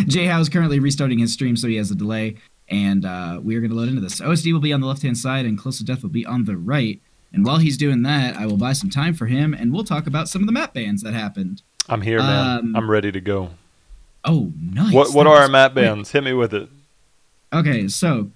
Jay Howe is currently restarting his stream, so he has a delay. And we are going to load into this. OSD will be on the left-hand side, and Close to Death will be on the right. And while he's doing that, I will buy some time for him, and we'll talk about some of the map bans that happened. I'm here, man. I'm ready to go. Oh, nice. What are our map bans? Hit me with it. Okay, so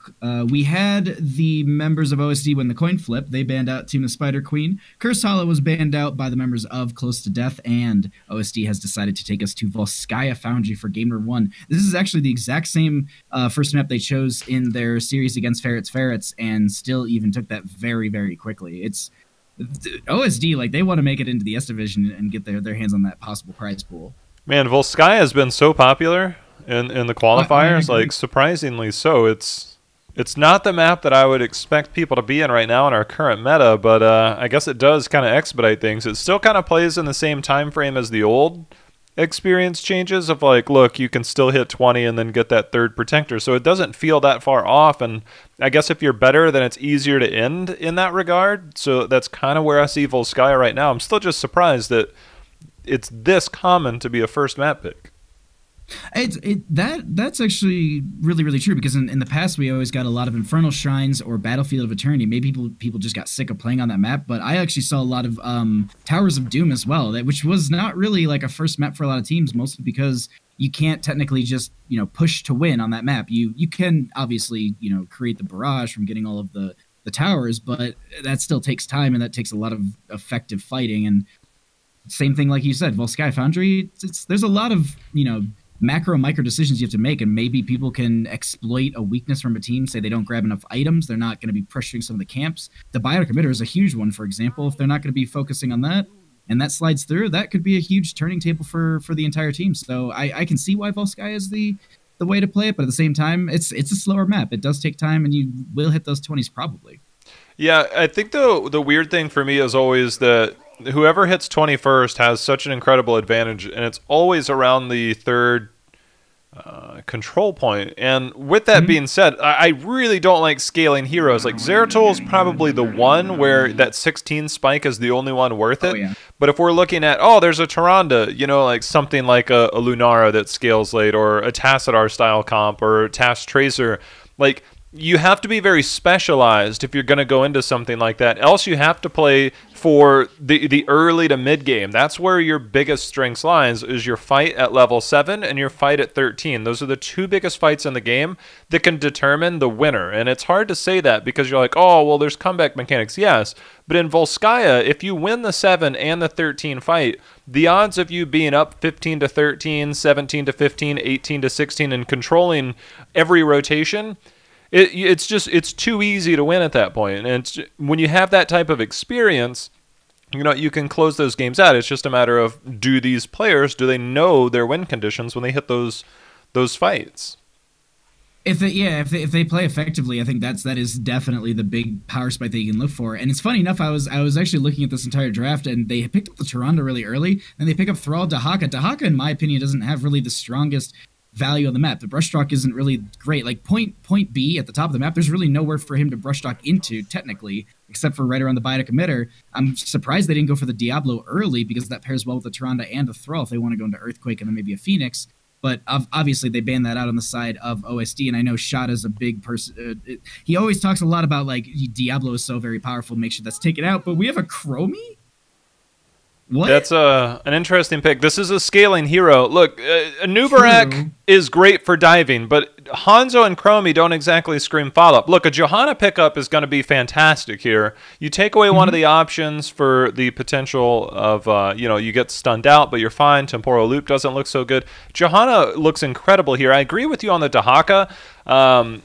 we had the members of OSD win the coin flip. They banned out Team the Spider Queen. Cursed Hollow was banned out by the members of Close to Death, and OSD has decided to take us to Volskaya Foundry for Game Number 1. This is actually the exact same first map they chose in their series against Ferrets, and still even took that very, very quickly. It's OSD, like, they want to make it into the S Division and get their hands on that possible prize pool. Man, Volskaya has been so popular in the qualifiers, like surprisingly so. It's not the map that I would expect people to be in right now in our current meta, but I guess it does kind of expedite things. It still kind of plays in the same time frame as the old experience changes of like, look, you can still hit 20 and then get that third protector, so it doesn't feel that far off. And I guess if you're better, then it's easier to end in that regard. So that's kind of where I see Volskaya right now. I'm still just surprised that it's this common to be a first map pick. That's actually really, really true, because in the past we always got a lot of Infernal Shrines or Battlefield of Eternity. Maybe people just got sick of playing on that map, but I actually saw a lot of Towers of Doom as well, which was not really like a first map for a lot of teams, mostly because you can't technically just, push to win on that map. You can obviously, create the barrage from getting all of the towers, but that still takes time, and that takes a lot of effective fighting. And same thing, like you said, Volskaya Foundry, there's a lot of, micro decisions you have to make, and maybe people can exploit a weakness from a team, say they don't grab enough items, they're not going to be pressuring some of the camps. The biotic emitter is a huge one, for example. If they're not going to be focusing on that, and that slides through, that could be a huge turning table for the entire team. So I can see why Volskaya is the way to play it, but at the same time, it's a slower map. It does take time, and you will hit those 20s probably. Yeah, I think the weird thing for me is always that whoever hits 21st has such an incredible advantage, and it's always around the third control point. And with that being said, I really don't like scaling heroes. Like Zeratul is probably the one where that 16 spike is the only one worth it. Yeah. But if we're looking at, there's a Tyrande, like something like a Lunara that scales late, or a Tassadar style comp, or a Task Tracer, like, you have to be very specialized if you're going to go into something like that. Else you have to play for the early to mid game. That's where your biggest strengths lies, is your fight at level 7 and your fight at 13. Those are the two biggest fights in the game that can determine the winner. And it's hard to say that because you're like, oh, well, there's comeback mechanics. Yes, but in Volskaya, if you win the 7 and the 13 fight, the odds of you being up 15 to 13, 17 to 15, 18 to 16, and controlling every rotation, it's too easy to win at that point. And when you have that type of experience, you can close those games out. It's just a matter of, do these players, do they know their win conditions when they hit those fights? If they play effectively, I think that is definitely the big power spike that you can look for. And it's funny enough, I was actually looking at this entire draft, and they picked up the Tyrande really early, and they pick up Thrall Dahaka. Dahaka, in my opinion, doesn't have really the strongest value on the map. The brushstroke isn't really great. Like point B at the top of the map, there's really nowhere for him to brushstroke into technically, except for right around the biotic emitter. I'm surprised they didn't go for the Diablo early, because that pairs well with the Tyrande and the Thrall if they want to go into Earthquake and then maybe a Phoenix. But obviously they banned that out on the side of OSD, and I know Shot is a big person. He always talks a lot about like Diablo is so very powerful, make sure that's taken out. But we have a Chromie? What? That's an interesting pick. This is a scaling hero. Look, Nubarak is great for diving, but Hanzo and Chromie don't exactly scream follow-up. Look, a Johanna pickup is going to be fantastic here. You take away one of the options for the potential of, you get stunned out, but you're fine. Temporal Loop doesn't look so good. Johanna looks incredible here. I agree with you on the Dahaka.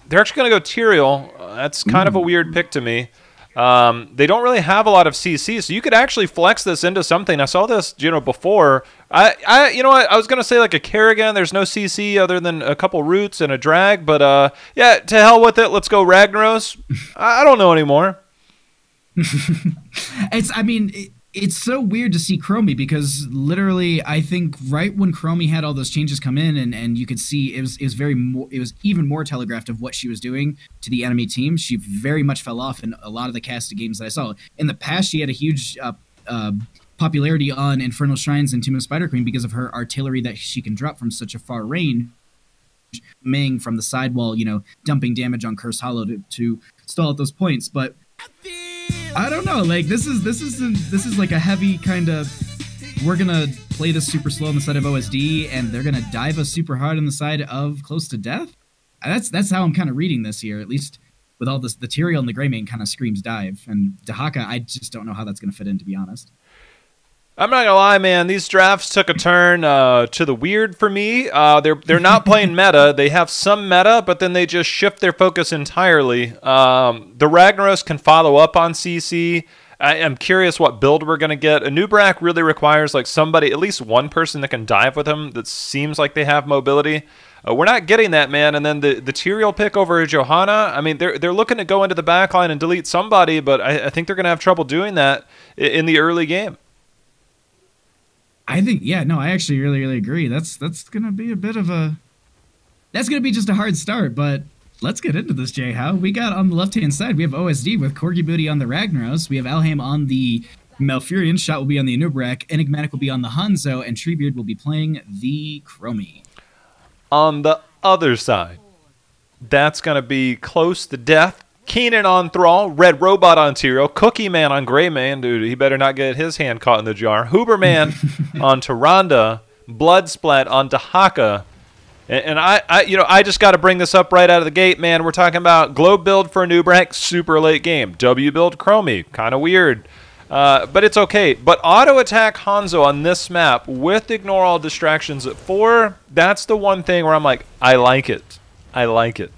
They're actually going to go Tyrael. That's kind of a weird pick to me. They don't really have a lot of CC, so you could actually flex this into something. I saw this, before. I was gonna say like a Kerrigan. There's no CC other than a couple roots and a drag, but yeah, to hell with it. Let's go Ragnaros. I don't know anymore. It's so weird to see Chromie, because literally I think right when Chromie had all those changes come in, and you could see it was even more telegraphed of what she was doing to the enemy team. She very much fell off in a lot of the casted games that I saw. In the past, she had a huge popularity on Infernal Shrines and Tomb of Spider Queen because of her artillery that she can drop from such a far range. Ming from the sidewall, dumping damage on Curse Hollow to stall at those points. But I don't know. Like this is like a heavy kind of. We're gonna play this super slow on the side of OSD, and they're gonna dive us super hard on the side of Close to Death. That's how I'm kind of reading this here, at least with all this. The Tyrael and the Greymane kind of screams dive, and Dehaka, I just don't know how that's gonna fit in, to be honest. I'm not gonna lie, man. These drafts took a turn to the weird for me. They're not playing meta. They have some meta, but then they just shift their focus entirely. The Ragnaros can follow up on CC. I am curious what build we're gonna get. Anub'arak really requires like somebody, at least one person that can dive with him. That seems like they have mobility. We're not getting that, man. And then the Tyrael pick over Johanna. I mean, they're looking to go into the backline and delete somebody, but I think they're gonna have trouble doing that in the early game. I think, yeah, no, I actually really, really agree. That's going to be a bit of a... That's going to be just a hard start, but let's get into this, Jay. How we got on the left-hand side, we have OSD with Corgi Booty on the Ragnaros. We have Alhaim on the Malfurion. Shot will be on the Anub'arak. Enigmatic will be on the Hanzo, and Treebeard will be playing the Chromie. On the other side, that's going to be Close to Death. Keenan on Thrall, Red Robot on Tyrael, Cookie Man on Greymane, dude, he better not get his hand caught in the jar. Huberman on Tyrande, Bloodsplat on Dehaka, and I just got to bring this up right out of the gate, man. We're talking about Globe build for Anub'arak, super late game. W build Chromie, kind of weird, but it's okay. But auto attack Hanzo on this map with ignore all distractions at 4. That's the one thing where I'm like, I like it. I like it.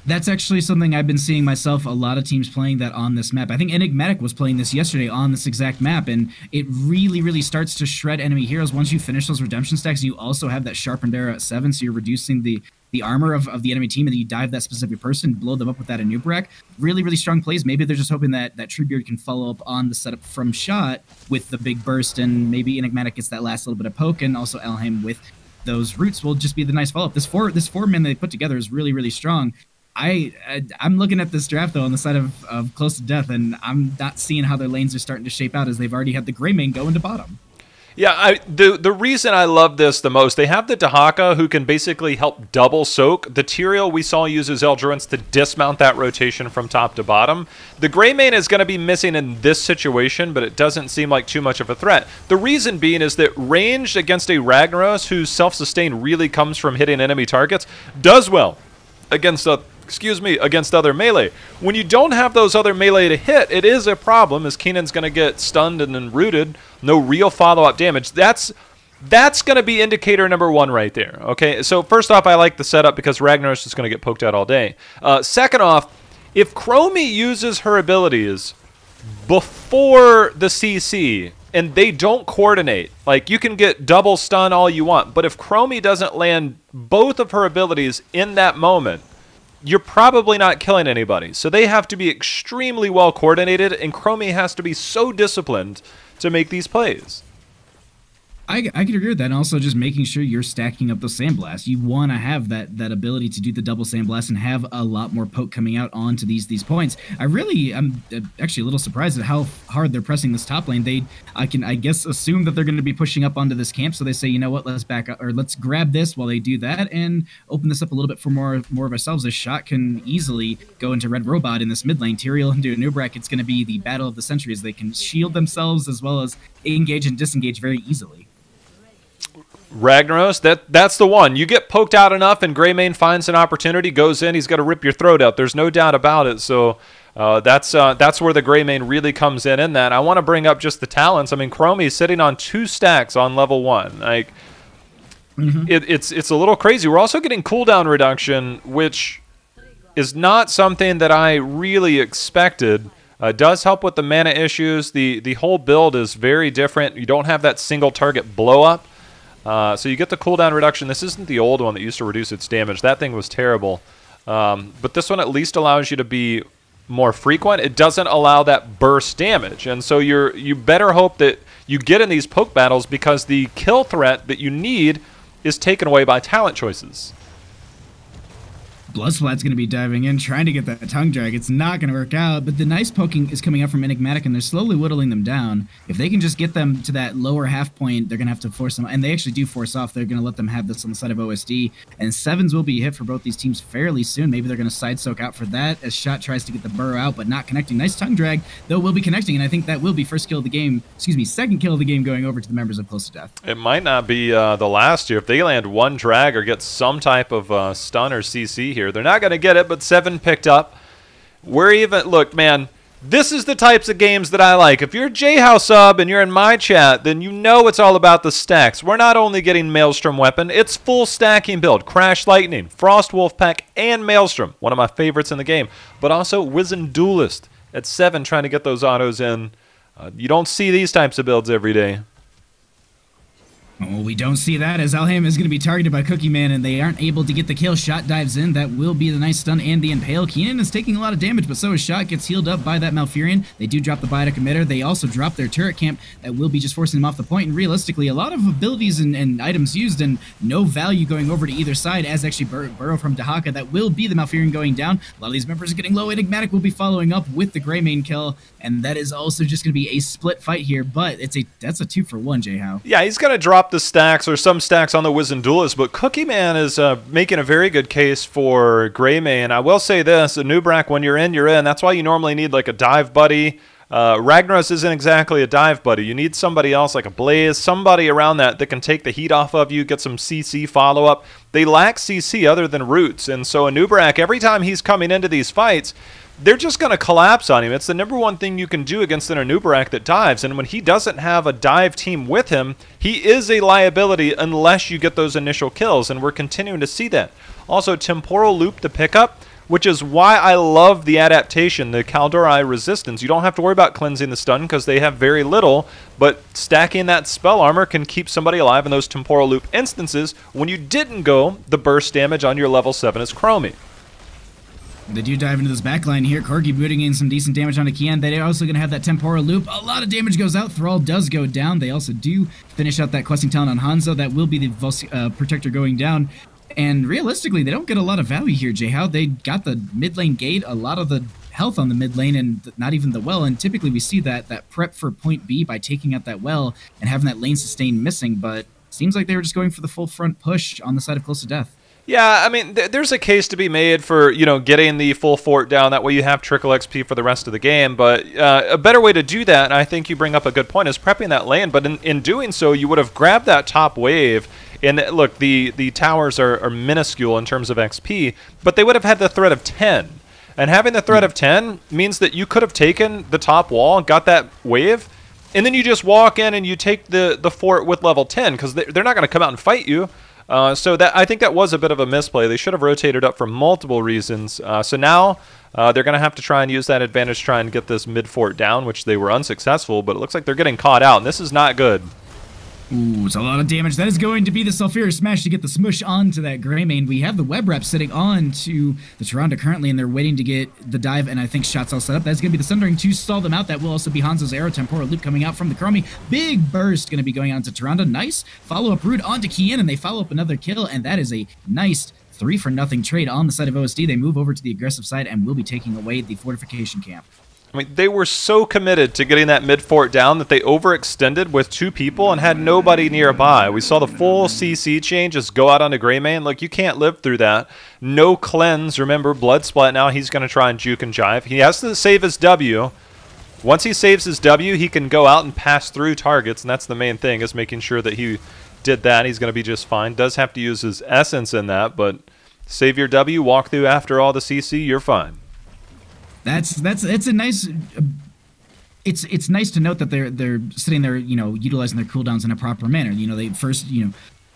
That's actually something I've been seeing myself, a lot of teams playing that on this map. I think Enigmatic was playing this yesterday on this exact map, and it really, really starts to shred enemy heroes once you finish those redemption stacks. You also have that sharpened arrow at 7, so you're reducing the armor of the enemy team, and then you dive that specific person, blow them up with that Anub'arak. Really, really strong plays. Maybe they're just hoping that Treebeard can follow up on the setup from shot with the big burst, and maybe Enigmatic gets that last little bit of poke, and also Alhaim with those roots will just be the nice follow-up. This four man they put together is really, really strong. I'm looking at this draft, though, on the side of Close to Death, and I'm not seeing how their lanes are starting to shape out as they've already had the Greymane go into bottom. Yeah, the reason I love this the most, they have the Dehaka who can basically help double soak. The Tyrael we saw uses Eldurance to dismount that rotation from top to bottom. The Greymane is going to be missing in this situation, but it doesn't seem like too much of a threat. The reason being is that ranged against a Ragnaros whose self-sustain really comes from hitting enemy targets does well against against other melee. When you don't have those other melee to hit, it is a problem, as Keenan's going to get stunned and then rooted. No real follow-up damage. That's going to be indicator number 1 right there. Okay, so first off, I like the setup because Ragnaros is going to get poked out all day. Second off, if Chromie uses her abilities before the CC and they don't coordinate, like you can get double stun all you want, but if Chromie doesn't land both of her abilities in that moment, you're probably not killing anybody. So they have to be extremely well coordinated, and Chromie has to be so disciplined to make these plays. I could agree with that, and also just making sure you're stacking up those sandblasts. You want to have that ability to do the double sandblast and have a lot more poke coming out onto these points. I'm actually a little surprised at how hard they're pressing this top lane. I guess assume that they're going to be pushing up onto this camp, so they say, you know what, let's back up, or let's grab this while they do that and open this up a little bit for more of ourselves. This shot can easily go into Red Robot in this mid lane. Tyrael into Anub'arak, it's going to be the battle of the centuries. They can shield themselves as well as engage and disengage very easily. Ragnaros, that's the one. You get poked out enough and Greymane finds an opportunity, goes in, he's got to rip your throat out. There's no doubt about it. So that's where the Greymane really comes in that. I want to bring up just the talents. I mean, Chromie's sitting on 2 stacks on level 1. Like, it's a little crazy. We're also getting cooldown reduction, which is not something that I really expected. Does help with the mana issues. The whole build is very different. You don't have that single target blow up. So you get the cooldown reduction. This isn't the old one that used to reduce its damage. That thing was terrible. But this one at least allows you to be more frequent. It doesn't allow that burst damage. And so you better hope that you get in these poke battles because the kill threat that you need is taken away by talent choices. Bloodsplat's going to be diving in, trying to get that tongue drag. It's not going to work out, but the nice poking is coming out from Enigmatic, and they're slowly whittling them down. If they can just get them to that lower half point, they're going to have to force them, and they actually do force off. They're going to let them have this on the side of OSD, and 7s will be hit for both these teams fairly soon. Maybe they're going to side soak out for that as Shot tries to get the burrow out, but not connecting. Nice tongue drag, though will be connecting, and I think that will be first kill of the game, second kill of the game going over to the members of Close to Death. It might not be the last here. If they land one drag or get some type of stun or CC here, they're not going to get it, but 7 picked up. Look, man, this is the types of games that I like. If you're JHow sub and you're in my chat, then you know it's all about the stacks. We're not only getting Maelstrom weapon, it's full stacking build. Crash Lightning, Frost Wolfpack, and Maelstrom, one of my favorites in the game, but also Wizened Duelist at 7 trying to get those autos in. You don't see these types of builds every day. Well, we don't see that as Alhaim is going to be targeted by Cookie Man, and they aren't able to get the kill. Shot dives in. That will be the nice stun and the impale. Keenan is taking a lot of damage, but so is Shot. Gets healed up by that Malfurion. They do drop the biotic emitter. They also drop their turret camp. That will be just forcing them off the point. And realistically, a lot of abilities and items used and no value going over to either side as actually Burrow from Dahaka. That will be the Malfurion going down. A lot of these members are getting low. Enigmatic will be following up with the Greymane kill, and that is also just going to be a split fight here, but that's a 2-for-1, JHow. Yeah, he's going to drop the stacks or some stacks on the Wizened Duelist, but Cookie Man is making a very good case for Greymane. I will say this, Anub'arak, when you're in, you're in. That's why you normally need like a dive buddy. Ragnaros isn't exactly a dive buddy. You need somebody else like a Blaze, somebody around that can take the heat off of you, get some CC follow-up. They lack CC other than Roots, and so Anub'arak, every time he's coming into these fights, they're just going to collapse on him. It's the #1 thing you can do against an Anub'arak that dives, and when he doesn't have a dive team with him, he is a liability unless you get those initial kills, and we're continuing to see that. Also, Temporal Loop to pick up, which is why I love the adaptation, the Kaldorei Resistance. You don't have to worry about cleansing the stun because they have very little, but stacking that spell armor can keep somebody alive in those Temporal Loop instances when you didn't go the burst damage on your level 7 as Chromie. They do dive into this backline here. Corgi booting in some decent damage onto Kian. They're also going to have that Temporal Loop. A lot of damage goes out. Thrall does go down. They also do finish out that questing talent on Hanzo. That will be the Protector going down. And realistically, they don't get a lot of value here, JHow. They got the mid lane gate, a lot of the health on the mid lane, and not even the well. And typically we see that prep for point B by taking out that well and having that lane sustain missing. But seems like they were just going for the full front push on the side of Close to Death. Yeah, I mean, there's a case to be made for, getting the full fort down. That way you have trickle XP for the rest of the game. But a better way to do that, and I think you bring up a good point, is prepping that lane. But in doing so, you would have grabbed that top wave. And look, the towers are minuscule in terms of XP, but they would have had the threat of 10. And having the threat of 10 means that you could have taken the top wall and got that wave, and then you just walk in and you take the fort with level 10, because they're not going to come out and fight you. So I think that was a bit of a misplay. They should have rotated up for multiple reasons. So now they're going to have to try and use that advantage to try and get this mid fort down, which they were unsuccessful, but it looks like they're getting caught out, and this is not good. Ooh, it's a lot of damage. That is going to be the Sulfuria Smash to get the smush onto that Greymane. We have the web wrap sitting on to the Tyrande currently, and they're waiting to get the dive, and I think Shot's all set up. That's going to be the Sundering to stall them out. That will also be Hanzo's Arrow Temporal Loop coming out from the Chromie. Big burst going to be going on to Tyrande. Nice follow-up root onto Kian, and they follow up another kill, and that is a nice 3-for-0 trade on the side of OSD. They move over to the aggressive side and will be taking away the fortification camp. I mean, they were so committed to getting that mid fort down that they overextended with 2 people and had nobody nearby. We saw the full CC chain just go out onto Greymane. Look, you can't live through that. No cleanse. Remember, Bloodsplat now, he's going to try and juke and jive. He has to save his W. Once he saves his W, he can go out and pass through targets, and that's the main thing, is making sure that he did that. He's going to be just fine. Does have to use his essence in that, but save your W, walk through after all the CC, you're fine. It's a nice. It's nice to note that they're sitting there, utilizing their cooldowns in a proper manner. They first,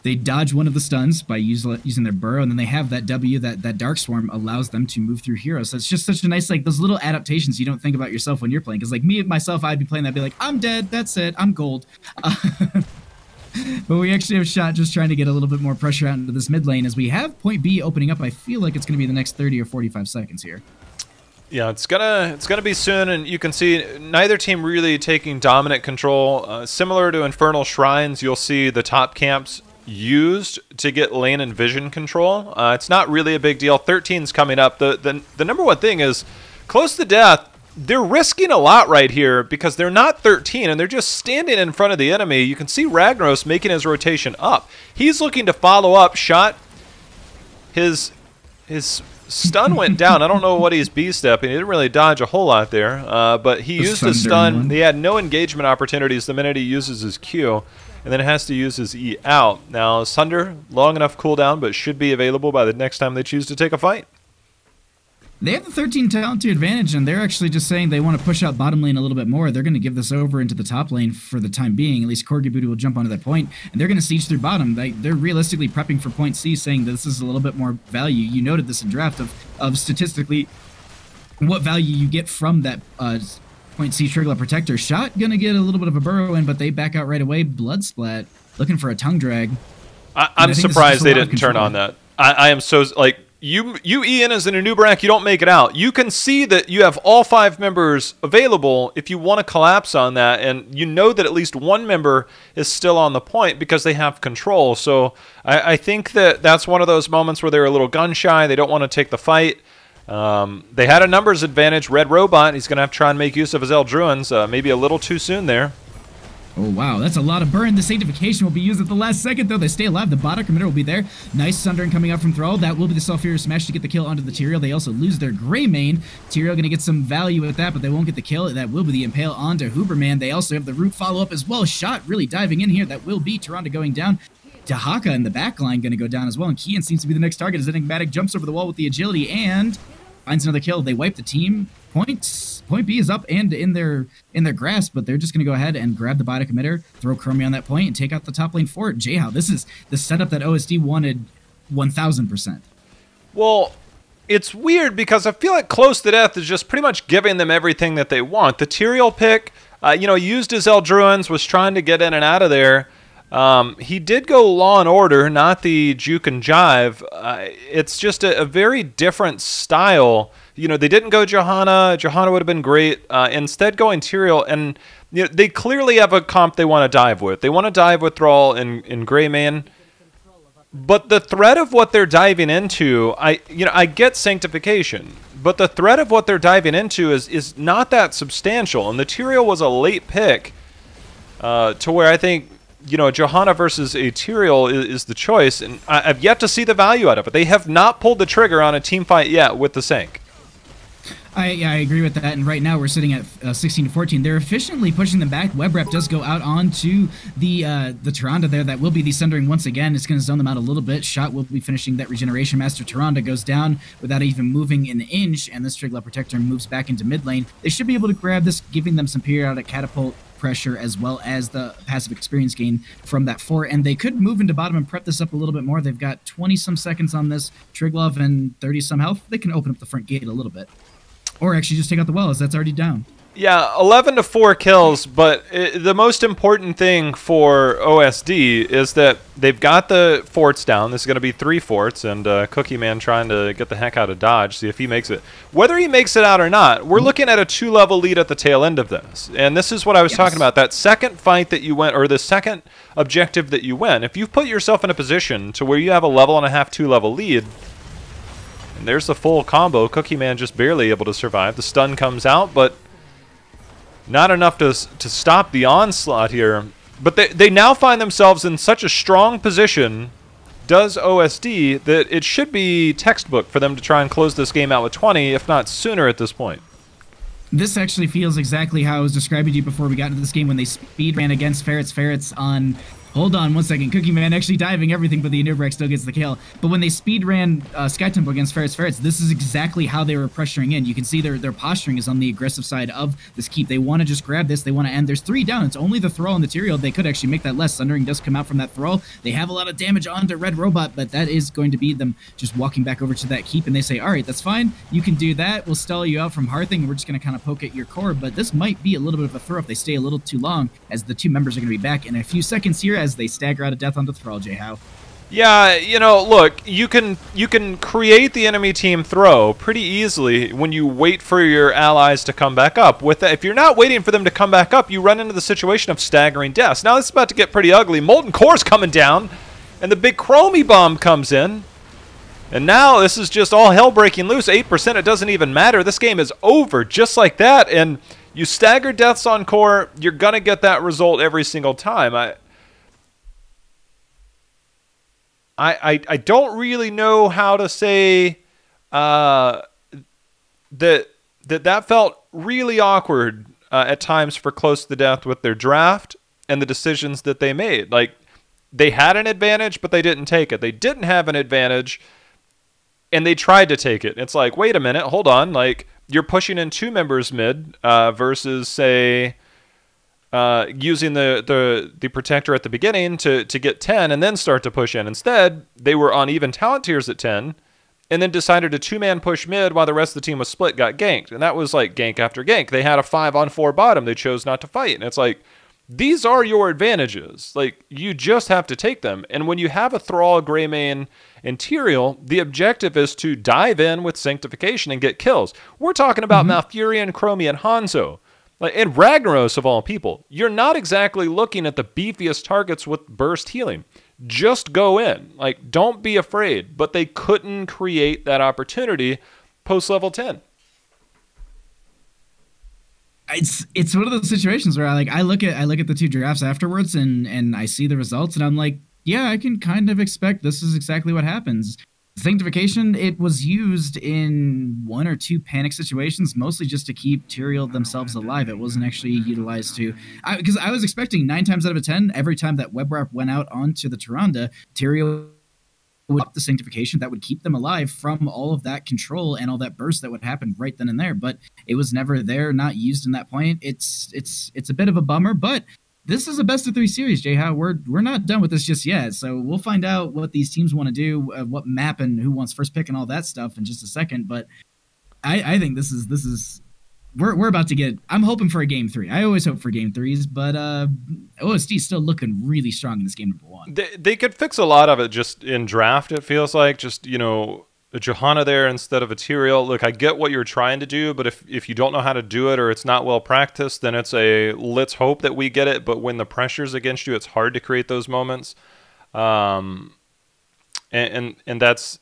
they dodge one of the stuns by using their burrow, and then they have that W, that Dark Swarm allows them to move through heroes. So it's just such a nice, those little adaptations you don't think about yourself when you're playing. Because me myself, I'd be playing that, I'd be like, I'm dead, that's it, I'm gold. But we actually have Shot just trying to get a little bit more pressure out into this mid lane as we have point B opening up. I feel like it's going to be the next 30 or 45 seconds here. Yeah, it's gonna be soon, and you can see neither team really taking dominant control. Similar to Infernal Shrines, you'll see the top camps used to get lane and vision control. It's not really a big deal. 13's coming up. The number one thing is Close to Death. They're risking a lot right here because they're not 13 and they're just standing in front of the enemy. You can see Ragnaros making his rotation up. He's looking to follow up. Shot. His stun went down. I don't know what he's B-stepping. He didn't really dodge a whole lot there, but he used his stun. He had no engagement opportunities the minute he uses his Q, and then has to use his E out. Now, Sunder, long enough cooldown, but should be available by the next time they choose to take a fight. They have the 13 talent to advantage, and they're actually just saying they want to push out bottom lane a little bit more. They're going to give this over into the top lane for the time being. At least Corgi Booty will jump onto that point, and they're going to siege through bottom. They're realistically prepping for point C, saying that this is a little bit more value. You noted this in draft of statistically what value you get from that point C Trigla Protector. Shot going to get a little bit of a burrow in, but they back out right away. Blood Splat, looking for a tongue drag. I'm surprised they didn't turn on that. I am so, like... You Ian, as an Anub'arak, you don't make it out. You can see that you have all 5 members available if you want to collapse on that, and you know that at least one member is still on the point because they have control. So I think that that's one of those moments where they're a little gun-shy. They don't want to take the fight. They had a numbers advantage. Red Robot, he's going to have to try and make use of his Eldruins. Maybe a little too soon there. Oh, wow, that's a lot of burn. The Sanctification will be used at the last second, though. They stay alive. The Bottom Committer will be there. Nice Sundering coming up from Thrall. That will be the Sulfurious Smash to get the kill onto the Tyrael. They also lose their Greymane. Tyrael going to get some value with that, but they won't get the kill. That will be the Impale onto Huberman. They also have the Root follow-up as well. Shot really diving in here. That will be Tyrande going down. Dahaka in the back line going to go down as well, and Kian seems to be the next target as Enigmatic jumps over the wall with the agility and finds another kill. They wipe the team. Point B is up and in their grasp, but they're just going to go ahead and grab the Bottom Committer, throw Chromie on that point, and take out the top lane for it. Jayhow, this is the setup that OSD wanted 1,000%. Well, it's weird because I feel like Close to Death is just pretty much giving them everything that they want. The Tyrael pick, used his Eldruins, was trying to get in and out of there. He did go Law and Order, not the Juke and Jive. It's just a very different style. They didn't go Johanna. Johanna would have been great. Instead, going Tyrael, and they clearly have a comp they want to dive with. They want to dive with Thrall and Greymane. But the threat of what they're diving into, I get Sanctification, but the threat of what they're diving into is not that substantial. And the Tyrael was a late pick to where I think Johanna versus a Tyrael is the choice, and I've yet to see the value out of it. They have not pulled the trigger on a team fight yet with the Sank. I agree with that, and right now we're sitting at 16-14. They're efficiently pushing them back. Webrep does go out onto the Tyrande there. That will be the Sundering once again. It's going to zone them out a little bit. Shot will be finishing that regeneration. Master Tyrande goes down without even moving an inch, and this Trigla Protector moves back into mid lane. They should be able to grab this, giving them some periodic catapult pressure as well as the passive experience gain from that fort, and they could move into bottom and prep this up a little bit more. They've got 20-some seconds on this Triglove and 30-some health. They can open up the front gate a little bit. Or actually just take out the well, as that's already down. Yeah, 11 to 4 kills, but the most important thing for OSD is that they've got the forts down. This is going to be 3 forts, and Cookie Man trying to get the heck out of Dodge, see if he makes it. Whether he makes it out or not, we're looking at a 2-level lead at the tail end of this. And this is what I was talking about. That second fight that you went, or the second objective that you went, if you've put yourself in a position to where you have a 1.5 level, 2-level lead, and there's the full combo. Cookie Man just barely able to survive. The stun comes out, but not enough to stop the onslaught here. But they now find themselves in such a strong position, does OSD, that it should be textbook for them to try and close this game out with 20, if not sooner at this point. This actually feels exactly how I was describing to you before we got into this game when they speed ran against Ferrets on... Hold on one second. Cookie Man actually diving everything, but the Anub'arak still gets the kill. But when they speed ran Sky Temple against Ferrets, this is exactly how they were pressuring in. You can see their posturing is on the aggressive side of this keep. They want to just grab this. They want to end. There's 3 down. It's only the Thrall and the Tyrael. They could actually make that less. Sundering does come out from that Thrall. They have a lot of damage onto Red Robot, but that is going to be them just walking back over to that keep, and they say, all right, that's fine. You can do that. We'll stall you out from Hearthing, and we're just going to kind of poke at your core. But this might be a little bit of a throw if they stay a little too long, as the 2 members are going to be back in a few seconds here as they stagger out of death onto Thrall, Jayhow. Yeah, look, you can create the enemy team throw pretty easily when you wait for your allies to come back up. With that, if you're not waiting for them to come back up, you run into the situation of staggering deaths. Now this is about to get pretty ugly. Molten Core's coming down, And the big Chromie bomb comes in. And now this is just all hell breaking loose. 8%, it doesn't even matter. This game is over just like that. And you stagger deaths on core, you're going to get that result every single time. I don't really know how to say that felt really awkward at times for Close to Death with their draft and the decisions that they made. Like, they had an advantage, but they didn't take it. They didn't have an advantage, and they tried to take it. It's like, wait a minute, hold on. Like, you're pushing in 2 members mid versus, say, using the protector at the beginning to get 10 and then start to push in. Instead, they were on even talent tiers at 10 and then decided to 2-man push mid while the rest of the team was split, got ganked. And that was like gank after gank. They had a 5-on-4 bottom. They chose not to fight. And it's like, these are your advantages. Like, you just have to take them. And when you have a Thrall, Greymane, and Tyrael, the objective is to dive in with Sanctification and get kills. We're talking about Malfurion, Chromie, and Hanzo. Like, and Ragnaros of all people. You're not exactly looking at the beefiest targets with burst healing. Just go in. Like, don't be afraid. But they couldn't create that opportunity post level 10. It's one of those situations where I look at the 2 drafts afterwards and I see the results and I'm like, yeah, I can kind of expect this is exactly what happens. Sanctification, it was used in 1 or 2 panic situations, mostly just to keep Tyrael themselves alive. It wasn't actually utilized to, because I was expecting 9 times out of 10, every time that web wrap went out onto the Tyrande, Tyrael would up the Sanctification that would keep them alive from all of that control and all that burst that would happen right then and there. But it was never there, not used in that point. It's a bit of a bummer, but this is a best of 3 series, Jay. We're not done with this just yet. So we'll find out what these teams want to do, what map and who wants first pick and all that stuff in just a second. But I think this is we're about to get. I'm hoping for a game 3. I always hope for game 3s, but OSD is still looking really strong in this game number 1. They could fix a lot of it just in draft. It feels like just a Johanna there instead of a Tyrael. Look, I get what you're trying to do, but if you don't know how to do it or it's not well practiced, then it's a let's hope that we get it. But when the pressure's against you, it's hard to create those moments. And that's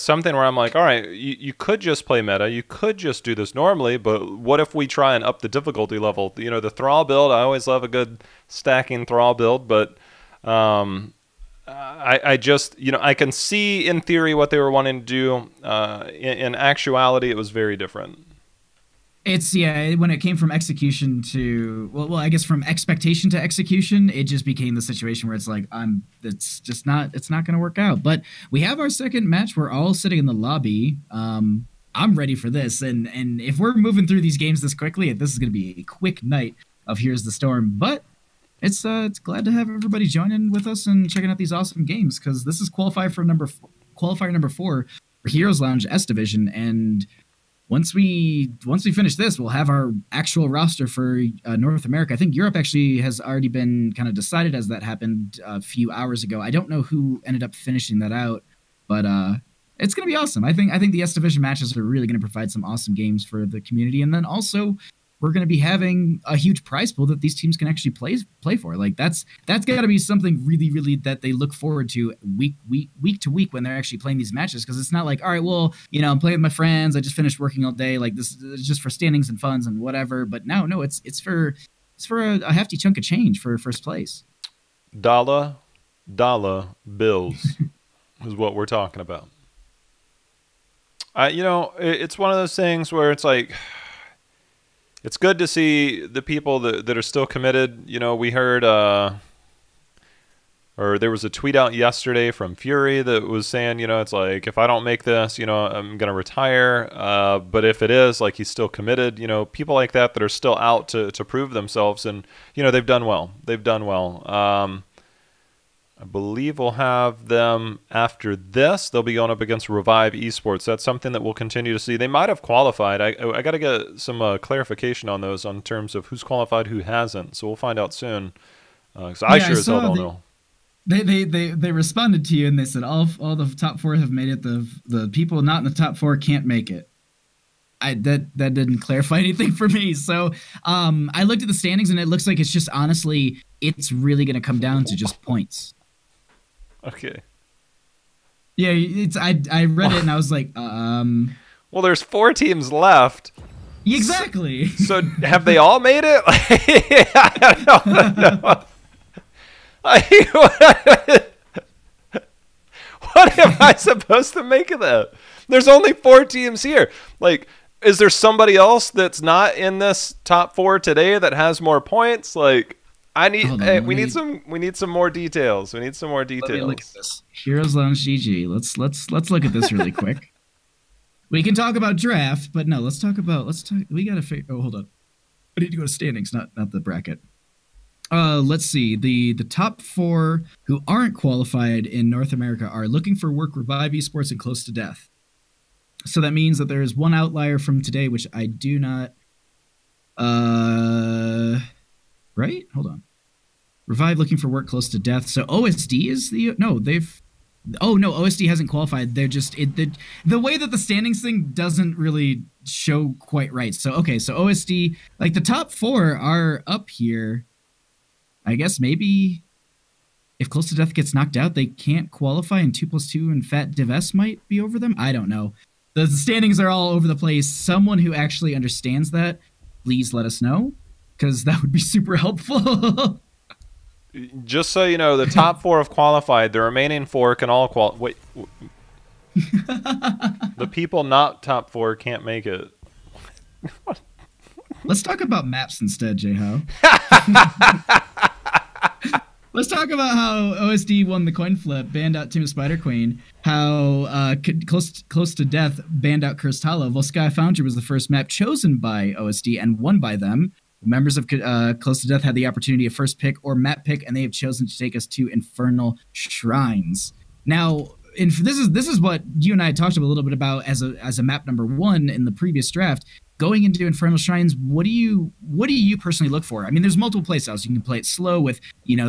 something where I'm like, all right, you could just play meta. You could just do this normally, but what if we try and up the difficulty level? The Thrall build, I always love a good stacking Thrall build, but I just, I can see in theory what they were wanting to do. In actuality, it was very different. It's, yeah, when it came from execution to, well, I guess from expectation to execution, it just became the situation where it's like, it's not going to work out. But we have our second match. We're all sitting in the lobby. I'm ready for this. And if we're moving through these games this quickly, this is going to be a quick night of Here's the Storm. But it's glad to have everybody joining with us and checking out these awesome games, because this is qualifier number 4 for Heroes Lounge S Division, and once we finish this, we'll have our actual roster for North America. I think Europe actually has already been kind of decided, as that happened a few hours ago. I don't know who ended up finishing that out, but it's going to be awesome. I think the S Division matches are really going to provide some awesome games for the community, and then also we're going to be having a huge prize pool that these teams can actually play for. Like that's got to be something really, really that they look forward to week to week when they're actually playing these matches. Because it's not like, all right, well, I'm playing with my friends, I just finished working all day. Like, this is just for standings and funds and whatever. But no, it's for a hefty chunk of change for first place. Dollar bills is what we're talking about. It's one of those things where it's like, it's good to see the people that are still committed. We heard, or there was a tweet out yesterday from Fury that was saying, it's like, if I don't make this, I'm going to retire. But if it is, like, he's still committed. People like that are still out to prove themselves. And, they've done well. I believe we'll have them after this. They'll be going up against Revive Esports. That's something that we'll continue to see. They might have qualified. I got to get some clarification on those on terms of who's qualified, who hasn't. So we'll find out soon. Because I sure as hell don't know. They responded to you and they said all the top 4 have made it. The people not in the top 4 can't make it. That didn't clarify anything for me. So I looked at the standings and it looks like it's just honestly, it's really going to come down to just points. Okay. Yeah, I read it and I was like, Well, there's 4 teams left. exactly. So have they all made it? I don't know. What am I supposed to make of that? There's only 4 teams here. Like, is there somebody else that's not in this top 4 today that has more points? Like, we need some more details. We need some more details. Let me look at this. Heroes Lounge GG. Let's look at this really quick. We can talk about draft, but no, we gotta figure. Oh, hold on. I need to go to standings, not the bracket. Let's see. The top 4 who aren't qualified in North America are Looking for Work, Revive Esports, and Close to Death. So that means that there is one outlier from today, which I do not. Right? Hold on. Revive, Looking for Work, Close to Death. So OSD is OSD hasn't qualified. They're just the way that the standings thing doesn't really show quite right. So okay, so OSD, like the top 4 are up here. I guess maybe if Close to Death gets knocked out, they can't qualify, and 2+2 and Fat Div S might be over them. I don't know. The standings are all over the place. Someone who actually understands that, please let us know, because that would be super helpful. Just so you know, the top 4 have qualified. The remaining 4 can all qualify. Wait. The people not top 4 can't make it. Let's talk about maps instead, J-Ho. Let's talk about how OSD won the coin flip, banned out Team of Spider Queen, how Close to Death banned out Cursed Hollow. Volsky Foundry was the first map chosen by OSD and won by them. Members of Close to Death had the opportunity of first pick or map pick, and they have chosen to take us to Infernal Shrines. Now, this is what you and I talked a little bit about as a map number 1 in the previous draft. Going into Infernal Shrines, what do you personally look for? I mean, there's multiple playstyles. You can play it slow with,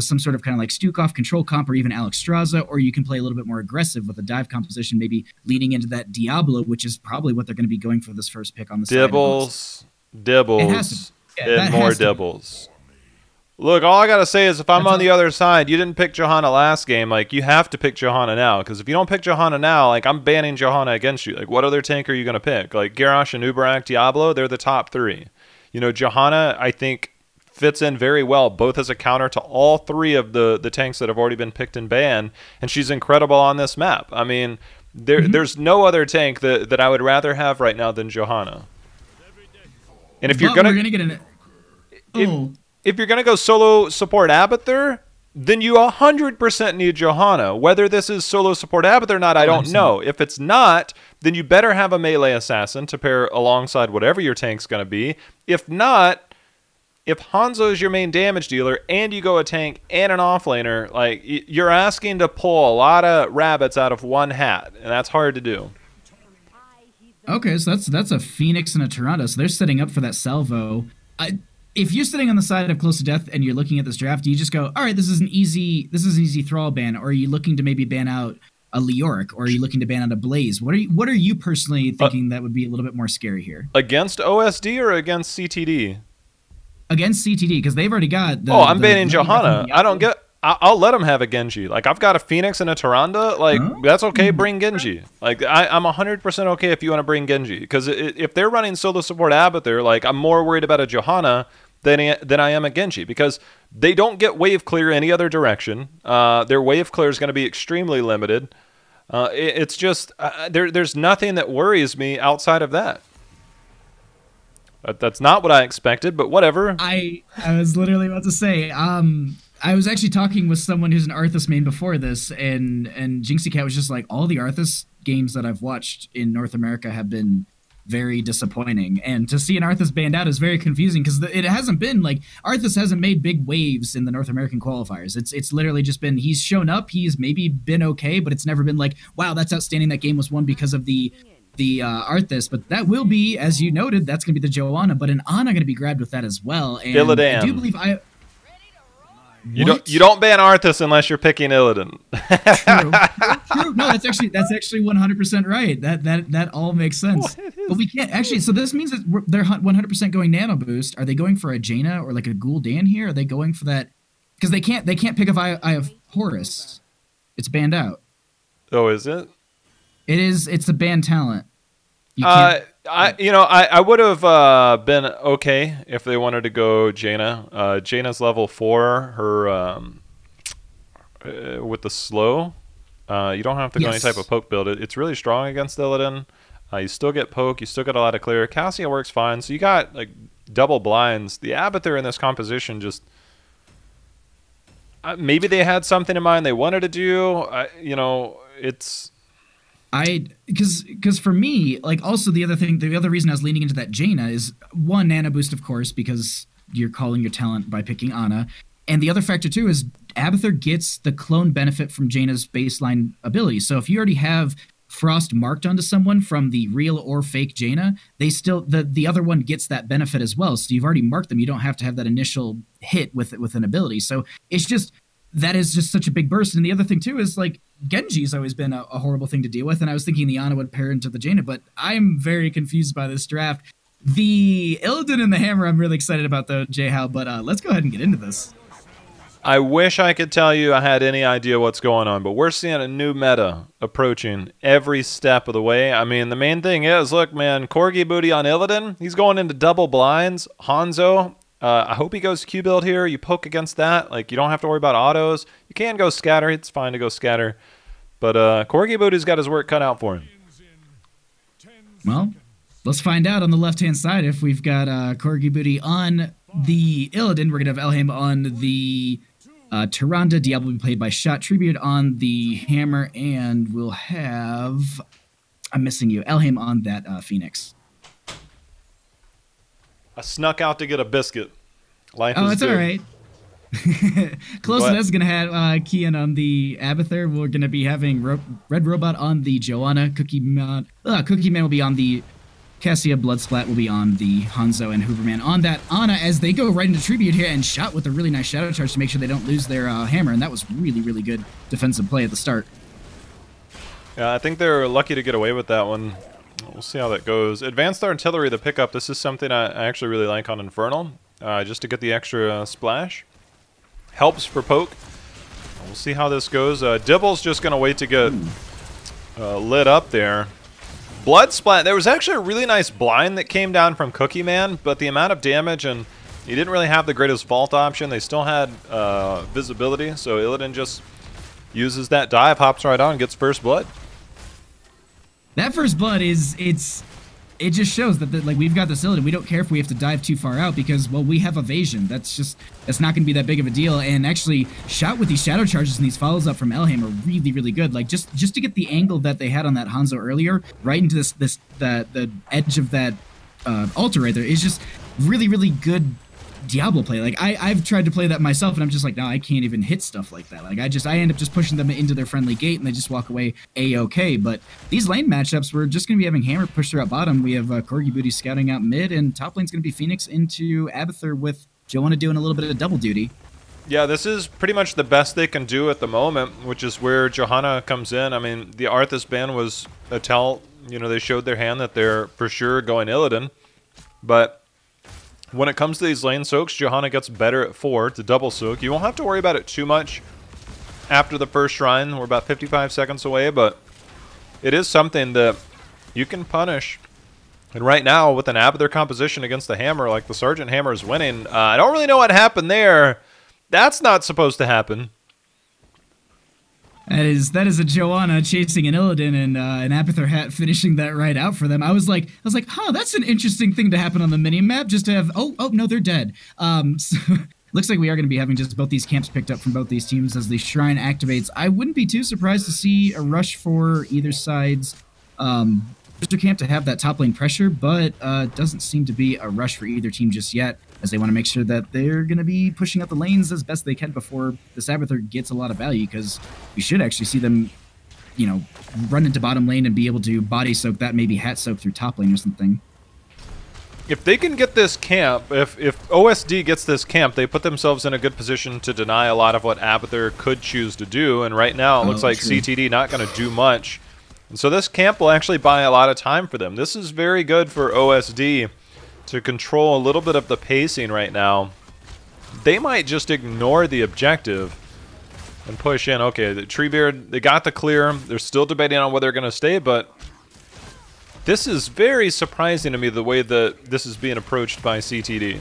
some sort of kind of like Stukov control comp or even Alex Straza, or you can play a little bit more aggressive with a dive composition, maybe leading into that Diablo, which is probably what they're going to be going for this first pick on the Dibbles, and more Dibbles. Look, all I gotta say is if I'm on the other side, you didn't pick Johanna last game, like, you have to pick Johanna now, because if you don't pick Johanna now, like, I'm banning Johanna against you. Like, what other tank are you gonna pick? Like, Garrosh and Uberak, Diablo, they're the top 3. Johanna, I think, fits in very well, both as a counter to all 3 of the tanks that have already been picked and banned, and she's incredible on this map. I mean, there's no other tank that I would rather have right now than Johanna. And if you're gonna if you're going to go solo support Abathur, then you 100% need Johanna. Whether this is solo support Abathur or not, I don't know. If it's not, then you better have a melee assassin to pair alongside whatever your tank's going to be. If not, if Hanzo is your main damage dealer and you go a tank and an offlaner, like, you're asking to pull a lot of rabbits out of one hat, and that's hard to do. Okay, so that's a Phoenix and a Toronto, so they're setting up for that salvo. If you're sitting on the side of Close to Death and you're looking at this draft, do you just go, all right, this is an easy thrall ban, or are you looking to maybe ban out a Leoric, or are you looking to ban out a Blaze? What are you personally thinking that would be a little bit more scary here? Against OSD or against CTD? Against CTD, because they've already got I'm banning Johanna. I'll let them have a Genji. Like, I've got a Phoenix and a Tyrande. Like, that's okay, bring Genji. Like, I'm 100% okay if you want to bring Genji. Because if they're running solo support Abathur, like, I'm more worried about a Johanna than I am a Genji. Because they don't get wave clear any other direction. Their wave clear is going to be extremely limited. It's just, there's nothing that worries me outside of that. That's not what I expected, but whatever. I was literally about to say, I was actually talking with someone who's an Arthas main before this, and Jinxie Cat was just like, all the Arthas games that I've watched in North America have been very disappointing. And to see an Arthas banned out is very confusing, because it hasn't been like, Arthas hasn't made big waves in the North American qualifiers. It's literally just been, he's shown up, he's maybe been okay, but it's never been like, wow, that's outstanding, that game was won because of the Arthas. But that will be, as you noted, that's going to be the Johanna, but an Ana going to be grabbed with that as well. And Illidan. I do believe You don't ban Arthas unless you're picking Illidan. True. No, that's actually 100% right. That all makes sense. But we can't actually. So this means that they're 100% going Nano Boost. Are they going for a Jaina or like a Gul'dan here? Are they going for that? Because they can't pick if I have Horus. It's banned out. Oh, is it? It is. It's a banned talent. I would have been okay if they wanted to go Jaina. Jaina's level 4. Her with the slow, you don't have to go any type of poke build. It's really strong against Illidan. You still get poke. You still get a lot of clear. Cassia works fine. So you got like double blinds. The Abathur in this composition just maybe they had something in mind they wanted to do. It's. Because for me, like, also the other reason I was leaning into that Jaina is one, Nano boost, of course, because you're calling your talent by picking Ana. And the other factor too is Abathur gets the clone benefit from Jaina's baseline ability. So if you already have Frost marked onto someone from the real or fake Jaina, they still the other one gets that benefit as well. So you've already marked them. You don't have to have that initial hit with an ability. So it's just that is just such a big burst. And the other thing too is like Genji's always been a horrible thing to deal with, and I was thinking the Ana would pair into the Jaina, but I'm very confused by this draft. The Illidan and the Hammer I'm really excited about though, J-How, but let's go ahead and get into this. I wish I could tell you I had any idea what's going on, but we're seeing a new meta approaching every step of the way. I mean, the main thing is, look, man, Corgi Booty on Illidan, he's going into double blinds. Hanzo, I hope he goes Q-build here. You poke against that. Like, you don't have to worry about autos. You can go scatter. It's fine to go scatter. But Corgi Booty's got his work cut out for him. Well, let's find out on the left-hand side if we've got Corgi Booty on the Illidan. We're going to have Elhaem on the Tyrande. Diablo will be played by Shot. Tribute on the Hammer. And we'll have... I'm missing you. Elhaem on that Phoenix. I snuck out to get a biscuit. Life oh, is it's good. all right. Close enough is going to have Kian on the Abathur. We're going to be having Red Robot on the Johanna. Cookie Man will be on the Cassia. Bloodsplat will be on the Hanzo, and Hooverman on that Ana as they go right into Tribute here and Shot with a really nice Shadow Charge to make sure they don't lose their Hammer, and that was really, really good defensive play at the start. Yeah, I think they're lucky to get away with that one. We'll see how that goes. Advanced Artillery, the pickup, this is something I actually really like on Infernal, just to get the extra splash. Helps for poke. We'll see how this goes. Dibble's just going to wait to get lit up there. Bloodsplat, there was actually a really nice blind that came down from Cookie Man, but the amount of damage, and he didn't really have the greatest vault option. They still had visibility, so Illidan just uses that dive, hops right on, and gets first blood. That first blood it just shows that like we've got this Illidan. We don't care if we have to dive too far out because, well, we have evasion. That's not going to be that big of a deal. And actually, Shot with these shadow charges and these follows up from Elhaem are really, really good. Like just to get the angle that they had on that Hanzo earlier, right into the edge of that altar right there is just really, really good Diablo play. Like I've tried to play that myself, and I'm just like, no, I can't even hit stuff like that. Like I end up just pushing them into their friendly gate, and they just walk away a-okay. But these lane matchups, we're just gonna be having Hammer push through out bottom. We have Corgi Booty scouting out mid, and top lane's gonna be Phoenix into Abathur with Johanna doing a little bit of double duty. Yeah, this is pretty much the best they can do at the moment, which is where Johanna comes in. I mean, the Arthas ban was a tell. You know, they showed their hand that they're for sure going Illidan, but when it comes to these lane soaks, Johanna gets better at 4 to double soak. You won't have to worry about it too much after the first shrine. We're about 55 seconds away, but it is something that you can punish. And right now, with an Abathur composition against the Hammer, like the Sergeant Hammer is winning, I don't really know what happened there. That's not supposed to happen. That is a Johanna chasing an Illidan and an Abathur hat finishing that right out for them. I was like, huh, that's an interesting thing to happen on the mini map. Just to have, oh no, they're dead. So looks like we are going to be having just both these camps picked up from both these teams as the shrine activates. I wouldn't be too surprised to see a rush for either side's booster camp to have that top lane pressure, but doesn't seem to be a rush for either team just yet, as they want to make sure that they're going to be pushing up the lanes as best they can before this Abathur gets a lot of value, because we should actually see them, you know, run into bottom lane and be able to body soak that, maybe hat soak through top lane or something. If they can get this camp, if OSD gets this camp, they put themselves in a good position to deny a lot of what Abathur could choose to do, and right now it looks like true. CTD not going to do much. And so this camp will actually buy a lot of time for them. This is very good for OSD to control a little bit of the pacing right now. They might just ignore the objective. and push in. Okay, the Treebeard, they got the clear. They're still debating on whether they're going to stay, but this is very surprising to me, the way that this is being approached by CTD.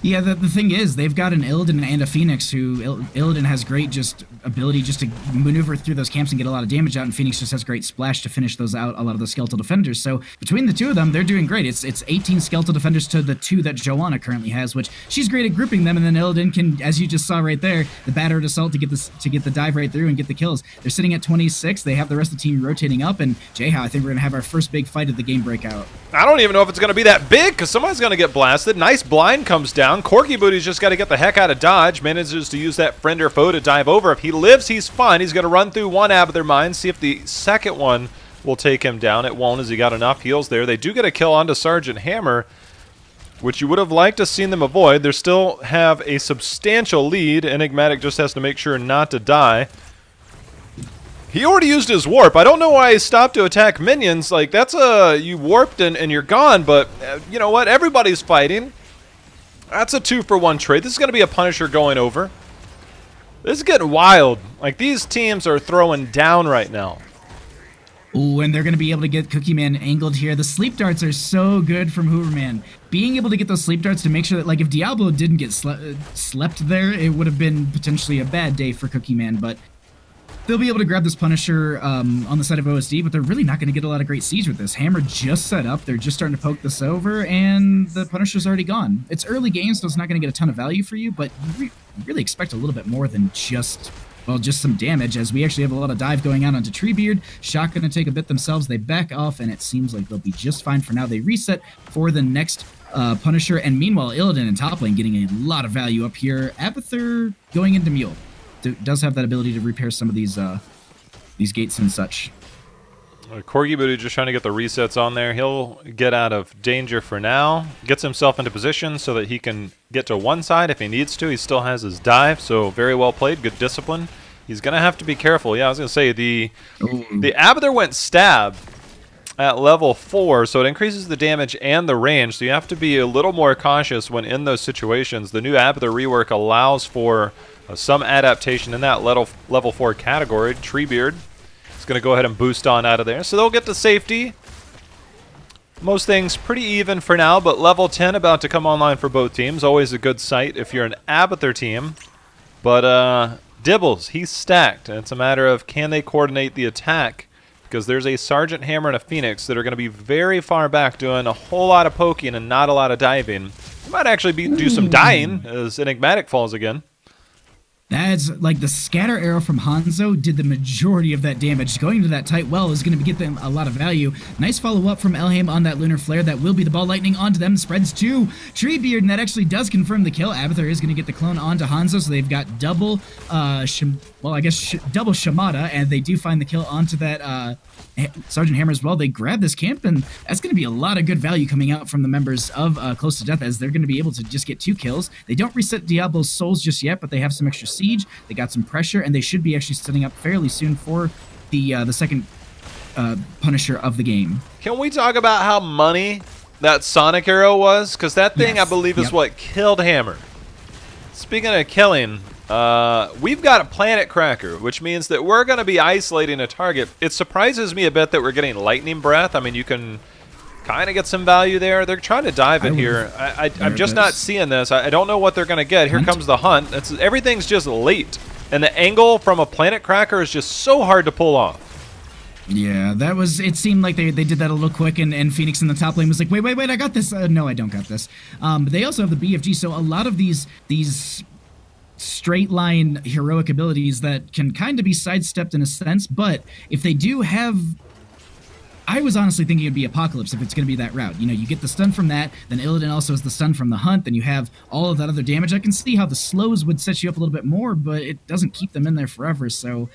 Yeah, the thing is, they've got an Illidan and a Phoenix who, Illidan has great just ability just to maneuver through those camps and get a lot of damage out, and Phoenix just has great splash to finish those out, a lot of the skeletal defenders. So between the two of them, they're doing great. It's 18 skeletal defenders to the 2 that Joanna currently has, which she's great at grouping them, and then Illidan can, as you just saw right there, the battered assault to get the dive right through and get the kills. They're sitting at 26. They have the rest of the team rotating up, and Jayhow, I think we're going to have our first big fight of the game breakout. I don't even know if it's going to be that big, because somebody's going to get blasted. Nice blind comes down. Corky Booty's just got to get the heck out of dodge. Manages to use that friend or foe to dive over. If he lives, he's fine. He's going to run through one Abathur Mine, see if the second one will take him down. It won't, as he got enough heals there. They do get a kill onto Sergeant Hammer, which you would have liked to have seen them avoid. They still have a substantial lead. Enigmatic just has to make sure not to die. He already used his warp. I don't know why he stopped to attack minions. Like, that's you warped and you're gone, but you know what? Everybody's fighting. That's a 2-for-1 trade. This is going to be a Punisher going over. This is getting wild. Like, these teams are throwing down right now. Ooh, and they're going to be able to get Cookie Man angled here. The sleep darts are so good from Hooverman. Being able to get those sleep darts to make sure that, like, if Diablo didn't get slept there, it would have been potentially a bad day for Cookie Man, but they'll be able to grab this Punisher on the side of OSD, but they're really not going to get a lot of great siege with this. Hammer just set up. They're just starting to poke this over, and the Punisher's already gone. It's early game, so it's not going to get a ton of value for you, but you really expect a little bit more than just, well, just some damage, as we actually have a lot of dive going on onto Treebeard. Shock going to take a bit themselves. They back off, and it seems like they'll be just fine for now. They reset for the next Punisher, and meanwhile, Illidan in top lane getting a lot of value up here. Abathur going into Mule. Does have that ability to repair some of these gates and such. Corgi Booty just trying to get the resets on there. He'll get out of danger for now. Gets himself into position so that he can get to one side if he needs to. He still has his dive, so very well played. Good discipline. He's going to have to be careful. Yeah, I was going to say, the Abathur went stab at level 4, so it increases the damage and the range, so you have to be a little more cautious when in those situations. The new Abathur rework allows for some adaptation in that level 4 category. Treebeard is going to go ahead and boost on out of there. So they'll get to safety. Most things pretty even for now, but level 10 about to come online for both teams. Always a good sight if you're an Abathur team. But Dibbles, he's stacked. And it's a matter of, can they coordinate the attack? Because there's a Sergeant Hammer and a Phoenix that are going to be very far back doing a whole lot of poking and not a lot of diving. They might actually do some dying as Enigmatic falls again. That's like the scatter arrow from Hanzo did the majority of that damage. Going to that tight well is going to get them a lot of value. Nice follow-up from Elhaim on that Lunar Flare. That will be the ball lightning onto them. Spreads to Treebeard, and that actually does confirm the kill. Abathur is going to get the clone onto Hanzo, so they've got double, double Shamata, and they do find the kill onto that Sergeant Hammer as well. They grab this camp, and that's going to be a lot of good value coming out from the members of Close to Death, as they're going to be able to just get 2 kills. They don't reset Diablo's souls just yet, but they have some extra siege. They got some pressure, and they should be actually setting up fairly soon for the second Punisher of the game. Can we talk about how money that Sonic arrow was? Because that thing, yes, I believe, is what killed Hammer. Speaking of killing, we've got a Planet Cracker, which means that we're going to be isolating a target. It surprises me a bit that we're getting Lightning Breath. I mean, you can kind of get some value there. They're trying to dive in here. I'm just not seeing this. I don't know what they're going to get. Here comes the hunt. Everything's just late. And the angle from a Planet Cracker is just so hard to pull off. Yeah, that was, it seemed like they did that a little quick, and Phoenix in the top lane was like, wait, I got this. No, I don't got this. But they also have the BFG, so a lot of these straight line heroic abilities that can kind of be sidestepped in a sense, but if they do have, I was honestly thinking it'd be Apocalypse if it's going to be that route. You know, you get the stun from that, then Illidan also has the stun from the hunt, then you have all of that other damage. I can see how the slows would set you up a little bit more, but it doesn't keep them in there forever, so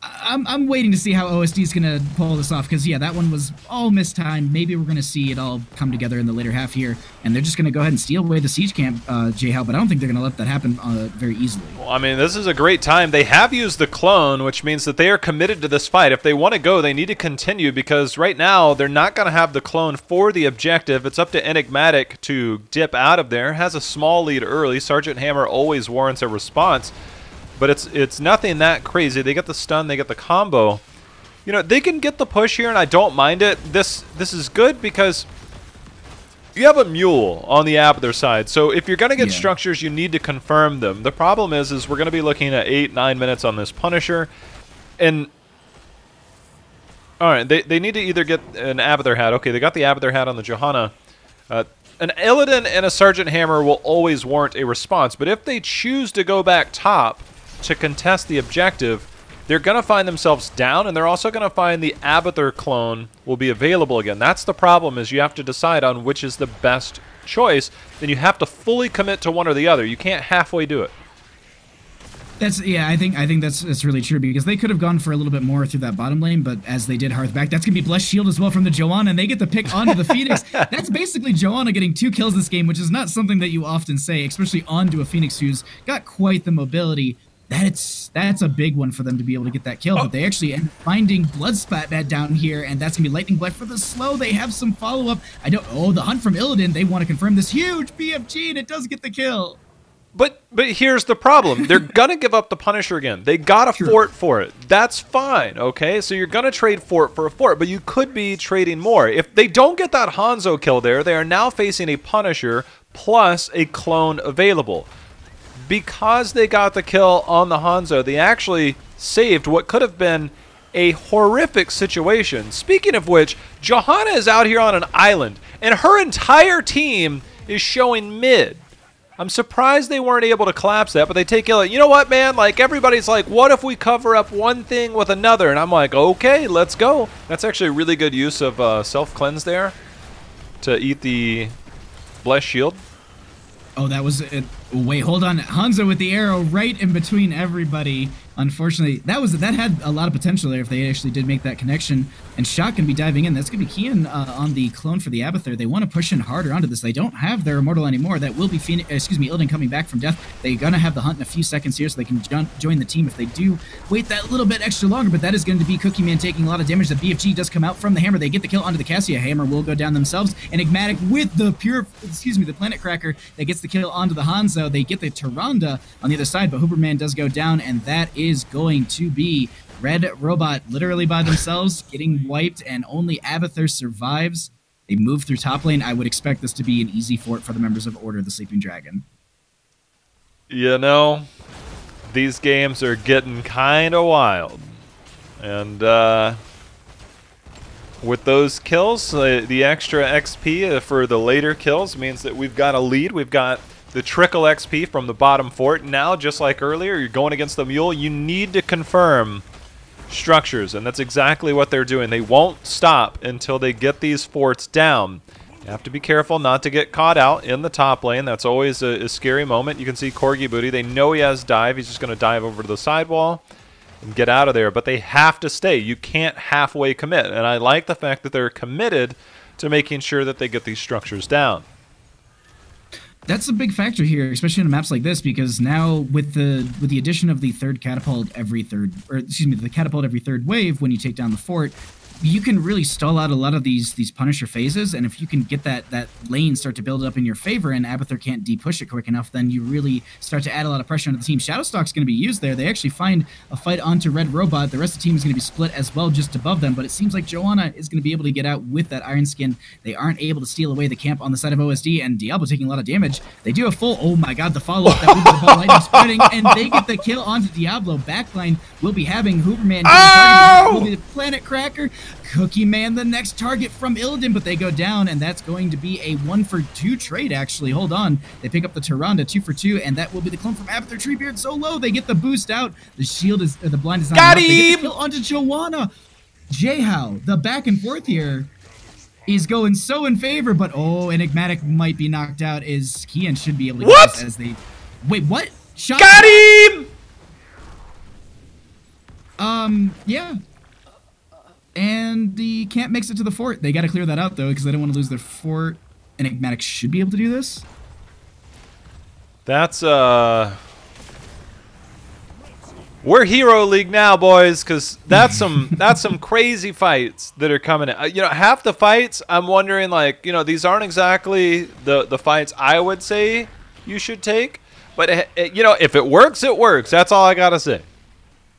I'm waiting to see how OSD is going to pull this off, because, yeah, that one was all missed time. Maybe we're going to see it all come together in the later half here, and they're just going to go ahead and steal away the siege camp, J-Hal, but I don't think they're going to let that happen very easily. Well, I mean, this is a great time. They have used the clone, which means that they are committed to this fight. If they want to go, they need to continue, because right now they're not going to have the clone for the objective. It's up to Enigmatic to dip out of there. Has a small lead early. Sergeant Hammer always warrants a response. but it's nothing that crazy. They get the stun, they get the combo. You know, they can get the push here, and I don't mind it. This is good because you have a mule on the Abathur side. So if you're going to get structures, you need to confirm them. The problem is we're going to be looking at 8-9 minutes on this Punisher. And all right, they need to either get an Abathur hat. Okay, they got the Abathur hat on the Johanna. An Illidan and a Sergeant Hammer will always warrant a response. But if they choose to go back top to contest the objective, they're going to find themselves down, and they're also going to find the Abathur clone will be available again. That's the problem, is you have to decide on which is the best choice. Then you have to fully commit to one or the other. You can't halfway do it. I think that's really true, because they could have gone for a little bit more through that bottom lane, but as they did Hearth back, that's gonna be Blessed Shield as well from the Johanna, and they get the pick onto the Phoenix. That's basically Johanna getting 2 kills this game, which is not something that you often say, especially onto a Phoenix who's got quite the mobility. That's a big one for them to be able to get that kill, but they actually end up finding Bloodspat down here, and that's gonna be Lightning Blast for the slow. They have some follow-up. The hunt from Illidan, they want to confirm this huge BFG, and it does get the kill. But here's the problem. They're going to give up the Punisher again. They got a fort for it. That's fine, okay? So you're going to trade fort for a fort, but you could be trading more. If they don't get that Hanzo kill there, they are now facing a Punisher plus a clone available. Because they got the kill on the Hanzo, they actually saved what could have been a horrific situation. Speaking of which, Johanna is out here on an island, and her entire team is showing mid. I'm surprised they weren't able to collapse that, but they take it. You know what, man? Like, everybody's like, what if we cover up one thing with another? And I'm like, okay, let's go. That's actually a really good use of self-cleanse there to eat the Blessed Shield. Oh, that was it. Wait, hold on. Hanzo with the arrow right in between everybody. Unfortunately, that had a lot of potential there if they actually did make that connection. And Shock can be diving in. That's going to be Kian on the clone for the Abathur. They want to push in harder onto this. They don't have their Immortal anymore. That will be Illidan coming back from death. They're going to have the hunt in a few seconds here, so they can join the team if they do wait that little bit extra longer. But that is going to be Cookie Man taking a lot of damage. The BFG does come out from the hammer. They get the kill onto the Cassia. Hammer will go down themselves. Enigmatic with the the Planet Cracker that gets the kill onto the Hanzo. They get the Tyrande on the other side, but Hooperman does go down, and that is going to be Red Robot literally by themselves getting wiped, and only Abathur survives. They move through top lane. I would expect this to be an easy fort for the members of Order of the Sleeping Dragon. You know, these games are getting kind of wild. And with those kills, the extra XP for the later kills means that we've got a lead. We've got the trickle XP from the bottom fort. Now, just like earlier, you're going against the mule. You need to confirm structures, and that's exactly what they're doing. They won't stop until they get these forts down. You have to be careful not to get caught out in the top lane. That's always a scary moment. You can see Corgi Booty. They know he has dive. He's just going to dive over to the sidewall and get out of there, but they have to stay. You can't halfway commit, and I like the fact that they're committed to making sure that they get these structures down. That's a big factor here, especially in maps like this, because now with the addition of the third catapult every third, the catapult every third wave, when you take down the fort, you can really stall out a lot of these Punisher phases, and if you can get that lane start to build up in your favor and Abathur can't de-push it quick enough, then you really start to add a lot of pressure onto the team. Shadowstalk's going to be used there. They actually find a fight onto Red Robot. The rest of the team is going to be split as well just above them, but it seems like Johanna is going to be able to get out with that Iron Skin. They aren't able to steal away the camp on the side of OSD, and Diablo taking a lot of damage. They do a full, oh my god, the follow-up that will be the ball lightning spreading, and they get the kill onto Diablo. Backline will be having Hooperman. Will be the Planet Cracker. Cookie Man, the next target from Illidan, but they go down, and that's going to be a 1-for-2 trade, actually. Hold on. They pick up the Tyrande, 2-for-2, and that will be the clone from Abathur. Treebeard so low, they get the boost out. The shield is, the blind is not enough. They get the kill onto Johanna. Jayhow, the back and forth here is going so in favor, but oh, Enigmatic might be knocked out, as Kian should be able to get this as they... Wait, what? Shot got him! Yeah. And the camp makes it to the fort. They got to clear that out, though, because they don't want to lose their fort. Enigmatic should be able to do this. That's, we're Hero League now, boys, because that's some crazy fights that are coming in. You know, half the fights, I'm wondering, like, you know, these aren't exactly the fights I would say you should take. But you know, if it works, it works. That's all I gotta say.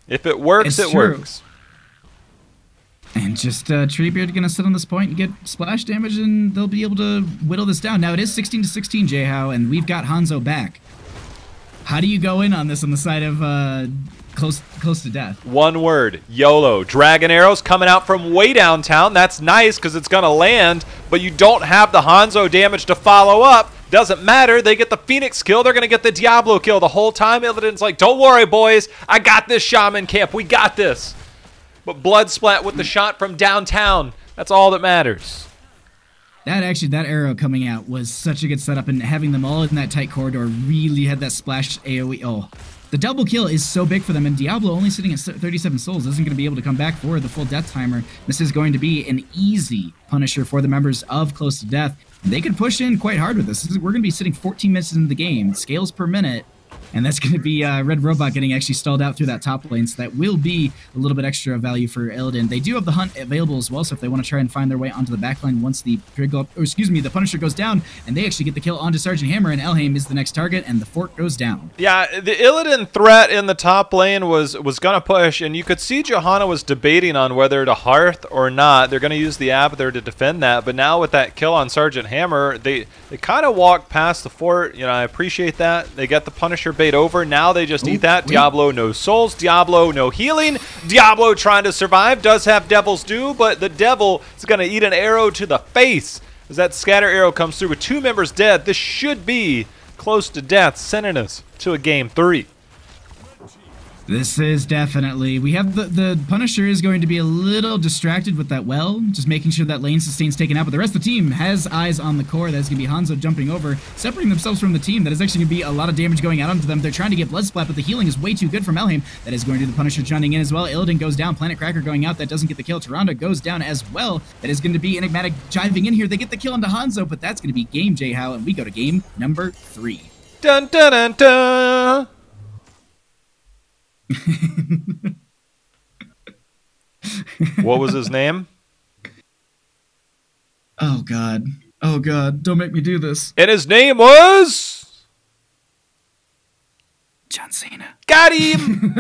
If it works, it works. And just Treebeard going to sit on this point and get splash damage, and they'll be able to whittle this down. Now, it is 16-16, Jhow, and we've got Hanzo back. How do you go in on this on the side of close to death? One word, YOLO. Dragon arrows coming out from way downtown. That's nice because it's going to land, but you don't have the Hanzo damage to follow up. Doesn't matter. They get the Phoenix kill. They're going to get the Diablo kill the whole time. Illidan's like, don't worry, boys. I got this, Shaman Camp. We got this. But blood splat with the shot from downtown. That's all that matters. That arrow coming out was such a good setup, and having them all in that tight corridor really had that splash AoE. Oh, the double kill is so big for them, and Diablo only sitting at 37 souls isn't going to be able to come back for the full death timer. This is going to be an easy Punisher for the members of Close to Death. They could push in quite hard with this. We're going to be sitting 14 minutes into the game, scales per minute. And that's going to be Red Robot getting actually stalled out through that top lane, so that will be a little bit extra value for Illidan. They do have the Hunt available as well, so if they want to try and find their way onto the backline once the the Punisher goes down, and they actually get the kill onto Sergeant Hammer, and Elhaim is the next target, and the fort goes down. Yeah, the Illidan threat in the top lane was going to push, and you could see Johanna was debating on whether to Hearth or not. They're going to use the Abathur to defend that, but now with that kill on Sergeant Hammer, they kind of walked past the fort. You know, I appreciate that. They get the Punisher bait over. Now they just eat that. Wait. Diablo, no souls. Diablo, no healing. Diablo trying to survive. Does have Devil's Due, but the Devil is going to eat an arrow to the face as that scatter arrow comes through with 2 members dead. This should be Close to Death, sending us to a game 3. This is definitely... We have the Punisher is going to be a little distracted with that well, just making sure that lane sustain's taken out, but the rest of the team has eyes on the core. That's going to be Hanzo jumping over, separating themselves from the team. That is actually going to be a lot of damage going out onto them. They're trying to get blood splat, but the healing is way too good from Elhaim. That is going to do the Punisher joining in as well. Illidan goes down, Planet Cracker going out. That doesn't get the kill. Tyrande goes down as well. That is going to be Enigmatic jiving in here. They get the kill onto Hanzo, but that's going to be game, Jhow, and we go to game number 3. Dun dun dun dun! What was his name? Oh god. Oh god, don't make me do this. And his name was John Cena. Got him.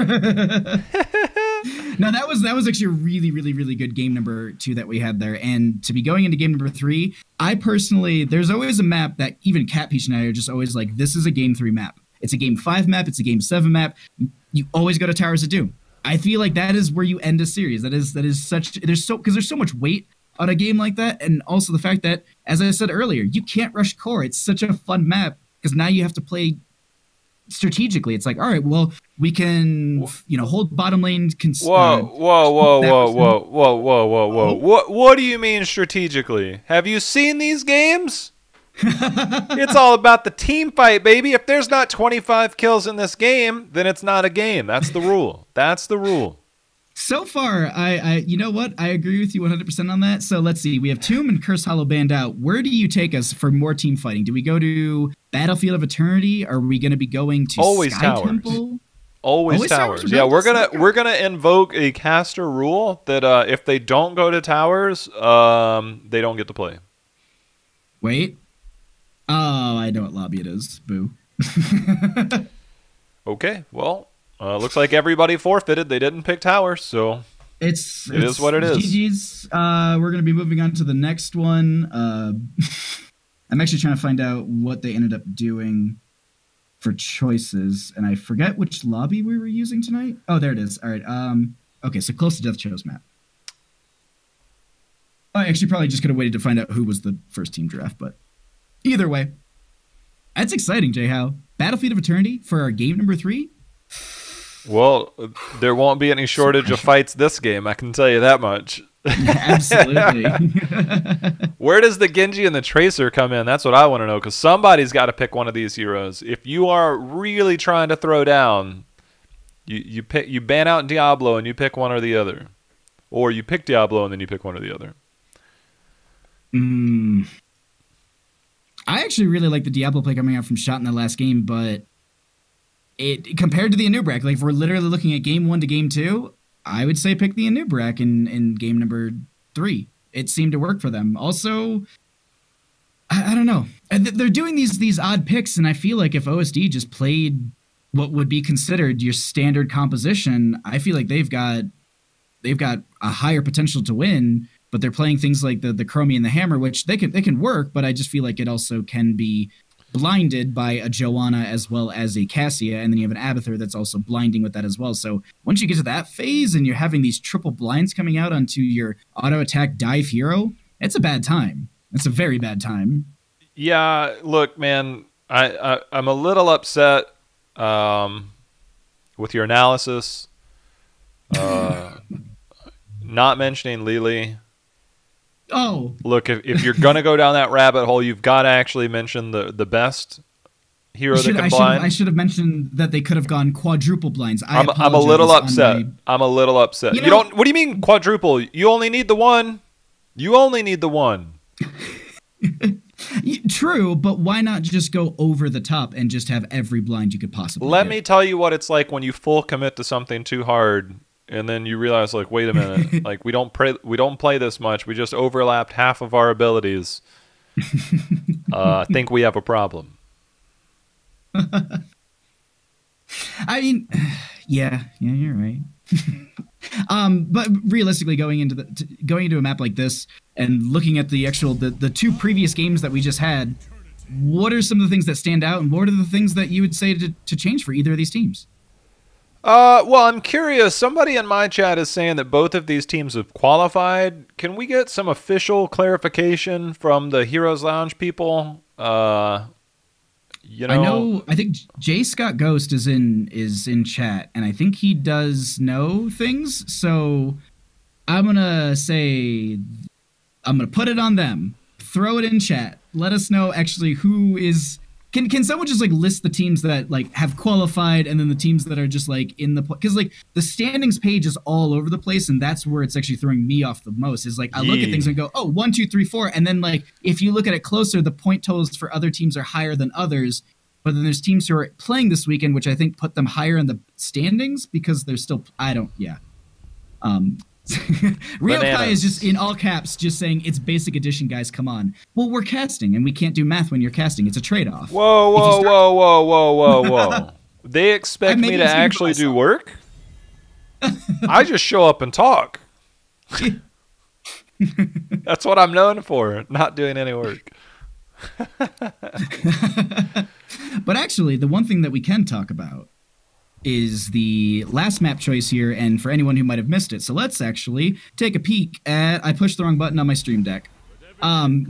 No, that was actually a really good game number 2 that we had there. And to be going into game number 3, I personally, there's always a map that even Cat Peach and I are just always like, this is a game 3 map. It's a game 5 map, it's a game 7 map. You always go to Towers of Doom. I feel like that is where you end a series. That is such, there's so much weight on a game like that, and also the fact that, as I said earlier, you can't rush core. It's such a fun map because now you have to play strategically. It's like, all right, well, we can, hold bottom lane. Whoa! What do you mean strategically? Have you seen these games? It's all about the team fight, baby. If there's not 25 kills in this game, then it's not a game. That's the rule. That's the rule. So far, I you know what? I agree with you 100% on that. So let's see. We have Tomb and Curse Hollow banned out. Where do you take us for more team fighting? Do we go to Battlefield of Eternity? Are we going to be going to Always Sky Towers. Temple? Always towers. Yeah, we're gonna invoke a caster rule that if they don't go to towers, they don't get to play. Wait. Oh, I know what lobby it is. Boo. Okay, well, looks like everybody forfeited. They didn't pick towers, so it is what it is. GG's. We're going to be moving on to the next one. I'm actually trying to find out what they ended up doing for choices, and I forget which lobby we were using tonight. Oh, there it is. All right. Okay, so Close to Death chose map. I actually probably just could have waited to find out who was the first team draft, but either way, that's exciting, Jhow. Battlefield of Eternity for our game number 3. Well, there won't be any shortage of fights this game, I can tell you that much. Absolutely. Where does the Genji and the Tracer come in? That's what I want to know, because somebody's got to pick one of these heroes. If you are really trying to throw down, you ban out Diablo and you pick one or the other. Or you pick Diablo and then you pick one or the other. I actually really like the Diablo play coming out from Shot in the last game, but it compared to the Anub'arak, like if we're literally looking at game 1 to game 2, I would say pick the Anub'arak in game number 3. It seemed to work for them. Also, I don't know. They're doing these odd picks, and I feel like if OSD just played what would be considered your standard composition, I feel like they've got a higher potential to win. But they're playing things like the Chromie and the Hammer, which they can work, but I just feel like it also can be blinded by a Joanna as well as a Cassia, and then you have an Abathur that's also blinding with that as well. So once you get to that phase and you're having these triple blinds coming out onto your auto attack dive hero, it's a bad time. It's a very bad time. Yeah, look, man, I'm a little upset with your analysis. Not mentioning Lily. Oh, look, if you're gonna go down that rabbit hole, you've got to actually mention the best hero that can blind. I should have mentioned that they could have gone quadruple blinds. I'm a little upset. I'm a little upset. You don't. What do you mean quadruple? You only need the one. You only need the one. True, but why not just go over the top and just have every blind you could possibly Let get? me tell you what it's like when you full commit to something too hard. And then you realize, like, wait a minute, like we don't play this much. We just overlapped half of our abilities. I think we have a problem. I mean, yeah, you're right. But realistically, going into a map like this and looking at the actual the two previous games that we just had, what are some of the things that stand out, and what are the things that you would say to change for either of these teams? Well, I'm curious. Somebody in my chat is saying that both of these teams have qualified. Can we get some official clarification from the Heroes Lounge people? I think J Scott Ghost is in chat, and I think he does know things. So I'm gonna put it on them. Throw it in chat. Let us know actually who is. Can someone just like list the teams that like have qualified, and then the teams that are just like in the, because like the standings page is all over the place, and that's where it's actually throwing me off the most. Is like I look at things and go, oh, 1, 2, 3, 4, and then like if you look at it closer, the point totals for other teams are higher than others. But then there's teams who are playing this weekend, which I think put them higher in the standings because they're still Ryokai is just in all caps just saying it's basic edition, guys, come on. Well, we're casting and we can't do math when you're casting. It's a trade-off. Whoa. They expect me to actually do work? I just show up and talk. That's what I'm known for, not doing any work. But actually, the one thing that we can talk about is the last map choice here, and for anyone who might have missed it. So let's actually take a peek at... I pushed the wrong button on my stream deck. On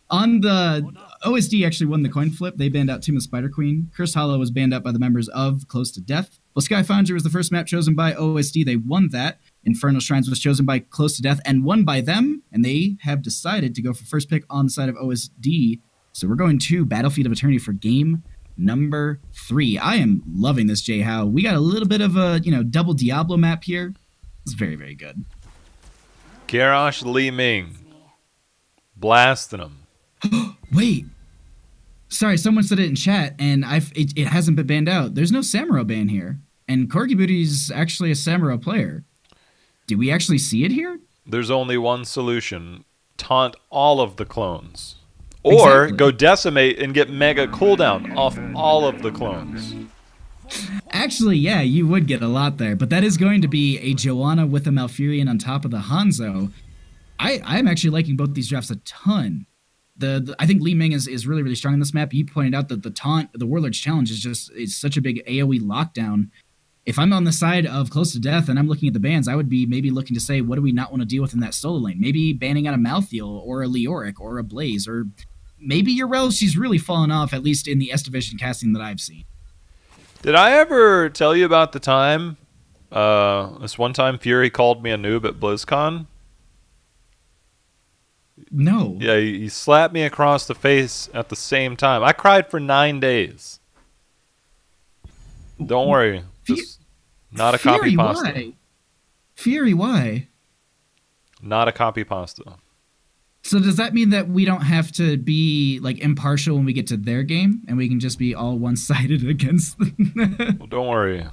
the... OSD actually won the coin flip. They banned out Tomb of Spider Queen. Curse Hollow was banned out by the members of Close to Death. Well, Sky Foundry was the first map chosen by OSD. They won that. Infernal Shrines was chosen by Close to Death and won by them, and they have decided to go for first pick on the side of OSD. So we're going to Battlefield of Eternity for game number 3. I am loving this, Jay Howe. We got a little bit of a, double Diablo map here. It's very, very good. Garrosh Li Ming. Blasting him. Wait. Sorry, someone said it in chat, and it hasn't been banned out. There's no Samuro ban here. And Corgi Booty's actually a Samuro player. Did we actually see it here? There's only one solution. Taunt all of the clones. Or go decimate and get mega cooldown off all of the clones. Actually, yeah, you would get a lot there. But that is going to be a Joanna with a Malfurion on top of the Hanzo. I'm actually liking both these drafts a ton. I think Li Ming is really, really strong in this map. You pointed out that the taunt, the Warlord's Challenge is such a big AoE lockdown. If I'm on the side of Close to Death and I'm looking at the bans, I would be maybe looking to say, what do we not want to deal with in that solo lane? Maybe banning out a Malthael or a Leoric or a Blaze, or maybe Yrel, she's really fallen off, at least in the S Division casting that I've seen. Did I ever tell you about the time, this one time Fury called me a noob at BlizzCon? No. Yeah, he slapped me across the face at the same time. I cried for 9 days. Don't worry. Just not a copy pasta. Why? Fury, why? Not a copy pasta. So does that mean that we don't have to be like impartial when we get to their game, and we can just be all one-sided against them? Well, don't worry.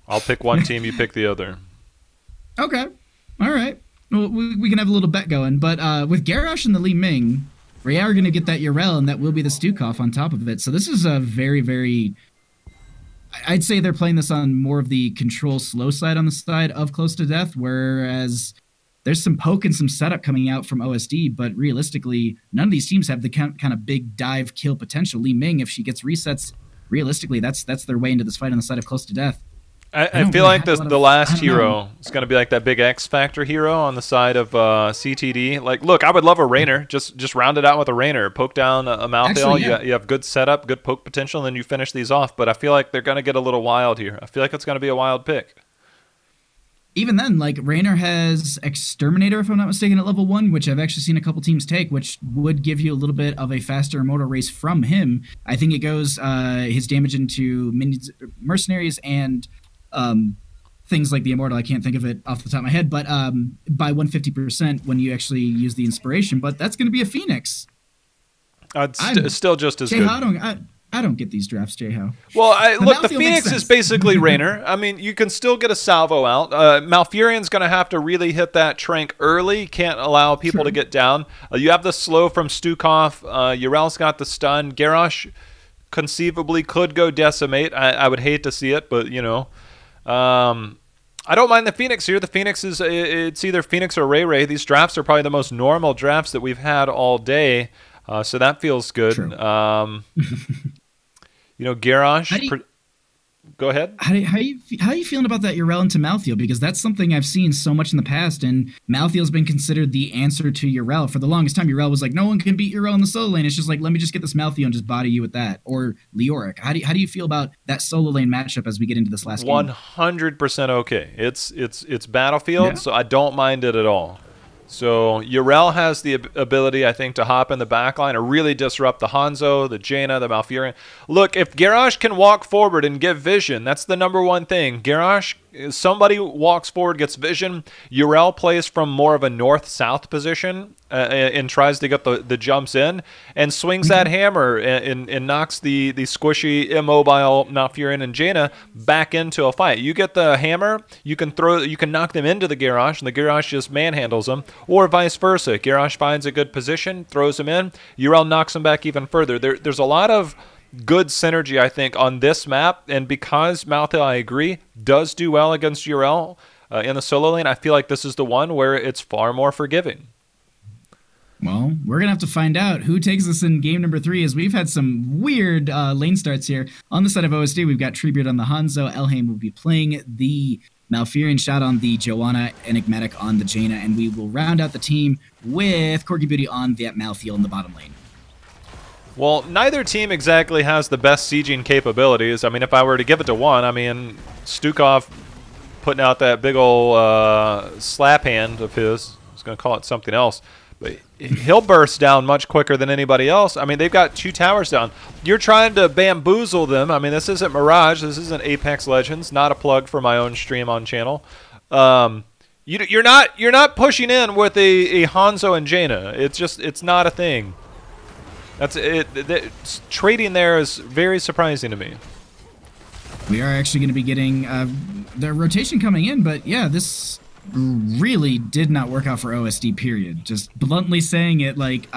I'll pick one team, you pick the other. Okay. All right. Well, we can have a little bet going. But with Garrosh and the Li Ming, we are going to get that Yrel, and that will be the Stukov on top of it. So this is a very, very... I'd say they're playing this on more of the control slow side on the side of Close to Death, whereas there's some poke and some setup coming out from OSD, but realistically, none of these teams have the kind of big dive kill potential. Li Ming, if she gets resets, realistically, that's their way into this fight on the side of Close to Death. I feel like the last hero is going to be like that big X Factor hero on the side of CTD. Like, look, I would love a Raynor. Just round it out with a Raynor. Poke down a Malthael. Yeah. You have good setup, good poke potential, and then you finish these off. But I feel like they're going to get a little wild here. I feel like it's going to be a wild pick. Even then, like, Raynor has Exterminator, if I'm not mistaken, at level 1, which I've actually seen a couple teams take, which would give you a little bit of a faster Immortal race from him. I think it goes his damage into minions, mercenaries and things like the Immortal. I can't think of it off the top of my head, but by 150% when you actually use the Inspiration. But that's going to be a Phoenix. It's still just as good. I don't get these drafts, J-How. Well, look, the Phoenix is basically Raynor. I mean, you can still get a salvo out. Malfurion's going to have to really hit that Trank early. Can't allow people to get down. You have the slow from Stukov. Yrel's got the stun. Garrosh conceivably could go Decimate. I would hate to see it, but, you know. I don't mind the Phoenix here. The Phoenix is it's either Phoenix or Ray Ray. These drafts are probably the most normal drafts that we've had all day. So that feels good. You know, Garrosh. Go ahead. How are you feeling about that Yrel into Malthael? Because that's something I've seen so much in the past, and Malthael's been considered the answer to Yrel. For the longest time, Yrel was like, no one can beat Yrel in the solo lane. It's just like, let me just get this Malthael and just body you with that. Or Leoric. How do you feel about that solo lane matchup as we get into this last game? 100% okay. It's Battlefield, so I don't mind it at all. So Yrel has the ability, I think, to hop in the backline or really disrupt the Hanzo, the Jaina, the Malfurion. Look, if Garrosh can walk forward and give vision, that's the #1 thing. Garrosh, somebody walks forward, gets vision. Yrel plays from more of a north-south position and tries to get the jumps in and swings that hammer and knocks the squishy, immobile Malfurion and Jaina back into a fight. You get the hammer, you can knock them into the Garrosh, and the Garrosh just manhandles them, or vice versa. Garrosh finds a good position, throws them in, Yrel knocks them back even further. There's a lot of good synergy, I think, on this map, and because Malthael, I agree, does do well against Yrel in the solo lane, I feel like this is the one where it's far more forgiving. Well, we're going to have to find out who takes us in game number 3, as we've had some weird lane starts here. On the side of OSD, we've got Treebeard on the Hanzo. Elhaim will be playing the Malfurion, shot on the Joanna, Enigmatic on the Jaina, and we will round out the team with Corgi Beauty on the Malthael in the bottom lane. Well, neither team exactly has the best sieging capabilities. I mean, if I were to give it to one, I mean, Stukov putting out that big old slap hand of his. I was going to call it something else. But he'll burst down much quicker than anybody else. I mean, they've got 2 towers down. You're trying to bamboozle them. I mean, this isn't Mirage. This isn't Apex Legends. Not a plug for my own stream on channel. You're not pushing in with a Hanzo and Jaina. It's not a thing. That's it. Trading there is very surprising to me. We are actually going to be getting the rotation coming in, but yeah, this really did not work out for OSD, period. Just bluntly saying it, like,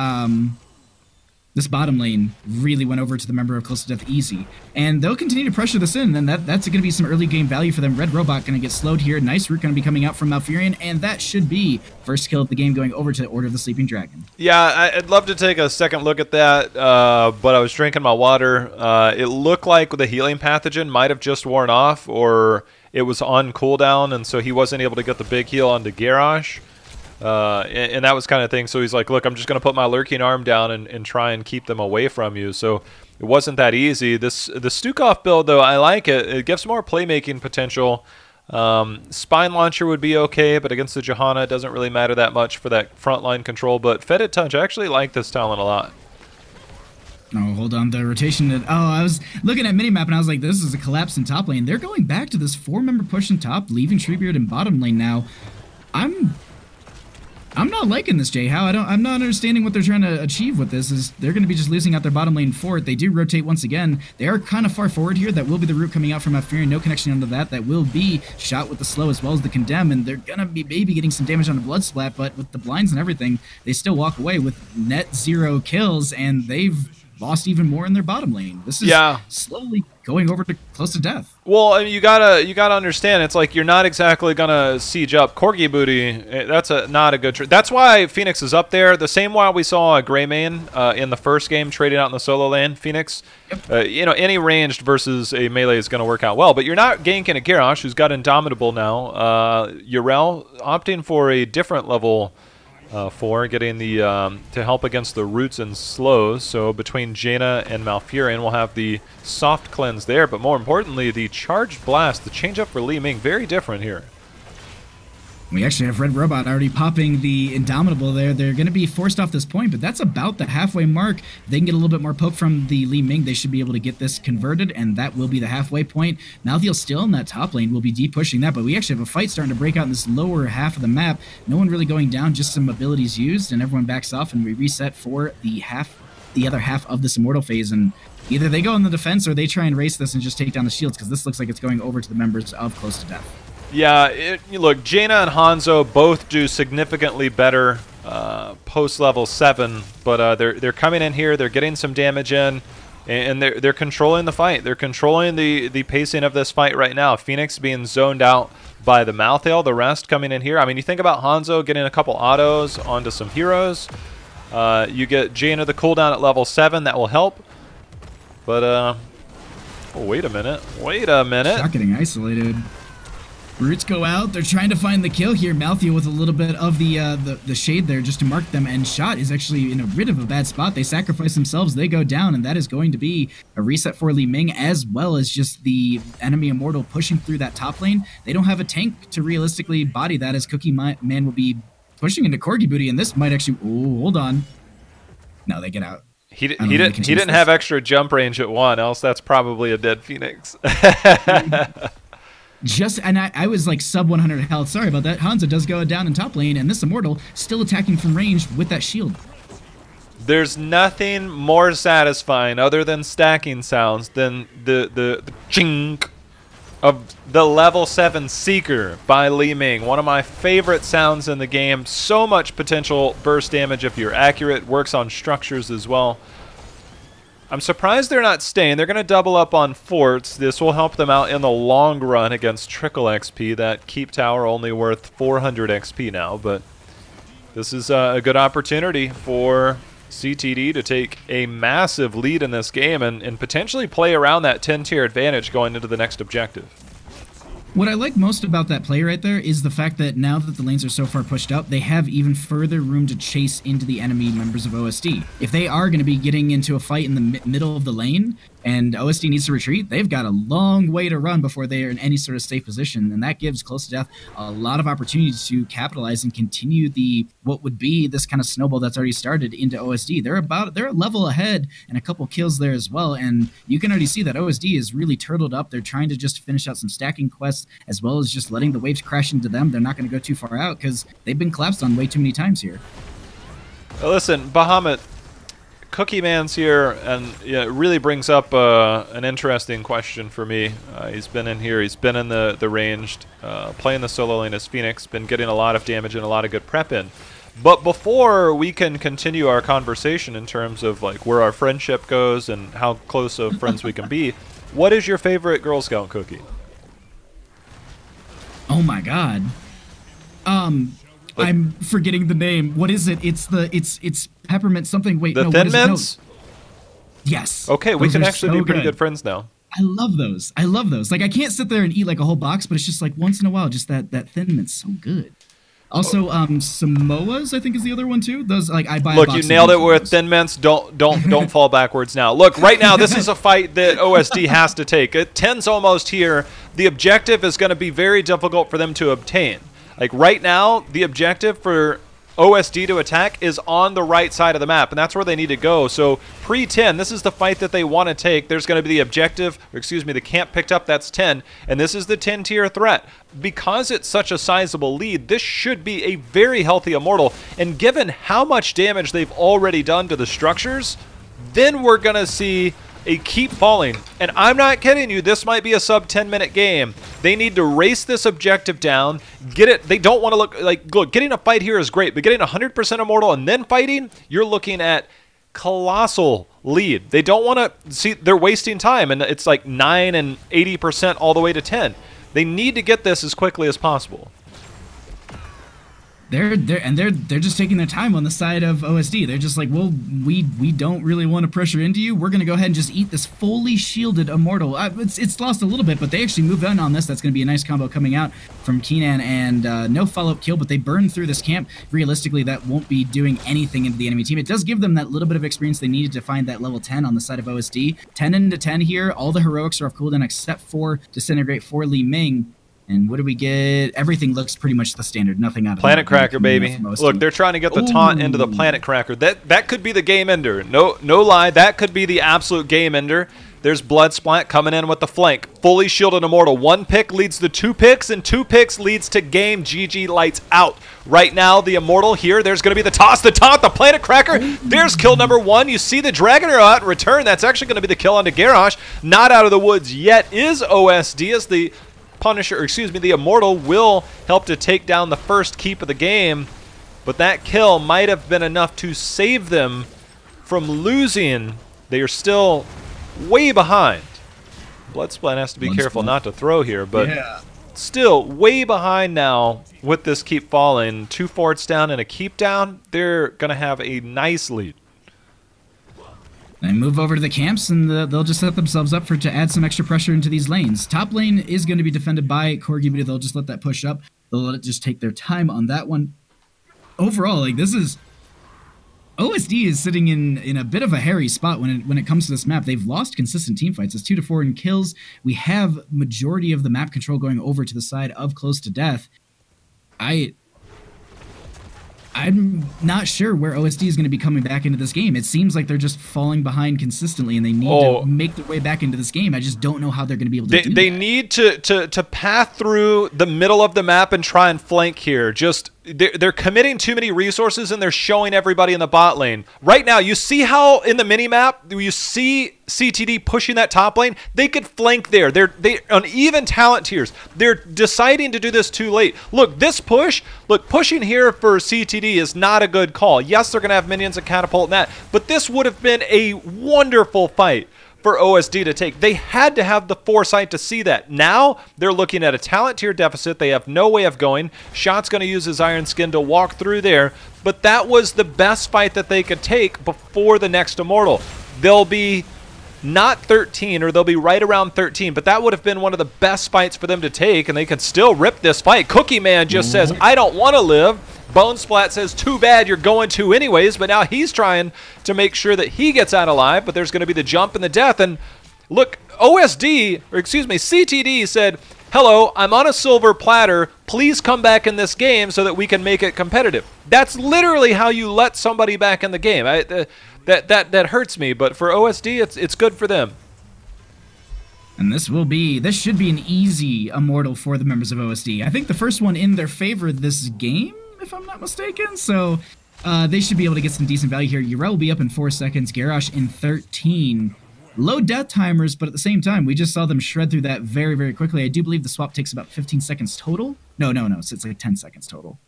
this bottom lane really went over to the member of Close to Death easy. And they'll continue to pressure this in, and that's going to be some early game value for them. Red Robot going to get slowed here. Nice root going to be coming out from Malfurion, and that should be first kill of the game going over to Order of the Sleeping Dragon. Yeah, I'd love to take a second look at that, but I was drinking my water. It looked like the healing pathogen might have just worn off, or it was on cooldown, and so he wasn't able to get the big heal onto Garrosh. And that was kind of thing. So he's like, look, I'm just going to put my lurking arm down and try and keep them away from you. So it wasn't that easy. The Stukov build, though, I like it. It gives more playmaking potential. Spine Launcher would be okay, but against the Johanna, it doesn't really matter that much for that frontline control. But Fetid Touch, I actually like this talent a lot. Oh, hold on. The rotation. I was looking at minimap and I was like, this is a collapse in top lane. They're going back to this 4-member push in top, leaving Treebeard in bottom lane now. I'm not liking this, Jay. I'm not understanding what they're trying to achieve with this. Is they're going to be just losing out their bottom lane fort. They do rotate once again. They are kind of far forward here. That will be the root coming out from Alfurion. No connection under that. That will be shot with the slow as well as the condemn, and they're going to be maybe getting some damage on the blood splat, but with the blinds and everything, they still walk away with net 0 kills, and they've lost even more in their bottom lane. This is slowly going over to close to death. Well, I mean, you gotta understand. It's like you're not exactly gonna siege up Corgi Booty. That's not a good. That's why Phoenix is up there. The same why we saw Greymane in the first game trading out in the solo lane. Phoenix, you know, any ranged versus a melee is gonna work out well. But you're not ganking a Garrosh who's got Indomitable now. Yrel opting for a different level. 4, getting the to help against the roots and slows. So between Jaina and Malfurion, we'll have the soft cleanse there, but more importantly, the charged blast, the change up for Li Ming, very different here. We actually have Red Robot already popping the Indomitable there. They're going to be forced off this point, but that's about the halfway mark. If they can get a little bit more poke from the Li Ming, they should be able to get this converted, and that will be the halfway point. Malthael still in that top lane will be deep pushing that, but we actually have a fight starting to break out in this lower half of the map. No one really going down, just some abilities used, and everyone backs off, and we reset for the other half of this Immortal phase, and either they go in the defense or they try and race this and just take down the shields, because this looks like it's going over to the members of Close to Death. Yeah, look, Jaina and Hanzo both do significantly better post level 7, but they're coming in here, they're getting some damage in, and they're controlling the fight. They're controlling the pacing of this fight right now. Phoenix being zoned out by the Malthael, the rest coming in here. I mean, you think about Hanzo getting a couple autos onto some heroes. You get Jaina the cooldown at level 7, that will help. But oh, wait a minute. Not getting isolated. Roots go out. They're trying to find the kill here. Malthael with a little bit of the shade there just to mark them, and Shot is actually in a bit of a bad spot. They sacrifice themselves. They go down, and that is going to be a reset for Li Ming, as well as just the enemy Immortal pushing through that top lane. They don't have a tank to realistically body that, as Cookie Man will be pushing into Corgi Booty, and this might actually... Oh, hold on. No, they get out. He didn't have extra jump range at 1, else that's probably a dead Phoenix. And I was like sub 100 health. Sorry about that. Hanzo does go down in top lane, and this Immortal still attacking from range with that shield. There's nothing more satisfying other than stacking sounds than the chink of the level 7 Seeker by Li Ming. One of my favorite sounds in the game. So much potential burst damage if you're accurate. Works on structures as well. I'm surprised they're not staying. They're going to double up on forts. This will help them out in the long run against Trickle XP. That Keep Tower only worth 400 XP now, but this is a good opportunity for CTD to take a massive lead in this game and potentially play around that 10-tier advantage going into the next objective. What I like most about that play right there is the fact that now that the lanes are so far pushed up, they have even further room to chase into the enemy members of OSD. If they are going to be getting into a fight in the middle of the lane and OSD needs to retreat, they've got a long way to run before they are in any sort of safe position, and that gives Close to Death a lot of opportunities to capitalize and continue what would be this kind of snowball that's already started into OSD. They're a level ahead and a couple kills there as well, and you can already see that OSD is really turtled up. They're trying to just finish out some stacking quests as well as just letting the waves crash into them. They're not going to go too far out because they've been collapsed on way too many times here. Listen, Bahamut, Cookie Man's here, and it really brings up an interesting question for me. He's been in here, he's been in the ranged, playing the solo lane as Phoenix, been getting a lot of damage and a lot of good prep in. But before we can continue our conversation in terms of like where our friendship goes and how close of friends we can be, what is your favorite Girl Scout cookie? Oh my god. I'm forgetting the name. What is it? It's peppermint something. Wait, no. Thin Mints? No. Yes. Okay, we can actually be pretty good friends now. I love those. I love those. Like, I can't sit there and eat like a whole box, but it's just like once in a while, just that Thin Mint's so good. Also, Samoas, I think, is the other one too. Those, like, I buy. Look, you nailed it with Thin Mints. Don't fall backwards now. Look, right now, this is a fight that OSD has to take. 10's almost here. The objective is going to be very difficult for them to obtain. Like right now, the objective for OSD to attack is on the right side of the map, and that's where they need to go. So pre-10, this is the fight that they want to take. There's going to be the objective, or excuse me, the camp picked up, that's 10, and this is the 10-tier threat. Because it's such a sizable lead, this should be a very healthy Immortal, and given how much damage they've already done to the structures, then we're going to see a keep falling. And I'm not kidding you, this might be a sub 10-minute game. They need to race this objective down, get it. They don't want to look, getting a fight here is great, but getting 100% Immortal and then fighting, you're looking at colossal lead. They don't want to see, they're wasting time, and it's like 9 and 80% all the way to 10. They need to get this as quickly as possible. They're just taking their time on the side of OSD. They're just like, well, we don't really want to pressure into you. We're gonna go ahead and just eat this fully shielded Immortal. It's lost a little bit, but they actually moved on this. That's gonna be a nice combo coming out from Keenan, and no follow-up kill, but they burn through this camp. Realistically, that won't be doing anything into the enemy team. It does give them that little bit of experience they needed to find that level 10 on the side of OSD. 10 into 10 here. All the heroics are off cooldown except for Disintegrate for Li Ming. And what do we get? Everything looks pretty much the standard. Nothing out of Planet Cracker, baby. Look, they're trying to get the taunt into the Planet Cracker. That could be the game ender. No lie, that could be the absolute game ender. There's Blood Splat coming in with the flank. Fully shielded Immortal. 1 pick leads to 2 picks, and 2 picks leads to game. GG, lights out. Right now, the Immortal here. There's going to be the toss, the taunt, the Planet Cracker. There's kill number 1. You see the Dragon Arrow out in return. That's actually going to be the kill onto Garrosh. Not out of the woods yet is OSD as the Punisher, or excuse me, the Immortal will help to take down the first keep of the game, but that kill might have been enough to save them from losing. They are still way behind. Bloodsplat has to be careful not to throw here, but still way behind now with this keep falling. 2 forts down and a keep down. They're going to have a nice lead. They move over to the camps, and they'll just set themselves up to add some extra pressure into these lanes. Top lane is going to be defended by Corgi, but they'll just let that push up. They'll let it just take their time on that one. Overall, like, this is... OSD is sitting in a bit of a hairy spot when it comes to this map. They've lost consistent team fights. It's 2 to 4 in kills. We have majority of the map control going over to the side of Close to Death. I'm not sure where OSD is going to be coming back into this game. It seems like they're just falling behind consistently, and they need to make their way back into this game. I just don't know how they're going to be able to do that. They need to path through the middle of the map and try and flank here. Just they're committing too many resources, and they're showing everybody in the bot lane. Right now, you see how in the mini-map, you see CTD pushing that top lane? They could flank there. They're on even talent tiers. They're deciding to do this too late. Look, this push, pushing here for CTD is not a good call. Yes, they're going to have minions and catapult and that, but this would have been a wonderful fight for OSD to take. They had to have the foresight to see that. Now they're looking at a talent tier deficit. They have no way of going. Shot's going to use his Iron Skin to walk through there, but that was the best fight that they could take before the next Immortal. They'll be not 13, or they'll be right around 13, but that would have been one of the best fights for them to take, and they could still rip this fight. Cookie Man just says, I don't want to live. Bone Splat says, too bad, you're going to anyways, but now he's trying to make sure that he gets out alive, but there's going to be the jump and the death. And look, OSD, or excuse me, CTD said, hello, I'm on a silver platter. Please come back in this game so that we can make it competitive. That's literally how you let somebody back in the game. That hurts me, but for OSD, it's good for them. And this should be an easy Immortal for the members of OSD. I think the first one in their favor this game, if I'm not mistaken, so they should be able to get some decent value here. Yrel will be up in 4 seconds, Garrosh in 13. Low death timers, but at the same time, we just saw them shred through that very, very quickly. I do believe the swap takes about 15 seconds total. No, so it's like 10 seconds total.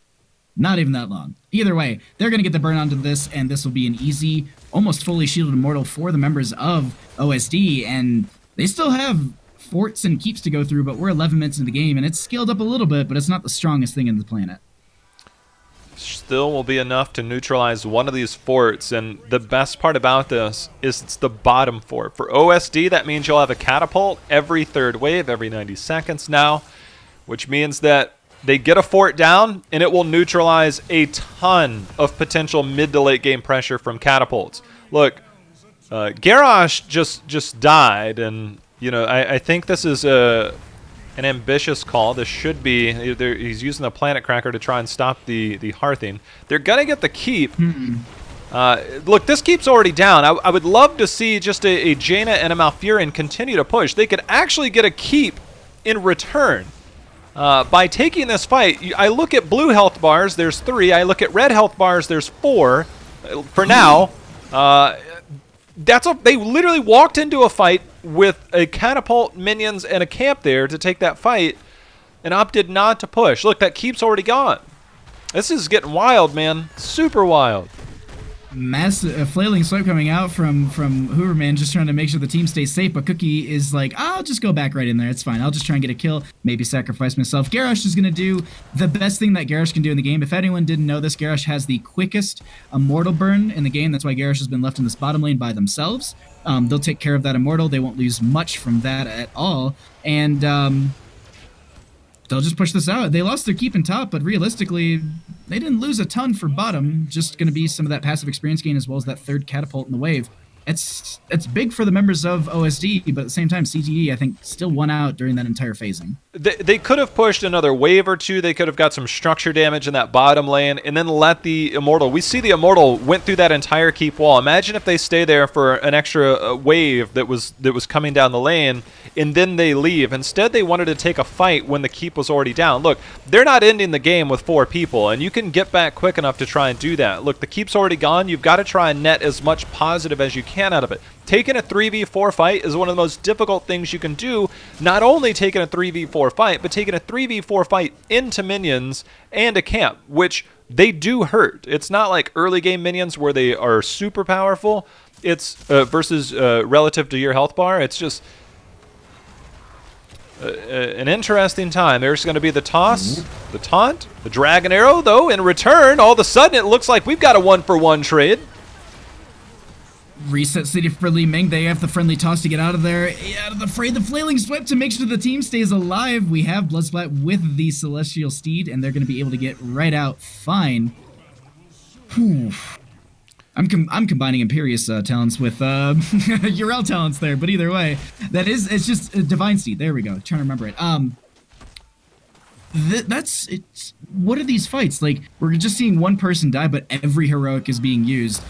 Not even that long. Either way, they're going to get the burn onto this, and this will be an easy, almost fully shielded Immortal for the members of OSD, and they still have forts and keeps to go through, but we're 11 minutes into the game, and it's scaled up a little bit, but it's not the strongest thing in the planet. Still will be enough to neutralize one of these forts, and the best part about this is it's the bottom fort. For OSD, that means you'll have a catapult every third wave, every 90 seconds now, which means that they get a fort down, and it will neutralize a ton of potential mid to late game pressure from catapults. Look, Garrosh just died, and you know I think this is a an ambitious call. This should be, he's using the Planet Cracker to try and stop the Hearthing. They're going to get the keep. Look, this keep's already down. I would love to see just a Jaina and a Malfurion continue to push. They could actually get a keep in return. By taking this fight, I look at blue health bars, there's 3. I look at red health bars, there's 4. For now, they literally walked into a fight with a catapult, minions, and a camp there to take that fight, and opted not to push. Look, that keep's already gone. This is getting wild, man. Super wild. Massive flailing swipe coming out from Hooverman, just trying to make sure the team stays safe, but Cookie is like, I'll just go back right in there, it's fine, I'll just try and get a kill, maybe sacrifice myself. Garrosh is going to do the best thing that Garrosh can do in the game. If anyone didn't know this, Garrosh has the quickest Immortal burn in the game. That's why Garrosh has been left in this bottom lane by themselves. They'll take care of that Immortal, they won't lose much from that at all, and they'll just push this out. They lost their keep in top, but realistically, they didn't lose a ton for bottom. Just going to be some of that passive experience gain as well as that 3rd catapult in the wave. It's big for the members of OSD, but at the same time, CTE, I think, still won out during that entire phasing. They could have pushed another wave or 2. They could have got some structure damage in that bottom lane and then let the Immortal. We see the Immortal went through that entire keep wall. Imagine if they stay there for an extra wave that was coming down the lane and then they leave. Instead, they wanted to take a fight when the keep was already down. Look, they're not ending the game with 4 people, and you can get back quick enough to try and do that. Look, the keep's already gone. You've got to try and net as much positive as you can out of it. Taking a 3v4 fight is one of the most difficult things you can do. Not only taking a 3v4 fight, but taking a 3v4 fight into minions and a camp, which they do hurt. It's not like early game minions where they are super powerful. It's versus relative to your health bar. It's just an interesting time. There's going to be the toss, the taunt, the dragon arrow, though. In return, all of a sudden, it looks like we've got a 1-for-1 trade. Reset City for Li Ming. They have the friendly toss to get out of there, out of the fray. The flailing swipe to make sure the team stays alive. We have Bloodsplat with the Celestial Steed, and they're going to be able to get right out fine. Whew. I'm combining Imperious talents with Yrel talents there, but either way, it's just Divine Steed. There we go. Trying to remember it. What are these fights? Like, we're just seeing one person die, but every heroic is being used.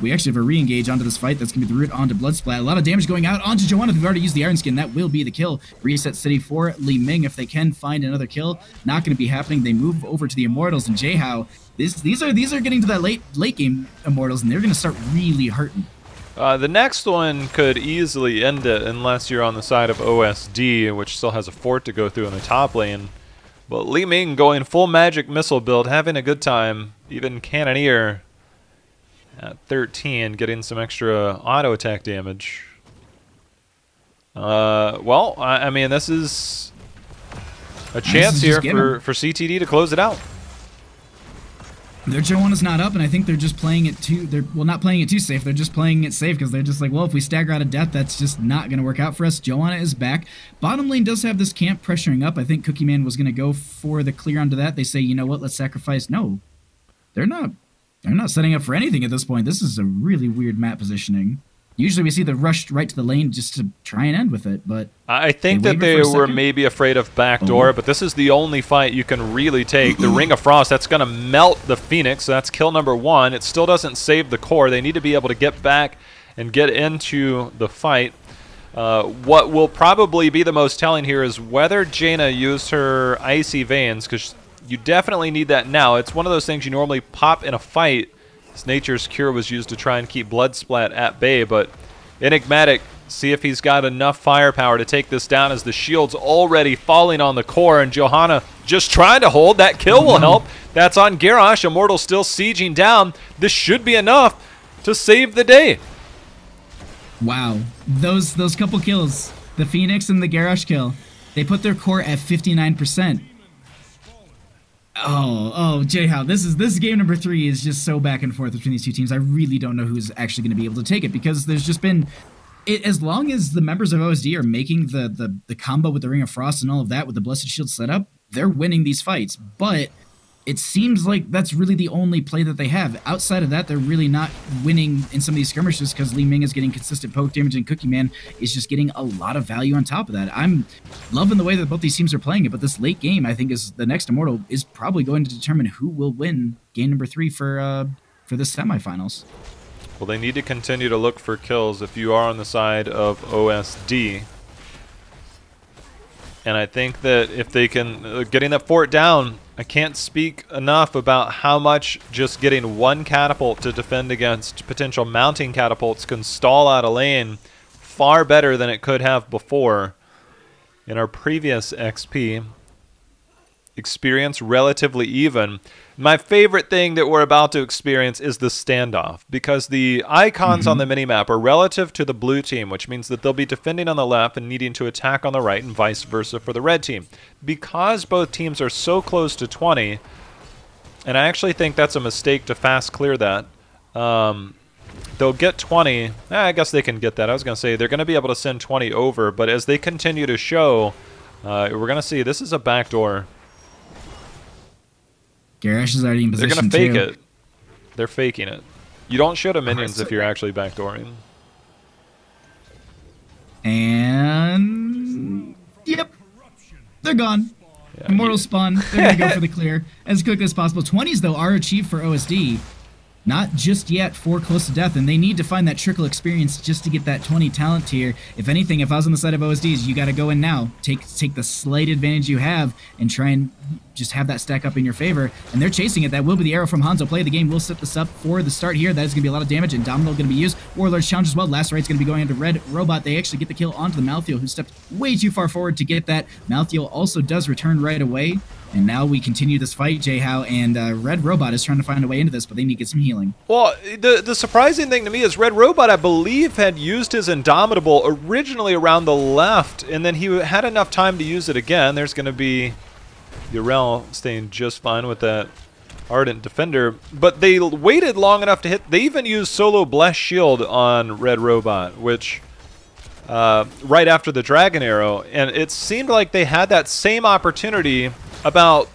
We actually have a re-engage onto this fight. That's going to be the root onto Bloodsplat. A lot of damage going out onto Johanna. We've already used the Iron Skin. That will be the kill. Reset City for Li Ming. If they can find another kill, not going to be happening. They move over to the Immortals, and Jehao. These are getting to that late game Immortals, and they're going to start really hurting. The next one could easily end it unless you're on the side of OSD, which still has a fort to go through in the top lane. But Li Ming going full magic missile build, having a good time. Even Cannoneer at 13, getting some extra auto attack damage. Well, I mean, this is a chance here for CTD to close it out. Their Johanna's not up, and I think they're just playing it too. Well, not playing it too safe. They're just playing it safe because they're just like, well, if we stagger out of death, that's just not going to work out for us. Johanna is back. Bottom lane does have this camp pressuring up. I think Cookie Man was going to go for the clear onto that. They say, you know what? Let's sacrifice. No, they're not. They're not setting up for anything at this point. This is a really weird map positioning. Usually we see the rush right to the lane just to try and end with it, but I think that they were maybe afraid of backdoor, but this is the only fight you can really take. The Ring of Frost, that's going to melt the Phoenix, so that's kill number 1. It still doesn't save the core. They need to be able to get back and get into the fight. What will probably be the most telling here is whether Jaina used her Icy Veins, because you definitely need that now. It's one of those things you normally pop in a fight. Nature's Cure was used to try and keep Bloodsplat at bay, but Enigmatic, see if he's got enough firepower to take this down as the shield's already falling on the core, and Johanna just trying to hold. That kill will help. That's on Garrosh. Immortal still sieging down. This should be enough to save the day. Wow. Those couple kills, the Phoenix and the Garrosh kill, they put their core at 59%. Oh, Jehao, this game number 3 is just so back and forth between these two teams. I really don't know who's actually going to be able to take it, because there's just been, as long as the members of OSD are making the combo with the Ring of Frost and all of that with the Blessed Shield setup, they're winning these fights. But it seems like that's really the only play that they have. Outside of that, they're really not winning in some of these skirmishes because Li Ming is getting consistent poke damage and Cookie Man is just getting a lot of value on top of that. I'm loving the way that both these teams are playing it, but this late game, I think, is the next Immortal is probably going to determine who will win game number 3 for the semifinals. Well, they need to continue to look for kills if you are on the side of OSD. And I think that if they can, getting that fort down, I can't speak enough about how much just getting one catapult to defend against potential mounting catapults can stall out a lane far better than it could have before. In our previous XP, experience relatively even. My favorite thing that we're about to experience is the standoff, because the icons on the minimap are relative to the blue team, which means that they'll be defending on the left and needing to attack on the right, and vice versa for the red team. Because both teams are so close to 20, and I actually think that's a mistake to fast clear that, they'll get 20. I guess they can get that. I was going to say they're going to be able to send 20 over, but as they continue to show, we're going to see this is a backdoor. Garrosh is already in position. They're going to fake it. They're faking it. You don't show to minions if you're actually backdooring. And yep, they're gone. Yeah, Immortal spawn. They're going to go for the clear as quickly as possible. 20s, though, are achieved for OSD. Not just yet for close to death, and they need to find that trickle experience just to get that 20 talent tier. If anything, if I was on the side of OSDs, you got to go in now. Take the slight advantage you have and try and just have that stack up in your favor. And they're chasing it. That will be the arrow from Hanzo. Play the game. We'll set this up for the start here. That is going to be a lot of damage, and Domino going to be used. Warlord's challenge as well. Last right's going to be going into Red Robot. They actually get the kill onto the Malthael, who stepped way too far forward to get that. Malthael also does return right away. And now we continue this fight, Jayhow, and Red Robot is trying to find a way into this, but they need to get some healing. Well, the surprising thing to me is Red Robot, I believe, had used his Indomitable originally around the left, and then he had enough time to use it again. There's going to be Yrel staying just fine with that Ardent Defender, but they waited long enough to hit. They even used Solo Bless Shield on Red Robot, which... right after the Dragon Arrow, and it seemed like they had that same opportunity about,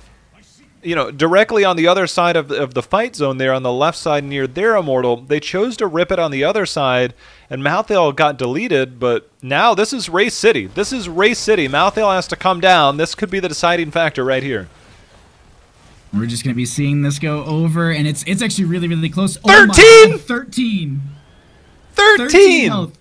you know, directly on the other side of the fight zone there on the left side near their Immortal. They chose to rip it on the other side, and Malthael got deleted, but now this is Race City. This is Race City. Malthael has to come down. This could be the deciding factor right here. We're just going to be seeing this go over, and it's actually really, really close. 13! 13! 13 health.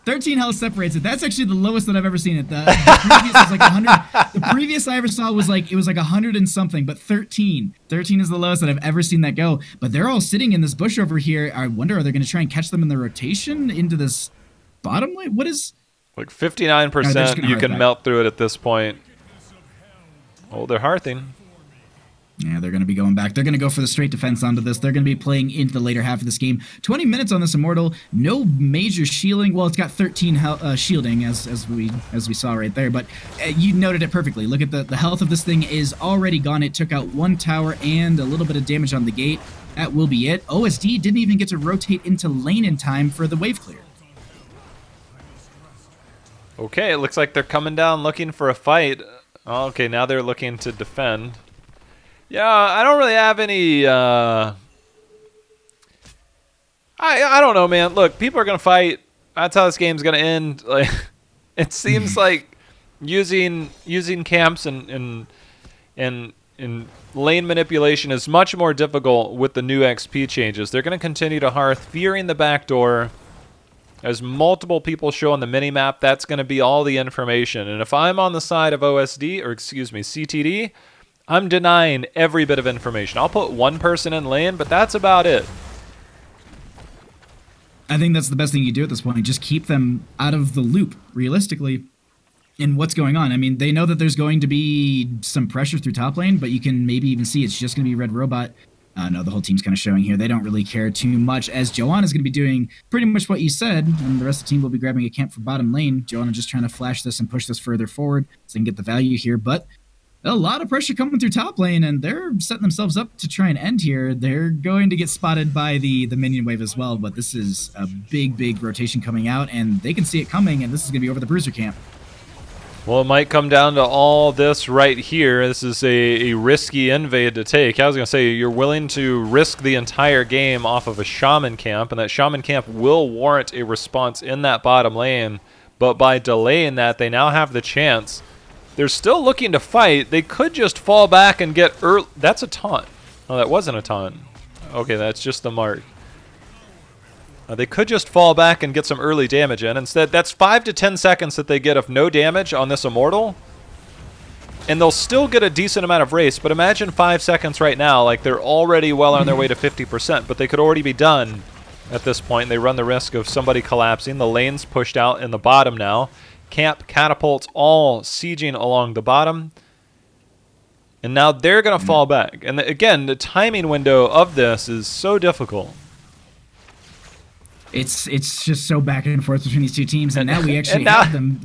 13 health separates it. That's actually the lowest that I've ever seen it. The previous was like 100. The previous I ever saw was like, it was like 100 and something, but 13. 13 is the lowest that I've ever seen that go. But they're all sitting in this bush over here. I wonder, are they going to try and catch them in the rotation into this bottom lane? What is... Like 59%, you can melt through it at this point. Oh, they're hearthing. Yeah, they're going to be going back. They're going to go for the straight defense onto this. They're going to be playing into the later half of this game. 20 minutes on this Immortal. No major shielding. Well, it's got 13 shielding, as we saw right there. But you noted it perfectly. Look at the health of this thing is already gone. It took out one tower and a little bit of damage on the gate. That will be it. OSD didn't even get to rotate into lane in time for the wave clear. Okay, it looks like they're coming down looking for a fight. Oh, okay, now they're looking to defend. Yeah, I don't really have any, I don't know, man. Look, people are going to fight. That's how this game's going to end. Like, it seems like using camps and lane manipulation is much more difficult with the new XP changes. They're going to continue to hearth, fearing the backdoor. As multiple people show on the minimap, that's going to be all the information. And if I'm on the side of OSD, or excuse me, CTD, I'm denying every bit of information. I'll put one person in lane, but that's about it. I think that's the best thing you do at this point. Just keep them out of the loop, realistically, in what's going on. I mean, they know that there's going to be some pressure through top lane, but you can maybe even see it's just going to be Red Robot. No, the whole team's kind of showing here. They don't really care too much, as Joanna is going to be doing pretty much what you said, and the rest of the team will be grabbing a camp for bottom lane. Joanna just trying to flash this and push this further forward so they can get the value here, but a lot of pressure coming through top lane, and they're setting themselves up to try and end here. They're going to get spotted by the minion wave as well, but this is a big rotation coming out, and they can see it coming, and this is going to be over the Bruiser camp. Well, it might come down to all this right here. This is a risky invade to take. I was going to say, you're willing to risk the entire game off of a Shaman camp, and that Shaman camp will warrant a response in that bottom lane. But by delaying that, they now have the chance. They're still looking to fight. They could just fall back and get early. That's a taunt. Oh, that wasn't a taunt. Okay, that's just the mark. They could just fall back and get some early damage in. Instead, that's 5 to 10 seconds that they get of no damage on this Immortal. And they'll still get a decent amount of race, but imagine 5 seconds right now. Like, they're already well on their way to 50%, but they could already be done at this point. They run the risk of somebody collapsing. The lane's pushed out in the bottom now. Camp catapults all sieging along the bottom. And now they're going to fall back. And again, the timing window of this is so difficult. It's just so back and forth between these two teams, and now we actually have them.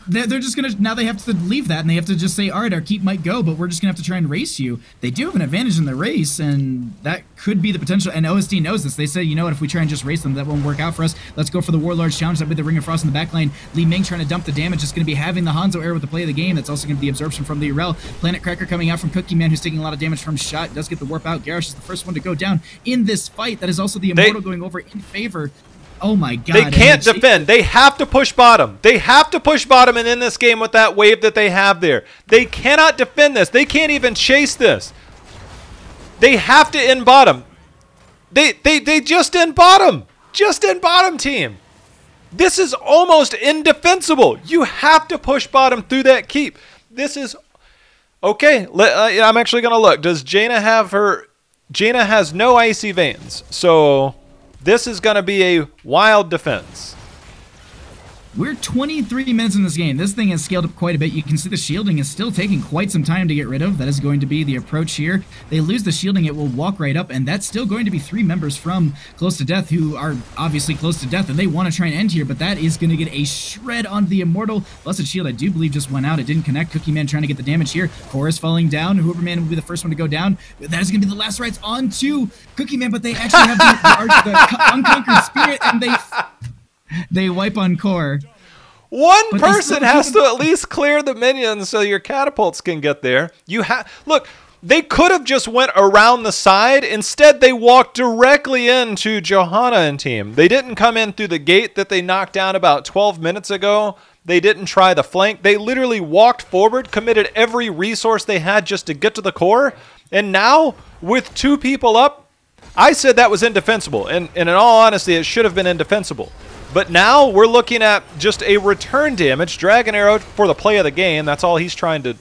They're just gonna now they have to leave that, and they have to just say, all right, our keep might go, but we're just gonna have to try and race you. They do have an advantage in the race, and that could be the potential. And OSD knows this. They said, you know what, if we try and just race them, that won't work out for us. Let's go for the Warlord's challenge. That with the Ring of Frost in the back lane. Li Ming trying to dump the damage. It's gonna be having the Hanzo Air with the play of the game. That's also gonna be absorption from the Urel. Planet Cracker coming out from Cookie Man, who's taking a lot of damage from shot. Does get the warp out. Garrosh is the first one to go down in this fight. That is also the Immortal going over in favor. Oh my god. They can't defend. They have to push bottom. They have to push bottom and in this game with that wave that they have there. They cannot defend this. They can't even chase this. They have to end bottom. They just end bottom. Just end bottom, team. This is almost indefensible. You have to push bottom through that keep. This is... Okay, I'm actually going to look. Does Jaina have her... Jaina has no Icy Veins, so... This is going to be a wild defense. We're 23 minutes in this game. This thing has scaled up quite a bit. You can see the shielding is still taking quite some time to get rid of. That is going to be the approach here. They lose the shielding, it will walk right up, and that's still going to be 3 members from Close to Death who are obviously close to death, and they want to try and end here, but that is going to get a shred onto the Immortal. Blessed Shield, I do believe, just went out. It didn't connect. Cookie Man trying to get the damage here. Chorus falling down. Hooverman will be the first one to go down. That is going to be the last rights onto Cookie Man, but they actually have the Unconquered Spirit, and they wipe on Core. One person has to at least clear the minions so your catapults can get there. Look, they could have just went around the side. Instead, they walked directly into Johanna and team. They didn't come in through the gate that they knocked down about 12 minutes ago. They didn't try the flank. They literally walked forward, committed every resource they had just to get to the core. And now, with 2 people up, I said that was indefensible. And in all honesty, it should have been indefensible. But now we're looking at just a return damage. Dragon Arrow for the play of the game. That's all he's trying to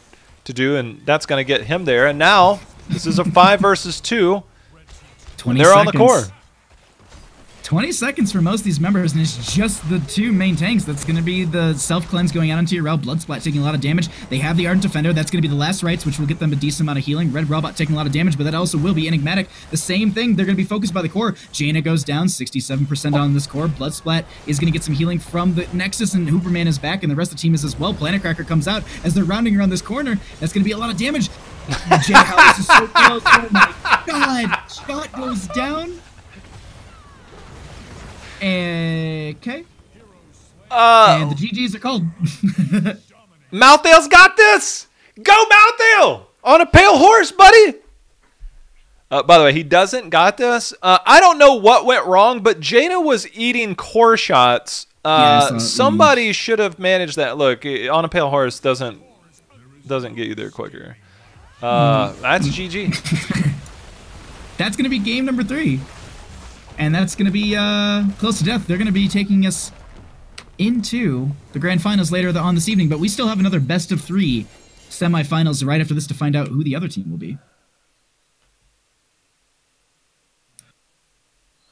do, and that's going to get him there. And now this is a 5 versus 2. 20 they're seconds. on the core. 20 seconds for most of these members, and it's just the 2 main tanks. That's going to be the Self-Cleanse going out into Urel. Bloodsplat taking a lot of damage. They have the Ardent Defender. That's going to be the last rights, which will get them a decent amount of healing. Red Robot taking a lot of damage, but that also will be Enigmatic. The same thing. They're going to be focused by the core. Jaina goes down, 67% on this core. Bloodsplat is going to get some healing from the Nexus, and Hooperman is back, and the rest of the team is as well. Planet Cracker comes out as they're rounding around this corner. That's going to be a lot of damage. Jay House is so close. Oh my god. Shot goes down. Okay. And the GGs are called. Malthael's got this! Go Malthael! On a pale horse, buddy! By the way, he doesn't got this. I don't know what went wrong, but Jaina was eating core shots. Somebody should have managed that. Look, on a pale horse doesn't get you there quicker. That's GG. That's going to be game number 3. And that's going to be Close to Death. They're going to be taking us into the grand finals later on this evening, but we still have another best of 3 semifinals right after this to find out who the other team will be.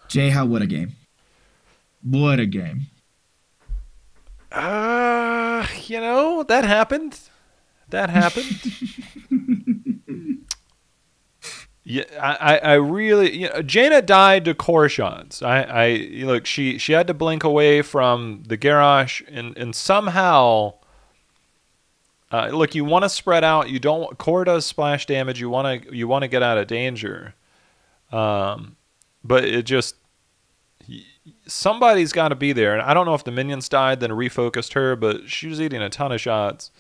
Jay, what a game. What a game. You know, that happened. That happened. Yeah, I really, you know, Jaina died to core shots. Look, she had to blink away from the Garrosh, and somehow, look, you want to spread out. You don't. Core does splash damage. You want to get out of danger, but it just, somebody's got to be there. And I don't know if the minions died, then refocused her, but she was eating a ton of shots.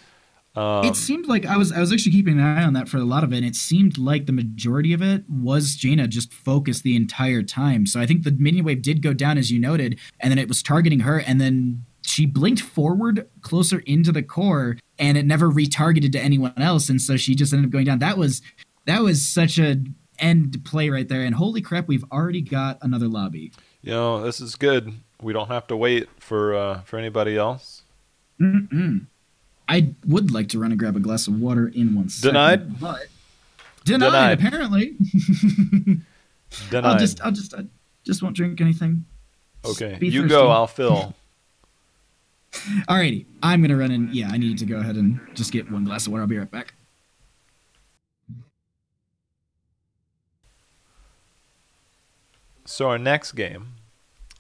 It seemed like I was actually keeping an eye on that for a lot of it, and it seemed like the majority of it was Jaina just focused the entire time. So I think the minion wave did go down, as you noted, and then it was targeting her, and then she blinked forward closer into the core, and it never retargeted to anyone else, and so she just ended up going down. That was such a end play right there, and holy crap, we've already got another lobby. You know, this is good. We don't have to wait for anybody else. I would like to run and grab a glass of water in 1 second. Denied? But denied. Apparently. Denied. I just won't drink anything. Okay, you thirsty. Go. I'll fill. Alrighty, I'm gonna run in. Yeah, I need to go ahead and just get one glass of water. I'll be right back. So our next game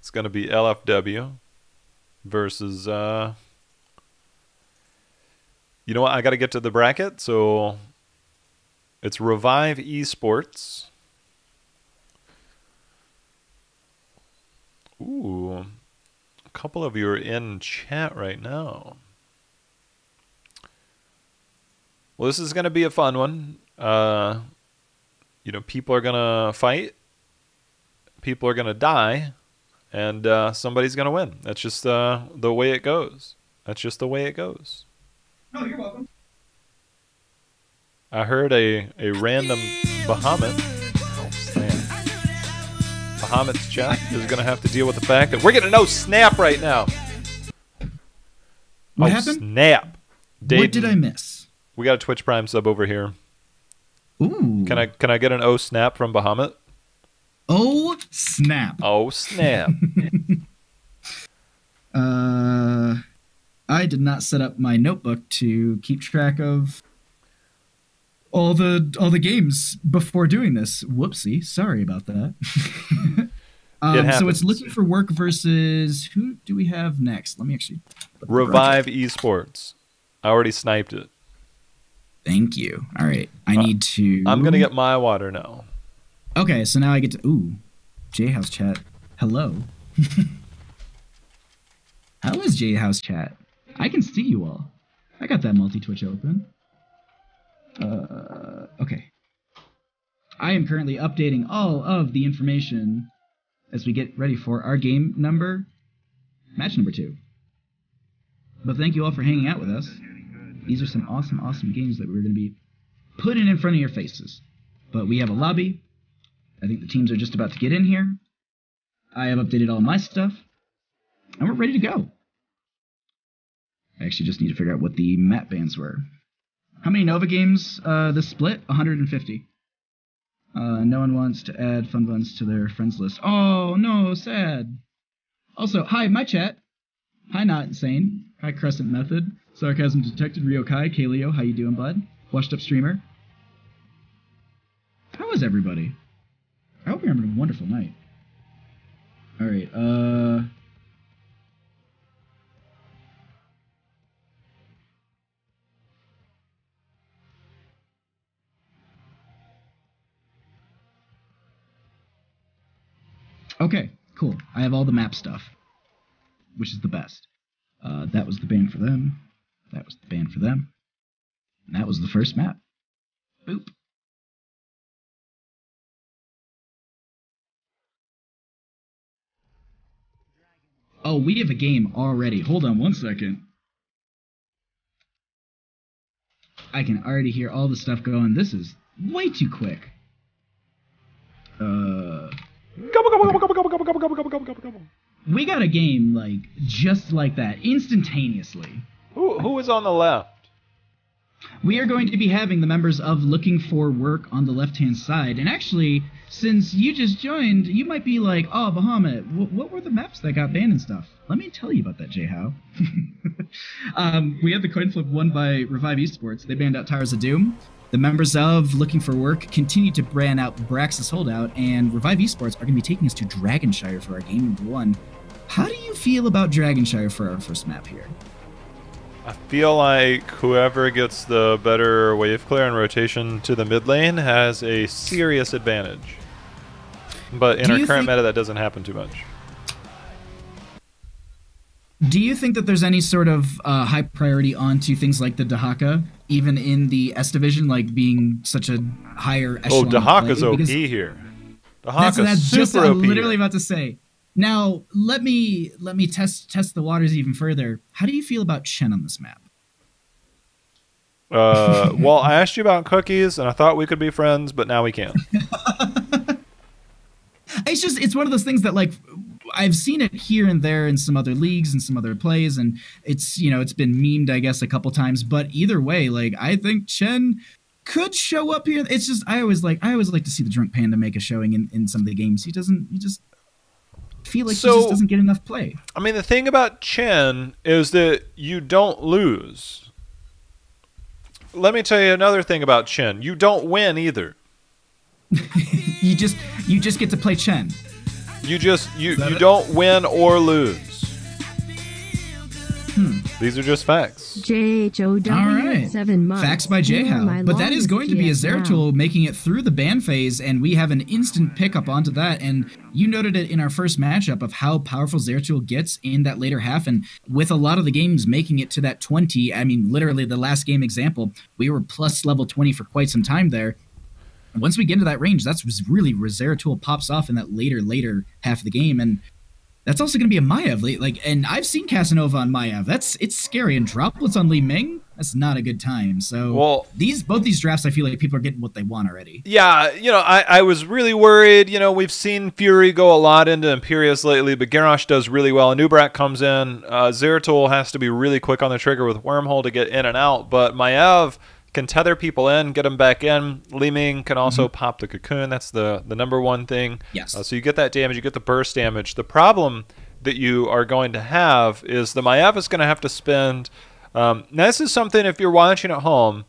is going to be LFW versus. You know what? I got to get to the bracket, so it's Revive Esports. Ooh, a couple of you are in chat right now. Well, this is going to be a fun one. You know, people are going to fight. People are going to die. And somebody's going to win. That's just the way it goes. That's just the way it goes. Oh, you're welcome. I heard a random Bahamut. Oh, snap. Bahamut's chat is going to have to deal with the fact that we're getting no snap right now. What happened? Snap. Dayton, what did I miss? We got a Twitch Prime sub over here. Ooh. Can I get an snap from Bahamut? Oh, snap. Oh, snap. I did not set up my notebook to keep track of all the games before doing this. Whoopsie. Sorry about that. So it's Looking for Work versus who do we have next? Let me actually Revive Esports. I already sniped it. Thank you. All right. I need to I'm going to get my water now. Okay, so now I get to J-House chat. Hello. How is J-House chat? I can see you all. I got that multi-Twitch open. Okay. I am currently updating all of the information as we get ready for our game number, match number 2. But thank you all for hanging out with us. These are some awesome, awesome games that we're going to be putting in front of your faces. But we have a lobby. I think the teams are just about to get in here. I have updated all my stuff. And we're ready to go. I actually just need to figure out what the map bans were. How many Nova games this split? 150. No one wants to add fun buns to their friends list. Oh, no, sad. Also, hi, my chat. Hi, Not Insane. Hi, Crescent Method. Sarcasm Detected, Ryokai, Kaleo, how you doing, bud? Washed Up Streamer. How is everybody? I hope you're having a wonderful night. Alright, okay, cool. I have all the map stuff, which is the best. That was the ban for them. That was the ban for them. And that was the first map. Boop. Oh, we have a game already. Hold on 1 second. I can already hear all the stuff going. This is way too quick. We got a game, like, just like that, instantaneously. Who is on the left? We are going to be having the members of Looking for Work on the left-hand side. And actually, since you just joined, you might be like, oh, Bahamut, what were the maps that got banned and stuff? Let me tell you about that, J-How. We had the coin flip won by Revive Esports. They banned out Towers of Doom. The members of Looking for Work continue to ban out Braxis Holdout, and Revive Esports are going to be taking us to Dragonshire for our game number 1. How do you feel about Dragonshire for our first map here? I feel like whoever gets the better wave clear and rotation to the mid lane has a serious advantage. But in our current meta, that doesn't happen too much. Do you think that there's any sort of high priority onto things like the Dahaka, even in the S division, like being such a higher Oh, echelon? Dahaka's play? OP Because here. that's Dahaka's just super I'm OP literally here. about to say. Now let me test the waters even further. How do you feel about Chen on this map? Well, I asked you about cookies, and I thought we could be friends, but now we can't. It's one of those things that like I've seen it here and there in some other leagues and some other plays, and it's been memed I guess a couple times. But either way, like I think Chen could show up here. It's just I always like to see the Drunk Panda make a showing in some of the games. He just feel like he just doesn't get enough play. I mean, the thing about Chen is that you don't lose. Let me tell you another thing about Chen. You don't win either. you just get to play Chen. You don't win or lose. These are just facts. JHOW. All right. 7 months. Facts by JHow. But that is going to be a Zeratul making it through the ban phase, and we have an instant pickup onto that. And you noted it in our first matchup of how powerful Zeratul gets in that later half. And with a lot of the games making it to that 20, I mean, literally the last game example, we were plus level 20 for quite some time there. Once we get into that range, that's really where Zeratul pops off in that later half of the game. And that's also going to be a Maiev, like, and I've seen Casanova on Maiev. It's scary, and droplets on Li Ming. That's not a good time. So, well, both these drafts, I feel like people are getting what they want already. Yeah, I was really worried. We've seen Fury go a lot into Imperius lately, but Garrosh does really well. Anubrak comes in. Zeratul has to be really quick on the trigger with Wormhole to get in and out, but Maiev can tether people in, get them back in. Li Ming can also pop the cocoon. That's the number one thing. Yes. So you get that damage, you get the burst damage. The problem that you are going to have is the Maiev is going to have to spend... now this is something, if you're watching at home,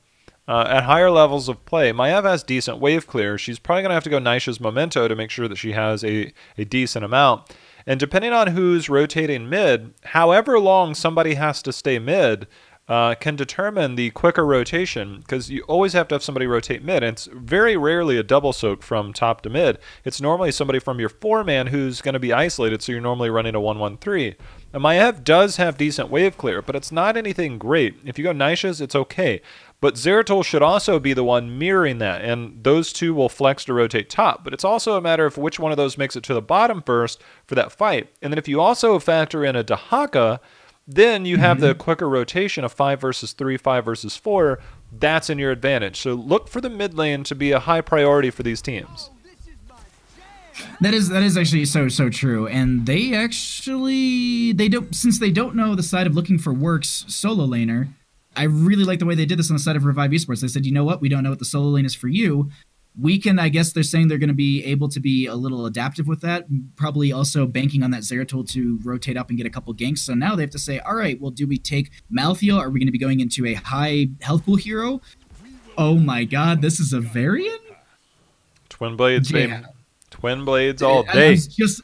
at higher levels of play, Maiev has decent wave clear. She's probably going to have to go Nisha's Memento to make sure that she has a decent amount. And depending on who's rotating mid, however long somebody has to stay mid, can determine the quicker rotation, because you always have to have somebody rotate mid, and it's very rarely a double soak from top to mid. It's normally somebody from your 4-man who's going to be isolated, so you're normally running a 1-1-3. And Maiev does have decent wave clear, but it's not anything great. If you go Nishas, it's okay. But Zeratul should also be the one mirroring that, and those two will flex to rotate top. But it's also a matter of which one of those makes it to the bottom first for that fight. And then if you also factor in a Dahaka, then you have the quicker rotation of 5 versus 3, 5 versus 4. That's in your advantage. So look for the mid lane to be a high priority for these teams. That is actually so true. And they don't, since they don't know the side of looking for works solo laner. I really like the way they did this on the side of Revive Esports. They said, you know what, we don't know what the solo lane is for you. We can, I guess they're saying they're going to be able to be a little adaptive with that, probably also banking on that Zeratul to rotate up and get a couple ganks. So now they have to say, all right, well, do we take Malthael? Are we going to be going into a high health pool hero? Oh my god, this is a Varian? Twin Blades, baby. Twin Blades all day. Just,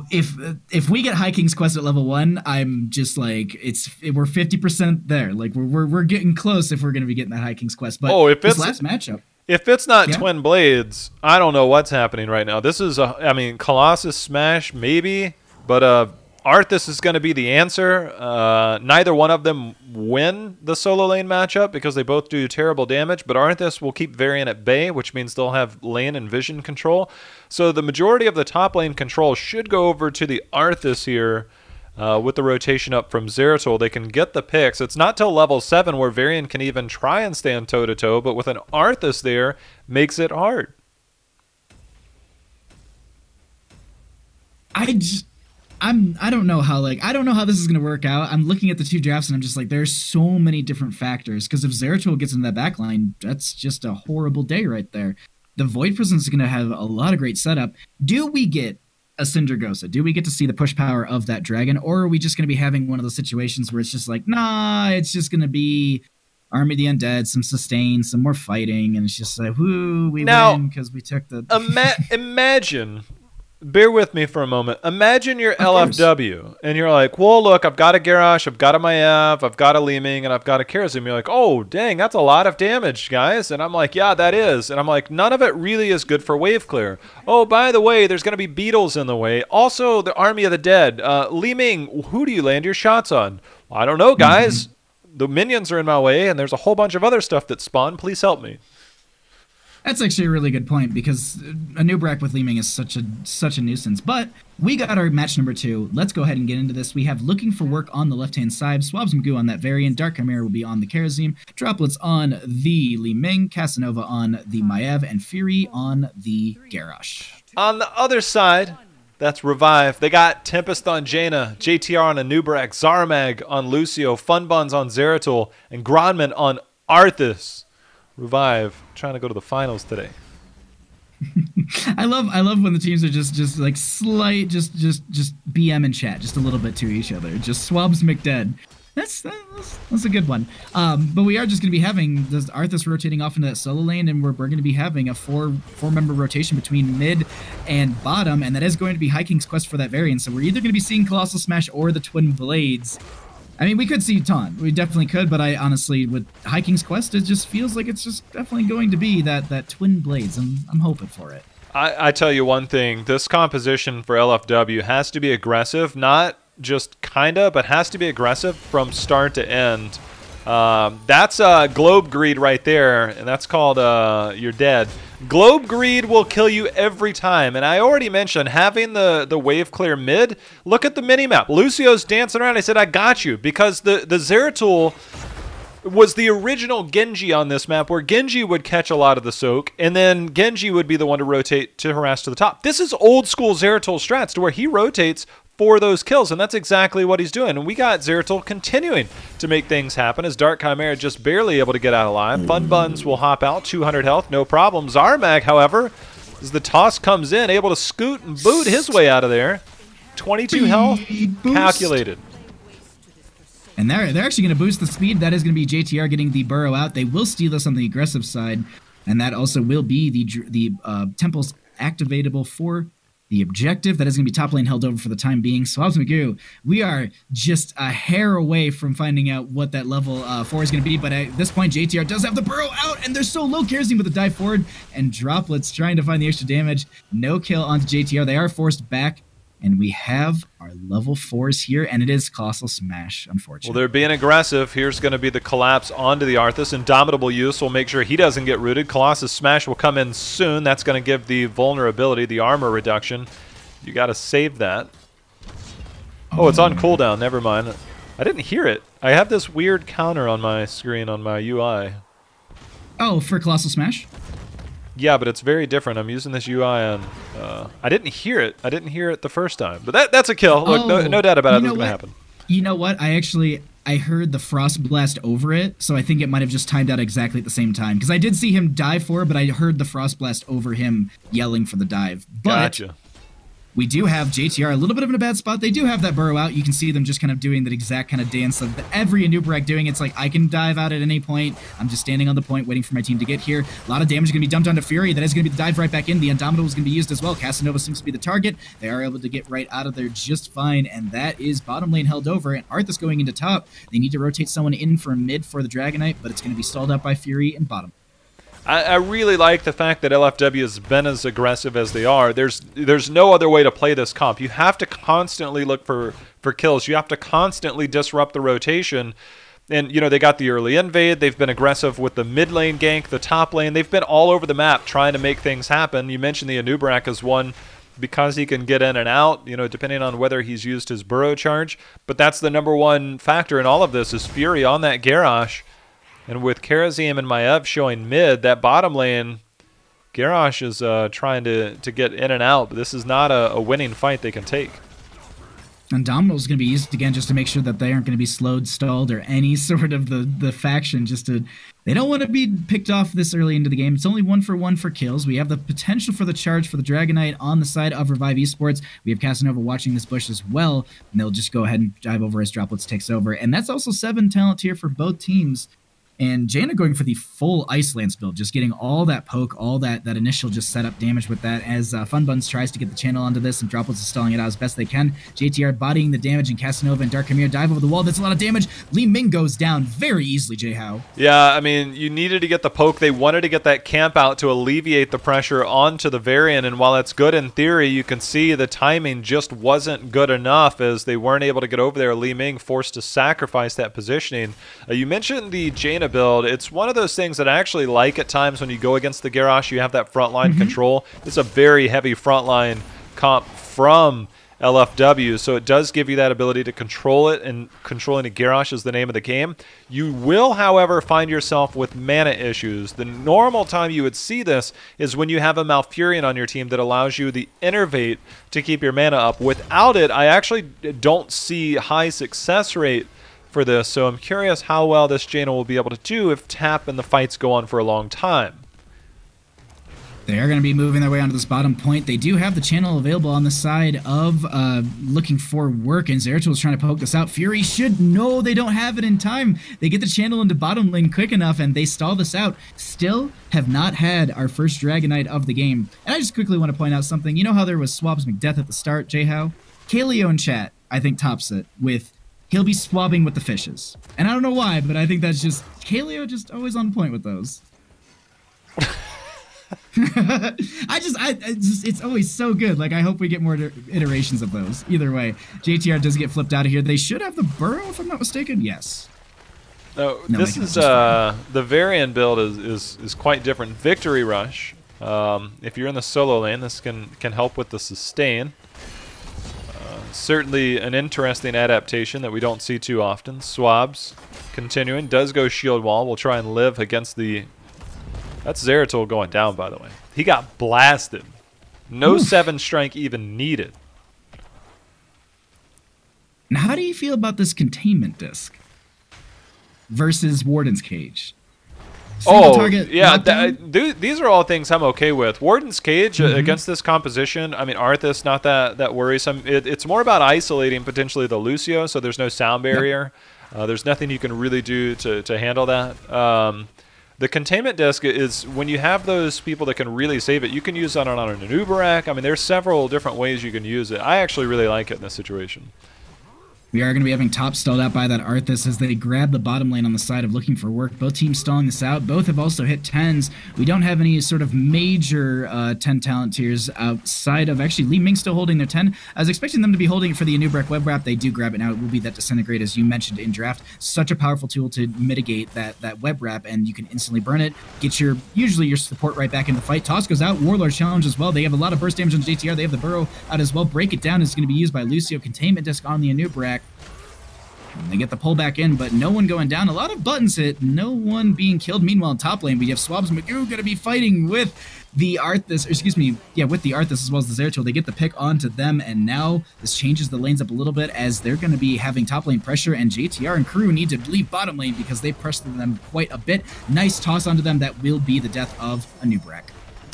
if we get High King's Quest at level 1, I'm just like, we're 50% there. Like, we're getting close if we're going to be getting that High King's Quest. But if this last matchup... If it's not Twin Blades, I don't know what's happening right now. This is, Colossus Smash, maybe, but Arthas is going to be the answer. Neither one of them win the solo lane matchup because they both do terrible damage, but Arthas will keep Varian at bay, which means they'll have lane and vision control. So the majority of the top lane control should go over to the Arthas here. With the rotation up from Zeratul, they can get the picks. It's not till level 7 where Varian can even try and stand toe-to-toe, but with an Arthas there, makes it hard. I don't know how this is going to work out. I'm looking at the two drafts and I'm just like, there's so many different factors, because if Zeratul gets into that backline, that's just a horrible day right there. The Void Prison is going to have a lot of great setup. Do we get a Syndragosa? Do we get to see the push power of that dragon, or are we just going to be having one of those situations where it's just like, nah, it's just going to be Army of the Undead, some sustain, some more fighting, and it's just like, whoo, we win because we took the... Imagine bear with me for a moment. Imagine you're Of course. LFW, and you're like, well, look, I've got a Garrosh, I've got a Maiev, I've got a Li-Ming, and I've got a Kharazim. You're like, oh, dang, that's a lot of damage, guys. And I'm like, yeah, that is. And I'm like, none of it really is good for wave clear. Oh, by the way, there's going to be beetles in the way. Also, the Army of the Dead. Li-Ming, who do you land your shots on? Well, I don't know, guys. The minions are in my way, and there's a whole bunch of other stuff that spawn. Please help me. That's actually a really good point because a Nubrak with Li-Ming is such a nuisance. But we got our match number 2. Let's go ahead and get into this. We have Looking for Work on the left-hand side, Swabs Magoo on that variant, Dark Chimera will be on the Kharazim, Droplets on the Li-Ming, Casanova on the Maiev, and Fury on the Garrosh. On the other side, that's Revive. They got Tempest on Jaina, JTR on Anub'arak, Zarmag on Lucio, Funbuns on Zeratul, and Grodman on Arthas. Revive, trying to go to the finals today. I love when the teams are just like slight, just BM in chat, just a little bit to each other. Just Swabs McDead. That's a good one. But we are just going to be having this Arthas rotating off into that solo lane, and we're going to be having a four-member rotation between mid and bottom, and that is going to be High King's Quest for that variant. So we're either going to be seeing Colossal Smash or the Twin Blades. I mean, we could see Taunt. We definitely could, but I honestly, with High King's Quest, it just feels like it's just definitely going to be that Twin Blades. I'm hoping for it. I tell you one thing. This composition for LFW has to be aggressive, not just kinda, but has to be aggressive from start to end. That's Globe Greed right there, and that's called You're Dead. Globe Greed will kill you every time, and I already mentioned having the wave clear mid. Look at the minimap. Lucio's dancing around. I said, I got you, because the Zeratul was the original Genji on this map, where Genji would catch a lot of the soak, and then Genji would be the one to rotate to harass to the top. This is old school Zeratul strats, to where he rotates for those kills, and that's exactly what he's doing. And we got Zeratul continuing to make things happen, as Dark Chimera just barely able to get out alive. Funbuns will hop out, 200 health, no problem. Zarmag, however, as the toss comes in, able to scoot and boot his way out of there. 22 health, calculated. And they're actually going to boost the speed. That is going to be JTR getting the burrow out. They will steal us on the aggressive side, and that also will be the temples activatable for the objective. That is going to be top lane held over for the time being. Swabs Magoo, we are just a hair away from finding out what that level 4 is going to be, but at this point, JTR does have the burrow out, and they're so low. Kharazim with a dive forward, and Droplets trying to find the extra damage. No kill onto JTR. They are forced back, and we have our level 4s here, and it is Colossal Smash, unfortunately. Well, they're being aggressive. Here's going to be the collapse onto the Arthas. Indomitable use will make sure he doesn't get rooted. Colossus Smash will come in soon. That's going to give the vulnerability, the armor reduction. You got to save that. Oh, it's on cooldown. Never mind. I didn't hear it. I have this weird counter on my screen on my UI. Oh, for Colossal Smash? Yeah, but it's very different. I'm using this UI on... I didn't hear it. I didn't hear it the first time. But that's a kill. Look, no doubt about it. That's going to happen. You know what? I heard the Frost Blast over it, so I think it might have just timed out exactly at the same time. Because I did see him dive for it, but I heard the Frost Blast over him yelling for the dive. But gotcha. We do have JTR a little bit of in a bad spot. They do have that burrow out. You can see them just kind of doing that exact kind of dance of every Anub'arak doing. It's like, I can dive out at any point. I'm just standing on the point waiting for my team to get here. A lot of damage is going to be dumped onto Fury. That is going to be the dive right back in. The Indomitable is going to be used as well. Casanova seems to be the target. They are able to get right out of there just fine, and that is bottom lane held over. And Arthas going into top. They need to rotate someone in for mid for the Dragonite, but it's going to be stalled out by Fury and bottom. I really like the fact that LFW has been as aggressive as they are. There's no other way to play this comp. You have to constantly look for kills. You have to constantly disrupt the rotation. And, you know, they got the early invade. They've been aggressive with the mid lane gank, the top lane. They've been all over the map trying to make things happen. You mentioned the Anub'arak as one because he can get in and out, you know, depending on whether he's used his burrow charge. But that's the number one factor in all of this is Fury on that Garrosh. And with Kharazim and Maiev showing mid, that bottom lane, Garrosh is trying to get in and out. But this is not a winning fight they can take. And Domino is going to be used again just to make sure that they aren't going to be slowed, stalled, or any sort of the faction. They don't want to be picked off this early into the game. It's only 1-for-1 for kills. We have the potential for the charge for the Dragonite on the side of Revive Esports. We have Casanova watching this bush as well, and they'll just go ahead and dive over as Droplets takes over. And that's also 7 talent tier for both teams. And Jaina going for the full Ice Lance build, just getting all that poke, all that initial just setup damage with that, as Funbuns tries to get the channel onto this, and Droplets is stalling it out as best they can. JTR bodying the damage, and Casanova and Dark Khmer dive over the wall. That's a lot of damage. Li Ming goes down very easily, Jay-How. Yeah, I mean, you needed to get the poke. They wanted to get that camp out to alleviate the pressure onto the Varian, and while that's good in theory, you can see the timing just wasn't good enough as they weren't able to get over there. Li Ming forced to sacrifice that positioning. You mentioned the Jaina build. It's one of those things that I actually like at times when you go against the Garrosh. You have that frontline control. It's a very heavy frontline comp from LFW, so it does give you that ability to control it, and controlling a Garrosh is the name of the game. You will, however, find yourself with mana issues. The normal time you would see this is when you have a Malfurion on your team that allows you the Innervate to keep your mana up. Without it, I actually don't see high success rate for this, so I'm curious how well this Jaina will be able to do if tap and the fights go on for a long time. They are going to be moving their way onto this bottom point. They do have the channel available on the side of looking for work, and Zeratul is trying to poke this out. Fury should know they don't have it in time. They get the channel into bottom lane quick enough, and they stall this out. Still have not had our first Dragonite of the game. And I just quickly want to point out something. You know how there was Swabs McDeath at the start, Jay-How? Kaleo in chat, I think, tops it with he'll be swabbing with the fishes. And I don't know why, but I think that's just Kaleo just always on point with those. It's always so good. Like, I hope we get more iterations of those. Either way, JTR does get flipped out of here. They should have the burrow, if I'm not mistaken. Yes. No, this is the Varian build is quite different. Victory Rush. If you're in the solo lane, this can help with the sustain. Certainly an interesting adaptation that we don't see too often. Swabs continuing, does go shield wall. We'll try and live against the... That's Zeratul going down, by the way. He got blasted. No 7 strength even needed. Now, how do you feel about this containment disc versus Warden's Cage? Yeah, these are all things I'm okay with. Warden's Cage against this composition, I mean, Arthas, not that worrisome. It's more about isolating potentially the Lucio, so there's no sound barrier. There's nothing you can really do to handle that. The containment disc is when you have those people that can really save it, you can use that on an Anubarak. I mean, there's several different ways you can use it. I actually really like it in this situation. We are going to be having top stalled out by that Arthas as they grab the bottom lane on the side of looking for work. Both teams stalling this out. Both have also hit 10s. We don't have any sort of major 10 talent tiers outside of actually Li Ming still holding their 10. I was expecting them to be holding it for the Anubarak web wrap. They do grab it now. It will be that Disintegrate, as you mentioned in draft. Such a powerful tool to mitigate that web wrap, and you can instantly burn it. Get usually your support right back in the fight. Toss goes out. Warlord challenge as well. They have a lot of burst damage on JTR. They have the burrow out as well. Break it down is going to be used by Lucio. Containment disc on the Anubarak. They get the pull back in, but no one going down. A lot of buttons hit, no one being killed. Meanwhile, in top lane, we have Swabs Magoo going to be fighting with the Arthas, with the Arthas as well as the Zeratul. They get the pick onto them, and now this changes the lanes up a little bit as they're going to be having top lane pressure, and JTR and crew need to leave bottom lane because they pressed them quite a bit. Nice toss onto them. That will be the death of Anubarak.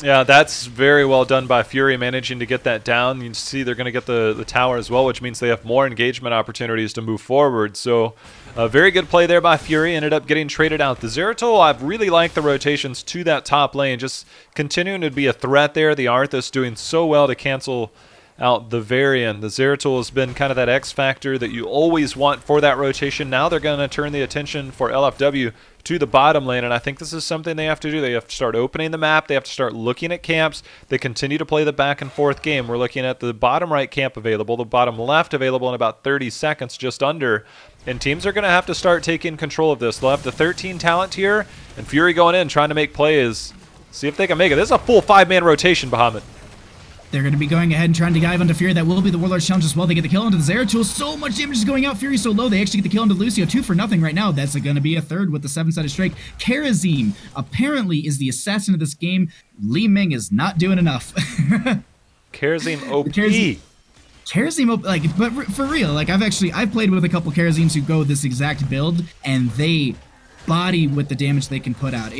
Yeah, that's very well done by Fury, managing to get that down. You can see they're going to get the tower as well, which means they have more engagement opportunities to move forward. So a very good play there by Fury. Ended up getting traded out. The Zeratul, I've really liked the rotations to that top lane, just continuing to be a threat there. The Arthas doing so well to cancel out the Varian. The Zeratul has been kind of that X factor that you always want for that rotation. Now they're going to turn the attention for LFW to the bottom lane, and I think this is something they have to do. They have to start opening the map. They have to start looking at camps. They continue to play the back and forth game. We're looking at the bottom right camp available, the bottom left available in about 30 seconds, just under, and teams are going to have to start taking control of this. They'll have the 13 talent here, and Fury going in, trying to make plays. See if they can make it. This is a full 5-man rotation, Bahamut. They're going to be going ahead and trying to dive onto Fury. That will be the Warlord challenge as well. They get the kill onto the Zeratul. So much damage is going out. Fury so low. They actually get the kill onto Lucio. 2 for nothing right now. That's going to be a third with the 7-sided strike. Kharazim apparently is the assassin of this game. Li Ming is not doing enough. Kharazim OP. Kharazim, like, but for real, like, I've played with a couple Kharazims who go this exact build, and they body with the damage they can put out.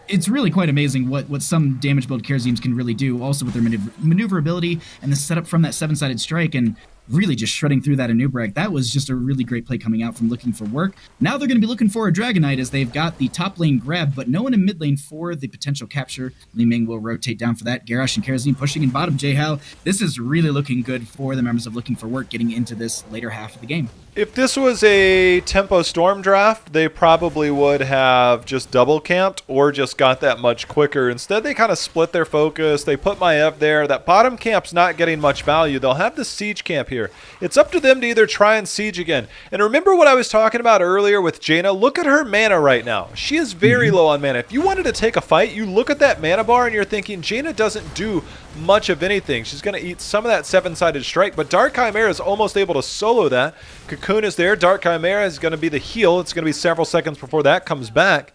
It's really quite amazing what some damage build Kharazims can really do, also with their maneuverability and the setup from that 7-sided strike. And really just shredding through that Anub'arak. That was just a really great play coming out from Looking for Work. Now they're going to be looking for a Dragonite as they've got the top lane grab, but no one in mid lane for the potential capture. Li Ming will rotate down for that. Garrosh and Karazim pushing in bottom. J-How, this is really looking good for the members of Looking for Work getting into this later half of the game. If this was a Tempo Storm draft, they probably would have just double camped or just got that much quicker. Instead, they kind of split their focus. They put Maiev there. That bottom camp's not getting much value. They'll have the siege camp here. It's up to them to either try and siege again. And remember what I was talking about earlier with Jaina? Look at her mana right now. She is very low on mana. If you wanted to take a fight, you look at that mana bar and you're thinking, Jaina doesn't do much of anything. She's going to eat some of that 7-sided strike, but Dark Chimera is almost able to solo that. Cocoon is there. Dark Chimera is going to be the heal. It's going to be several seconds before that comes back.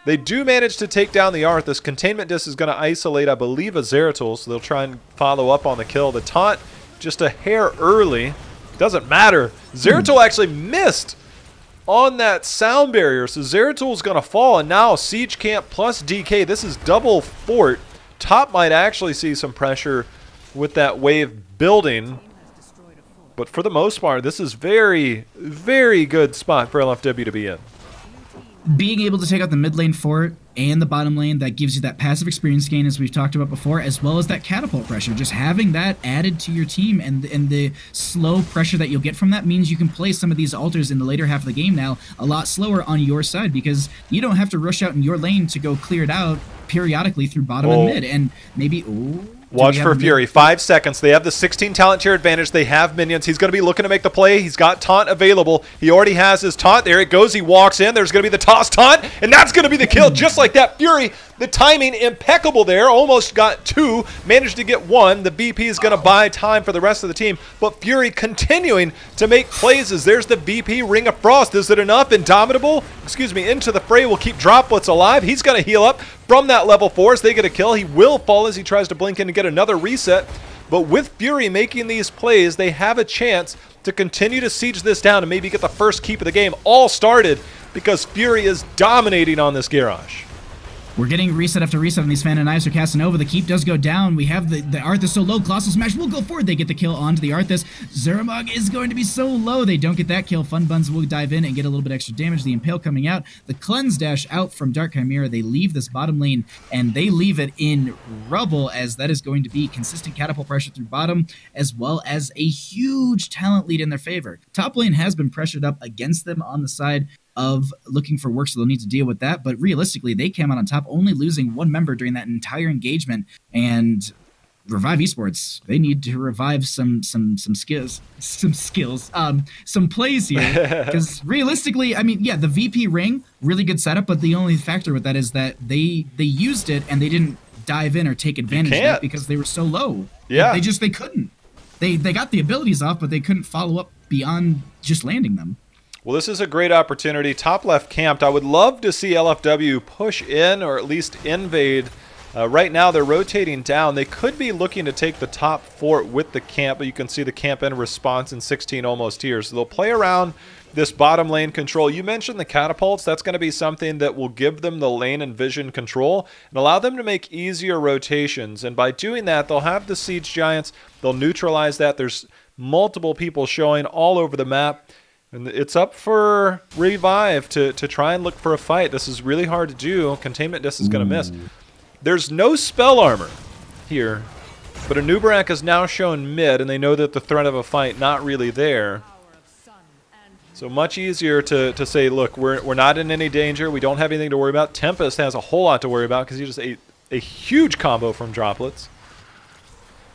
They do manage to take down the Arthas. Containment Disc is going to isolate, I believe, a Zeratul, so they'll try and follow up on the kill. The taunt, just a hair early. Doesn't matter. Zeratul actually missed on that sound barrier, so Zeratul is going to fall, and now Siege Camp plus DK. This is double fort. Top might actually see some pressure with that wave building. But for the most part, this is very, very good spot for LFW to be in. Being able to take out the mid lane fort and the bottom lane, that gives you that passive experience gain, as we've talked about before, as well as that catapult pressure. Just having that added to your team and the slow pressure that you'll get from that means you can play some of these altars in the later half of the game now a lot slower on your side, because you don't have to rush out in your lane to go clear it out periodically through bottom and mid. And maybe... Watch for Fury. 5 seconds. They have the 16 talent tier advantage. They have minions. He's going to be looking to make the play. He's got taunt available. He already has his taunt. There it goes. He walks in. There's going to be the toss taunt, and that's going to be the kill just like that. Fury, the timing impeccable there. Almost got 2. Managed to get 1. The BP is going to buy time for the rest of the team, but Fury continuing to make plays as there's the VP Ring of Frost. Is it enough? Indomitable, into the fray will keep Droplets alive. He's going to heal up from that level 4 as they get a kill. He will fall as he tries to blink in and get another reset. But with Fury making these plays, they have a chance to continue to siege this down and maybe get the first keep of the game. All started because Fury is dominating on this Garrosh. We're getting reset after reset on these Phantom Knives for Casanova. The keep does go down. We have the Arthas so low. Colossal Smash will go forward. They get the kill onto the Arthas. Zermog is going to be so low. They don't get that kill. Fun Buns will dive in and get a little bit extra damage. The Impale coming out. The Cleanse Dash out from Dark Chimera. They leave this bottom lane, and they leave it in rubble, as that is going to be consistent catapult pressure through bottom, as well as a huge talent lead in their favor. Top lane has been pressured up against them on the side of Looking for Work, so they'll need to deal with that. But realistically, they came out on top, only losing 1 member during that entire engagement. And Revive Esports, they need to revive some plays here, because realistically, I mean, yeah, the VP ring, really good setup, but the only factor with that is that they used it and they didn't dive in or take advantage of it because they were so low. Yeah, they couldn't. They got the abilities off, but they couldn't follow up beyond just landing them. Well, this is a great opportunity. Top left camped. I would love to see LFW push in or at least invade. Right now, they're rotating down. They could be looking to take the top fort with the camp, but you can see the camp in response in 16 almost here. So they'll play around this bottom lane control. You mentioned the catapults. That's going to be something that will give them the lane and vision control and allow them to make easier rotations. And by doing that, they'll have the Siege Giants. They'll neutralize that. There's multiple people showing all over the map. And it's up for Revive to try and look for a fight. This is really hard to do. Containment Disc is going to miss. There's no spell armor here, but Anub'arak is now shown mid, and they know that the threat of a fight not really there. So much easier to say, look, we're not in any danger. We don't have anything to worry about. Tempest has a whole lot to worry about because he just ate a huge combo from Droplets.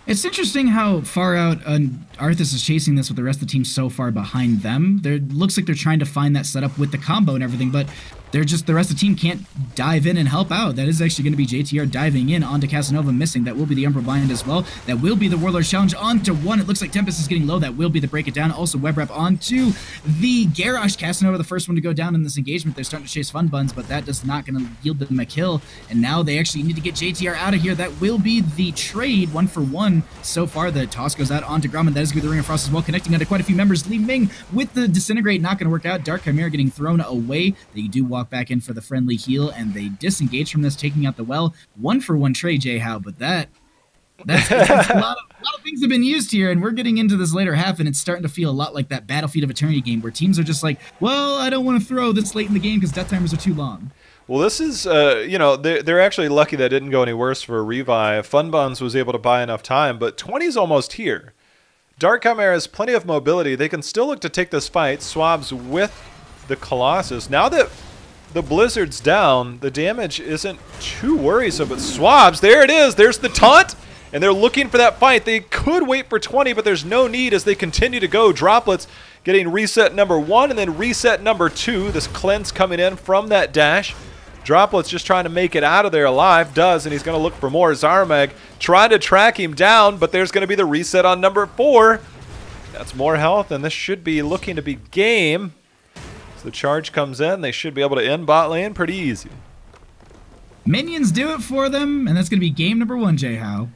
It's interesting how far out Arthas is chasing this with the rest of the team so far behind them. Looks like they're trying to find that setup with the combo and everything, but the rest of the team can't dive in and help out. That is actually going to be JTR diving in onto Casanova, missing. That will be the Emperor Bind as well. That will be the Warlord's Challenge onto 1. It looks like Tempest is getting low. That will be the Break It Down. Also Web Wrap onto the Garrosh. Casanova, the first one to go down in this engagement. They're starting to chase Fun Buns, but that is not going to yield them a kill. And now they actually need to get JTR out of here. That will be the trade, 1-for-1 so far. The toss goes out onto Grommet. That is going to be the Ring of Frost as well, connecting onto quite a few members. Li Ming with the Disintegrate, not going to work out. Dark Chimera getting thrown away. They do walk back in for the friendly heal, and they disengage from this, taking out the well. 1-for-1 trade, J-How, but that's a lot of things have been used here, and we're getting into this later half, and it's starting to feel a lot like that Battlefield of Eternity game where teams are just like, well, I don't want to throw this late in the game because death timers are too long. Well, this is, they're actually lucky that didn't go any worse for a revive. Funbuns was able to buy enough time, but 20's almost here. Dark Chimera has plenty of mobility. They can still look to take this fight. Swabs with the Colossus. Now that the Blizzard's down, the damage isn't too worrisome, but Swabs, there it is. There's the taunt, and they're looking for that fight. They could wait for 20, but there's no need as they continue to go. Droplets getting reset number 1 and then reset number 2. This cleanse coming in from that dash. Droplets just trying to make it out of there alive. Does, and he's going to look for more. Zarmag trying to track him down, but there's going to be the reset on number 4. That's more health, and this should be looking to be game. As the charge comes in, they should be able to end bot lane pretty easy. Minions do it for them, and that's going to be game number 1, Jay-How.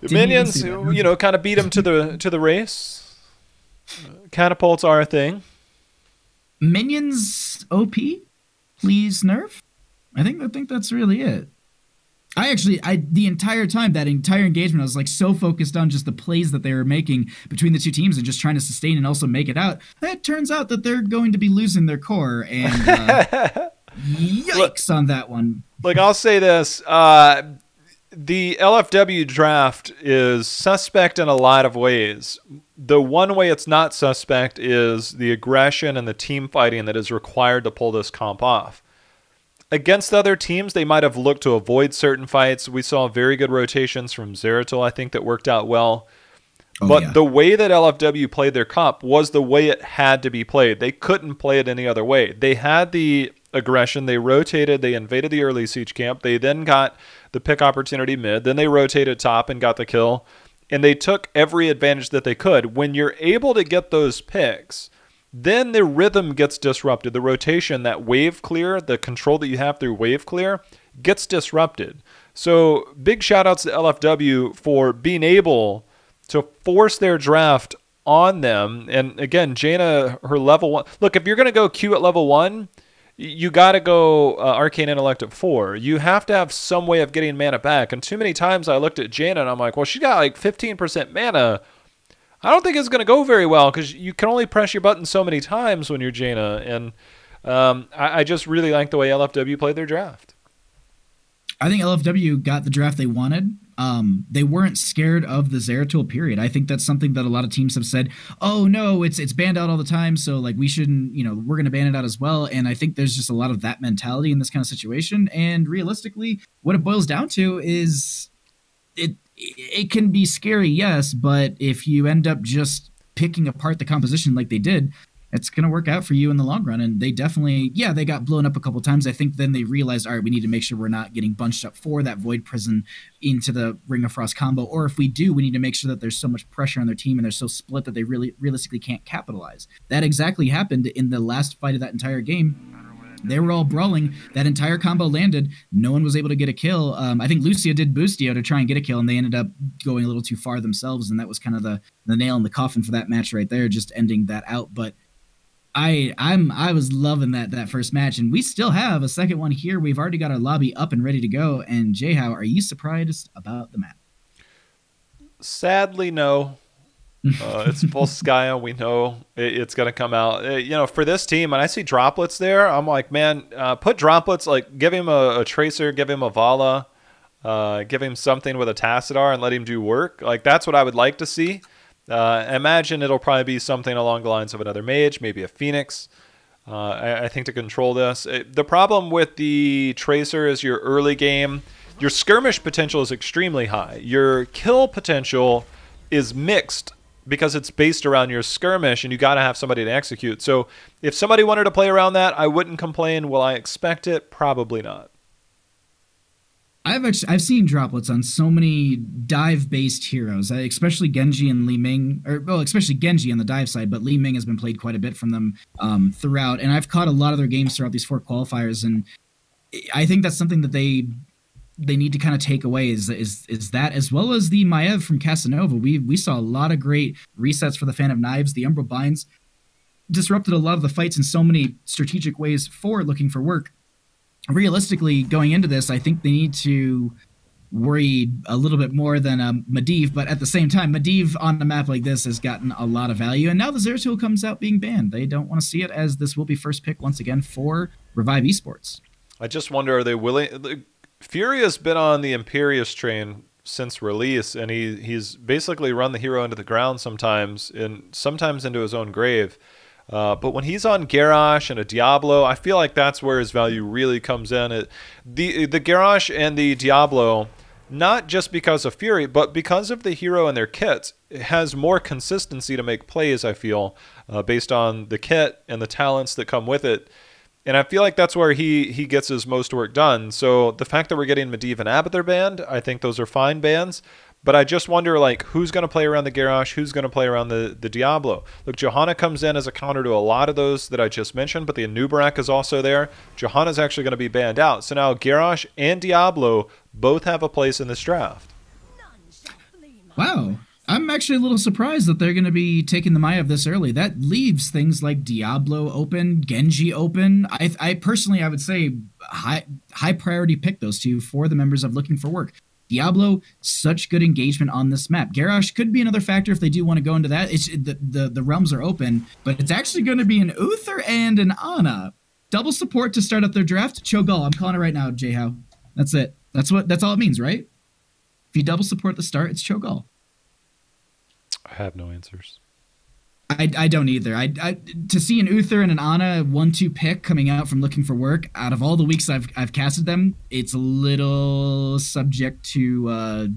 The minions, kind of beat him to the race. Catapults are a thing. Minions OP? Please nerf? I think that's really it. The entire time, that entire engagement, I was like so focused on just the plays that they were making between the two teams and just trying to sustain and also make it out. It turns out that they're going to be losing their core, and yikes on that one. Look, I'll say this. The LFW draft is suspect in a lot of ways. The one way it's not suspect is the aggression and the team fighting that is required to pull this comp off. Against other teams, they might have looked to avoid certain fights. We saw very good rotations from Zeratul, I think, that worked out well. But the way that LFW played their comp was the way it had to be played. They couldn't play it any other way. They had the aggression. They rotated. They invaded the early siege camp. They then got the pick opportunity mid. Then they rotated top and got the kill. And they took every advantage that they could. When you're able to get those picks, then the rhythm gets disrupted. The rotation, that wave clear, the control that you have through wave clear gets disrupted. So big shout outs to LFW for being able to force their draft on them. And again, Jaina, her level 1. Look, if you're going to go Q at level 1, you got to go Arcane Intellect at 4. You have to have some way of getting mana back. And too many times I looked at Jaina and I'm like, well, she got like 15% mana. I don't think it's going to go very well because you can only press your button so many times when you're Jaina. And I just really like the way LFW played their draft. I think LFW got the draft they wanted. They weren't scared of the Zeratul period. I think that's something that a lot of teams have said, oh no, it's banned out all the time, so like we shouldn't, we're going to ban it out as well. And I think there's just a lot of that mentality in this kind of situation. And realistically, what it boils down to is it can be scary, yes, but if you end up just picking apart the composition like they did, it's going to work out for you in the long run. And they definitely, they got blown up a couple times. I think then they realized, all right, we need to make sure we're not getting bunched up for that Void Prison into the Ring of Frost combo. Or if we do, we need to make sure that there's so much pressure on their team and they're so split that they really realistically can't capitalize. That exactly happened in the last fight of that entire game. They were all brawling. That entire combo landed. No one was able to get a kill. I think Lucia did Boostio to try and get a kill, and they ended up going a little too far themselves, and that was kind of the nail in the coffin for that match right there, just ending that out. But I was loving that first match, and we still have a second one here. We've already got our lobby up and ready to go. And Jay-How, are you surprised about the map? Sadly, no. It's Volskaya. We know it's going to come out. For this team, when I see Droplets there, I'm like, man, put Droplets, like give him a Tracer, give him a Vala, give him something with a Tassadar and let him do work. Like that's what I would like to see. Imagine it'll probably be something along the lines of another mage, maybe a Phoenix. I think to control this. The problem with the Tracer is your early game, your skirmish potential is extremely high. Your kill potential is mixed because it's based around your skirmish and you got to have somebody to execute. So if somebody wanted to play around that, I wouldn't complain. Will I expect it? Probably not. I've seen Droplets on so many dive-based heroes, especially Genji and Li Ming, especially Genji on the dive side, but Li Ming has been played quite a bit from them throughout, and I've caught a lot of their games throughout these 4 qualifiers, and I think that's something that they need to kind of take away is that, as well as the Maiev from Casanova. We saw a lot of great resets for the Fan of Knives. The Umbral Binds disrupted a lot of the fights in so many strategic ways for looking for work. Realistically, going into this, I think they need to worry a little bit more than Medivh, but at the same time, Medivh on a map like this has gotten a lot of value, and now the Zeratul comes out being banned. They don't want to see it, as this will be first pick once again for Revive Esports. I just wonder, are they willing? Fury has been on the Imperius train since release, and he's basically run the hero into the ground sometimes, and sometimes into his own grave. But when he's on Garrosh and a Diablo, I feel like that's where his value really comes in. The Garrosh and the Diablo, not just because of Fury, but because of the hero and their kits, it has more consistency to make plays, I feel, based on the kit and the talents that come with it. And I feel like that's where he gets his most work done. So the fact that we're getting Medivh and Abathur banned, I think those are fine bans. But I just wonder, like, who's going to play around the Garrosh? Who's going to play around the Diablo? Look, Johanna comes in as a counter to a lot of those that I just mentioned, but the Anub'arak is also there. Johanna's actually going to be banned out. So now Garrosh and Diablo both have a place in this draft. Wow. I'm actually a little surprised that they're going to be taking the Maiev this early. That leaves things like Diablo open, Genji open. I personally, I would say high priority pick those two for the members of Looking for Work. Diablo, such good engagement on this map. Garrosh could be another factor if they do want to go into that. It's the realms are open, but it's actually going to be an Uther and an Ana. Double support to start up their draft. Cho'Gall, I'm calling it right now, Jhow. That's it. That's all it means, right? If you double support the start, it's Cho'Gall. I have no answers. I don't either. I to see an Uther and an Ana 1-2 pick coming out from Looking for Work, out of all the weeks I've casted them, it's a little subject to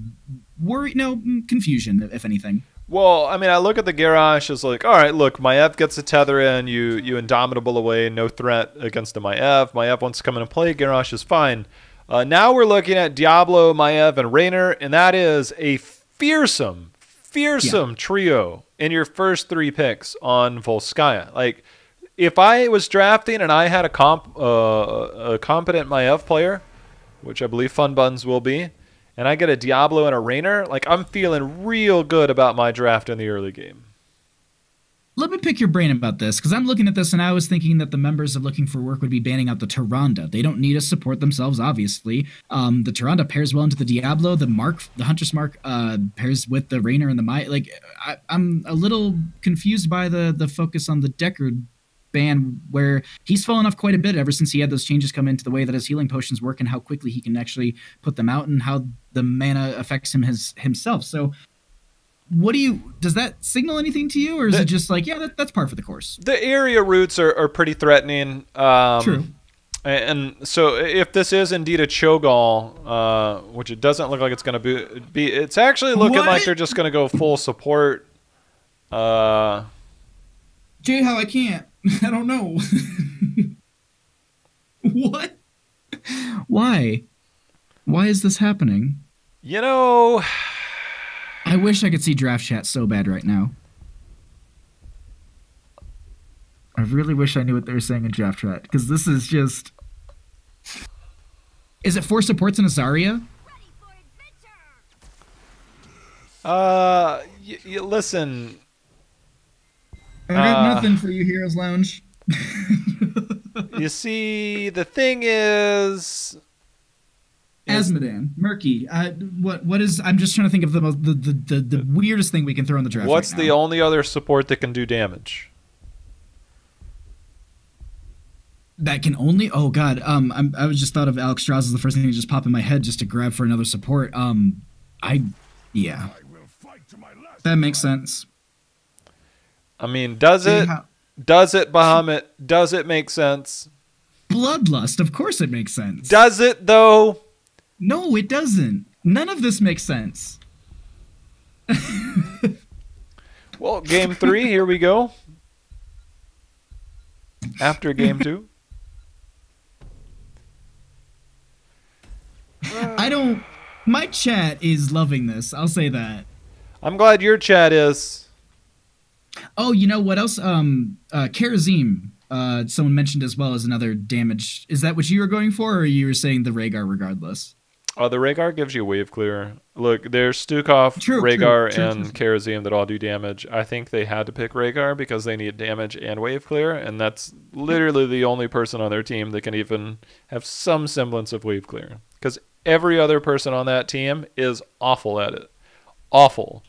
confusion, if anything. Well, I mean, I look at the Garrosh as like, all right, look, Maiev gets a tether in, you Indomitable away, no threat against the Maiev. Maiev wants to come in and play, Garrosh is fine. Now we're looking at Diablo, Maiev, and Raynor, and that is a fearsome trio in your first 3 picks on Volskaya. Like, if I was drafting and I had a competent Maiev player, which I believe Fun Buns will be, and I get a Diablo and a Raynor, like, I'm feeling real good about my draft in the early game. Let me pick your brain about this, because I'm looking at this and I was thinking that the members of Looking for Work would be banning out the Tyrande. They don't need to support themselves, obviously. The Tyrande pairs well into the Diablo. The Huntress Mark pairs with the Raynor and the Mai. Like, I'm a little confused by the focus on the Deckard ban, where he's fallen off quite a bit ever since he had those changes come into the way that his healing potions work and how quickly he can actually put them out and how the mana affects him himself. So does that signal anything to you, or is it just like, yeah, that's par for the course? The area roots are pretty threatening. True. And so if this is indeed a Cho'Gall, which it doesn't look like it's going to be, it's actually looking like they're just going to go full support. Jhow, I can't. I don't know. What? Why? Why is this happening? You know, I wish I could see draft chat so bad right now. I really wish I knew what they were saying in draft chat, because this is just... Is it 4 supports and a Zarya? Listen. I got nothing for you, Heroes Lounge. You see, the thing is... Azmodan, Murky. What is? I'm just trying to think of the weirdest thing we can throw in the draft. What's right now. the only other support that can do damage? That can only. Oh God. I was just thought of Alex Strauss as the first thing that just popped in my head just to grab for another support. Yeah. That makes sense. I mean, does it? Does it, Bahamut? Does it make sense? Bloodlust. Of course, it makes sense. Does it though? No, it doesn't. None of this makes sense. Well, game 3, here we go. After game 2. My chat is loving this. I'll say that. I'm glad your chat is. Oh, you know what else? Karazim. Someone mentioned as well as another damage. Is that what you were going for, or you were saying the Rhaegar regardless? The Rhaegar gives you wave clear. Look, there's Stukov, Rhaegar, and Karazim that all do damage. I think they had to pick Rhaegar because they need damage and wave clear, and that's literally the only person on their team that can even have some semblance of wave clear. Because every other person on that team is awful at it. Awful.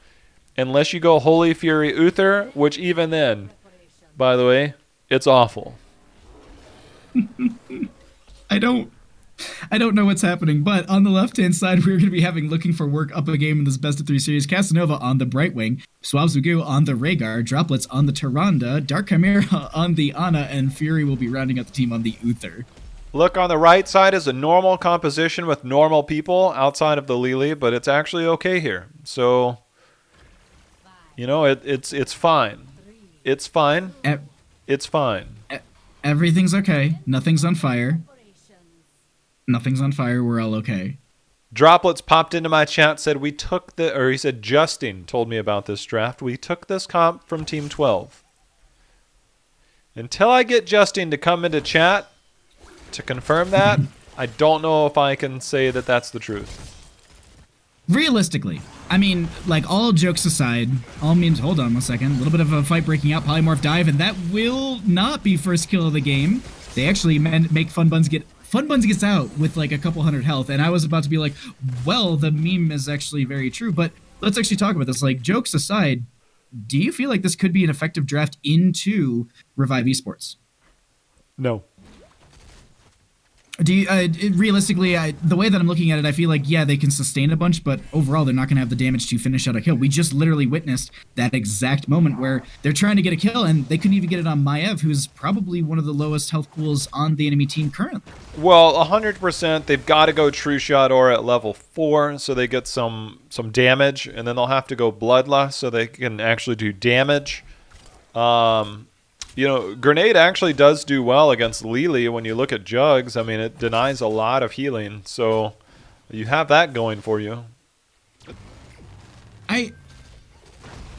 Unless you go Holy Fury Uther, which even then, by the way, it's awful. I don't know what's happening, but on the left-hand side, we're going to be having Looking for Work up a game in this best of 3 series. Casanova on the Brightwing, Swabzugoo on the Rhaegar, Droplets on the Tyrande, Dark Chimera on the Ana, and Fury will be rounding out the team on the Uther. Look, on the right side is a normal composition with normal people outside of the Lili, but it's actually okay here. So, you know, it's fine. It's fine. It's fine. Everything's okay. Nothing's on fire. Nothing's on fire. We're all okay. Droplets popped into my chat, said we took he said Justin told me about this draft. We took this comp from Team 12. Until I get Justin to come into chat to confirm that, I don't know if I can say that that's the truth. Realistically, I mean, like, all jokes aside, all memes, hold on one second, a little bit of a fight breaking out, Polymorph dive, and that will not be first kill of the game. They actually make Fun Buns gets out with like a couple hundred health, and I was about to be like, well, the meme is actually very true, but let's actually talk about this. Like, jokes aside, do you feel like this could be an effective draft into Revive Esports? No. Do you, realistically, the way that I'm looking at it, I feel like, yeah, they can sustain a bunch, but overall, they're not going to have the damage to finish out a kill. We just literally witnessed that exact moment where they're trying to get a kill, and they couldn't even get it on Maiev, who's probably one of the lowest health pools on the enemy team currently. Well, 100%, they've got to go True Shot Aura at level 4, so they get some damage, and then they'll have to go Bloodlust so they can actually do damage. You know, Grenade actually does do well against Lili when you look at Jugs. I mean, it denies a lot of healing, so you have that going for you. I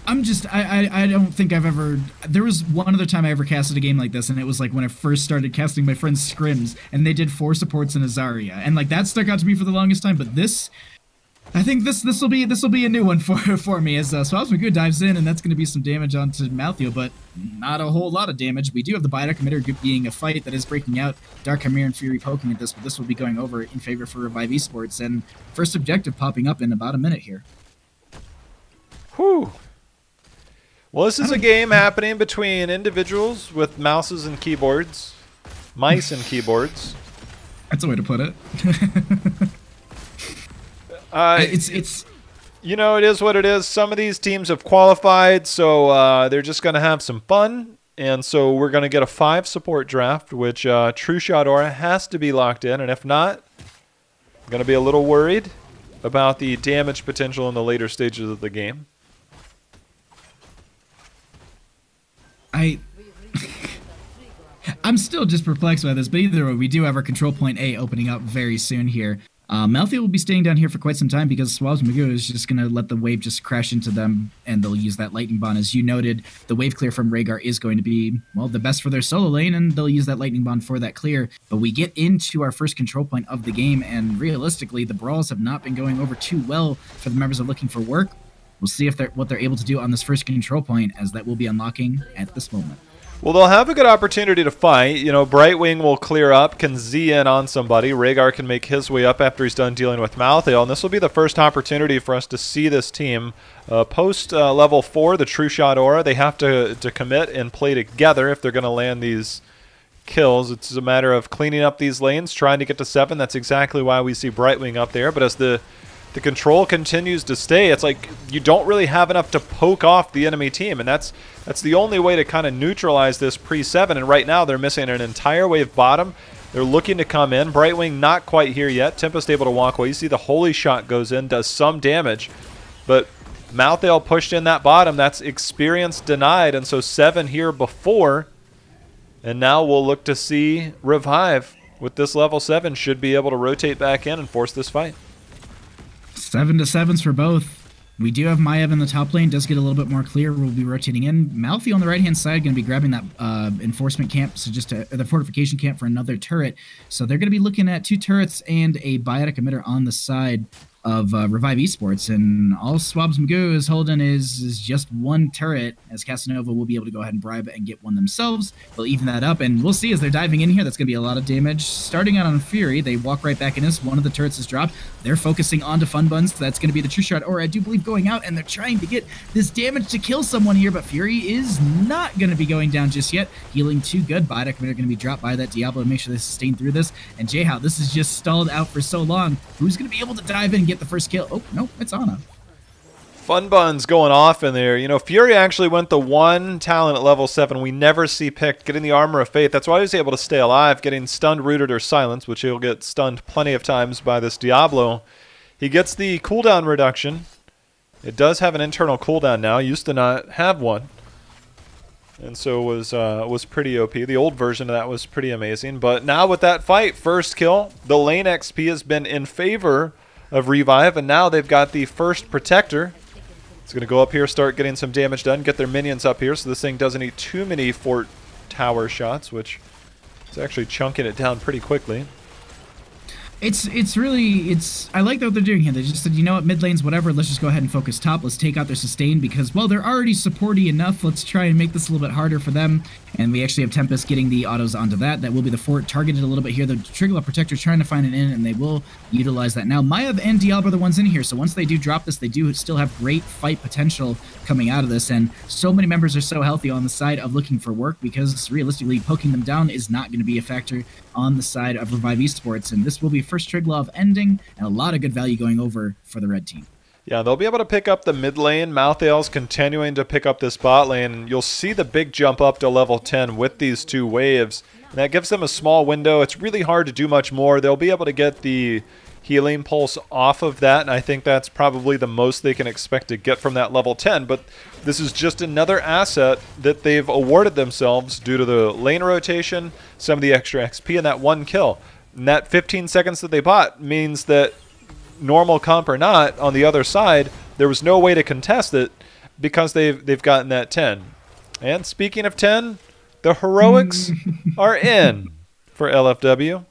don't think I've ever... There was one other time I ever casted a game like this, and it was like when I first started casting my friend Scrims, and they did 4 supports in Azaria, and like that stuck out to me for the longest time, but this... I think this will be a new one for me as Swabzugoo dives in, and that's going to be some damage onto Malthael, but not a whole lot of damage. We do have the Biotic Emitter being a fight that is breaking out, Dark Chimera and Fury poking at this, but this will be going over in favor for Revive Esports, and first objective popping up in about a minute here. Whew. Well, this is a game happening between individuals with mouses and keyboards, mice and keyboards. That's a way to put it. It's you know, it is what it is. Some of these teams have qualified, so they're just going to have some fun. And so we're going to get a 5 support draft, which True Shot Aura has to be locked in. And if not, I'm going to be a little worried about the damage potential in the later stages of the game. I'm still just perplexed by this, but either way, we do have our Control Point A opening up very soon here. Malthael will be staying down here for quite some time because Swabzugoo is just going to let the wave just crash into them, and they'll use that Lightning Bond. As you noted, the wave clear from Rhaegar is going to be, well, the best for their solo lane, and they'll use that Lightning Bond for that clear. But we get into our first control point of the game, and realistically, the brawls have not been going over too well for the members of Looking for Work. We'll see if what they're able to do on this first control point, as that will be unlocking at this moment. Well, they'll have a good opportunity to fight. You know, Brightwing will clear up, can Z in on somebody. Rhaegar can make his way up after he's done dealing with Malthael. And this will be the first opportunity for us to see this team. Post level 4, the True Shot Aura, they have to commit and play together if they're going to land these kills. It's a matter of cleaning up these lanes, trying to get to 7. That's exactly why we see Brightwing up there. But as the control continues to stay, it's like you don't really have enough to poke off the enemy team, and that's the only way to kind of neutralize this pre-7. And right now they're missing an entire wave bottom. They're looking to come in. Brightwing not quite here yet. Tempest able to walk away. You see the Holy Shot goes in, does some damage, but Malthael pushed in that bottom. That's experience denied, and so 7 here before, and now we'll look to see Revive with this level 7 should be able to rotate back in and force this fight. 7 to 7s for both. We do have Maiev in the top lane, does get a little bit more clear. We'll be rotating in. Malthael on the right-hand side going to be grabbing that enforcement camp, so just the fortification camp for another turret. So they're going to be looking at 2 turrets and a Biotic Emitter on the side of Revive Esports, and all Swabs Magoo is holding is just one turret, as Casanova will be able to go ahead and bribe and get one themselves. They'll even that up, and we'll see as they're diving in here, that's going to be a lot of damage. Starting out on Fury, they walk right back in this. One of the turrets is dropped. They're focusing onto Fun Buns. That's going to be the true shot, or I do believe going out, and they're trying to get this damage to kill someone here, but Fury is not going to be going down just yet. Healing too good. Biotic Emitter going to be dropped by that Diablo to make sure they sustain through this. And Jayhow, this is just stalled out for so long. Who's going to be able to dive in and get the first kill? Oh, no, it's Ana. Fun Buns going off in there. You know, Fury actually went the one talent at level 7 we never see picked, getting the Armor of Faith. That's why he was able to stay alive, getting stunned, rooted, or silenced, which he'll get stunned plenty of times by this Diablo. He gets the cooldown reduction. It does have an internal cooldown now. Used to not have one. And so was pretty OP. The old version of that was pretty amazing. But now with that fight, first kill, the lane XP has been in favor of Revive, and now they've got the first Protector. It's going to go up here, start getting some damage done, get their minions up here so this thing doesn't eat too many fort tower shots, which is actually chunking it down pretty quickly. It's really, I like what they're doing here. They just said, you know what, mid lanes, whatever, let's just go ahead and focus top. Let's take out their sustain because, well, they're already supporty enough. Let's try and make this a little bit harder for them. And we actually have Tempest getting the autos onto that. That will be the fort targeted a little bit here. The Trigger Protector trying to find an in, and they will utilize that. Now, Maiev and Diablo are the ones in here, so once they do drop this, they do still have great fight potential coming out of this, and so many members are so healthy on the side of looking for work because, realistically, poking them down is not going to be a factor on the side of Revive Esports, and this will be first Triglav ending, and a lot of good value going over for the red team. Yeah, they'll be able to pick up the mid lane. Malthael's continuing to pick up this bot lane. And you'll see the big jump up to level 10 with these two waves. And that gives them a small window. It's really hard to do much more. They'll be able to get the healing pulse off of that, and I think that's probably the most they can expect to get from that level 10. But this is just another asset that they've awarded themselves due to the lane rotation, some of the extra XP, and that one kill. And that 15 seconds that they bought means that normal comp or not, on the other side, there was no way to contest it because they've gotten that 10. And speaking of 10, the heroics are in for LFW.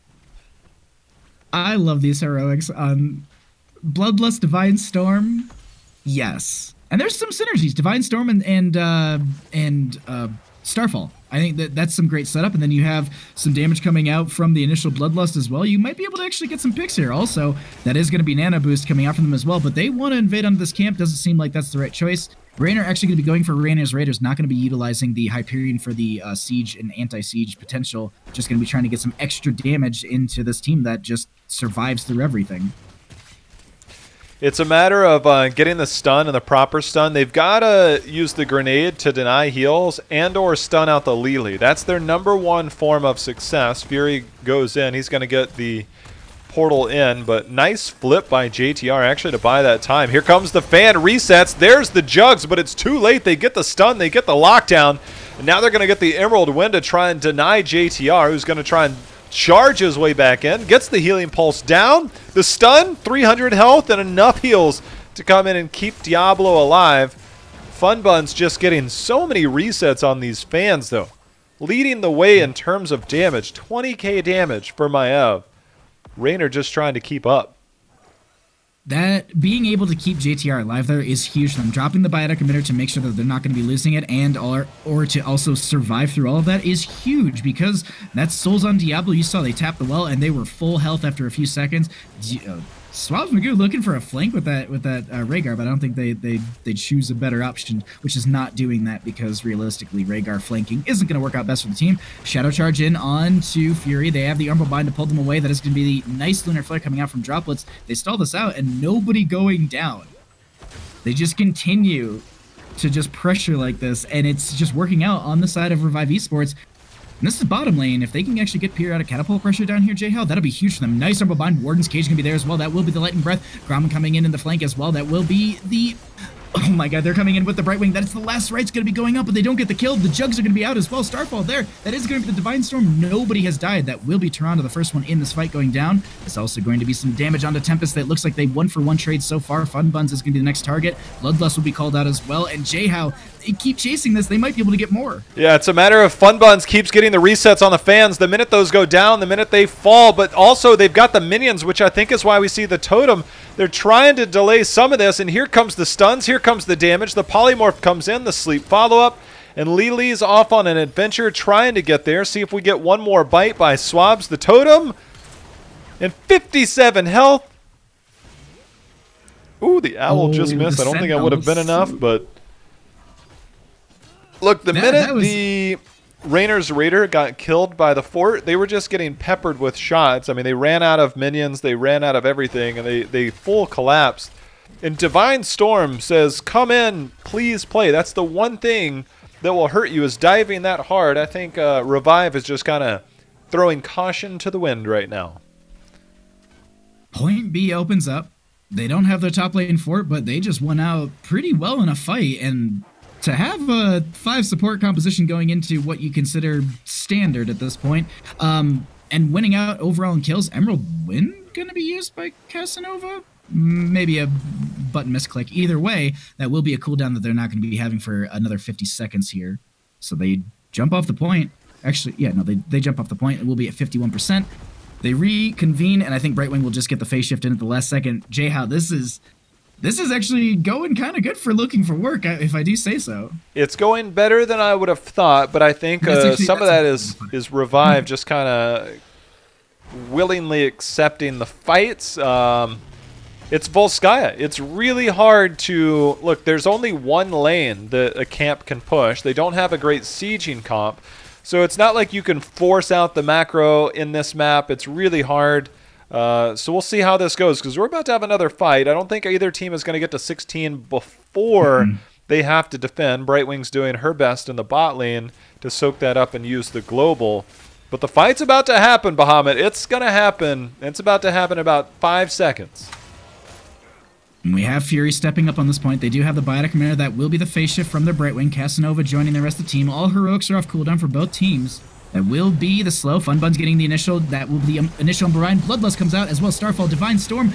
I love these heroics. Bloodlust, Divine Storm, yes. And there's some synergies. Divine Storm and Starfall. I think that's some great setup, and then you have some damage coming out from the initial Bloodlust as well. You might be able to actually get some picks here. Also, that is going to be Nano Boost coming out from them as well, but they want to invade onto this camp. Doesn't seem like that's the right choice. Raynor actually going to be going for Raynor's Raiders, not going to be utilizing the Hyperion for the siege and anti-siege potential. Just going to be trying to get some extra damage into this team that just survives through everything. It's a matter of getting the stun and the proper stun. They've got to use the grenade to deny heals and or stun out the Lili. That's their #1 form of success. Fury goes in. He's going to get the portal in, but nice flip by JTR actually to buy that time. Here comes the fan, resets. There's the jugs, but it's too late. They get the stun. They get the lockdown. And now they're going to get the Emerald Wind to try and deny JTR, who's going to try and charge his way back in, gets the healing pulse down, the stun, 300 health, and enough heals to come in and keep Diablo alive. Fun Buns just getting so many resets on these fans, though. Leading the way in terms of damage, 20k damage for Maiev. Raynor just trying to keep up. That being able to keep JTR alive there is huge for them. Dropping the Biotic Emitter to make sure that they're not going to be losing it, and or to also survive through all of that is huge, because that's Souls on Diablo. You saw they tapped the well and they were full health after a few seconds. Swabs Magoo looking for a flank with that Rhaegar, but I don't think they choose a better option, which is not doing that, because realistically Rhaegar flanking isn't going to work out best for the team. Shadow Charge in on to Fury. They have the Umbral Bind to pull them away. That is going to be the nice Lunar Flare coming out from Droplets. They stall this out and nobody going down. They just continue to just pressure like this, and it's just working out on the side of Revive Esports. And this is bottom lane. If they can actually get periodic catapult pressure down here, Jayhow, that'll be huge for them. Nice Umbral Bind. Warden's Cage going to be there as well. That will be the Lightning Breath. Gromman coming in the flank as well. That will be the... Oh my god, they're coming in with the Brightwing. That is the last right's going to be going up, but they don't get the kill. The Jugs are going to be out as well. Starfall there. That is going to be the Divine Storm. Nobody has died. That will be Toronto, the first one in this fight going down. There's also going to be some damage onto Tempest. That looks like they 1-for-1 trade so far. Fun Buns is going to be the next target. Bloodlust will be called out as well. And Jayhow, they keep chasing this. They might be able to get more. Yeah, it's a matter of Fun Buns keeps getting the resets on the fans. The minute those go down, the minute they fall, but also they've got the minions, which I think is why we see the totem. They're trying to delay some of this, and here comes the stuns, here comes the damage. The polymorph comes in, the sleep follow-up, and Lily's off on an adventure trying to get there. See if we get one more bite by Swabs the totem. And 57 health. Ooh, the owl just missed. I don't think that would have been enough, but... Look, the minute the Rainer's Raider got killed by the fort, they were just getting peppered with shots. I mean, they ran out of minions, they ran out of everything, and they full collapsed. And Divine Storm says, come in, please play. That's the one thing that will hurt you, is diving that hard. I think Revive is just kind of throwing caution to the wind right now. Point B opens up. They don't have their top lane fort, but they just won out pretty well in a fight. And to have a 5 support composition going into what you consider standard at this point, and winning out overall in kills, Emerald Wind going to be used by Casanova? Maybe a button misclick. Either way, that will be a cooldown that they're not going to be having for another 50 seconds here. So they jump off the point. Actually, yeah, no, they jump off the point. It will be at 51%. They reconvene, and I think Brightwing will just get the phase shift in at the last second. Jay-How, this is actually going kind of good for looking for work, if I do say so. It's going better than I would have thought, but I think some of that is Revive just kind of willingly accepting the fights. It's Volskaya. It's really hard to... Look, there's only one lane that a camp can push. They don't have a great sieging comp. So it's not like you can force out the macro in this map. It's really hard. So we'll see how this goes, because we're about to have another fight. I don't think either team is going to get to 16 before they have to defend. Brightwing's doing her best in the bot lane to soak that up and use the global. But the fight's about to happen, Bahamut. It's going to happen. It's about to happen in about 5 seconds. We have Fury stepping up on this point. They do have the Biotic Mirror. That will be the phase shift from their Brightwing. Casanova joining the rest of the team. All heroics are off cooldown for both teams. That will be the slow. Funbun's getting the initial. That will be the initial Brine. Bloodlust comes out as well. Starfall, Divine Storm,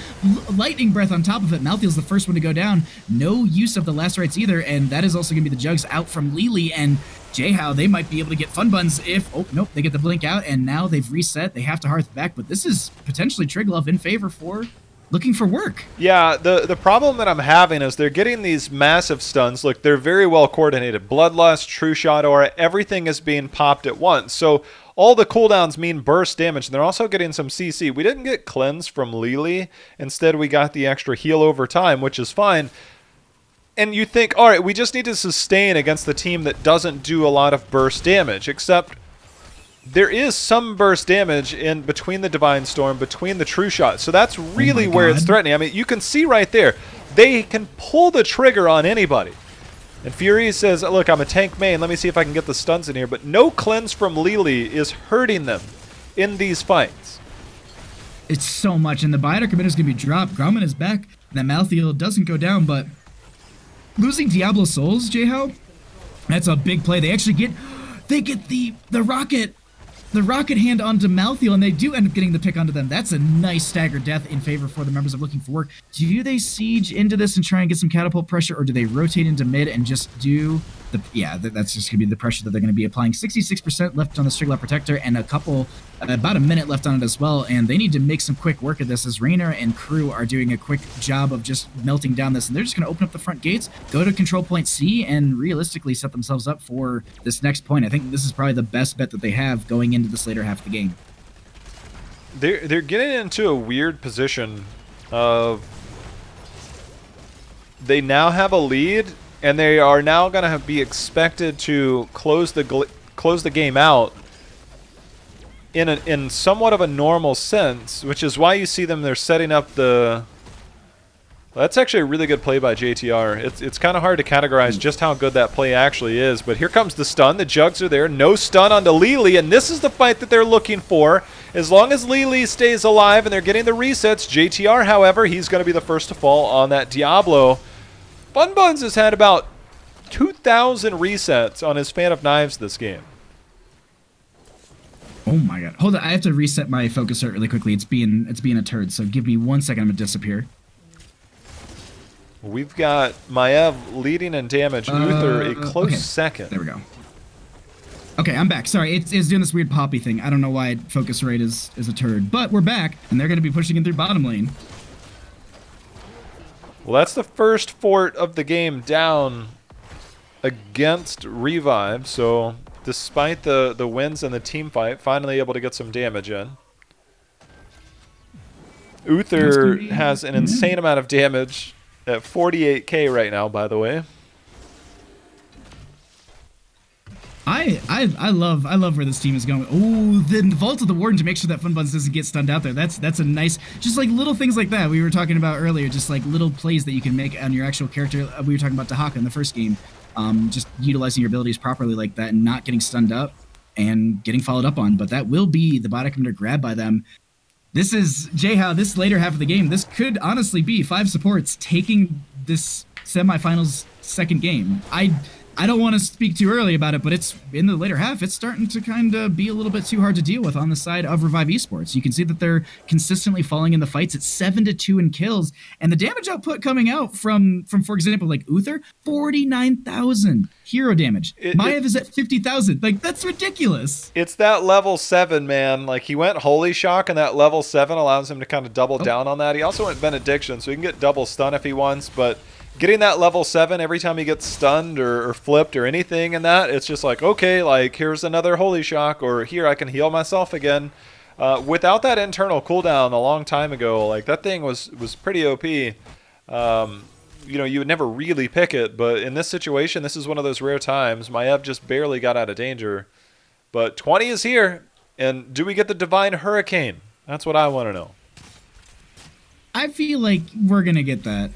Lightning Breath on top of it. Malthael's the first one to go down. No use of the last rites either, and that is also going to be the Jugs out from Lily and Jay-How. They might be able to get Funbuns if... Oh, nope, they get the Blink out, and now they've reset. They have to Hearth back, but this is potentially Triglav in favor for... looking for work. Yeah, the problem that I'm having is they're getting these massive stuns. Look, they're very well coordinated. Bloodlust, True Shot Aura, everything is being popped at once. So all the cooldowns mean burst damage. And they're also getting some CC. We didn't get cleanse from Lily. Instead, we got the extra heal over time, which is fine. And you think, all right, we just need to sustain against the team that doesn't do a lot of burst damage, except... there is some burst damage in between the Divine Storm, between the True Shot. So that's really where it's threatening. I mean, you can see right there, they can pull the trigger on anybody. And Fury says, look, I'm a tank main. Let me see if I can get the stuns in here. But no cleanse from Lily is hurting them in these fights. It's so much. And the Biotic Emitter is going to be dropped. Grauman is back. That Malthael doesn't go down, but losing Diablo Souls, Jay-How, that's a big play. They actually get... they get the rocket... the rocket hand onto Malthael, and they do end up getting the pick onto them. That's a nice staggered death in favor for the members of Looking for Work. Do they siege into this and try and get some catapult pressure, or do they rotate into mid and just do the... yeah, that's just going to be the pressure that they're going to be applying. 66% left on the Strigla Protector, and about a minute left on it as well, and they need to make some quick work of this, as Rainer and crew are doing a quick job of just melting down this, and they're just going to open up the front gates, go to control point C, and realistically set themselves up for this next point. I think this is probably the best bet that they have going into this later half of the game. They're getting into a weird position of... they now have a lead, and they are now going to be expected to close the game out in somewhat of a normal sense, which is why you see them, they're setting up the... that's actually a really good play by JTR. It's kind of hard to categorize just how good that play actually is, but here comes the stun. The Jugs are there. No stun onto Lily, and this is the fight that they're looking for. As long as Lily stays alive and they're getting the resets, JTR, however, he's going to be the first to fall on that Diablo. Funbuns has had about 2,000 resets on his Fan of Knives this game. Oh my god. Hold on, I have to reset my focus art really quickly. It's being a turd, so give me 1 second, I'm gonna disappear. We've got Maiev leading in damage, Uther a close second. There we go. Okay, I'm back. Sorry, it's doing this weird poppy thing. I don't know why focus rate is a turd, but we're back, and they're gonna be pushing in through bottom lane. Well, that's the first fort of the game down against Revive, so despite the wins in the team fight, finally able to get some damage in. Uther has an insane amount of damage at 48k right now, by the way. I love where this team is going. Oh, the Vault of the Warden to make sure that Funbuns doesn't get stunned out there. That's a nice, just like little things like that we were talking about earlier, just like little plays that you can make on your actual character. We were talking about Dahaka in the first game, just utilizing your abilities properly like that and not getting stunned up and getting followed up on. But that will be the Biotic Emitter grab by them. This is, Jayhao, this later half of the game, this could honestly be 5 supports taking this semifinals second game. I don't want to speak too early about it, but it's in the later half, it's starting to kind of be a little bit too hard to deal with on the side of Revive Esports. You can see that they're consistently falling in the fights. It's 7-2 in kills, and the damage output coming out from for example, like Uther, 49,000 hero damage. Maiev is at 50,000. Like, that's ridiculous. It's that level 7, man. Like, he went Holy Shock, and that level 7 allows him to kind of double down on that. He also went Benediction, so he can get double stun if he wants, but getting that level 7 every time he gets stunned or flipped or anything in that, it's just like, okay, like, here's another Holy Shock, or here, I can heal myself again. Without that internal cooldown a long time ago, like, that thing was pretty OP. You know, you would never really pick it, but in this situation, this is one of those rare times. Maiev just barely got out of danger. But 20 is here, and do we get the Divine Hurricane? That's what I want to know. I feel like we're going to get that.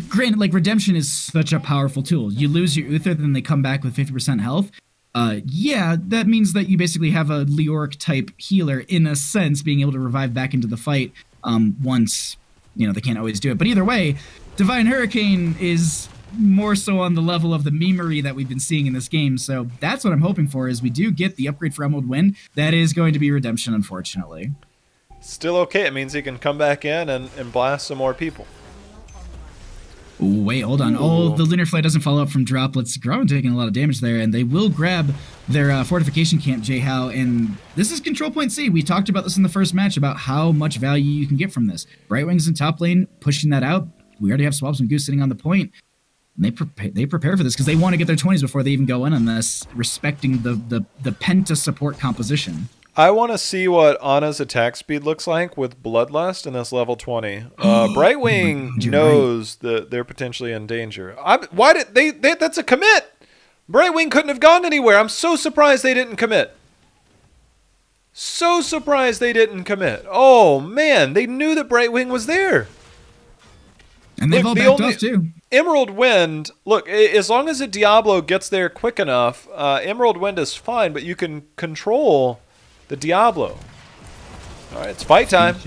Granted, like, Redemption is such a powerful tool. You lose your Uther, then they come back with 50% health. Yeah, that means that you basically have a Leoric-type healer, in a sense, being able to revive back into the fight once, you know, they can't always do it. But either way, Divine Hurricane is more so on the level of the memery that we've been seeing in this game. So that's what I'm hoping for, is we do get the upgrade for Emerald Wind. That is going to be Redemption, unfortunately. Still okay. It means he can come back in and blast some more people. Ooh, wait, hold on. Ooh. Oh, the Lunar Flight doesn't follow up from droplets. Grommet taking a lot of damage there, and they will grab their fortification camp, Jayhao, and this is Control Point C. We talked about this in the first match, about how much value you can get from this. Brightwing's in top lane, pushing that out. We already have Swabs and Goose sitting on the point. And they prepare for this because they want to get their 20s before they even go in on this, respecting the Penta support composition. I want to see what Ana's attack speed looks like with Bloodlust in this level 20. Brightwing knows that they're potentially in danger. Why did they? That's a commit. Brightwing couldn't have gone anywhere. I'm so surprised they didn't commit. So surprised they didn't commit. Oh man, they knew that Brightwing was there. And they've all backed off too. Emerald Wind, look, as long as a Diablo gets there quick enough, Emerald Wind is fine, but you can control the Diablo. All right, it's fight time.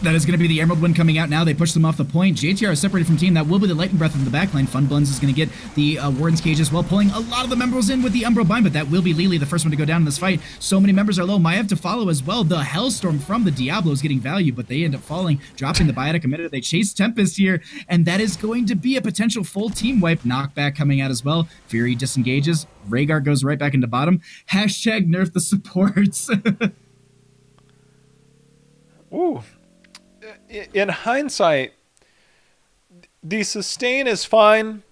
That is going to be the Emerald Wind coming out now. They push them off the point. JTR is separated from team. That will be the Lightning Breath in the backline. Funbuns is going to get the Warden's Cage as well, pulling a lot of the members in with the Umbral Bind, but that will be Lili, the first one to go down in this fight. So many members are low. Maiev to follow as well. The Hellstorm from the Diablo is getting value, but they end up falling, dropping the Biotic Emitter. They chase Tempest here, and that is going to be a potential full team wipe. Knockback coming out as well. Fury disengages. Rhaegar goes right back into bottom. Hashtag nerf the supports. Ooh. In hindsight, the sustain is fine.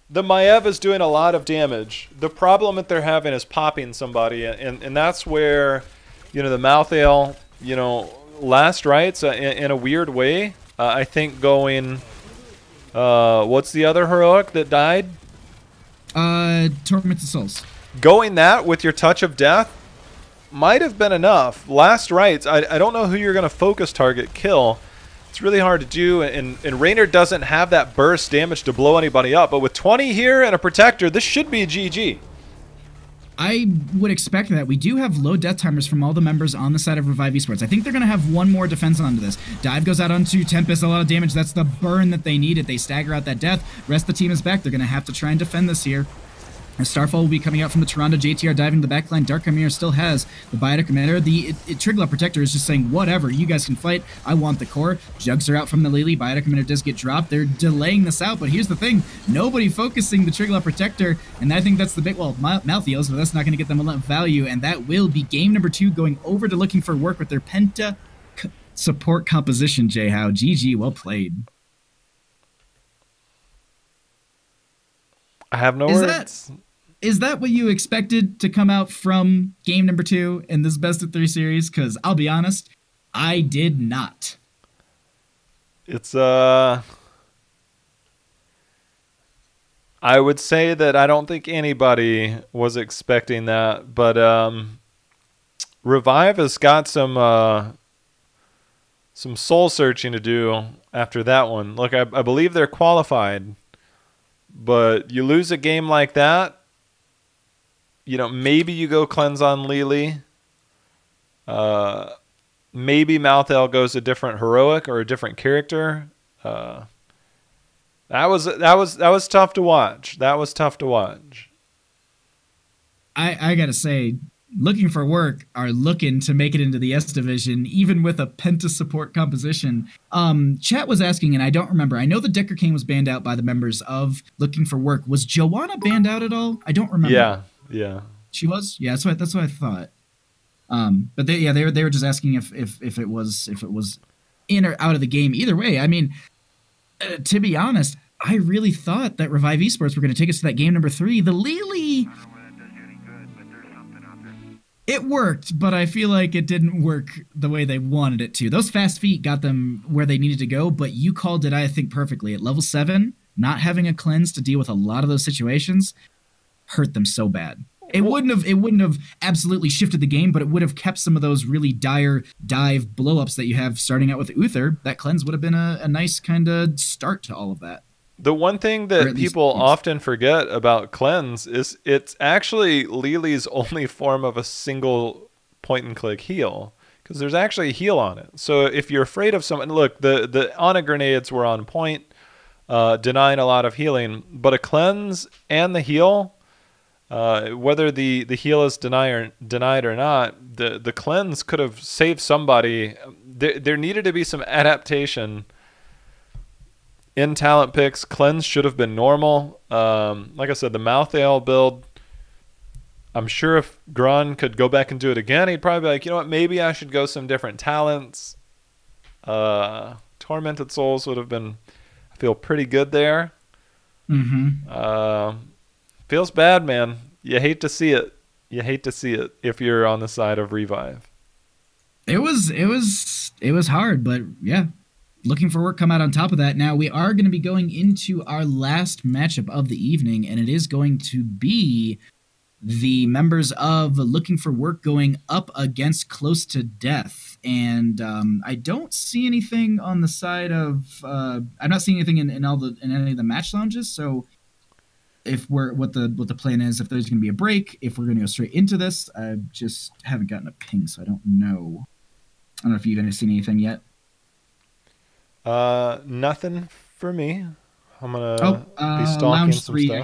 The Maiev is doing a lot of damage. The problem that they're having is popping somebody, and that's where, you know, the Malthael, you know, last rites in a weird way. I think going, what's the other heroic that died? Tormented Souls. Going that with your Touch of Death might have been enough. Last rites, I don't know who you're going to focus target kill. It's really hard to do, and Raynor doesn't have that burst damage to blow anybody up, but with 20 here and a protector, this should be a GG. I would expect that. We do have low death timers from all the members on the side of Revive Esports. I think they're going to have one more defense onto this. Dive goes out onto Tempest, a lot of damage. That's the burn that they needed. They stagger out that death. Rest of the team is back. They're going to have to try and defend this here. Starfall will be coming out from the Tyrande. JTR diving the backline. Dark Chimera still has the Biotic Emitter. The Triglav Protector is just saying, whatever, you guys can fight. I want the core. Jugs are out from the Lili. Biotic Emitter does get dropped. They're delaying this out, but here's the thing. Nobody focusing the Triglav Protector, and I think that's the big, well, Malthael's, but that's not going to get them a lot of value, and that will be game number 2 going over to looking for work with their Penta support composition, Jayhao. GG, well played. I have no Is words. is that what you expected to come out from game number 2 in this best of 3 series? Because I'll be honest, I did not. It's I would say that I don't think anybody was expecting that, but Revive has got some soul searching to do after that one. Look, I believe they're qualified, but you lose a game like that, you know, maybe you go cleanse on Lily. Maybe Malthael goes a different heroic or a different character. That was tough to watch. That was tough to watch. I gotta say, Looking for Work are looking to make it into the S division, even with a Penta support composition. Chat was asking, and I don't remember. I know the Decker King was banned out by the members of Looking for Work. Was Joanna banned out at all? I don't remember. Yeah. She was. Yeah, that's what I thought. But they were just asking if it was in or out of the game. Either way, I mean, to be honest, I really thought that Revive Esports were going to take us to that game number 3. The Lily, it worked, but I feel like it didn't work the way they wanted it to. Those fast feet got them where they needed to go, but you called it, I think, perfectly. At level 7, not having a cleanse to deal with a lot of those situations hurt them so bad. It wouldn't have absolutely shifted the game, but it would have kept some of those really dire dive blowups that you have starting out with Uther. That cleanse would have been a nice kind of start to all of that. The one thing that people often forget about cleanse is it's actually Lily's only form of a single point and click heal, because there's actually a heal on it. So if you're afraid of someone, look, the Ana grenades were on point, denying a lot of healing, but a cleanse and the heal, whether the heal is denied or not, the cleanse could have saved somebody. There needed to be some adaptation in talent picks. Cleanse should have been normal. Like I said, the Malthael build, I'm sure if Grun could go back and do it again, he'd probably be like, you know what, maybe I should go some different talents. Tormented Souls would have been, I feel, pretty good there. Feels bad, man. You hate to see it. You hate to see it if you're on the side of Revive. It was hard, but yeah. Looking for Work come out on top of that. Now we are going to be going into our last matchup of the evening, and it is going to be the members of Looking for Work going up against Close to Death. And I don't see anything on the side of I'm not seeing anything in any of the match lounges. So if what the plan is, if there's going to be a break, if we're going to go straight into this, I just haven't gotten a ping, so I don't know. I don't know if you've seen anything yet. Nothing for me. I'm gonna be stalking Lounge some 3, stuff.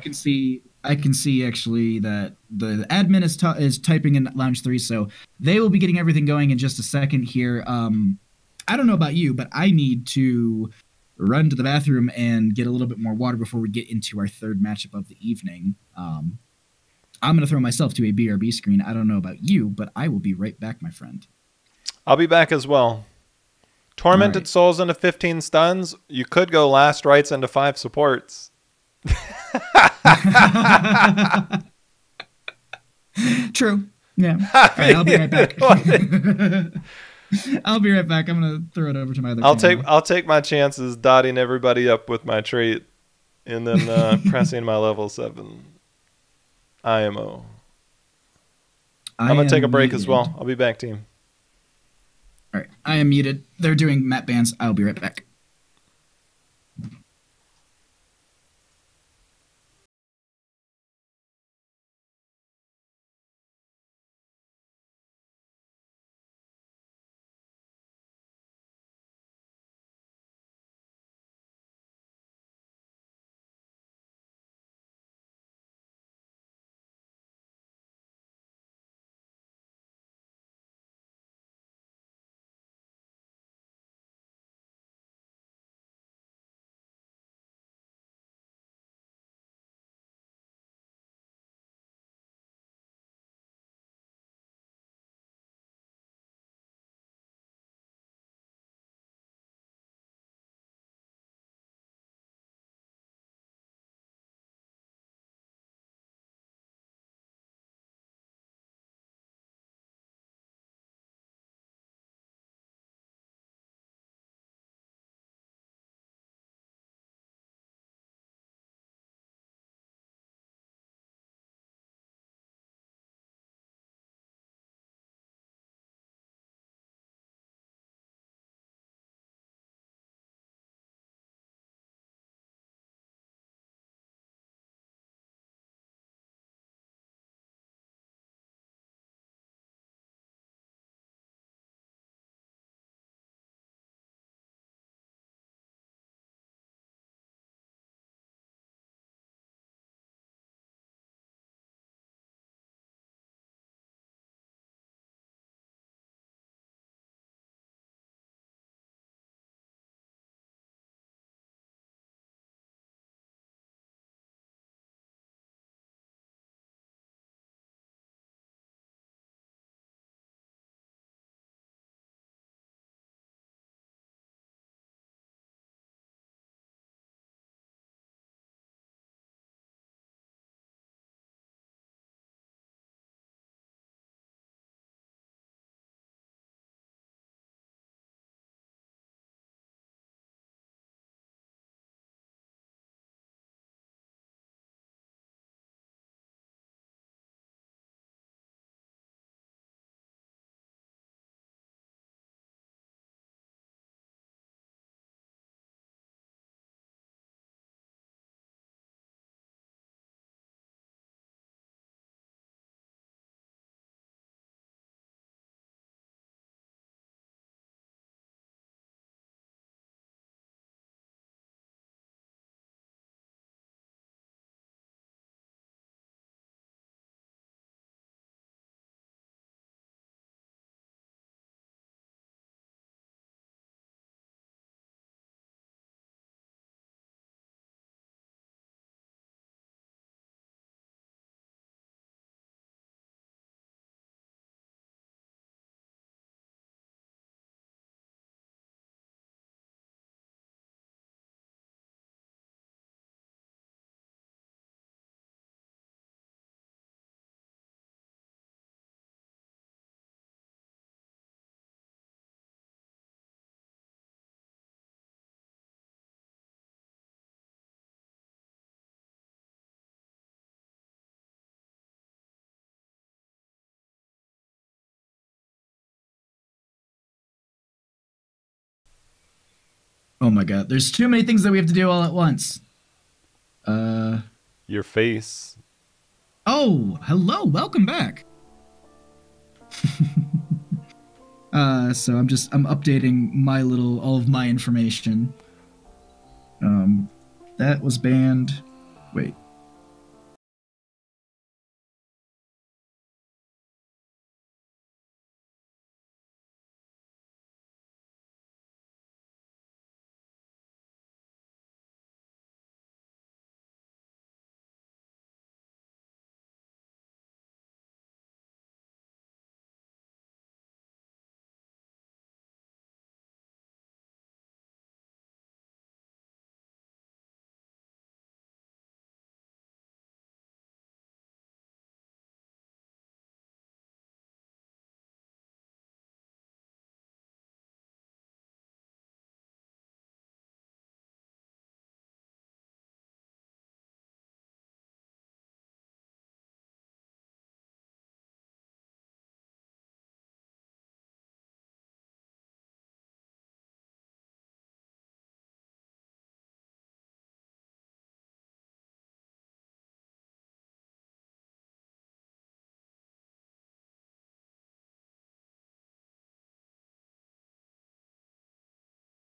I can see actually that the admin is typing in Lounge 3, so they will be getting everything going in just a second here. I don't know about you, but I need to run to the bathroom and get a little bit more water before we get into our third matchup of the evening. I'm gonna throw myself to a BRB screen. I don't know about you, but I will be right back, my friend. I'll be back as well. Tormented Souls into 15 stuns. You could go Last Rites into 5 supports. True. Yeah. Right, I'll be right back. I'll be right back. I'm gonna throw it over to my other. I'll take my chances dotting everybody up with my trait, and then pressing my level 7 IMO. I'm gonna take a break as well. I'll be back, team. All right, I am muted. They're doing map bans. I'll be right back. Oh my god, there's too many things that we have to do all at once. Your face. Oh, hello, welcome back. So I'm updating all of my information. That was banned. Wait.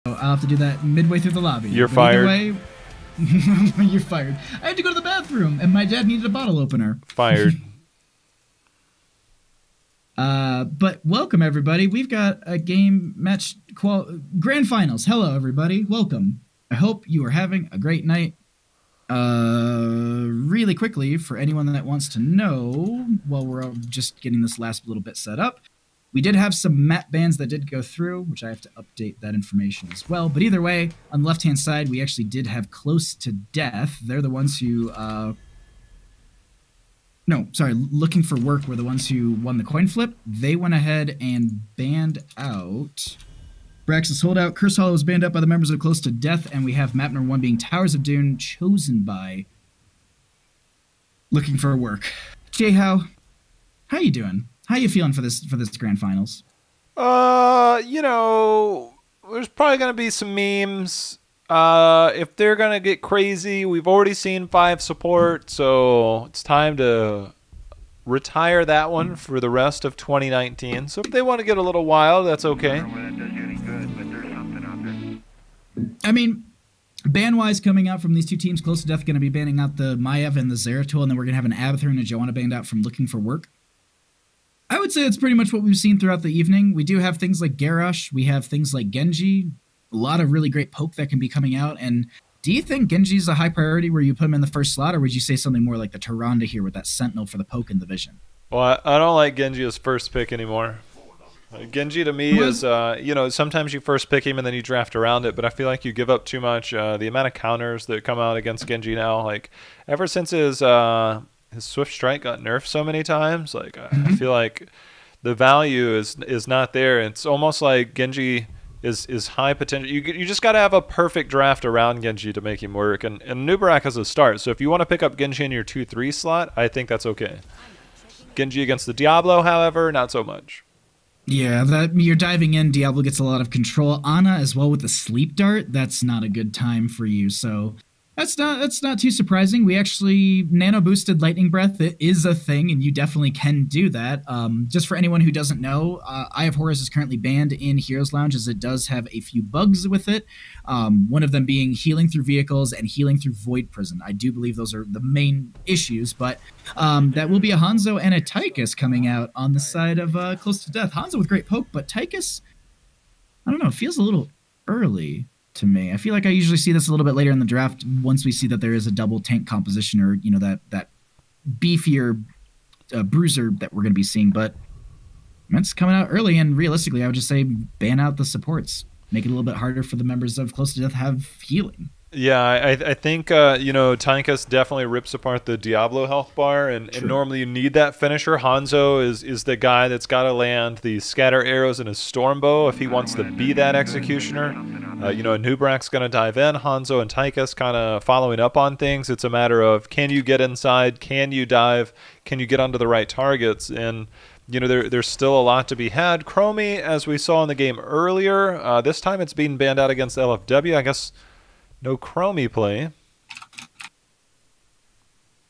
I'll have to do that midway through the lobby. You're fired. Way, you're fired. I had to go to the bathroom, and my dad needed a bottle opener. Fired. But welcome, everybody. We've got a game match grand finals. Hello, everybody. Welcome. I hope you are having a great night. Really quickly, for anyone that wants to know, while we're just getting this last little bit set up, we did have some map bans that did go through, which I have to update that information as well. But either way, on the left-hand side, we actually did have Close to Death. They're the ones who... Looking for Work were the ones who won the coin flip. They went ahead and banned out... Braxis Holdout. Curse Hollow was banned out by the members of Close to Death, and we have map number 1 being Towers of Dune, chosen by Looking for Work. Jay-How you doing? How you feeling for this grand finals? There's probably gonna be some memes. If they're gonna get crazy, we've already seen 5 support, so it's time to retire that one for the rest of 2019. So if they want to get a little wild, that's okay. I mean, ban-wise coming out from these two teams, Close to Death going to be banning out the Maiev and the Zeratul, and then we're going to have an Abathur and a Joanna banned out from Looking for Work. I would say that's pretty much what we've seen throughout the evening. We do have things like Garrosh, we have things like Genji, a lot of really great poke that can be coming out, and do you think Genji's a high priority where you put him in the first slot, or would you say something more like the Tyrande here with that Sentinel for the poke and the Vision? Well, I don't like Genji as first pick anymore. Genji to me is, sometimes you first pick him and then you draft around it, but I feel like you give up too much. The amount of counters that come out against Genji now, like ever since his Swift Strike got nerfed so many times, like I feel like the value is not there. It's almost like Genji is high potential. You just got to have a perfect draft around Genji to make him work, and Nubarak has a start. So if you want to pick up Genji in your 2-3 slot, I think that's okay. Genji against the Diablo, however, not so much. Yeah, that you're diving in. Diablo gets a lot of control. Ana as well with the sleep dart. That's not a good time for you. So that's not too surprising. We actually nano boosted lightning breath. It is a thing, and you definitely can do that. Just for anyone who doesn't know, Eye of Horus is currently banned in Heroes Lounge as it does have a few bugs with it. One of them being healing through vehicles and healing through Void Prison. I do believe those are the main issues, but that will be a Hanzo and a Tychus coming out on the side of Close to Death. Hanzo with great poke, but Tychus, I don't know, it feels a little early to me. I feel like I usually see this a little bit later in the draft once we see that there is a double tank composition or, that beefier bruiser that we're going to be seeing. But it's coming out early, and realistically, I would just say ban out the supports. Make it a little bit harder for the members of Close to Death to have healing. Yeah, I think, Tychus definitely rips apart the Diablo health bar, and normally you need that finisher. Hanzo is the guy that's got to land the scatter arrows in his Stormbow if he wants to be that executioner. Nubarak's going to dive in. Hanzo and Tychus kind of following up on things. It's a matter of, can you get inside? Can you dive? Can you get onto the right targets? And there's still a lot to be had. Chromie, as we saw in the game earlier, this time it's being banned out against LFW. I guess no Chromie play.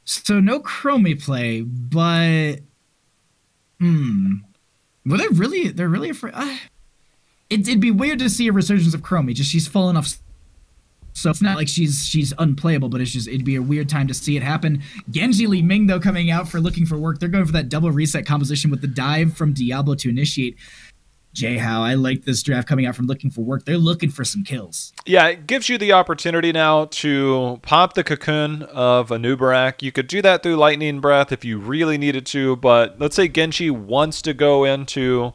So no Chromie play, but well, they're really afraid. It'd be weird to see a resurgence of Chromie. Just she's fallen off. So it's not like she's unplayable, but it'd be a weird time to see it happen. Genji Li Ming, though, coming out for Looking for Work. They're going for that double reset composition with the dive from Diablo to initiate. Jayhow, I like this draft coming out from Looking for Work. They're looking for some kills. Yeah, it gives you the opportunity now to pop the cocoon of a Nubarak. You could do that through Lightning Breath if you really needed to, but let's say Genji wants to go into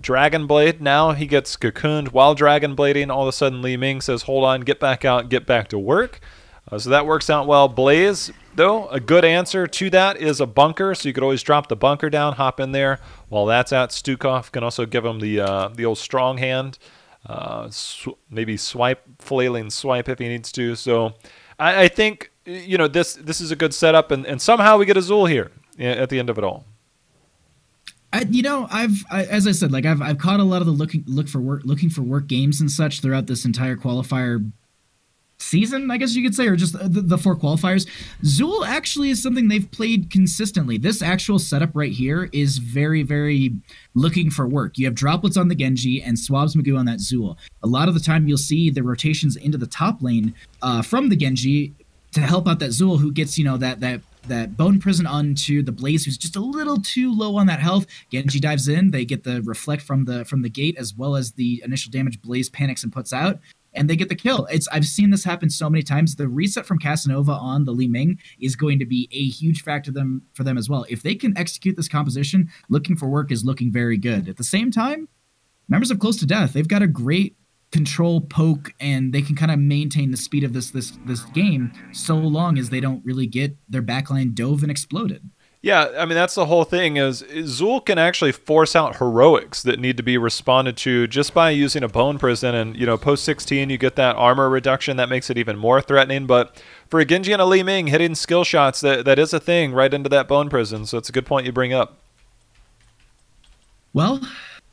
Dragon Blade. Now he gets cocooned while Dragon Blading. All of a sudden, Li Ming says, hold on, get back out, get back to work. So that works out well. Blaze, though, a good answer to that is a bunker. So you could always drop the bunker down, hop in there. While that's at, Stukov can also give him the old strong hand. Maybe flailing swipe if he needs to. So I think, this is a good setup. And somehow we get Azul here at the end of it all. As I said, like I've caught a lot of the looking for work games and such throughout this entire qualifier season, I guess you could say, or just the 4 qualifiers. Zul actually is something they've played consistently. This actual setup right here is very, very looking for work. You have droplets on the Genji and Swabs Magoo on that Zul. A lot of the time you'll see the rotations into the top lane from the Genji to help out that Zul, who gets, that Bone Prison onto the Blaze, who's just a little too low on that health. Genji dives in. They get the reflect from the gate, as well as the initial damage Blaze panics and puts out, and they get the kill. I've seen this happen so many times. The reset from Casanova on the Li Ming is going to be a huge factor for them as well. If they can execute this composition, Looking for Work is looking very good. At the same time, members of Close to Death, they've got a great control poke, and they can kind of maintain the speed of this game so long as they don't really get their backline dove and exploded. Yeah, I mean, that's the whole thing is Zul can actually force out heroics that need to be responded to just by using a Bone Prison. And, post 16, you get that armor reduction. That makes it even more threatening. But for a Genji and a Li Ming, hitting skill shots, that is a thing right into that Bone Prison. So it's a good point you bring up. Well,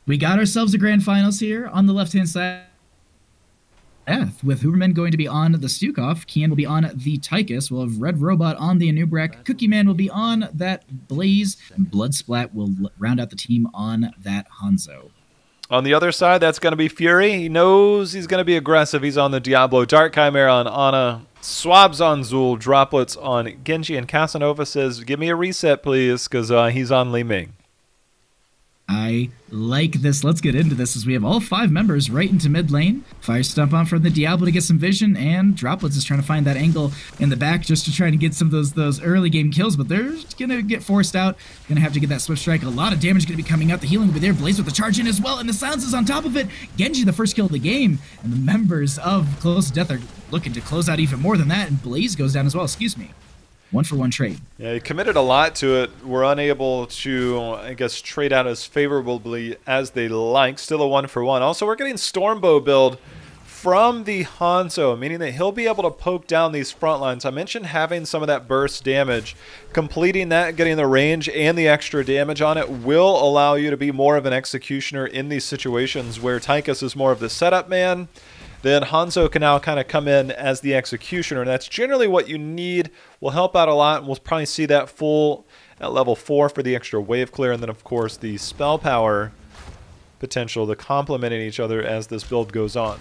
we got ourselves a grand finals here on the left-hand side. With Huberman going to be on the Stukov, Kian will be on the Tychus, we'll have Red Robot on the Anubrak, Cookie Man will be on that Blaze, and Bloodsplat will round out the team on that Hanzo. On the other side, that's going to be Fury. He knows he's going to be aggressive. He's on the Diablo, Dark Chimera on Ana, Swabs on Zul, Droplets on Genji, and Casanova says, give me a reset, please, because he's on Li Ming. I like this. Let's get into this as we have all 5 members right into mid lane. Fire Stomp on from the Diablo to get some vision, and Droplets is trying to find that angle in the back just to try to get some of those early game kills, but they're going to get forced out. Going to have to get that Swift Strike. A lot of damage going to be coming out. The healing will be there. Blaze with the charge in as well, and the Silence is on top of it. Genji, the first kill of the game, and the members of Close to Death are looking to close out even more than that, and Blaze goes down as well. Excuse me. 1-for-1 trade. Yeah, he committed a lot to it. We're unable to, I guess, trade out as favorably as they like. Still a 1-for-1. Also, we're getting Stormbow build from the Hanzo, meaning that he'll be able to poke down these front lines. I mentioned having some of that burst damage. Completing that, getting the range and the extra damage on it will allow you to be more of an executioner in these situations where Tychus is more of the setup man. Then Hanzo can now kind of come in as the executioner, and that's generally what you need. Will help out a lot, and we'll probably see that full at level 4 for the extra wave clear, and then of course the spell power potential to complementing each other as this build goes on.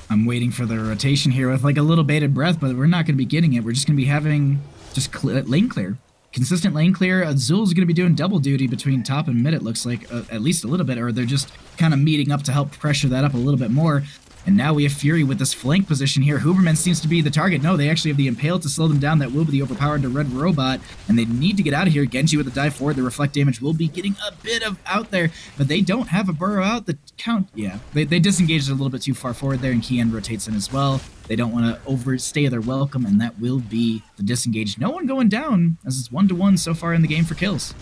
I'm waiting for the rotation here with like a little bated breath, but we're not going to be getting it. We're just going to be having just lane clear. Consistent lane clear. Azul's going to be doing double duty between top and mid, it looks like, at least a little bit, or they're just kind of meeting up to help pressure that up a little bit more. And now we have Fury with this flank position here. Huberman seems to be the target. No, they actually have the Impale to slow them down. That will be the overpowered to Red Robot, and they need to get out of here. Genji with the dive forward. The reflect damage will be getting a bit of out there, but they don't have a burrow out. The count, yeah, they disengaged a little bit too far forward there, and Kian rotates in as well. They don't want to overstay their welcome, and that will be the disengage. No one going down, as it's 1-to-1 so far in the game for kills.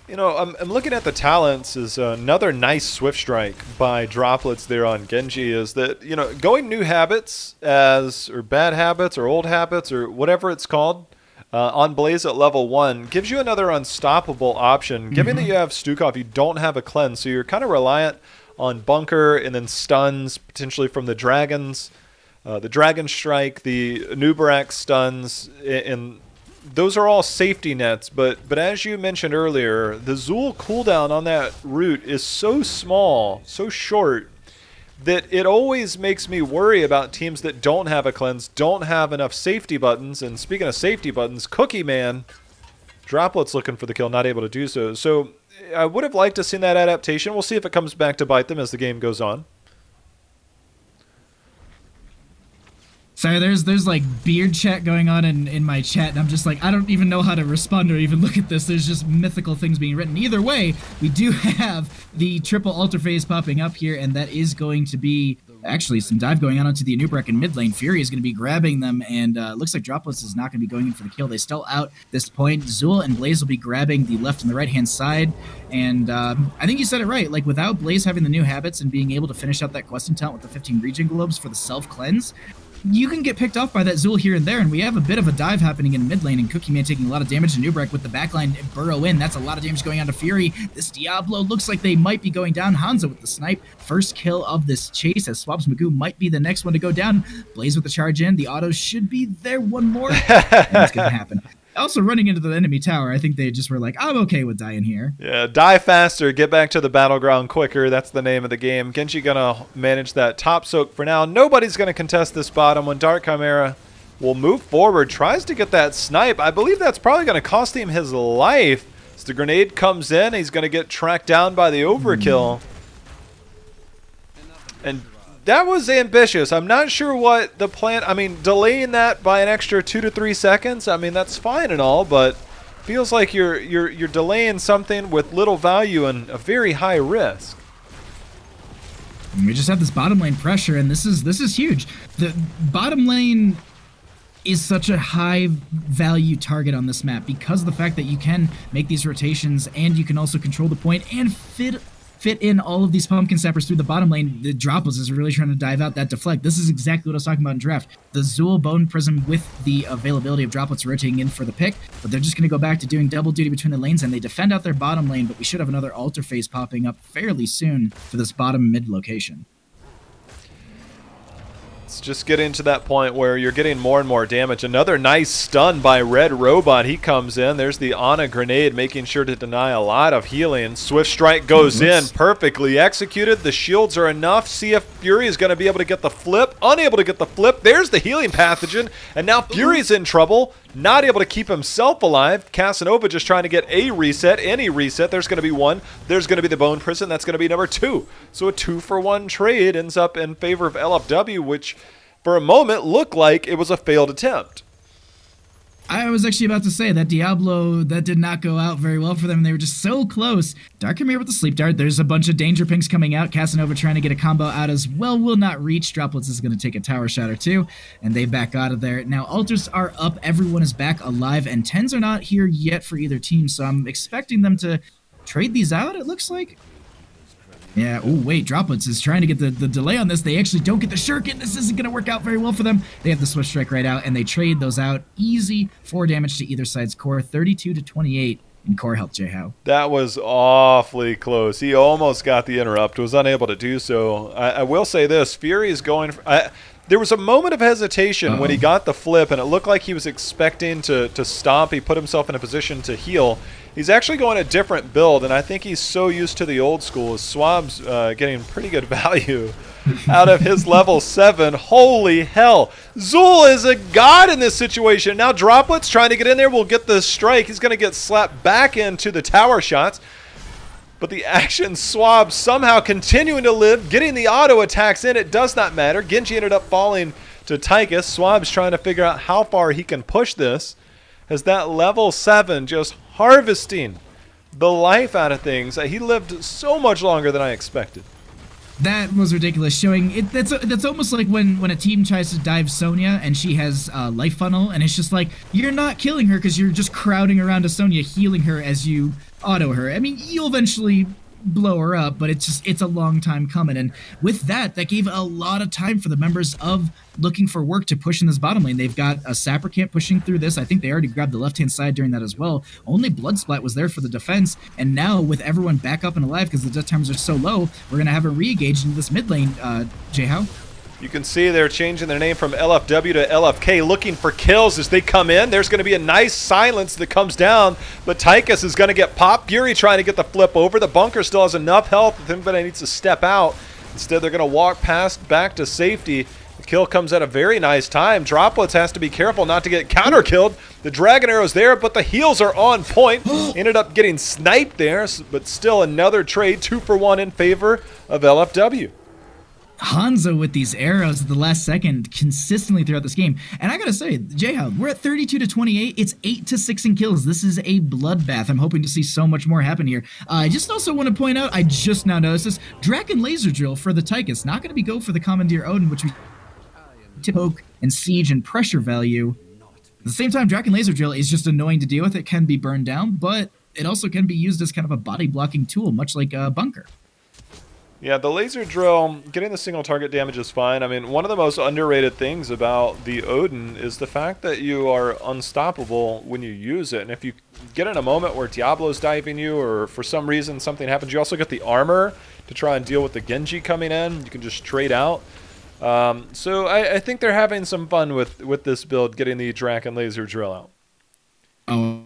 You know, I'm looking at the talents as another nice Swift Strike by Droplets there on Genji is that, you know, going new habits or bad habits or old habits or whatever it's called, on Blaze at level 1 gives you another unstoppable option. Given that you have Stukov, you don't have a cleanse, so you're kind of reliant on Bunker and then stuns potentially from the dragons, the Dragon Strike, the Nubarak stuns, and those are all safety nets. But as you mentioned earlier, the Zul cooldown on that route is so small, so short, that it always makes me worry about teams that don't have a cleanse, don't have enough safety buttons. And speaking of safety buttons, Cookie Man, Droplet's looking for the kill, not able to do so. So I would have liked to see that adaptation. We'll see if it comes back to bite them as the game goes on. Sorry, there's like beard chat going on in my chat, and I'm just like, I don't even know how to respond or even look at this. There's just mythical things being written. Either way, we do have the triple altar phase popping up here, and that is going to be actually some dive going on onto the Anub'arak in mid lane. Fury is going to be grabbing them, and looks like Droplets is not going to be going in for the kill. They still out this point. Zul and Blaze will be grabbing the left and the right-hand side, and I think you said it right. Like, without Blaze having the new habits and being able to finish out that quest talent with the 15 regen globes for the self-cleanse, you can get picked off by that Zul here and there, and we have a bit of a dive happening in mid lane, and Cookie Man taking a lot of damage to Nubarak with the backline burrow in. That's a lot of damage going on to Fury. This Diablo looks like they might be going down. Hanzo with the snipe. First kill of this chase, as Swabs Magoo might be the next one to go down. Blaze with the charge in. The auto should be there. One more. And it's going to happen. Also, running into the enemy tower, I think they just were like, I'm okay with dying here. Yeah, die faster, get back to the battleground quicker. That's the name of the game. Genji gonna manage that top soak for now. Nobody's gonna contest this bottom when Dark Chimera will move forward, tries to get that snipe. I believe that's probably gonna cost him his life. As the grenade comes in, he's gonna get tracked down by the overkill. And that was ambitious. I'm not sure what the plan... I mean, delaying that by an extra 2 to 3 seconds, I mean, that's fine and all, but feels like you're delaying something with little value and a very high risk. We just have this bottom lane pressure, and this is huge. The bottom lane is such a high value target on this map because of the fact that you can make these rotations and you can also control the point and fit in all of these pumpkin sappers through the bottom lane. The Droplets is really trying to dive out that deflect. This is exactly what I was talking about in draft. The Zul Bone Prism with the availability of Droplets rotating in for the pick, but they're just going to go back to doing double duty between the lanes, and they defend out their bottom lane, but we should have another altar phase popping up fairly soon for this bottom mid location. It's just getting to that point where you're getting more and more damage. Another nice stun by Red Robot. He comes in. There's the Ana grenade, making sure to deny a lot of healing. Swift Strike goes in, perfectly executed. The shields are enough. CF Fury is going to be able to get the flip. Unable to get the flip. There's the healing pathogen. And now Fury's in trouble. Not able to keep himself alive. Casanova just trying to get a reset. Any reset. There's going to be one. There's going to be the Bone Prison. That's going to be number 2. So a 2-for-1 trade ends up in favor of LFW, which for a moment looked like it was a failed attempt. I was actually about to say that Diablo, that did not go out very well for them. They were just so close. Dark Chimera with the sleep dart. There's a bunch of danger pings coming out. Casanova trying to get a combo out as well. Will not reach. Droplets is going to take a tower shot or two, and they back out of there. Now, altars are up. Everyone is back alive, and 10s are not here yet for either team, so I'm expecting them to trade these out, it looks like. Yeah, oh wait, Droplets is trying to get the delay on this. They actually don't get the shuriken. This isn't going to work out very well for them. They have the Swift Strike right out, and they trade those out. Easy 4 damage to either side's core, 32 to 28 in core health, J-How. That was awfully close. He almost got the interrupt, was unable to do so. I will say this, Fury is going... there was a moment of hesitation when he got the flip, and it looked like he was expecting to stomp. He put himself in a position to heal. He's actually going a different build, and I think he's so used to the old school. Swab's getting pretty good value out of his level 7. Holy hell. Zul is a god in this situation. Now Droplets trying to get in there will get the strike. He's going to get slapped back into the tower shots. But the action Swab somehow continuing to live, getting the auto attacks in. It does not matter. Genji ended up falling to Tychus. Swab's trying to figure out how far he can push this, as that level 7 just harvesting the life out of things. He lived so much longer than I expected. That was ridiculous. Showing it, that's almost like when a team tries to dive Sonya and she has life funnel, and it's just like, you're not killing her because you're just crowding around a Sonya, healing her as you auto her. I mean, you'll eventually blow her up, but it's a long time coming. And with that gave a lot of time for the members of Looking for Work to push in this bottom lane. They've got a Sapper Camp pushing through this. I think they already grabbed the left-hand side during that as well. Only Bloodsplat was there for the defense, and now with everyone back up and alive because the death timers are so low, we're going to have a re-engage into this mid lane, J-How. You can see they're changing their name from LFW to LFK, looking for kills as they come in. There's going to be a nice silence that comes down, but Tychus is going to get popped. Fury trying to get the flip over. The bunker still has enough health, but he needs to step out. Instead, they're going to walk past back to safety. The kill comes at a very nice time. Droplets has to be careful not to get counter-killed. The Dragon Arrow's there, but the heals are on point. Ended up getting sniped there, but still another trade, 2-for-1 in favor of LFW. Hanzo with these arrows at the last second consistently throughout this game. And I gotta say, J-How, we're at 32-28. It's 8-6 in kills. This is a bloodbath. I'm hoping to see so much more happen here. I just also want to point out, I just now noticed this, Draken Laser Drill for the Tychus. Not going to be go for the Commandeer Odin, which we poke and siege and pressure value. At the same time, Draken Laser Drill is just annoying to deal with. It can be burned down, but it also can be used as kind of a body blocking tool, much like a bunker. Yeah, the laser drill, getting the single target damage is fine. I mean, one of the most underrated things about the Odin is the fact that you are unstoppable when you use it. And if you get in a moment where Diablo's diving you or for some reason something happens, you also get the armor to try and deal with the Genji coming in. You can just trade out. So I think they're having some fun with this build, getting the Draken laser drill out. Oh,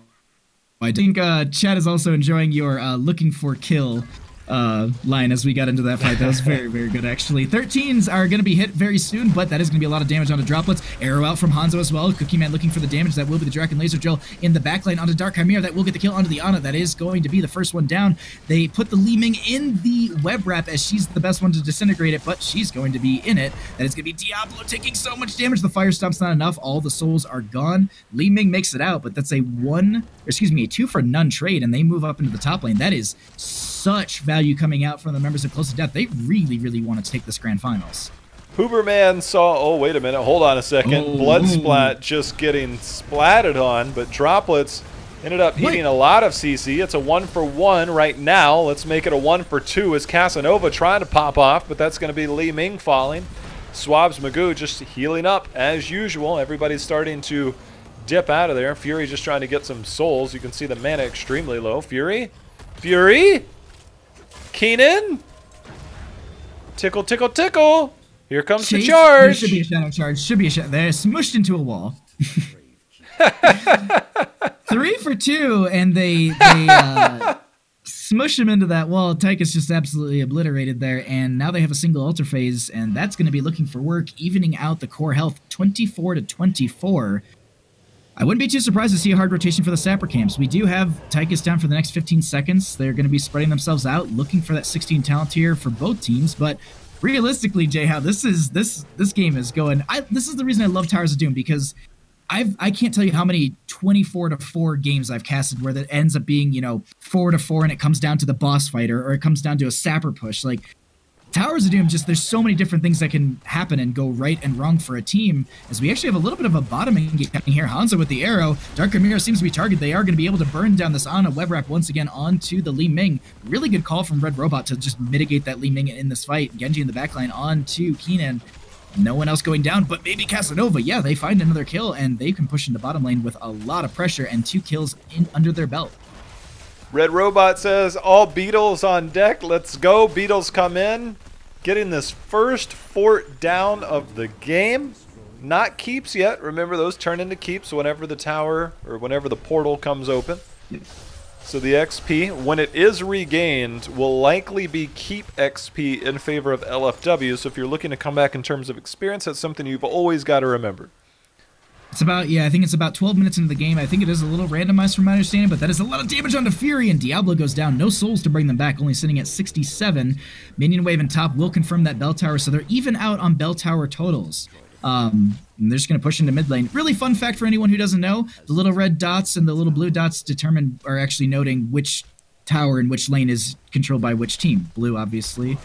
I think Chad is also enjoying your looking for kill line as we got into that fight. That was very, very good, actually. 13s are going to be hit very soon, but that is going to be a lot of damage onto Droplets. Arrow out from Hanzo as well. Cookie Man looking for the damage. That will be the Draken Laser Drill in the backline onto Dark Chimera. That will get the kill onto the Ana. That is going to be the first one down. They put the Li Ming in the web wrap as she's the best one to disintegrate it, but she's going to be in it. That is going to be Diablo taking so much damage. The Fire Stomp's not enough. All the souls are gone. Li Ming makes it out, but that's a 2 for none trade, and they move up into the top lane. That is such value coming out from the members of Close to Death. They really, really want to take this grand finals. Huberman saw, oh, wait a minute, hold on a second. Bloodsplat just getting splatted on, but Droplets ended up eating a lot of CC. It's a 1-for-1 right now. Let's make it a 1-for-2 as Casanova trying to pop off, but that's going to be Li Ming falling. Swabs Magoo just healing up as usual. Everybody's starting to dip out of there. Fury just trying to get some souls. You can see the mana extremely low. Fury? Keenan? Tickle, tickle, tickle. Here comes the charge. There should be a shadow charge. Should be a shadow. They're smushed into a wall. 3 for 2, and they smush him into that wall. Tychus just absolutely obliterated there, and now they have a single altar phase, and that's going to be Looking for Work, evening out the core health 24-24. I wouldn't be too surprised to see a hard rotation for the Sapper Camps. We do have Tychus down for the next 15 seconds. They're going to be spreading themselves out, looking for that 16 talent here for both teams. But realistically, J-How, this game is going. This is the reason I love Towers of Doom, because I can't tell you how many 24-4 games I've casted where that ends up being 4-4, and it comes down to the boss fighter or it comes down to a Sapper push. Like, Towers of Doom, there's so many different things that can happen and go right and wrong for a team, as we actually have a little bit of a bottoming happening here. Hanzo with the arrow. Dark Chimera seems to be targeted. They are going to be able to burn down this Ana web wrap once again onto the Li Ming. Really good call from Red Robot to just mitigate that Li Ming in this fight. Genji in the backline onto Keenan. No one else going down, but maybe Casanova. Yeah, they find another kill, and they can push into bottom lane with a lot of pressure and 2 kills under their belt. Red Robot says, all Beatles on deck. Let's go. Beatles come in. Getting this first fort down of the game. Not keeps yet. Remember, those turn into keeps whenever the tower or whenever the portal comes open. So the XP, when it is regained, will likely be keep XP in favor of LFW. So if you're looking to come back in terms of experience, that's something you've always got to remember. It's about, I think it's about 12 minutes into the game. I think it is a little randomized from my understanding, but that is a lot of damage onto Fury, and Diablo goes down. No souls to bring them back, only sitting at 67. Minion Wave and top will confirm that bell tower, so they're even out on bell tower totals. And they're just going to push into mid lane. Really fun fact for anyone who doesn't know, the little red dots and the little blue dots are actually noting which tower and which lane is controlled by which team. Blue, obviously,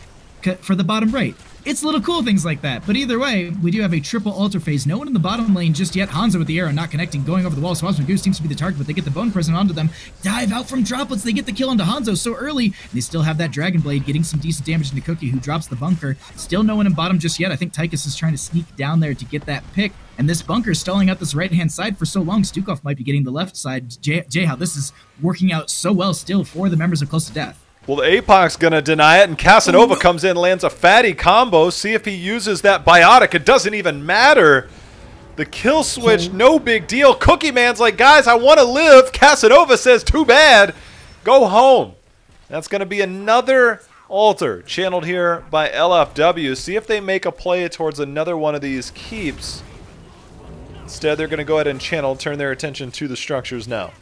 for the bottom right. It's little cool things like that. But either way, we do have a triple altar phase. No one in the bottom lane just yet. Hanzo with the arrow, not connecting, going over the wall. Swapsman Goose seems to be the target, but they get the Bone Prison onto them. Dive out from droplets. They get the kill onto Hanzo so early. They still have that Dragon Blade, getting some decent damage into Cookie, who drops the bunker. Still no one in bottom just yet. I think Tychus is trying to sneak down there to get that pick. And this bunker is stalling out this right-hand side for so long. Stukov might be getting the left side. Jay, how this is working out so well still for the members of Close to Death. Well, the APOC's going to deny it, and Casanova comes in, lands a fatty combo. See if he uses that biotic. It doesn't even matter. The kill switch, no big deal. Cookie Man's like, guys, I want to live. Casanova says, too bad. Go home. That's going to be another altar channeled here by LFW. See if they make a play towards another one of these keeps. Instead, they're going to go ahead and turn their attention to the structures now.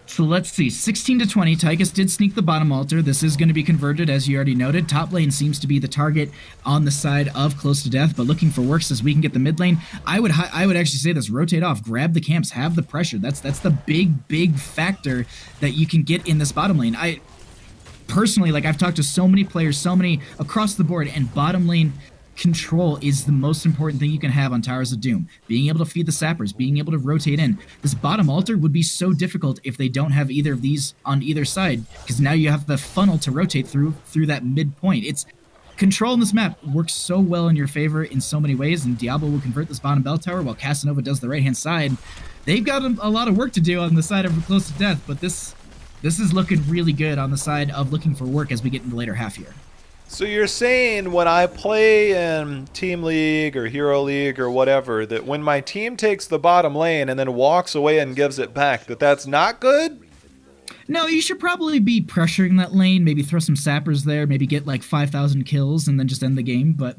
So let's see, 16 to 20, Tychus did sneak the bottom altar. This is going to be converted, as you already noted. Top lane seems to be the target on the side of Close to Death, but looking for work says we can get the mid lane. I would actually say this, rotate off, grab the camps, have the pressure. That's the big factor that you can get in this bottom lane. I personally, like, I've talked to so many players, so many across the board, and bottom lane control is the most important thing you can have on Towers of Doom. Being able to feed the sappers, being able to rotate in. This bottom altar would be so difficult if they don't have either of these on either side, because now you have the funnel to rotate through that midpoint. It's control in this map works so well in your favor in so many ways, and Diablo will convert this bottom bell tower while Casanova does the right-hand side. They've got a lot of work to do on the side of Close to Death, but this is looking really good on the side of looking for work as we get into the later half here. So you're saying when I play in Team League or Hero League or whatever, that when my team takes the bottom lane and then walks away and gives it back, that's not good? No, you should probably be pressuring that lane, maybe throw some sappers there, maybe get like 5,000 kills and then just end the game, but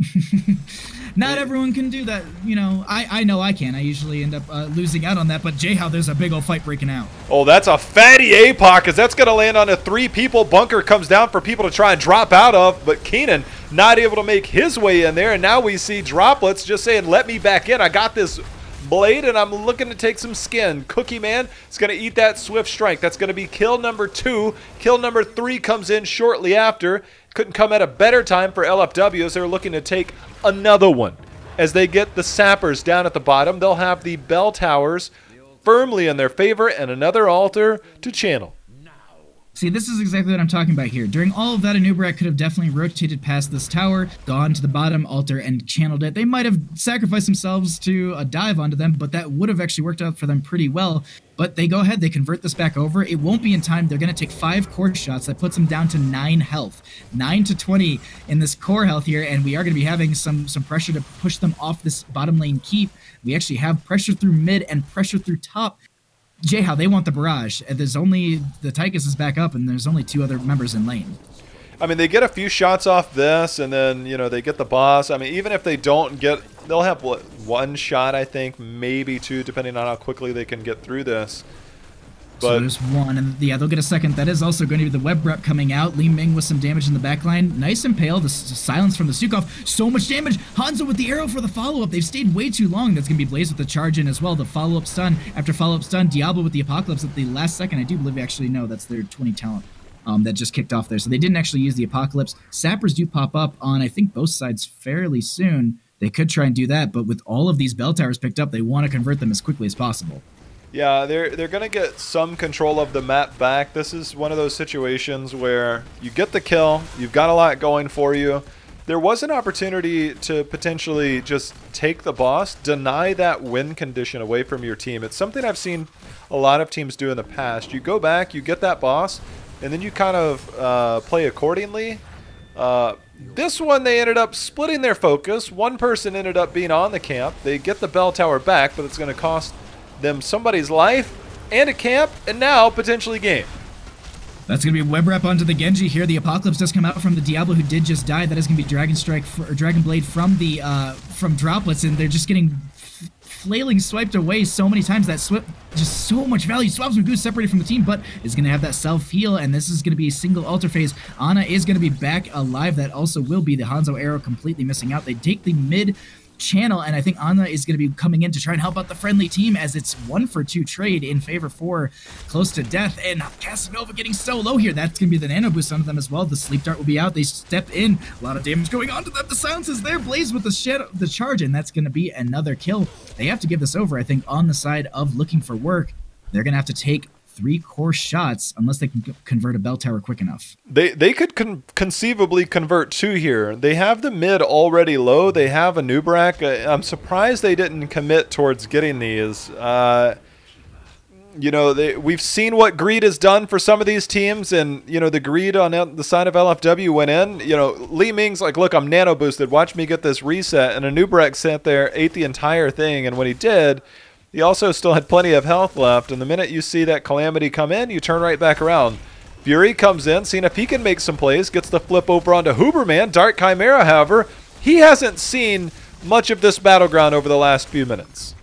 not everyone can do that. You know, I know I can. I usually end up losing out on that, but Jay, how there's a big old fight breaking out. Oh, that's a fatty APOC, because that's going to land on a 3 people. Bunker comes down for people to try and drop out of, but Keenan not able to make his way in there, and now we see Droplets just saying, let me back in. I got this blade, and I'm looking to take some skin. Cookie Man is going to eat that swift strike. That's going to be kill number 2. Kill number 3 comes in shortly after. Couldn't come at a better time for LFW as they're looking to take another one. As they get the sappers down at the bottom, they'll have the bell towers firmly in their favor and another altar to channel. See, this is exactly what I'm talking about here. During all of that, Anubarak could have definitely rotated past this tower, gone to the bottom altar, and channeled it. They might have sacrificed themselves to a dive onto them, but that would have actually worked out for them pretty well. But they go ahead, they convert this back over. It won't be in time. They're going to take 5 core shots. That puts them down to 9 health. 9 to 20 in this core health here, and we are going to be having some pressure to push them off this bottom lane keep. We actually have pressure through mid and pressure through top. Jay, how they want the barrage. There's only the Tychus is back up, and there's only 2 other members in lane. I mean, they get a few shots off this, and then, you know, they get the boss. I mean, even if they don't get, they'll have, what, 1 shot, I think, maybe 2, depending on how quickly they can get through this. But so there's 1, and yeah, they'll get a second. That is also going to be the web rep coming out. Li Ming with some damage in the backline. Nice impale. The silence from the Stukov. So much damage. Hanzo with the arrow for the follow-up. They've stayed way too long. That's going to be Blaze with the charge in as well. The follow-up stun. After follow-up stun, Diablo with the Apocalypse at the last second. I do believe actually, no, that's their 20 talent that just kicked off there. So they didn't actually use the Apocalypse. Sappers do pop up on, I think, both sides fairly soon. They could try and do that, but with all of these bell towers picked up, they want to convert them as quickly as possible. Yeah, they're going to get some control of the map back. This is one of those situations where you get the kill, you've got a lot going for you. There was an opportunity to potentially just take the boss, deny that win condition away from your team. It's something I've seen a lot of teams do in the past. You go back, you get that boss, and then you kind of play accordingly. This one, they ended up splitting their focus. One person ended up being on the camp. They get the bell tower back, but it's going to cost them somebody's life and a camp, and now potentially game. That's going to be a web wrap onto the Genji here. The Apocalypse does come out from the Diablo who did just die. That is going to be Dragon Strike or Dragon Blade from the from Droplets, and they're just getting flailing swiped away so many times. That just so much value. Swapsman Goose separated from the team, but is going to have that self-heal, and this is going to be a single altar phase. Ana is going to be back alive. That also will be the Hanzo arrow completely missing out. They take the mid channel, and I think Anna is going to be coming in to try and help out the friendly team as it's 1-for-2 trade in favor for Close to Death, and Casanova getting so low here. That's going to be the nano boost onto them as well. The sleep dart will be out. They step in. A lot of damage going on to them. The silence is there. Blaze with the charge, and that's going to be another kill. They have to give this over, I think, on the side of looking for work. They're going to have to take 3 core shots unless they can convert a bell tower quick enough. They could conceivably convert 2 here. They have the mid already low. They have a Nubrak. I'm surprised they didn't commit towards getting these. You know, we've seen what greed has done for some of these teams, and, you know, the greed on the side of LFW went in. You know, Li Ming's like, look, I'm nano boosted. Watch me get this reset. And a Nubrak sat there, ate the entire thing, and when he did, he also still had plenty of health left, and the minute you see that Calamity come in, you turn right back around. Fury comes in, seeing if he can make some plays, gets the flip over onto Huberman. Dark Chimera, however, he hasn't seen much of this battleground over the last few minutes.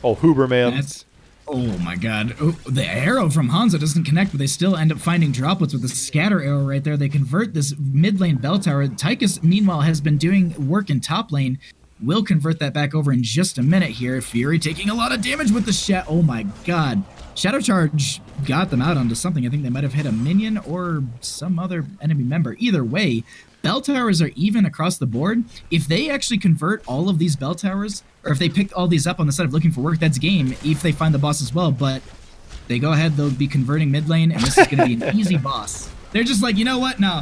Oh, Huberman. Oh my god. Oh, the arrow from Hanzo doesn't connect, but they still end up finding droplets with the scatter arrow right there. They convert this mid lane bell tower. Tychus, meanwhile, has been doing work in top lane. We'll convert that back over in just a minute here. Fury taking a lot of damage with the oh my god. Shadow Charge got them out onto something. I think they might have hit a minion or some other enemy member. Either way, bell towers are even across the board. If they actually convert all of these bell towers, or if they pick all these up on the side of looking for work, that's game if they find the boss as well. But they go ahead, they'll be converting mid lane, and this is going to be an easy boss. They're just like, you know what? No.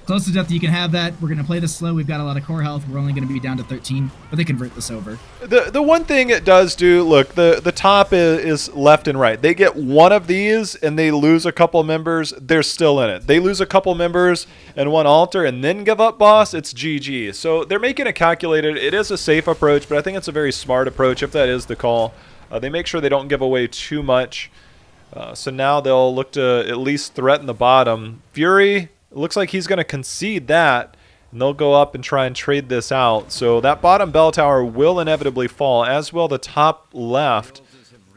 Close to Death, you can have that. We're going to play this slow. We've got a lot of core health. We're only going to be down to 13, but they convert this over. The one thing it does do, look, the top is left and right. They get one of these and they lose a couple members, they're still in it. They lose a couple members and one altar and then give up boss, it's GG. So they're making a calculated, it is a safe approach, but I think it's a very smart approach if that is the call. They make sure they don't give away too much. So now they'll look to at least threaten the bottom. Fury, it looks like he's going to concede that, and they'll go up and try and trade this out. So that bottom bell tower will inevitably fall, as will the top left.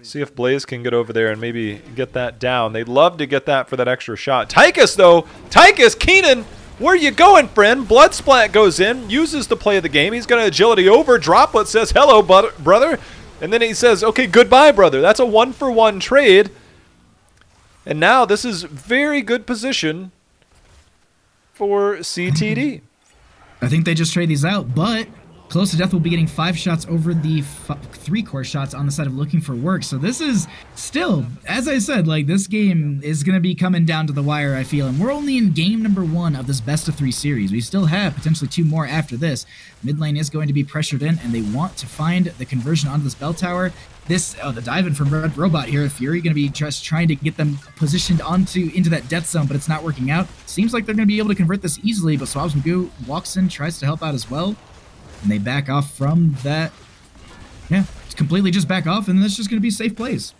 See if Blaze can get over there and maybe get that down. They'd love to get that for that extra shot. Tychus, though. Tychus, Keenan, where you going, friend? Blood Splat goes in, uses the play of the game. He's going to agility over. Droplet says, hello, brother. And then he says, okay, goodbye, brother. That's a 1-for-1 trade. And now this is very good position for CTD. I think they just trade these out, but Close to Death will be getting 5 shots over the 3 core shots on the side of looking for work. So this is still, as I said, like, this game is going to be coming down to the wire, I feel. And we're only in game number 1 of this best of 3 series. We still have potentially 2 more after this. Mid lane is going to be pressured in, and they want to find the conversion onto this bell tower. The dive in from Red Robot here. Fury going to be just trying to get them positioned into that death zone, but it's not working out. Seems like they're going to be able to convert this easily, but Swabs Magoo walks in, tries to help out as well. And they back off from that. Yeah, it's completely just back off, and that's just going to be safe plays.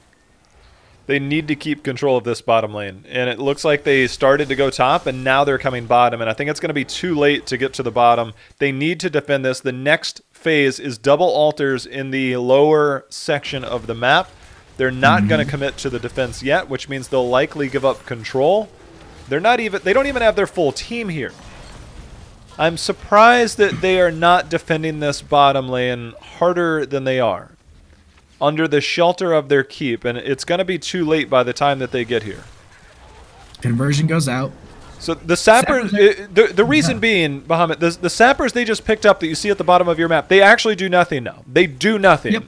They need to keep control of this bottom lane. And it looks like they started to go top, and now they're coming bottom. And I think it's going to be too late to get to the bottom. They need to defend this. The next phase is double altars in the lower section of the map. They're not going to commit to the defense yet, which means they'll likely give up control. They don't even have their full team here. I'm surprised that they are not defending this bottom lane harder than they are, under the shelter of their keep, and it's going to be too late by the time that they get here. Conversion goes out. So the sappers, the reason being, Bahamut, the sappers they just picked up that you see at the bottom of your map, they actually do nothing now. They do nothing. Yep.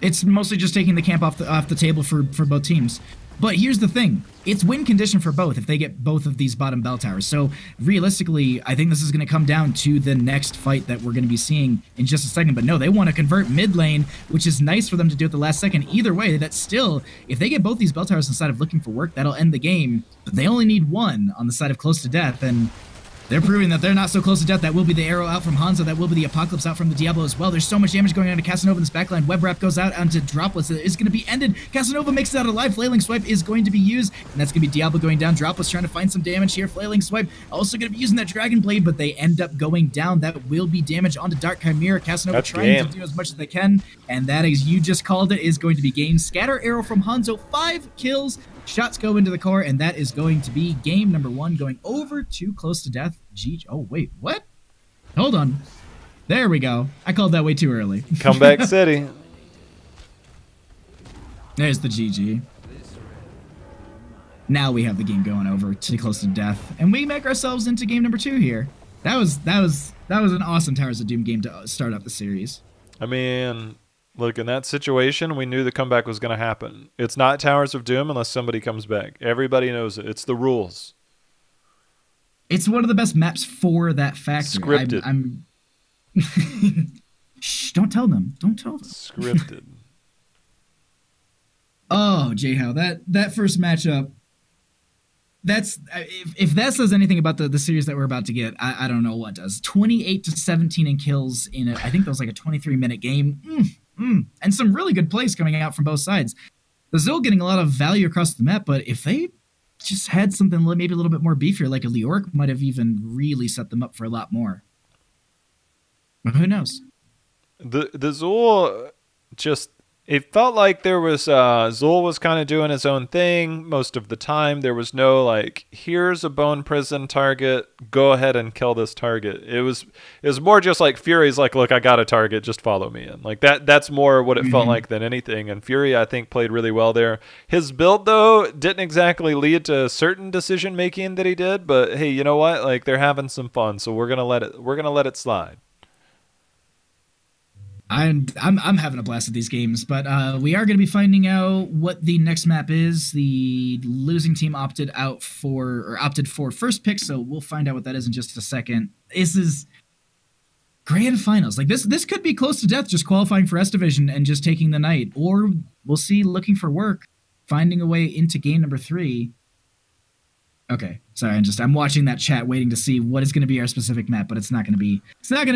It's mostly just taking the camp off the table for both teams. But here's the thing. It's win condition for both if they get both of these bottom bell towers. So realistically, I think this is going to come down to the next fight that we're going to be seeing in just a second. But no, they want to convert mid lane, which is nice for them to do at the last second. Either way, that's still, if they get both these bell towers inside of looking for work, that'll end the game. But they only need one on the side of close to death. And they're proving that they're not so close to death. That will be the arrow out from Hanzo. That will be the Apocalypse out from the Diablo as well. There's so much damage going on to Casanova in this backline. Web Wrap goes out onto Droplets. It is going to be ended. Casanova makes it out alive. Flailing Swipe is going to be used, and that's going to be Diablo going down. Droplets trying to find some damage here. Flailing Swipe also going to be using that Dragon Blade, but they end up going down. That will be damage onto Dark Chimera. Casanova trying to do as much as they can, and that, as you just called it, is going to be game. Scatter arrow from Hanzo. 5 kills. Shots go into the core, and that is going to be game number 1, going over to close to death. Oh, wait, what? Hold on. There we go. I called that way too early. Comeback City. There's the GG. Now we have the game going over to close to death, and we make ourselves into game number 2 here. That was an awesome Towers of Doom game to start up the series. I mean, look, in that situation, we knew the comeback was going to happen. It's not Towers of Doom unless somebody comes back. Everybody knows it. It's the rules. It's one of the best maps for that factor. Scripted. I'm Shh, don't tell them. Don't tell them. Scripted. Oh, J-How, that first matchup, that's if that says anything about the series that we're about to get, I don't know what does. 28-17 in kills in I think that was like a 23-minute game. And some really good plays coming out from both sides. The Zul getting a lot of value across the map, but if they just had something maybe a little bit more beefier, like a Leoric, might have even really set them up for a lot more. But who knows? The Zul just... It felt like there was Zul was kind of doing his own thing most of the time. There was no like, here's a bone prison target, go ahead and kill this target. It was more just like Fury's like, look, I got a target, just follow me in. Like that's more what it felt like than anything. And Fury, I think, played really well there. His build though didn't exactly lead to certain decision making that he did, but hey, you know what? Like they're having some fun, so we're gonna let it slide. I'm having a blast at these games, but we are going to be finding out what the next map is. The losing team opted for first pick, so we'll find out what that is in just a second. This is grand finals. Like this could be close to death, just qualifying for S Division and just taking the night, or we'll see looking for work, finding a way into game number 3. Okay, sorry, I'm watching that chat, waiting to see what is going to be our specific map, but it's not going to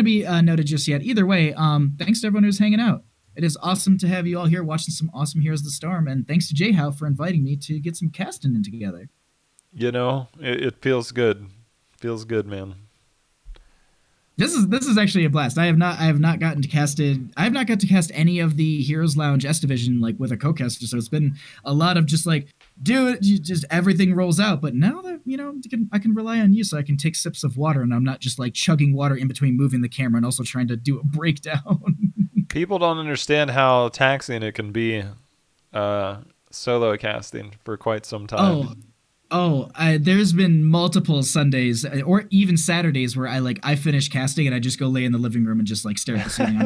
be noted just yet. Either way, thanks to everyone who's hanging out. It is awesome to have you all here watching some awesome Heroes of the Storm, and thanks to J-How for inviting me to get some casting in together. You know, it feels good. Feels good, man. This is actually a blast. I have not gotten to cast any of the Heroes Lounge S Division like with a co-caster, so it's been a lot of just like, dude, just everything rolls out. But now that I can rely on you, so I can take sips of water, and I'm not just like chugging water in between moving the camera and also trying to do a breakdown. People don't understand how taxing it can be, solo casting for quite some time. There's been multiple Sundays or even Saturdays where I finish casting and I just go lay in the living room and just like stare at the ceiling.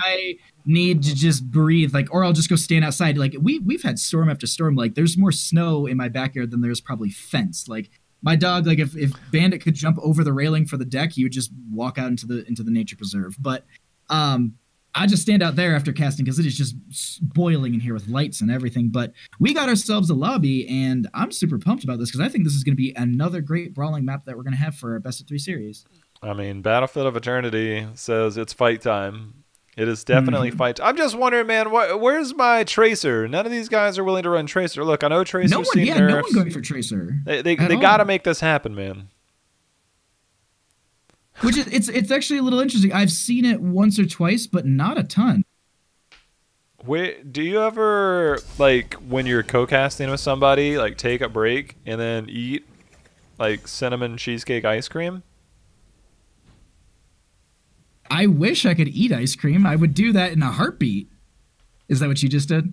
I need to just breathe, or I'll just go stand outside. Like we've had storm after storm. Like there's more snow in my backyard than there's probably fence. Like my dog, like if Bandit could jump over the railing for the deck, he would just walk out into the nature preserve. But I just stand out there after casting because it is just boiling in here with lights and everything. But we got ourselves a lobby, and I'm super pumped about this because I think this is going to be another great brawling map that we're going to have for our Best of 3 series. I mean, Battlefield of Eternity says it's fight time. It is definitely fight time. I'm just wondering, man, where's my Tracer? None of these guys are willing to run Tracer. Look, I know Tracer's seen nerfs. No one going for Tracer. They got to make this happen, man. Which is it's actually a little interesting. I've seen it once or twice, but not a ton. Wait, do you ever, like, when you're co-casting with somebody, like, take a break and then eat, like, cinnamon cheesecake ice cream? I wish I could eat ice cream. I would do that in a heartbeat. Is that what you just did?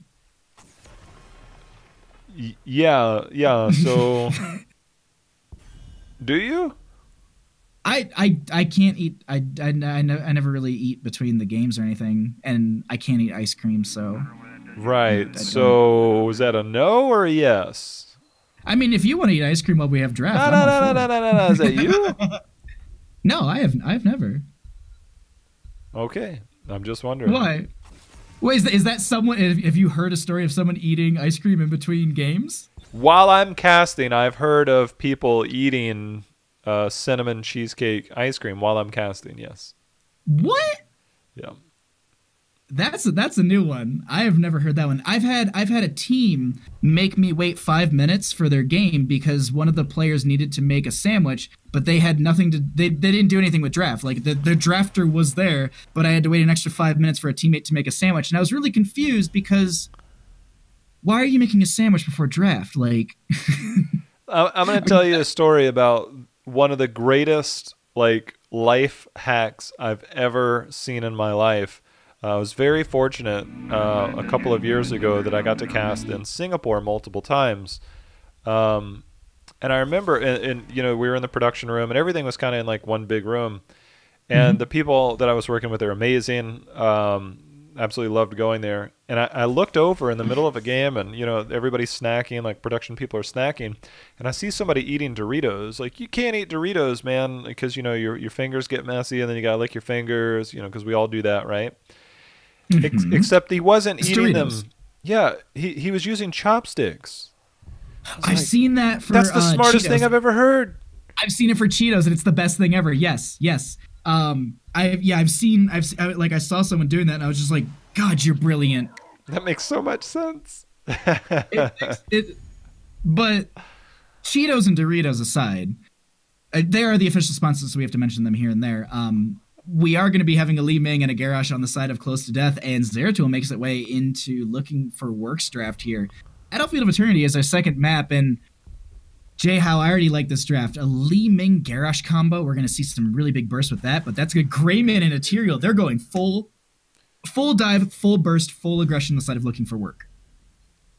Yeah. So, do you? I can't eat. I never really eat between the games or anything, and I can't eat ice cream. So, right. So, is that a no or a yes? I mean, if you want to eat ice cream while we have draft, No. Is that you? No, I've never. Okay, I'm just wondering. Why? Wait, is that someone? Have you heard a story of someone eating ice cream in between games? While I'm casting, I've heard of people eating cinnamon cheesecake ice cream while I'm casting. Yes. What? Yeah. That's a new one. I have never heard that one. I've had a team make me wait 5 minutes for their game because one of the players needed to make a sandwich, but they had nothing to. They didn't do anything with draft. Like the drafter was there, but I had to wait an extra 5 minutes for a teammate to make a sandwich, and I was really confused because why are you making a sandwich before draft? Like, I'm going to tell you a story about one of the greatest like life hacks I've ever seen in my life. I was very fortunate a couple of years ago that I got to cast in Singapore multiple times. And I remember, you know, we were in the production room and everything was kind of in like one big room. And the people that I was working with are amazing. Absolutely loved going there. And I looked over in the middle of a game and, you know, everybody's snacking, like production people are snacking. And I see somebody eating Doritos. Like, you can't eat Doritos, man, because, you know, your fingers get messy and then you got to lick your fingers, you know, because we all do that, right? Except he wasn't eating Doritos. them. Yeah, he was using chopsticks. I've seen that for That's the smartest Cheetos. thing I've ever heard. I've seen it for Cheetos, and it's the best thing ever. Yes, yes. I've seen, like, I saw someone doing that, and I was just like, God, you're brilliant. That makes so much sense. But Cheetos and Doritos aside, they are the official sponsors, so we have to mention them here and there. We are going to be having a Li Ming and a Garrosh on the side of Close to Death, and Zeratul makes its way into Looking for Works draft here. Battlefield of Eternity is our second map, and Jay, how I already like this draft. A Li Ming Garrosh combo. We're going to see some really big bursts with that, but that's good. Greyman and Ethereal, they're going full dive, full burst, full aggression on the side of Looking for Work.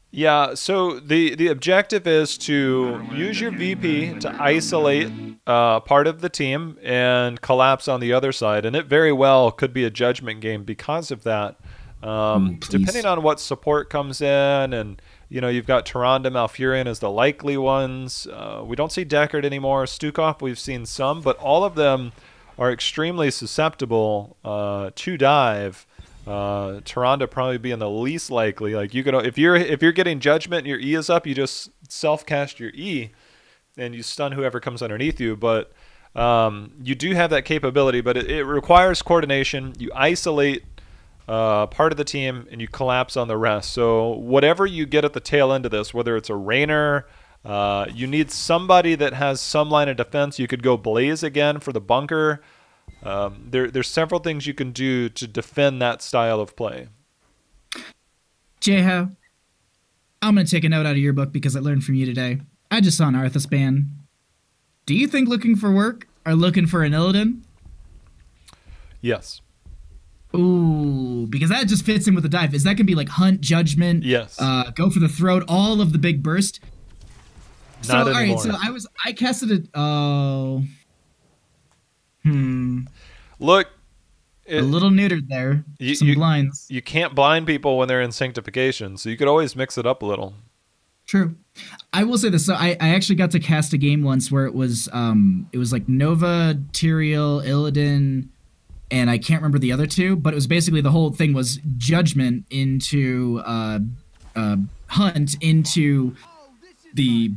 Yeah, so the objective is to use your VP to isolate part of the team and collapse on the other side, and it very well could be a judgment game because of that. Depending on what support comes in, and you know, you've got Tyrande, Malfurion as the likely ones. We don't see Deckard anymore. Stukov, we've seen some, but all of them are extremely susceptible to dive. Tyrande probably being the least likely. Like, you could, if you're getting judgment and your E is up, you just self cast your E and you stun whoever comes underneath you. But you do have that capability, but it requires coordination. You isolate part of the team and you collapse on the rest. So whatever you get at the tail end of this, whether it's a Raynor, you need somebody that has some line of defense. You could go Blaze again for the bunker. There's several things you can do to defend that style of play. Jeha, I'm going to take a note out of your book because I learned from you today. I just saw an Arthas ban. Do you think Looking for Work are looking for an Illidan? Yes. Ooh, because that just fits in with the dive. Is that going to be like Hunt, Judgment? Yes. Go for the throat, all of the big burst? Not so, anymore. all right, so I casted it. Look, a little neutered there. Some blinds. You can't blind people when they're in sanctification, so you could always mix it up a little. True. I will say this. So I actually got to cast a game once where it was like Nova, Tyrael, Illidan, and I can't remember the other two, but it was basically the whole thing was Judgment into Hunt into the,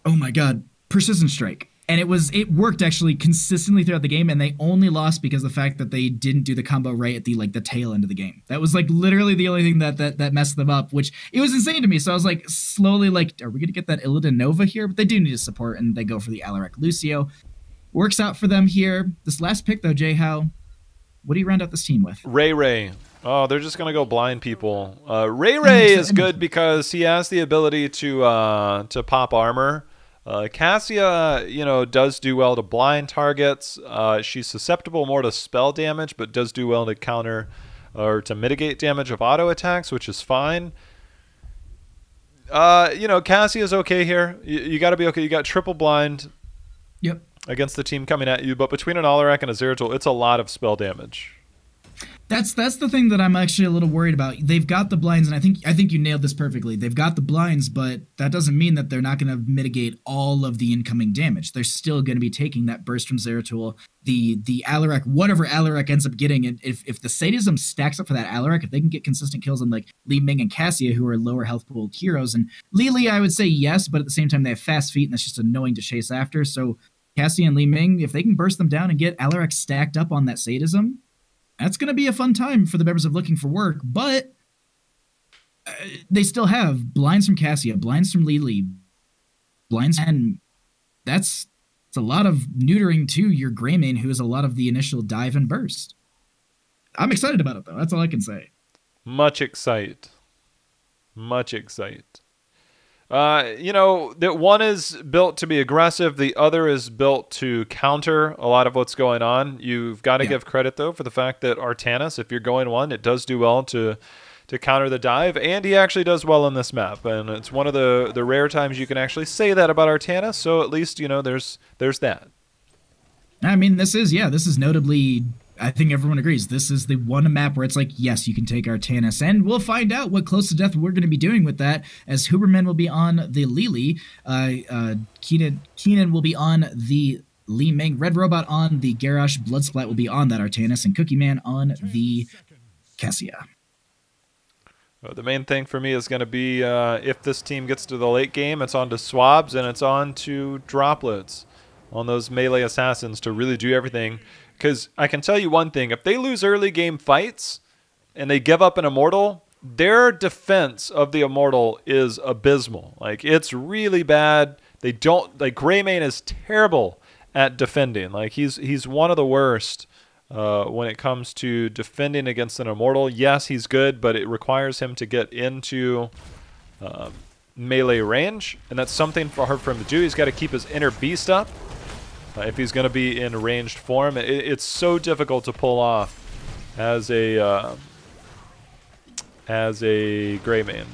oh my god, Persistent Strike. And it worked actually consistently throughout the game, and they only lost because of the fact that they didn't do the combo right at the tail end of the game. That was like literally the only thing that messed them up, which it was insane to me. So I was like slowly like, are we gonna get that Illidan Nova here? But they do need a support, and they go for the Alarak Lucio. Works out for them here. This last pick though, Jay, what do you round out this team with? Ray. Oh, they're just gonna go blind people. Ray is good because he has the ability to pop armor. Cassia, you know, does do well to blind targets. She's susceptible more to spell damage, but does do well to counter or to mitigate damage of auto attacks, which is fine. You know, Cassia's okay here. You got to be okay. You got triple blind. Yep. Against the team coming at you, but between an Alarak and a Zeratul, it's a lot of spell damage. That's the thing that I'm actually a little worried about. They've got the blinds, and I think you nailed this perfectly. They've got the blinds, but that doesn't mean that they're not going to mitigate all of the incoming damage. They're still going to be taking that burst from Zeratul, the Alarak, whatever Alarak ends up getting. And if the sadism stacks up for that Alarak, if they can get consistent kills on like Li Ming and Cassia, who are lower health pooled heroes, and Li I would say yes, but at the same time they have fast feet, and that's just annoying to chase after. So Cassia and Li Ming, if they can burst them down and get Alarak stacked up on that sadism, that's going to be a fun time for the members of Looking for Work, but they still have blinds from Cassia, blinds from Li, blinds, and it's a lot of neutering to your Greymane, who is a lot of the initial dive and burst. I'm excited about it, though. That's all I can say. Much excite. You know, that one is built to be aggressive, the other is built to counter a lot of what's going on. You've got to give credit, though, for the fact that Artanis, if you're going one, it does do well to counter the dive, and he actually does well in this map. And it's one of the rare times you can actually say that about Artanis, so at least, you know, there's that. I mean, this is notably, I think everyone agrees, this is the one map where it's like, yes, you can take Artanis, and we'll find out what Close to Death we're going to be doing with that, as Huberman will be on the Lili, Keenan will be on the Li Ming, Red Robot on the Garrosh, Bloodsplat will be on that Artanis, and Cookie Man on the Cassia. The main thing for me is going to be if this team gets to the late game, it's on to Swabs and it's on to Droplets on those melee assassins to really do everything. Because I can tell you one thing, if they lose early game fights and they give up an Immortal, their defense of the Immortal is abysmal. Like, it's really bad. They don't, like, Greymane is terrible at defending. Like, he's one of the worst when it comes to defending against an Immortal. Yes, he's good, but it requires him to get into melee range, and that's something for him to do. He's got to keep his inner beast up if he's going to be in ranged form. It's so difficult to pull off as a Greymane.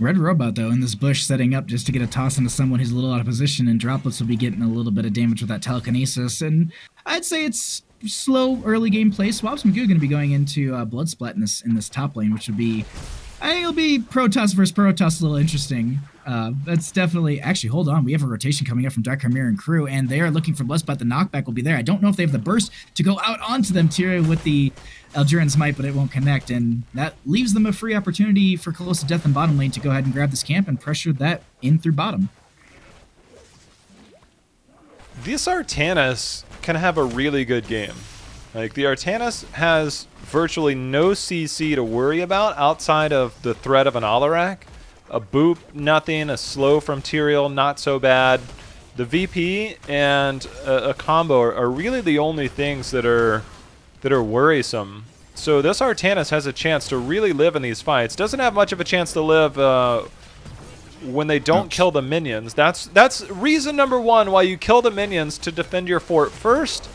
Red Robot, though, in this bush setting up just to get a toss into someone who's a little out of position, and Droplets will be getting a little bit of damage with that telekinesis. And I'd say it's slow early game play. Swabs Magoo going to be going into Bloodsplat in this top lane, which would be, I think it'll be Protoss versus Protoss, a little interesting. That's definitely, actually, hold on. We have a rotation coming up from Dark Chimera and crew, and they are looking for Bloodsplat. The knockback will be there. I don't know if they have the burst to go out onto them, Tyria, with the Elduran's Might, but it won't connect, and that leaves them a free opportunity for Close to Death in bottom lane to go ahead and grab this camp and pressure that in through bottom. This Artanis can have a really good game. Like, the Artanis has virtually no CC to worry about outside of the threat of an Alarak. A boop, nothing. A slow from Tyrael, not so bad. The VP and a combo are really the only things that are worrisome. So this Artanis has a chance to really live in these fights. Doesn't have much of a chance to live when they don't kill the minions. That's reason number one why you kill the minions, to defend your fort first.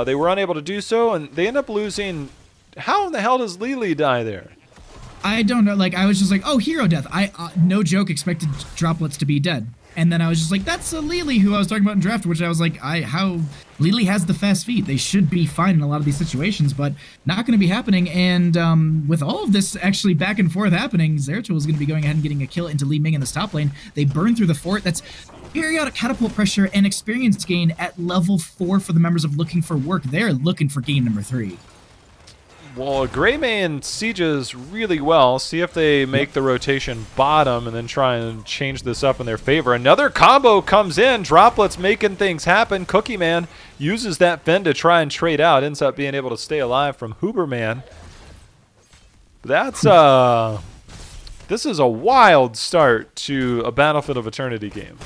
They were unable to do so, and they end up losing. How in the hell does Lili die there? I don't know. Like, I was just like, oh, hero death. I, no joke, expected Droplets to be dead. And then I was just like, that's a Lili who I was talking about in draft, which I was like, Lili has the fast feet. They should be fine in a lot of these situations, but not going to be happening. And with all of this actually back and forth happening, Zeratul is going to be going ahead and getting a kill into Li Ming in this top lane. They burn through the fort. That's periodic catapult pressure and experience gain at level 4 for the members of Looking for Work. They're looking for game number 3. Well, Greymane sieges really well. See if they make the rotation bottom and then try and change this up in their favor. Another combo comes in. Droplets making things happen. Cookie Man uses that Fen to try and trade out. Ends up being able to stay alive from Huberman. That's this is a wild start to a Battlefield of Eternity game.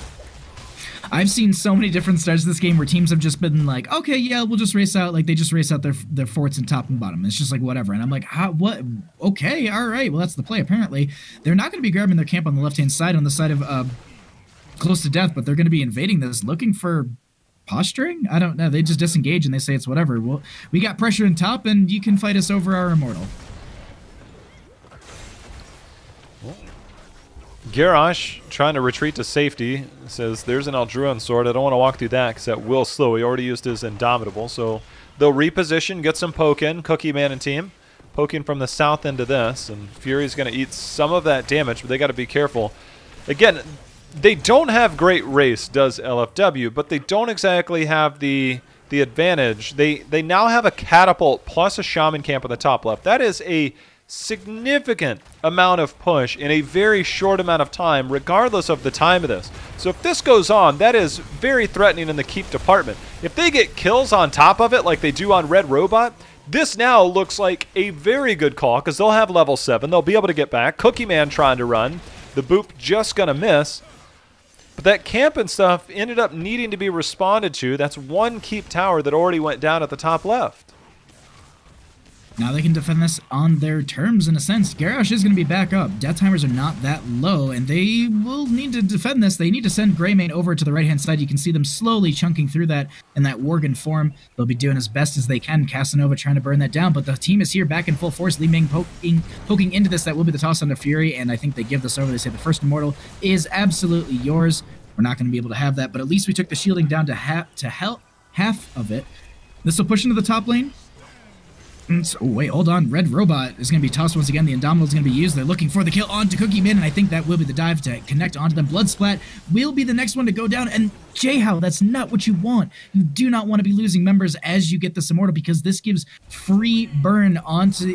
I've seen so many different starts to this game where teams have just been like, okay, yeah, we'll just race out. Like, they just race out their forts in top and bottom. It's just like, whatever. And I'm like, what? Okay, all right. Well, that's the play, apparently. They're not going to be grabbing their camp on the left-hand side, on the side of Close to Death, but they're going to be invading this, looking for posturing? I don't know. They just disengage and they say it's whatever. Well, we got pressure in top, and you can fight us over our Immortal. Garrosh trying to retreat to safety. Says there's an Elduran sword. I don't want to walk through that because that will slow. He already used his Indomitable. So they'll reposition, get some poke in. Cookie Man and team poking from the south end of this. And Fury's going to eat some of that damage, but they got to be careful. Again, they don't have great race, does LFW, but they don't exactly have the advantage. They now have a catapult plus a shaman camp on the top left. That is a significant amount of push in a very short amount of time, regardless of the time of this. So if this goes on, that is very threatening in the keep department. If they get kills on top of it like they do on Red Robot, this now looks like a very good call because they'll have level 7. They'll be able to get back. Cookie Man trying to run. The boop just going to miss. But that camp and stuff ended up needing to be responded to. That's one keep tower that already went down at the top left. Now they can defend this on their terms, in a sense. Garrosh is going to be back up. Death timers are not that low, and they will need to defend this. They need to send Greymane over to the right-hand side. You can see them slowly chunking through that in that Worgen form. They'll be doing as best as they can. Casanova trying to burn that down, but the team is here back in full force. Li Ming poking into this. That will be the toss onto Fury, and I think they give this over. They say the first Immortal is absolutely yours. We're not going to be able to have that, but at least we took the shielding down to half of it. This will push into the top lane. So, oh, wait, hold on. Red Robot is going to be tossed once again. The Indomitable is going to be used. They're looking for the kill onto Cookieman, and I think that will be the dive to connect onto them. Bloodsplat will be the next one to go down, and Jayhow, that's not what you want. You do not want to be losing members as you get this Immortal, because this gives free burn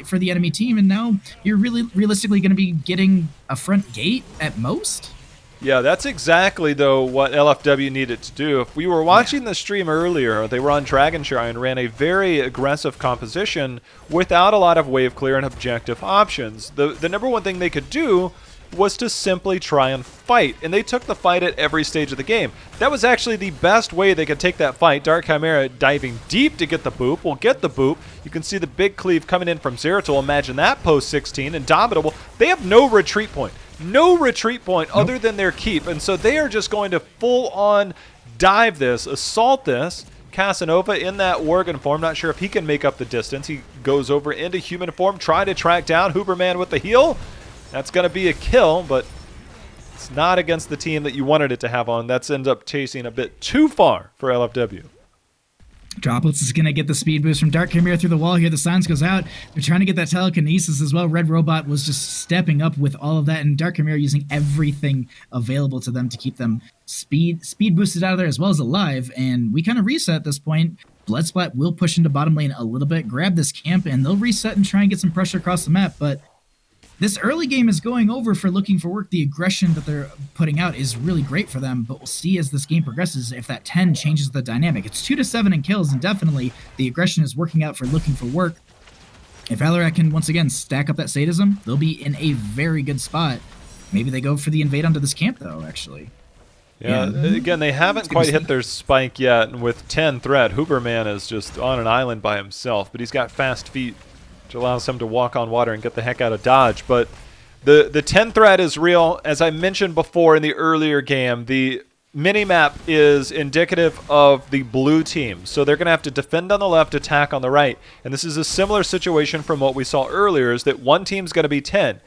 for the enemy team, and now you're really realistically going to be getting a front gate at most? Yeah, that's exactly, though, what LFW needed to do. If we were watching the stream earlier, they were on Dragonshrine and ran a very aggressive composition without a lot of wave clear and objective options. The number one thing they could do was to simply try and fight, and they took the fight at every stage of the game. That was actually the best way they could take that fight. Dark Chimera diving deep to get the boop. Will get the boop. You can see the big cleave coming in from Zeratul. Imagine that post 16. Indomitable. They have no retreat point. No retreat point other than their keep, and so they are just going to full-on dive this, assault this. Casanova in that Worgen form, not sure if he can make up the distance. He goes over into human form, try to track down Huberman with the heal. That's going to be a kill, but it's not against the team that you wanted it to have on. That's ended up chasing a bit too far for LFW. Droplets is going to get the speed boost from Dark Chimera through the wall here. The silence goes out. They're trying to get that telekinesis as well. Red Robot was just stepping up with all of that, and Dark Chimera using everything available to them to keep them speed boosted out of there as well as alive. And we kind of reset at this point. Bloodsplat will push into bottom lane a little bit, grab this camp, and they'll reset and try and get some pressure across the map. But this early game is going over for Looking for Work. The aggression that they're putting out is really great for them, but we'll see as this game progresses if that 10 changes the dynamic. It's 2-7 in kills, and definitely the aggression is working out for Looking for Work. If Alarak can once again stack up that sadism, they'll be in a very good spot. Maybe they go for the invade onto this camp, though, actually. Yeah, again, they haven't quite hit their spike yet, and with 10 threat, Huberman is just on an island by himself, but he's got fast feet, which allows him to walk on water and get the heck out of dodge. But the 10 threat is real. As I mentioned before in the earlier game, the minimap is indicative of the blue team. So they're going to have to defend on the left, attack on the right. And this is a similar situation from what we saw earlier, is that one team's going to be 10.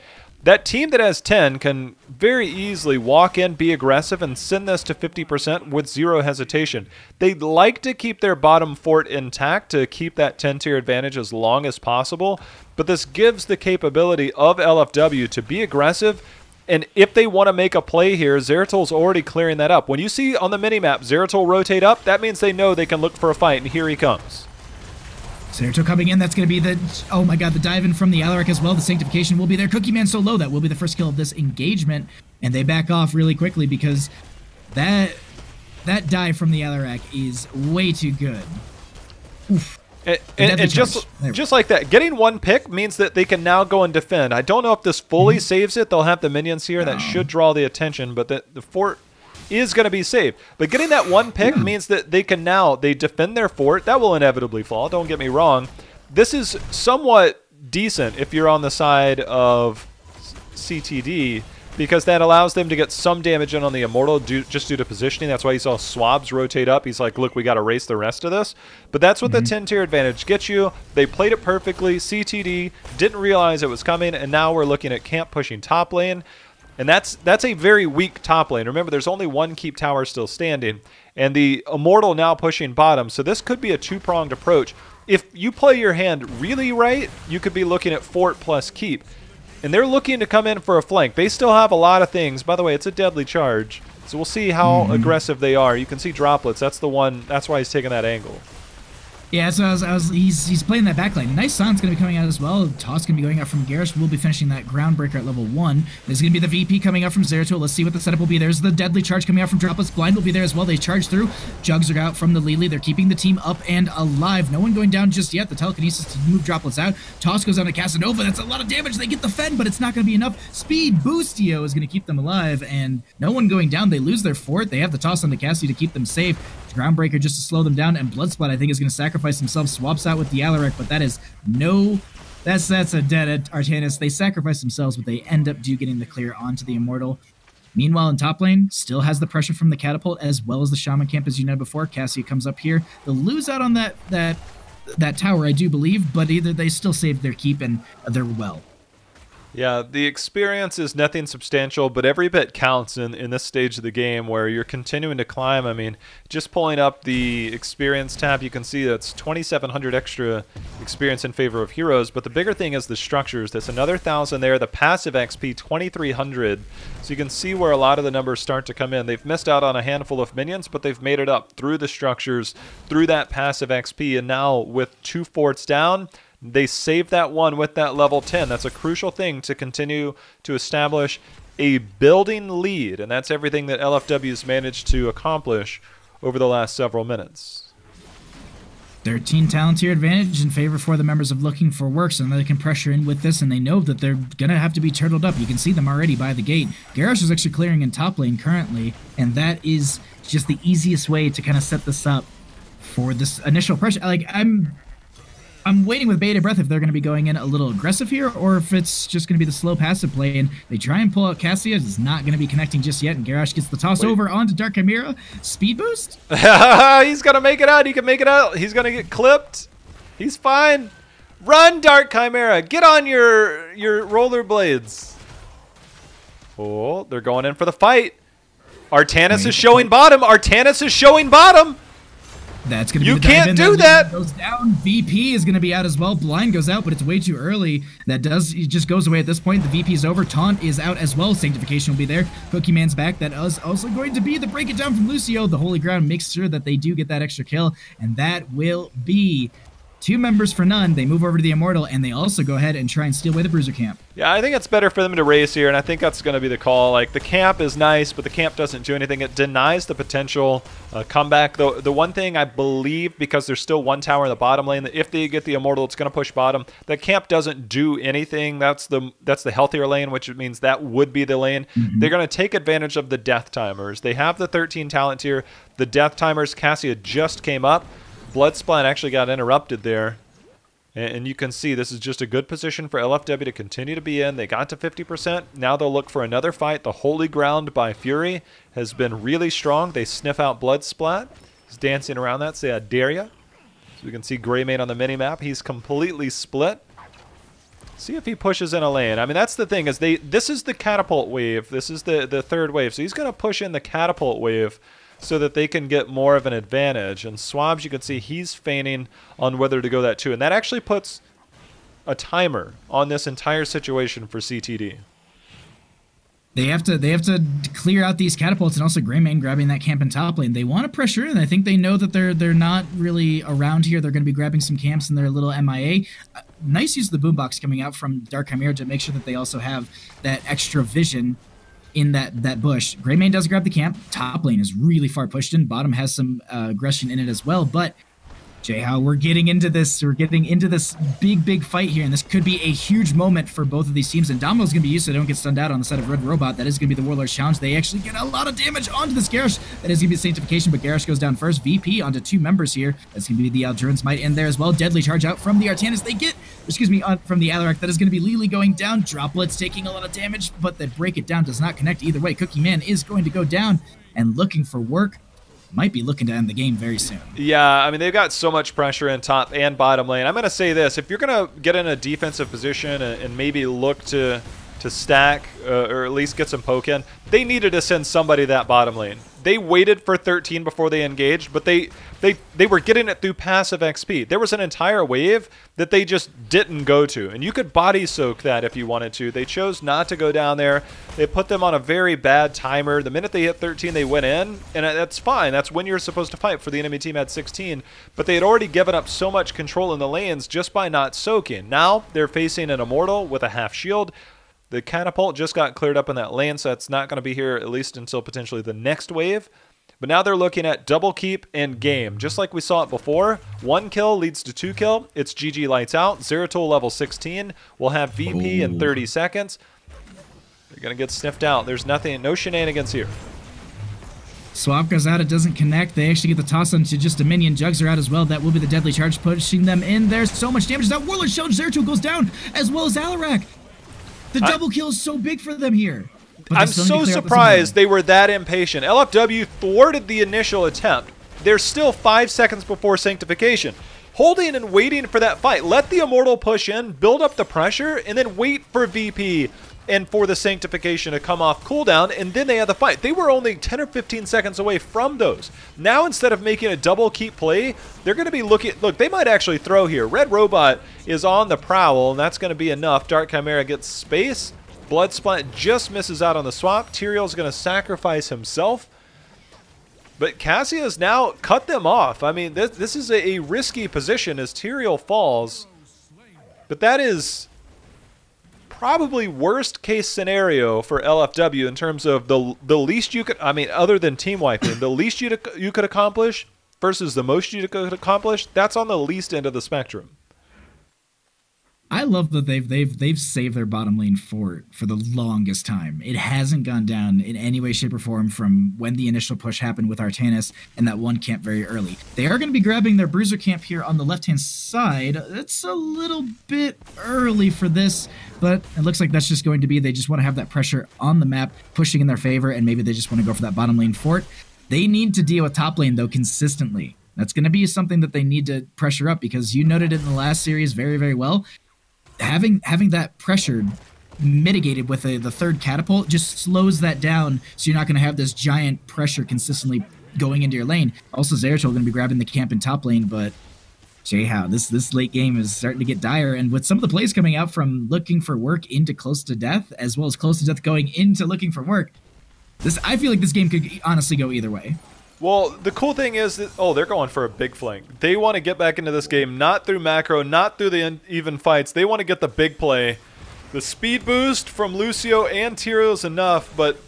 That team that has 10 can very easily walk in, be aggressive, and send this to 50% with zero hesitation. They'd like to keep their bottom fort intact to keep that 10-tier advantage as long as possible, but this gives the capability of LFW to be aggressive, and if they want to make a play here, Zeratul's already clearing that up. When you see on the minimap Zeratul rotate up, that means they know they can look for a fight, and here he comes. Zeratul coming in, that's going to be the, oh my god, the dive in from the Alarak as well. The Sanctification will be there. Cookieman so low, that will be the first kill of this engagement. And they back off really quickly because that dive from the Alarak is way too good. Oof. And just like that, getting one pick means that they can now go and defend. I don't know if this fully saves it. They'll have the minions here. That should draw the attention, but the fort is going to be saved. But getting that one pick means that they can now, they defend their fort. That will inevitably fall, don't get me wrong. This is somewhat decent if you're on the side of CTD, because that allows them to get some damage in on the Immortal just due to positioning. That's why you saw Swabs rotate up. He's like, look, we got to race the rest of this. But that's what the 10-tier advantage gets you. They played it perfectly. CTD didn't realize it was coming, and now we're looking at Camp pushing top lane. And that's a very weak top lane. Remember, there's only one keep tower still standing, and the Immortal now pushing bottom. So this could be a two-pronged approach. If you play your hand really right, you could be looking at fort plus keep. And they're looking to come in for a flank. They still have a lot of things. By the way, it's a deadly charge. So we'll see how aggressive they are. You can see Droplets. That's the one. That's why he's taking that angle. Yeah, so he's playing that backline. Nice Silence going to be coming out as well. Toss going to be going out from Garrosh. We'll be finishing that Groundbreaker at level 1. There's going to be the VP coming out from Zeratul. Let's see what the setup will be. There's the deadly charge coming out from Droplets. Blind will be there as well. They charge through. Jugs are out from the Lili. They're keeping the team up and alive. No one going down just yet. The telekinesis to move Droplets out. Toss goes on to Casanova. That's a lot of damage. They get the fend, but it's not going to be enough. Speed Boostio is going to keep them alive, and no one going down. They lose their fort. They have the toss on the Cassie to keep them safe. Groundbreaker just to slow them down, and Bloodsplat I think is going to sacrifice himself, swaps out with the Alarak, but that is no That's a dead at Artanis. They sacrifice themselves, but they end up getting the clear onto the Immortal. Meanwhile, in top lane, still has the pressure from the Catapult as well as the Shaman camp, as you know before. Cassia comes up here. They'll lose out on that tower, I do believe, but either they still saved their keep and they're well. Yeah, the experience is nothing substantial, but every bit counts in this stage of the game where you're continuing to climb. I mean, just pulling up the experience tab, you can see that's 2,700 extra experience in favor of heroes, but the bigger thing is the structures. That's another 1,000 there. The passive XP, 2,300. So you can see where a lot of the numbers start to come in. They've missed out on a handful of minions, but they've made it up through the structures, through that passive XP, and now with 2 forts down, they saved that one with that level 10. That's a crucial thing to continue to establish a building lead, and that's everything that LFW's managed to accomplish over the last several minutes. 13 talent tier advantage in favor for the members of Looking for Work, so now they can pressure in with this, and they know that they're going to have to be turtled up. You can see them already by the gate. Garrosh is actually clearing in top lane currently, and that is just the easiest way to kind of set this up for this initial pressure. Like, I'm waiting with bated breath if they're going to be going in a little aggressive here or if it's just going to be the slow passive play. And they try and pull out Cassia. It's not going to be connecting just yet. And Garrosh gets the toss over onto Dark Chimera. Speed boost? He's going to make it out. He can make it out. He's going to get clipped. He's fine. Run, Dark Chimera. Get on your rollerblades. Oh, they're going in for the fight. Artanis is showing bottom. Artanis is showing bottom. That's going to be you can't do that. Goes down. VP is going to be out as well. Blind goes out, but it's way too early. It just goes away at this point. The VP is over. Taunt is out as well. Sanctification will be there. Cookie Man's back. That is also going to be the break it down from Lucio. The Holy Ground makes sure that they do get that extra kill, and that will be 2 members for none. They move over to the Immortal, and they also go ahead and try and steal away the Bruiser camp. Yeah, I think it's better for them to race here, and I think that's going to be the call. Like, the camp is nice, but the camp doesn't do anything. It denies the potential comeback. The one thing I believe, because there's still 1 tower in the bottom lane, that if they get the Immortal, it's going to push bottom. The camp doesn't do anything. That's the healthier lane, which means that would be the lane. They're going to take advantage of the death timers. They have the 13 talent tier. The death timers, Cassia just came up. Bloodsplat actually got interrupted there. And you can see this is just a good position for LFW to continue to be in. They got to 50%. Now they'll look for another fight. The Holy Ground by Fury has been really strong. They sniff out Bloodsplat. He's dancing around that. Say, I dare ya. So we can see Greymane on the minimap. He's completely split. See if he pushes in a lane. I mean, that's the thing. Is this is the catapult wave. This is the third wave. So he's going to push in the catapult wave so that they can get more of an advantage. And Swabs, you can see he's feigning on whether to go that too. And that actually puts a timer on this entire situation for CTD. They have to clear out these catapults, and also Greymane grabbing that camp in top lane. They want to pressure in. I think they know that they're not really around here. They're going to be grabbing some camps in their little MIA. Nice use of the boombox coming out from Dark Chimera to make sure that they also have that extra vision in that bush. Greymane does grab the camp. Top lane is really far pushed in. Bottom has some aggression in it as well, but Jayhow, we're getting into this. We're getting into this big fight here, and this could be a huge moment for both of these teams. And Domino's going to be used so they don't get stunned out on the side of Red Robot. That is going to be the Warlord's challenge. They actually get a lot of damage onto this Garrosh. That is going to be the Sanctification, but Garrosh goes down first. VP onto 2 members here. That's going to be the Aldrin's Might in there as well. Deadly charge out from the Artanis. They get, from the Alarak. That is going to be Lili going down. Droplets taking a lot of damage, but the break it down does not connect either way. Cookie Man is going to go down, and Looking for Work might be looking to end the game very soon. Yeah, I mean, they've got so much pressure in top and bottom lane. I'm going to say this. If you're going to get in a defensive position and maybe look to stack or at least get some poke in, they needed to send somebody that bottom lane. They waited for 13 before they engaged, but they were getting it through passive XP. There was an entire wave that they just didn't go to, and you could body soak that if you wanted to. They chose not to go down there. They put them on a very bad timer. The minute they hit 13, they went in, and that's fine. That's when you're supposed to fight for the enemy team at 16, but they had already given up so much control in the lanes just by not soaking. Now they're facing an Immortal with a half shield. The catapult just got cleared up in that lane, so it's not going to be here at least until potentially the next wave. But now they're looking at double keep and game. Just like we saw it before, 1 kill leads to 2 kill. It's GG lights out. Zeratul level 16. We'll have VP in 30 seconds. They're going to get sniffed out. There's nothing, no shenanigans here. Swap goes out, it doesn't connect. They actually get the toss onto just a minion. Jugs are out as well. That will be the deadly charge pushing them in. There's so much damage. That Warlord Challenge Zeratul goes down, as well as Alarak. The double kill is so big for them here. I'm so surprised they were that impatient. LFW thwarted the initial attempt. They're still 5 seconds before Sanctification. Holding and waiting for that fight. Let the Immortal push in, build up the pressure, and then wait for VP and for the Sanctification to come off cooldown, and then they had the fight. They were only 10 or 15 seconds away from those. Now, instead of making a double keep play, they're going to be looking... Look, they might actually throw here. Red Robot is on the prowl, and that's going to be enough. Dark Chimera gets space. Blood Splat just misses out on the swap. Tyrael's going to sacrifice himself. But Cassia's now cut them off. I mean, this is a risky position as Tyrael falls. But that is probably worst case scenario for LFW in terms of the least you could, I mean, other than team wiping, the least you could accomplish versus the most you could accomplish. That's on the least end of the spectrum. I love that they've saved their bottom lane for the longest time. It hasn't gone down in any way, shape, or form from when the initial push happened with Artanis and that one camp very early. They are going to be grabbing their Bruiser camp here on the left-hand side. It's a little bit early for this, but it looks like that's just going to be they just want to have that pressure on the map pushing in their favor, and maybe they just want to go for that bottom lane fort. They need to deal with top lane, though, consistently. That's going to be something that they need to pressure up, because you noted it in the last series very, very well. Having that pressure mitigated with the third catapult just slows that down, so you're not going to have this giant pressure consistently going into your lane. Also, Zeratul going to be grabbing the camp in top lane, but Jayhow, this late game is starting to get dire, and with some of the plays coming out from looking for work into close to death, as well as close to death going into looking for work, I feel like this game could honestly go either way. Well, the cool thing is that, oh, they're going for a big flank. They want to get back into this game, not through macro, not through the even fights. They want to get the big play. The speed boost from Lucio and Tyrael is enough, but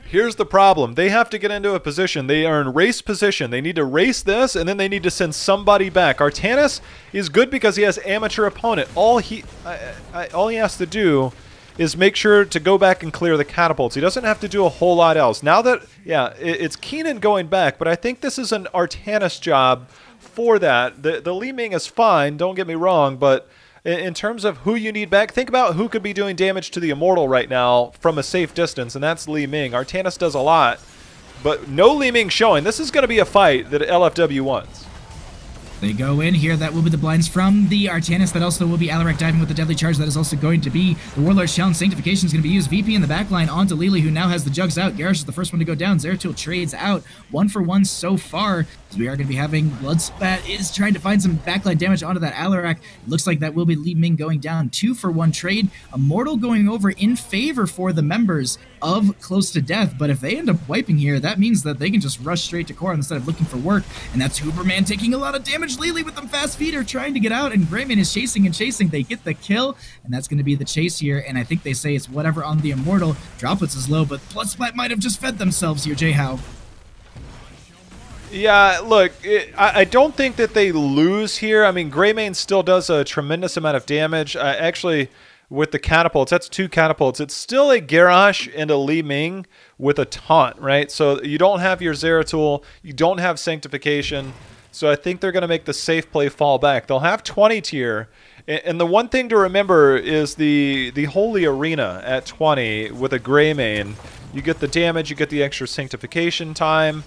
here's the problem. They have to get into a position. They are in race position. They need to race this, and then they need to send somebody back. Artanis is good because he has amateur opponent. All he has to do is make sure to go back and clear the catapults. He doesn't have to do a whole lot else. Now that, yeah, it's Keenan going back, but I think this is an Artanis job for that. The Li Ming is fine, don't get me wrong, but in terms of who you need back, think about who could be doing damage to the Immortal right now from a safe distance, and that's Li Ming. Artanis does a lot, but no Li Ming showing. This is going to be a fight that LFW wants. They go in here. That will be the blinds from the Artanis. That also will be Alarak diving with the deadly charge. That is also going to be the Warlord's Challenge. Sanctification is going to be used. VP in the backline onto Lili, who now has the jugs out. Garrosh is the first one to go down. Zeratul trades out 1 for 1 so far. So we are going to be having Bloodspat is trying to find some backline damage onto that Alarak. Looks like that will be Li Ming going down. 2 for 1 trade. Immortal going over in favor for the members of Close to Death. But if they end up wiping here, that means that they can just rush straight to core instead of looking for work. And that's Huberman taking a lot of damage. Lili with them fast feet are trying to get out, and Grayman is chasing and chasing. They get the kill, and that's going to be the chase here. And I think they say it's whatever on the Immortal. Droplets is low, but Bloodsplat might have just fed themselves here, Jayhow. Yeah, look, I don't think that they lose here. I mean, Greymane still does a tremendous amount of damage. Actually, with the catapults, that's 2 catapults. It's still a Garrosh and a Li Ming with a taunt, right? So you don't have your Zeratul, you don't have Sanctification. So I think they're going to make the safe play fall back. They'll have 20 tier. And the one thing to remember is the Holy Arena at 20 with a Greymane. You get the damage, you get the extra Sanctification time.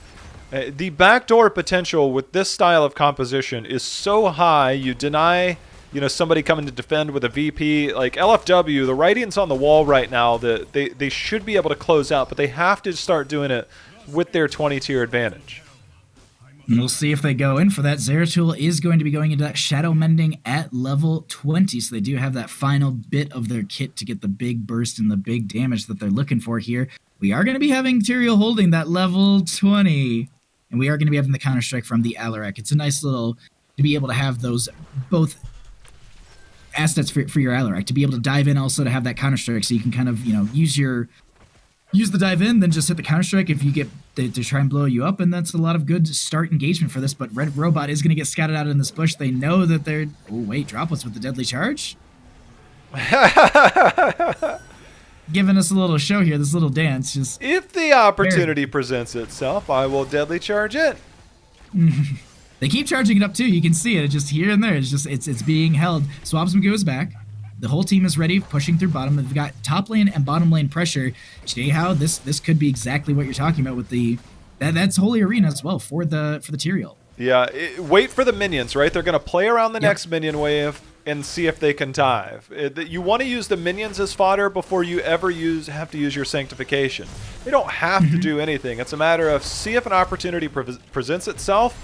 The backdoor potential with this style of composition is so high, you deny, you know, somebody coming to defend with a VP. Like LFW, the writing's on the wall right now that they should be able to close out, but they have to start doing it with their 20 tier advantage. We'll see if they go in for that. Zeratul is going to be going into that Shadow Mending at level 20, so they do have that final bit of their kit to get the big burst and the big damage that they're looking for here. We are going to be having Tyrael holding that level 20, and we are going to be having the Counter-Strike from the Alarak. It's a nice little, to be able to have those both assets for your Alarak, to be able to dive in, also to have that Counter-Strike, so you can kind of, you know, use the dive in, then just hit the Counter-Strike if you get to try and blow you up, and that's a lot of good start engagement for this. But Red Robot is going to get scouted out in this bush. They know that they're... Oh, wait, Droplets with the deadly charge? giving us a little show here, this little dance. Just if the opportunity presents itself, I will deadly charge it. They keep charging it up too. You can see it. It's just here and there. It's just it's being held. Swabsman goes back. The whole team is ready, pushing through bottom. They've got top lane and bottom lane pressure. Jayhow, this could be exactly what you're talking about with the that's Holy Arena as well for the Tyrael. Yeah, wait for the minions, right? They're going to play around the next minion wave and see if they can dive. You want to use the minions as fodder before you ever have to use your sanctification. They don't have to do anything. It's a matter of see if an opportunity presents itself.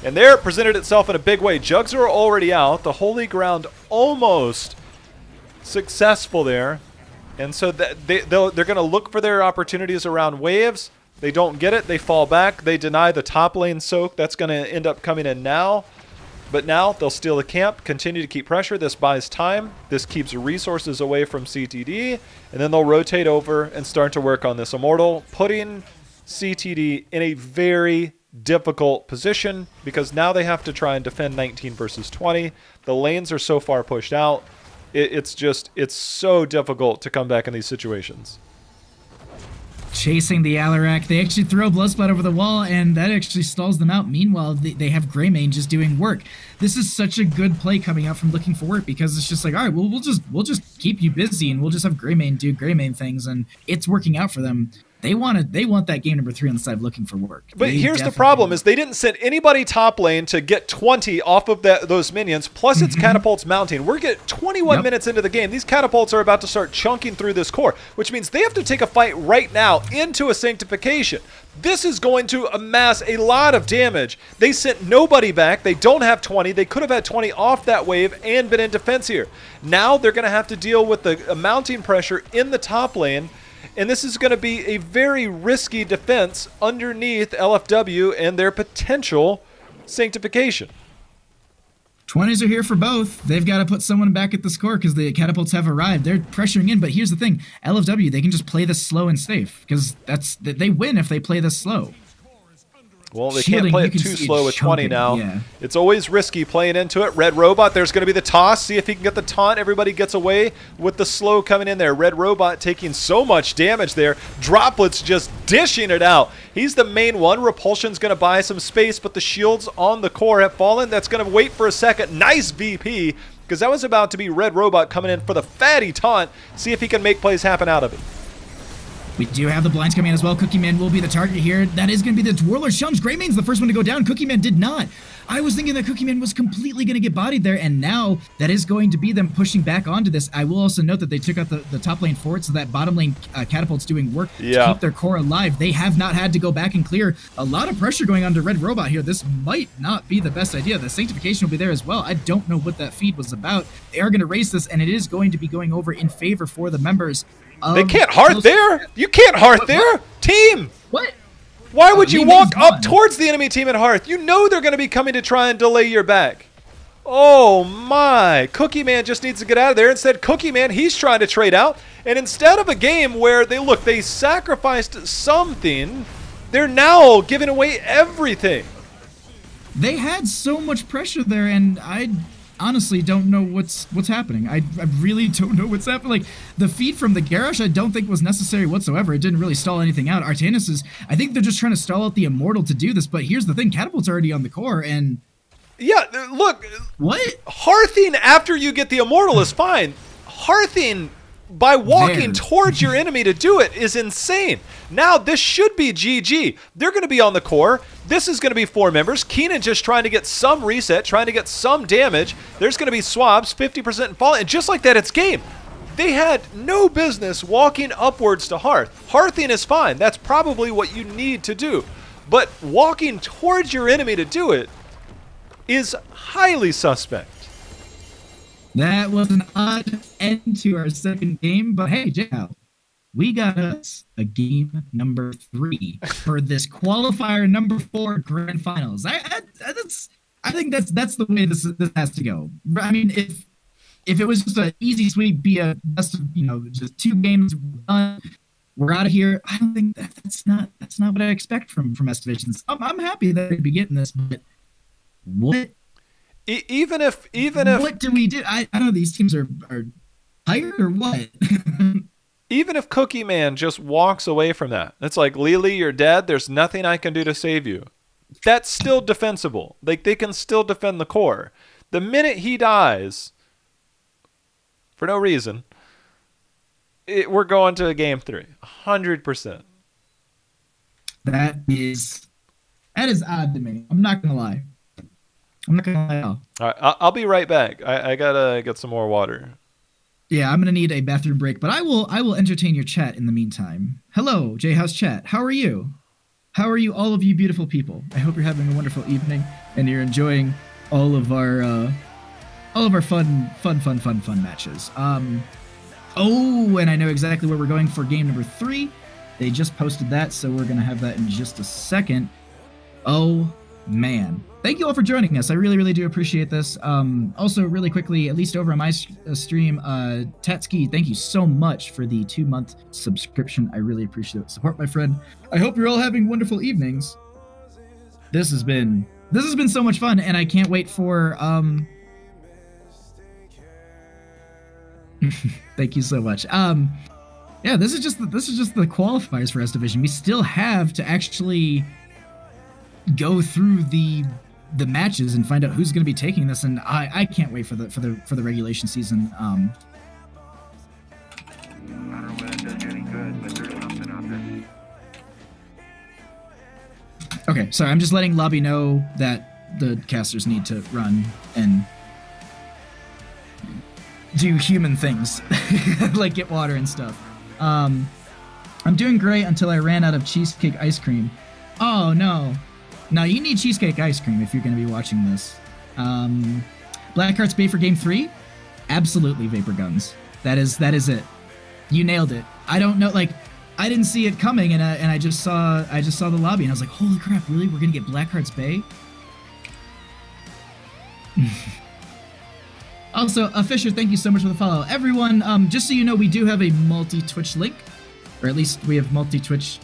And there it presented itself in a big way. Jugs are already out. The Holy Ground almost successful there. And so they're going to look for their opportunities around waves. They don't get it. They fall back. They deny the top lane soak. That's going to end up coming in now. But now they'll steal the camp, continue to keep pressure. This buys time. This keeps resources away from CTD. And then they'll rotate over and start to work on this Immortal, putting CTD in a very difficult position because now they have to try and defend 19 versus 20. The lanes are so far pushed out. It's so difficult to come back in these situations. Chasing the Alarak, they actually throw Bloodsplat over the wall, and that actually stalls them out. Meanwhile, they have Greymane just doing work. This is such a good play coming out from Looking for Work because it's just like, all right, well, we'll just keep you busy, and we'll just have Greymane do Greymane things, and it's working out for them. They want that game number 3 on the side of Looking for Work. But here's the problem is they didn't send anybody top lane to get 20 off of those minions, plus it's catapults mounting. We're getting 21 minutes into the game. These catapults are about to start chunking through this core, which means they have to take a fight right now into a sanctification. This is going to amass a lot of damage. They sent nobody back. They don't have 20. They could have had 20 off that wave and been in defense here. Now they're going to have to deal with the mounting pressure in the top lane. And this is going to be a very risky defense underneath LFW and their potential sanctification. 20s are here for both. They've got to put someone back at the score because the catapults have arrived. They're pressuring in, but here's the thing. LFW, they can just play this slow and safe because they win if they play this slow. Well, they can't play it too slow with 20 now. Yeah. It's always risky playing into it. Red Robot, there's going to be the toss. See if he can get the taunt. Everybody gets away with the slow coming in there. Red Robot taking so much damage there. Droplets just dishing it out. He's the main one. Repulsion's going to buy some space, but the shields on the core have fallen. That's going to wait for a second. Nice VP, because that was about to be Red Robot coming in for the fatty taunt. See if he can make plays happen out of it. We do have the blinds coming in as well. Cookie Man will be the target here. That is going to be the Warlord Shums. Greymane's the first one to go down. Cookie Man did not. I was thinking that Cookie Man was completely going to get bodied there, and now that is going to be them pushing back onto this. I will also note that they took out the top lane forward, so that bottom lane catapult's doing work to keep their core alive. They have not had to go back and clear. A lot of pressure going on to Red Robot here. This might not be the best idea. The sanctification will be there as well. I don't know what that feed was about. They are going to race this, and it is going to be going over in favor for the members. They can't hearth there. You can't hearth there. Team. What? Why would you walk up towards the enemy team at hearth? You know they're going to be coming to try and delay your back. Oh my. Cookie Man just needs to get out of there. Instead, Cookie Man, he's trying to trade out. And instead of a game where they sacrificed something, they're now giving away everything. They had so much pressure there, and I honestly don't know what's happening. I really don't know what's happening. Like, the feed from the Garrosh I don't think was necessary whatsoever. It didn't really stall anything out. Artanis is, I think they're just trying to stall out the Immortal to do this, but here's the thing, Catapult's already on the core, and... Yeah, look. What? Hearthing after you get the Immortal is fine. Hearthing by walking towards your enemy to do it is insane. Now, this should be GG. They're going to be on the core. This is going to be 4 members. Keenan just trying to get some reset, trying to get some damage. There's going to be swabs, 50% fall, and just like that, it's game. They had no business walking upwards to Hearth. Hearthing is fine. That's probably what you need to do. But walking towards your enemy to do it is highly suspect. That was an odd end to our second game, but hey, Jayhow, we got us a game number 3 for this qualifier number 4 grand finals. I think that's the way this has to go. I mean, if it was just an easy sweep, be a best of, just 2 games done, we're out of here. I don't think that's not what I expect from Estivations. I'm happy that they'd be getting this, but what? Even if what do we do? I don't know. These teams are tired or what? Even if Cookie Man just walks away from that, it's like, Lily, you're dead. There's nothing I can do to save you. That's still defensible. Like, they can still defend the core. The minute he dies, for no reason, we're going to game 3. 100%. That is odd to me. I'm not gonna lie. I'm not gonna lie at all. All right, I'll be right back. I gotta get some more water. Yeah, I'm gonna need a bathroom break, but I will entertain your chat in the meantime. Hello, J House chat. How are you? How are you, all of you beautiful people? I hope you're having a wonderful evening and you're enjoying all of our fun matches. Oh, and I know exactly where we're going for game number 3. They just posted that, so we're gonna have that in just a second. Oh man, thank you all for joining us. I really, really do appreciate this. Also, really quickly, at least over on my stream, Tatsuki, thank you so much for the 2-month subscription. I really appreciate the support, my friend. I hope you're all having wonderful evenings. This has been so much fun, and I can't wait for Thank you so much. Yeah, this is just the qualifiers for S Division. We still have to actually go through the matches and find out who's going to be taking this, and I can't wait for the regulation season. I don't know whether that does you any good, but there's something out there. Okay, sorry, I'm just letting Lobby know that the casters need to run and do human things, like get water and stuff. I'm doing great until I ran out of cheesecake ice cream. Oh no. No, you need cheesecake ice cream if you're going to be watching this. Blackheart's Bay for game 3? Absolutely, Vapor Guns. That is it. You nailed it. I don't know, like, I didn't see it coming, and I just saw the lobby, and I was like, holy crap, really? We're going to get Blackheart's Bay? Also, Fisher, thank you so much for the follow. Everyone, just so you know, we do have a multi-Twitch link, or at least we have multi-Twitch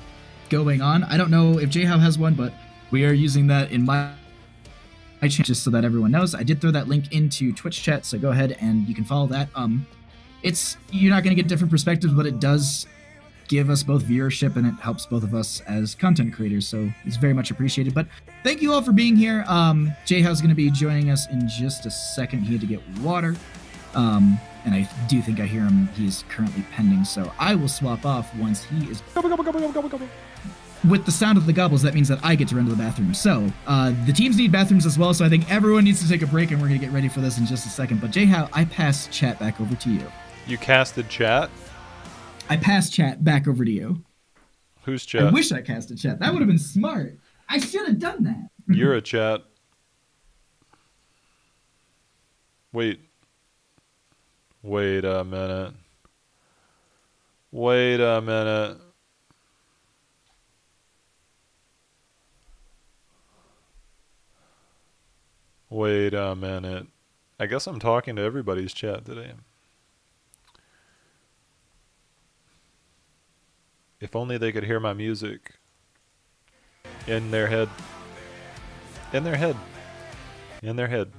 going on. I don't know if JHow has one, but we are using that in my channel just so that everyone knows. I did throw that link into Twitch chat, so go ahead and you can follow that. You're not going to get different perspectives, but it does give us both viewership and it helps both of us as content creators, so it's very much appreciated. But thank you all for being here. JHow's going to be joining us in just a second. He had to get water, and I do think I hear him. He is currently pending, so I will swap off once he is with the sound of the gobbles. That means that I get to run to the bathroom. So the teams need bathrooms as well, so I think everyone needs to take a break, and we're going to get ready for this in just a second. But JHow, I pass chat back over to you. You casted chat? I pass chat back over to you. Who's chat? I wish I casted chat. That would have been smart. I should have done that. You're a chat. Wait a minute. Wait a minute. Wait a minute. I guess I'm talking to everybody's chat today. If only they could hear my music in their head. In their head. In their head.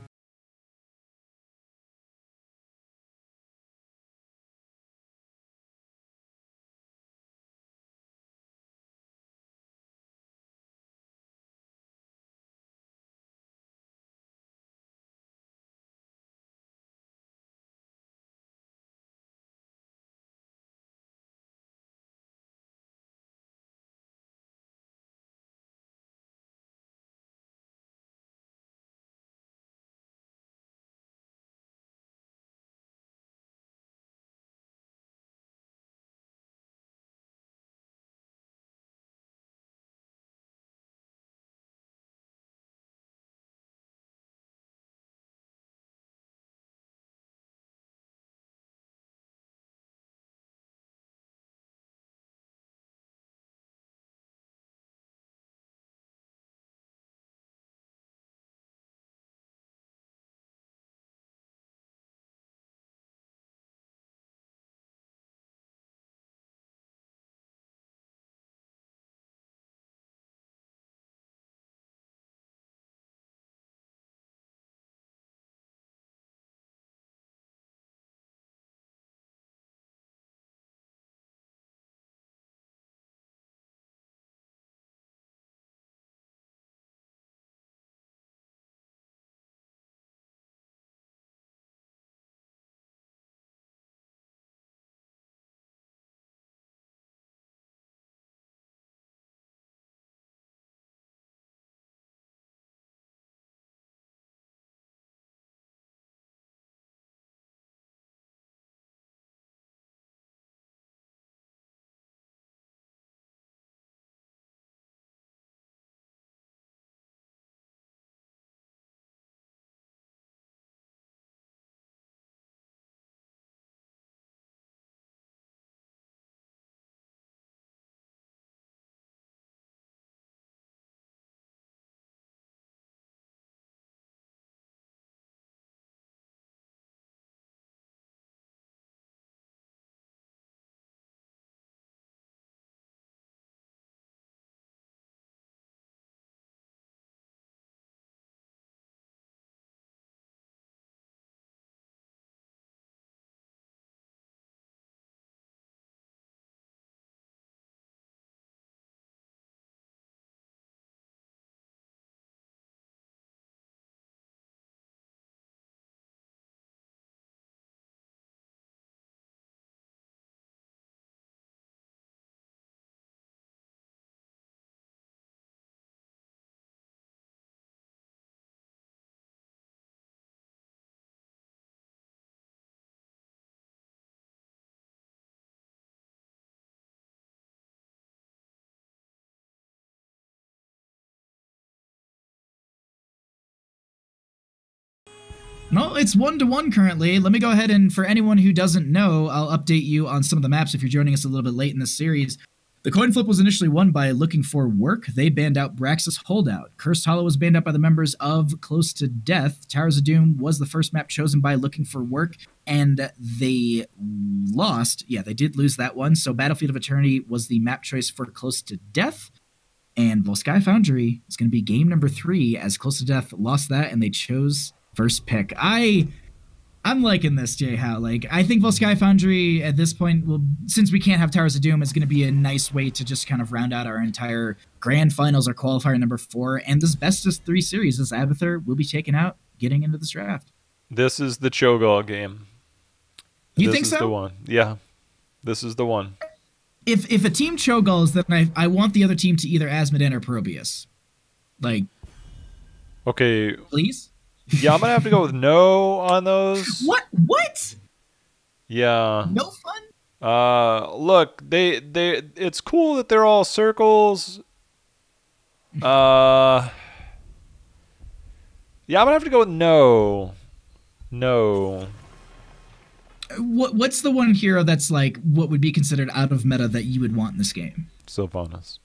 No, it's 1-1 currently. Let me go ahead and, for anyone who doesn't know, I'll update you on some of the maps if you're joining us a little bit late in this series. The coin flip was initially won by Looking for Work. They banned out Braxis Holdout. Cursed Hollow was banned out by the members of Close to Death. Towers of Doom was the first map chosen by Looking for Work, and they lost. Yeah, they did lose that one. So Battlefield of Eternity was the map choice for Close to Death. And Volsky Foundry is going to be game number 3, as Close to Death lost that, and they chose first pick. I'm liking this, Jay Howe. Like, I think Volsky Foundry at this point will, since we can't have Towers of Doom, is going to be a nice way to just kind of round out our entire grand finals or qualifier number 4. And this best of 3 series, this Abathur will be taken out getting into this draft. This is the Cho'Gall game. You think so? This is the one. Yeah. This is the one. If a team Cho'Galls, then I want the other team to either Asmodee or Probius. Like, okay. Please? Yeah, I'm going to have to go with no on those. What? Yeah. No fun? Look, it's cool that they're all circles. Yeah, I'm going to have to go with no. No. What's the one hero that's like what would be considered out of meta that you would want in this game? Sylvanas.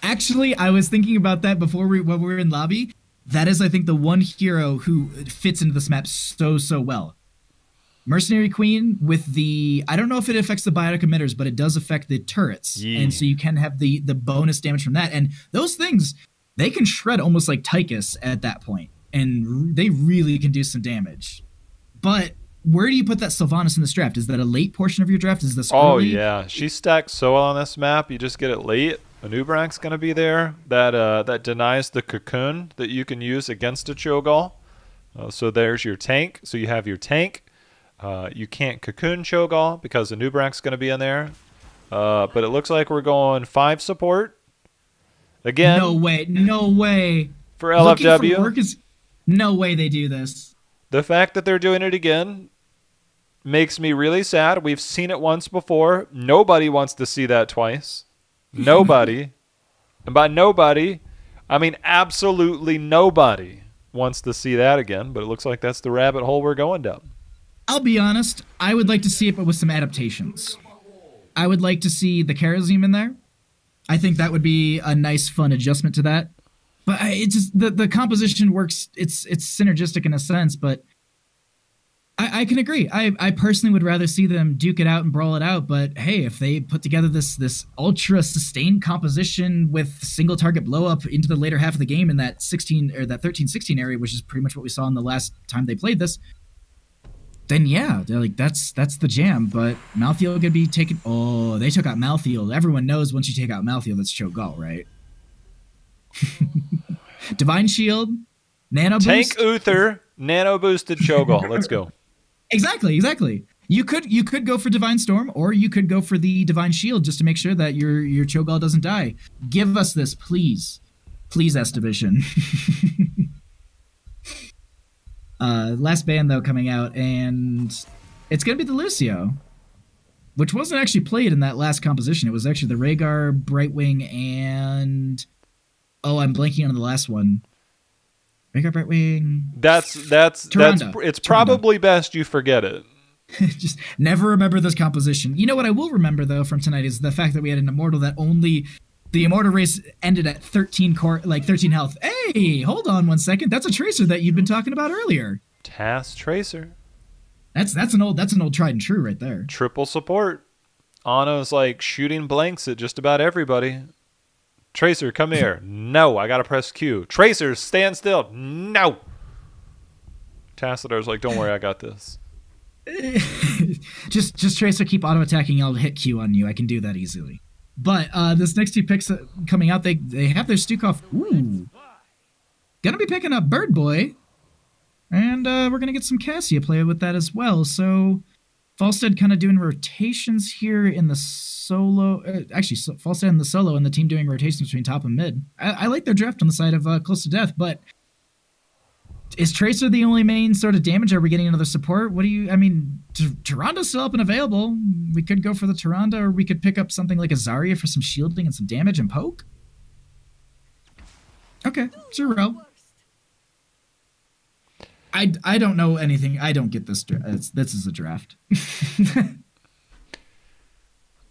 Actually, I was thinking about that when we were in lobby. That is, I think, the one hero who fits into this map so well. Mercenary Queen with the... I don't know if it affects the biotic emitters, but it does affect the turrets. Yeah. And so you can have the bonus damage from that. And those things, they can shred almost like Tychus at that point. And they really can do some damage. But where do you put that Sylvanas in this draft? Is that a late portion of your draft? Is this Oh, early? yeah. She stacks so well on this map. You just get it late. Anubarak's going to be there. That denies the cocoon that you can use against a Cho'Gall. So there's your tank. So you have your tank. You can't cocoon Cho'Gall because Anubarak's going to be in there. But it looks like we're going 5 support. Again. No way. For LFW. For work is, no way they do this. The fact that they're doing it again makes me really sad. We've seen it once before. Nobody wants to see that twice. Nobody. And by nobody, I mean absolutely nobody wants to see that again, but it looks like that's the rabbit hole we're going down. I'll be honest, I would like to see it, but with some adaptations. I would like to see the Karazim in there. I think that would be a nice, fun adjustment to that. But it's just the composition works. It's synergistic in a sense, but I can agree. I personally would rather see them duke it out and brawl it out. But hey, if they put together this ultra sustained composition with single target blow up into the later half of the game in that 16 or that 13-16 area, which is pretty much what we saw in the last time they played this, then yeah, they're like that's the jam. But Malthael could be taken. Oh, they took out Malthael. Everyone knows once you take out Malthael, that's Cho'Gall, right? Divine Shield, Nano Boost. Tank Uther, Nano Boosted Cho'Gall. Let's go. Exactly. You could go for Divine Storm, or you could go for the Divine Shield just to make sure that your Cho'Gall doesn't die. Give us this, please. Please, S Division. Last band, though, coming out, and it's going to be the Lucio, which wasn't actually played in that last composition. It was actually the Rhaegar, Brightwing, and... Oh, I'm blanking on the last one. Rhaegar, Brightwing... It's probably best you forget it. Just never remember this composition. You know what I will remember, though, from tonight is the fact that we had an Immortal that only... The Immortal race ended at 13 health. Hey, hold on 1 second. That's a Tracer that you've been talking about earlier. Task Tracer. That's an old tried and true right there. Triple support. Anna's like shooting blanks at just about everybody. Tracer, come here. No, I gotta press Q. Tracer, stand still. No. Tacitar's like, don't worry, I got this. just Tracer, keep auto attacking. I'll hit Q on you. I can do that easily. But this next 2 picks coming out, they have their Stukov. Ooh, gonna be picking up Bird Boy, and we're gonna get some Cassia play with that as well. So Falstead kind of doing rotations here in the solo. Actually, Falstead in the solo, and the team doing rotations between top and mid. I like their draft on the side of Close to Death, but is Tracer the only main sort of damage? Are we getting another support? What do you... I mean, Tyranda's still up and available. We could go for the Tyrande, or we could pick up something like a Zarya for some shielding and some damage and poke. Okay, Zero. I don't know anything. I don't get this. This is a draft.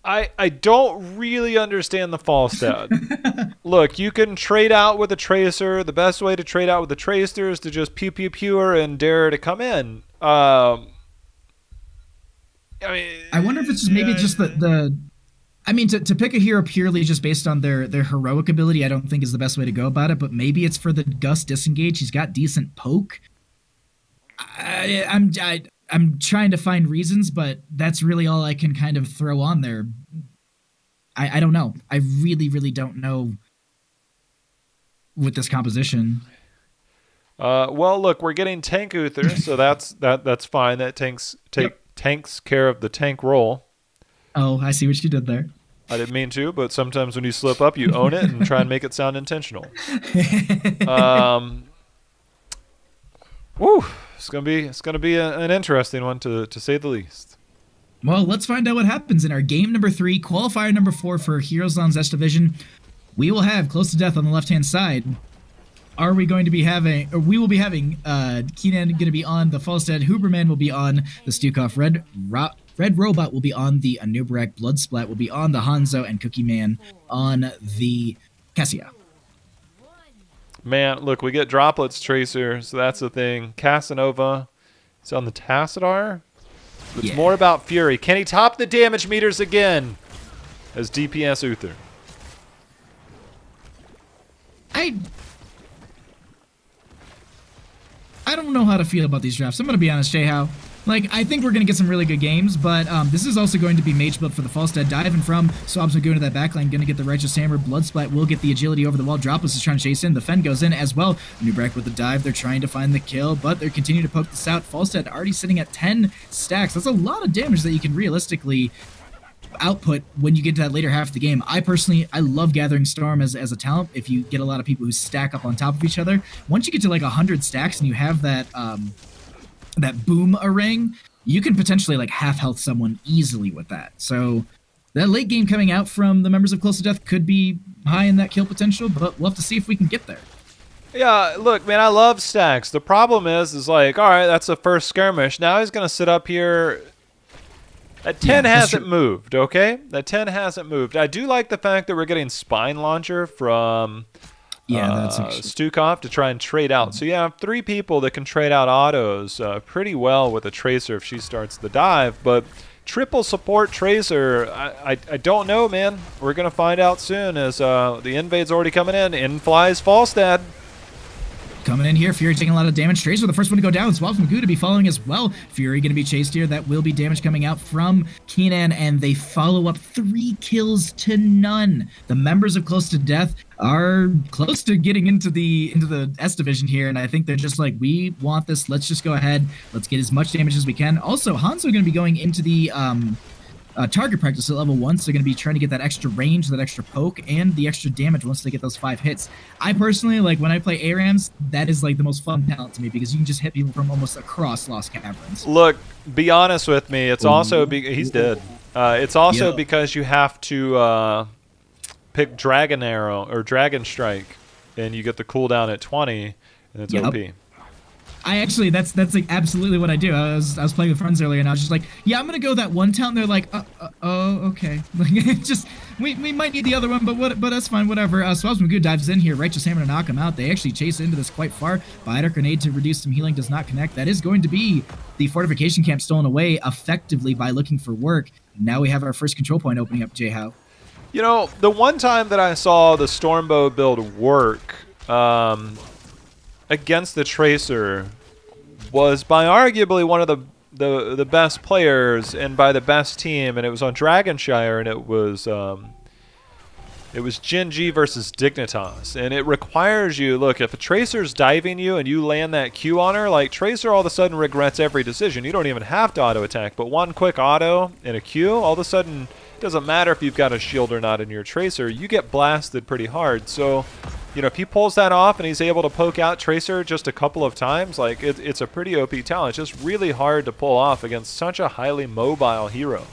I don't really understand the Falstad. Look, you can trade out with a Tracer. The best way to trade out with the Tracer is to just pew pew pew her and dare her to come in. I mean, I wonder if it's just maybe just the I mean, to pick a hero purely just based on their heroic ability, I don't think is the best way to go about it. But maybe it's for the Gus disengage. He's got decent poke. I'm trying to find reasons, but that's really all I can kind of throw on there. I don't know. I really don't know with this composition. Well, look, we're getting Tank Uther, so that's fine. That tanks care of the tank role. Oh, I see what you did there. I didn't mean to, but sometimes when you slip up, you own it and try and make it sound intentional. Woo! It's gonna be an interesting one to say the least. Well, let's find out what happens in our game number 3, qualifier number 4 for Heroes on Zest Division. We will have Close to Death on the left-hand side. Are we going to be having, or we will be having, Keenan going to be on the Falstad, Huberman will be on the Stukov, Red Robot will be on the Anubarak, Bloodsplat will be on the Hanzo, and Cookie Man on the Cassia. Man, look, we get Droplets Tracer, so that's the thing. Casanova is on the Tassadar. It's more about Fury. Can he top the damage meters again as DPS Uther? I don't know how to feel about these drafts. I'm going to be honest, Jay-How. Like, I think we're going to get some really good games, but this is also going to be mage build for the Falstad. Diving from Swabs will go into that backline, going to get the Righteous Hammer. Bloodsplat will get the agility over the wall. Dropless is trying to chase in. The Fen goes in as well. Nubrak with the dive. They're trying to find the kill, but they're continuing to poke this out. Falstad already sitting at 10 stacks. That's a lot of damage that you can realistically output when you get to that later half of the game. I personally, I love Gathering Storm as a talent if you get a lot of people who stack up on top of each other. Once you get to like 100 stacks and you have that that boomerang, you can potentially like half health someone easily with that. So that late game coming out from the members of Close to Death could be high in that kill potential, but we'll have to see if we can get there. Yeah, look, man, I love stacks. The problem is like, all right, that's the first skirmish. Now he's going to sit up here. That 10 hasn't moved, okay? That 10 hasn't moved. I do like the fact that we're getting Spine Launcher from that's Stukov to try and trade out. So you have 3 people that can trade out autos pretty well with a Tracer if she starts the dive, but triple support Tracer, I don't know, man. We're going to find out soon as the invade's already coming in. In flies Falstad. Coming in here, Fury taking a lot of damage. Tracer, the first one to go down. Swabs Magoo to be following as well. Fury going to be chased here. That will be damage coming out from Keenan, and they follow up 3 kills to none. The members of Close to Death are close to getting into the S division here, and I think they're just like, we want this. Let's just go ahead. Let's get as much damage as we can. Also, Hanzo going to be going into the target practice at level 1, so they're going to be trying to get that extra range, that extra poke, and the extra damage once they get those 5 hits. I personally, like, when I play ARAMs, that is, like, the most fun talent to me, because you can just hit people from almost across Lost Caverns. Look, be honest with me, it's also... he's dead. It's also because you have to pick Dragon Arrow, or Dragon Strike, and you get the cooldown at 20, and it's OP. I actually, that's like absolutely what I do. I was playing with friends earlier, and I was just like, yeah, I'm gonna go that one town. They're like, oh, okay. Like, just we might need the other one, but that's fine, whatever. Swabs Magoo dives in here, Righteous Hammer to knock him out. They actually chase into this quite far. Biotic Grenade to reduce some healing does not connect. That is going to be the fortification camp stolen away effectively by looking for work. Now we have our first control point opening up, Jay-How. You know, the one time that I saw the Stormbow build work against the Tracer was by arguably one of the best players and by the best team, and it was on Dragonshire, and it was Gen G versus Dignitas, and it requires you, look, if a Tracer's diving you and you land that Q on her, like, Tracer all of a sudden regrets every decision. You don't even have to auto attack, but one quick auto and a Q, all of a sudden, it doesn't matter if you've got a shield or not in your Tracer, you get blasted pretty hard. So, you know, if he pulls that off and he's able to poke out Tracer just a couple of times, like, it's a pretty OP talent. It's just really hard to pull off against such a highly mobile hero.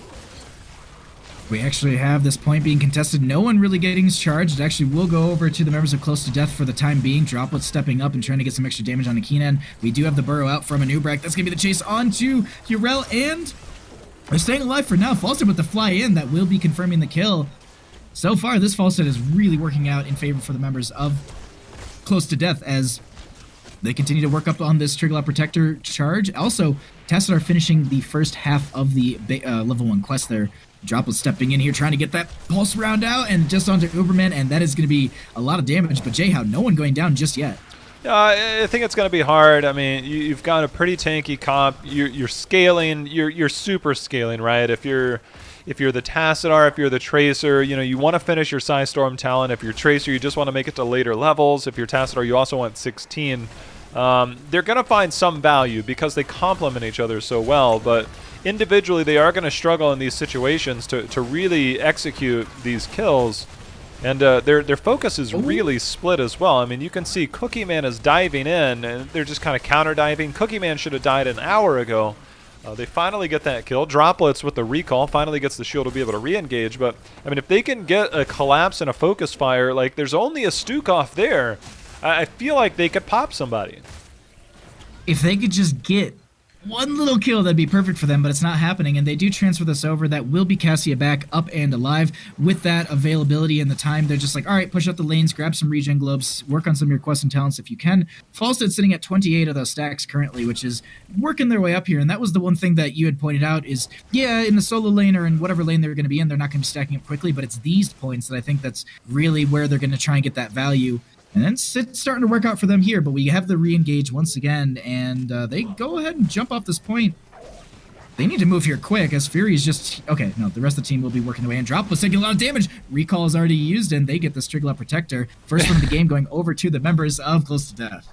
We actually have this point being contested. No one really getting charged. It actually will go over to the members of Close to Death for the time being. Droplet stepping up and trying to get some extra damage on Akinan. We do have the burrow out from Anubrak. That's going to be the chase onto Urel, and they're staying alive for now. Falstad with the fly in. That will be confirming the kill. So far, this Falstad is really working out in favor for the members of Close to Death as they continue to work up on this Trigger Protector charge. Also, Tassadar finishing the first half of the level 1 quest there. Droplet stepping in here, trying to get that pulse round out, and just onto Uberman, and that is going to be a lot of damage. But Jayhow, no one going down just yet. I think it's going to be hard. I mean, you've got a pretty tanky comp. You're scaling. You're super scaling, right? If you're the Tassadar, if you're the Tracer, you want to finish your Psystorm talent. If you're Tracer, you just want to make it to later levels. If you're Tassadar, you also want 16. They're going to find some value because they complement each other so well, but individually they are going to struggle in these situations to really execute these kills. And their focus is really split as well. I mean, you can see Cookie Man is diving in, and they're just kind of counter-diving. Cookie Man should have died an hour ago. They finally get that kill. Droplets with the recall finally gets the shield to be able to re-engage. But, I mean, if they can get a collapse and a focus fire, like, there's only a Stukov there. I feel like they could pop somebody. If they could just get one little kill, that'd be perfect for them, but it's not happening, and they do transfer this over. That will be Cassia back up and alive. With that availability and the time, they're just like, all right, push out the lanes, grab some regen globes, work on some of your quests and talents if you can. Falstad's sitting at 28 of those stacks currently, which is working their way up here, and that was the one thing that you had pointed out is, yeah, in the solo lane or in whatever lane they're going to be in, they're not going to be stacking up quickly, but it's these points that I think that's really where they're going to try and get that value. And then it's starting to work out for them here, but we have the re-engage once again, and they go ahead and jump off this point. They need to move here quick, as Fury's just... Okay, no, the rest of the team will be working away, and Droplet's taking a lot of damage. Recall is already used, and they get the Strigla Protector. First one of the game going over to the members of Close to Death.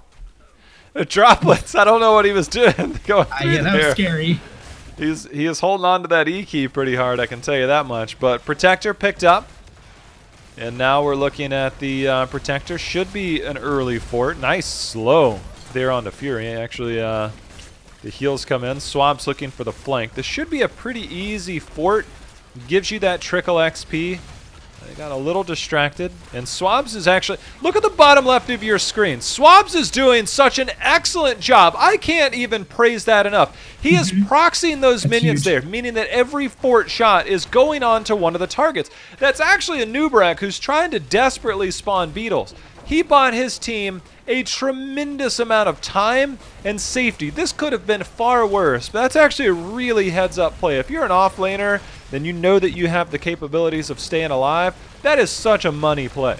Droplets, I don't know what he was doing. Going Yeah, that was scary. He is holding on to that E key pretty hard, I can tell you that much. But Protector picked up. And now we're looking at the Protector. Should be an early fort. Nice slow there on the Fury. Actually, the heals come in. Swab's looking for the flank. This should be a pretty easy fort. Gives you that trickle XP. They got a little distracted. And Swabs is actually... Look at the bottom left of your screen. Swabs is doing such an excellent job. I can't even praise that enough. He is proxying those minions there, meaning that every fort shot is going on to one of the targets. That's actually a Nubrak who's trying to desperately spawn beetles. He bought his team a tremendous amount of time and safety. This could have been far worse, but that's actually a really heads-up play. If you're an offlaner, then you know that you have the capabilities of staying alive. That is such a money play.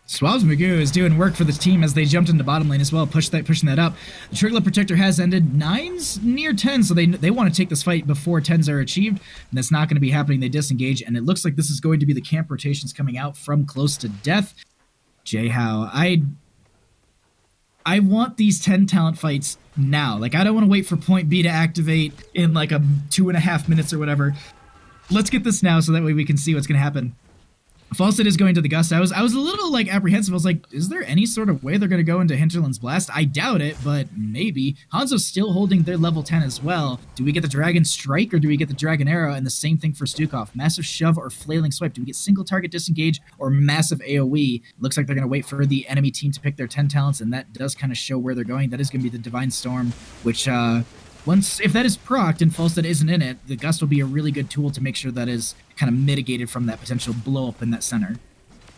Swabs Magoo is doing work for the team as they jumped into bottom lane as well, pushing that up. The Trigger Protector has ended. 9's near 10, so they want to take this fight before 10s are achieved, and that's not going to be happening. They disengage, and it looks like this is going to be the camp rotations coming out from Close to Death. Jayhow, I want these 10 talent fights now. Like, I don't want to wait for point B to activate in like a 2.5 minutes or whatever. Let's get this now so that way we can see what's going to happen. Falstad is going to the Gust. I was a little like apprehensive. I was like, is there any sort of way they're going to go into Hinterland's Blast? I doubt it, but maybe. Hanzo's still holding their level 10 as well. Do we get the Dragon Strike or do we get the Dragon Arrow? And the same thing for Stukov. Massive Shove or Flailing Swipe. Do we get single target disengage or massive AoE? Looks like they're going to wait for the enemy team to pick their 10 talents, and that does kind of show where they're going. That is going to be the Divine Storm, which if that is procced and Falstad isn't in it, the Gust will be a really good tool to make sure that is kind of mitigated from that potential blow up in that center.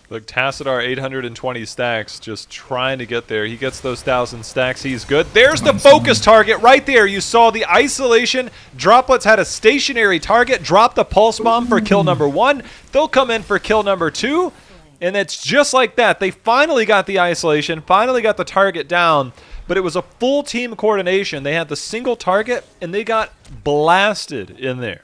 Look, Tassadar 820 stacks, just trying to get there. He gets those 1,000 stacks. He's good. There's the focus target right there. You saw the isolation. Droplets had a stationary target. Drop the pulse bomb for kill number 1. They'll come in for kill number 2. And it's just like that. They finally got the isolation, finally got the target down. But it was a full team coordination. They had the single target, and they got blasted in there.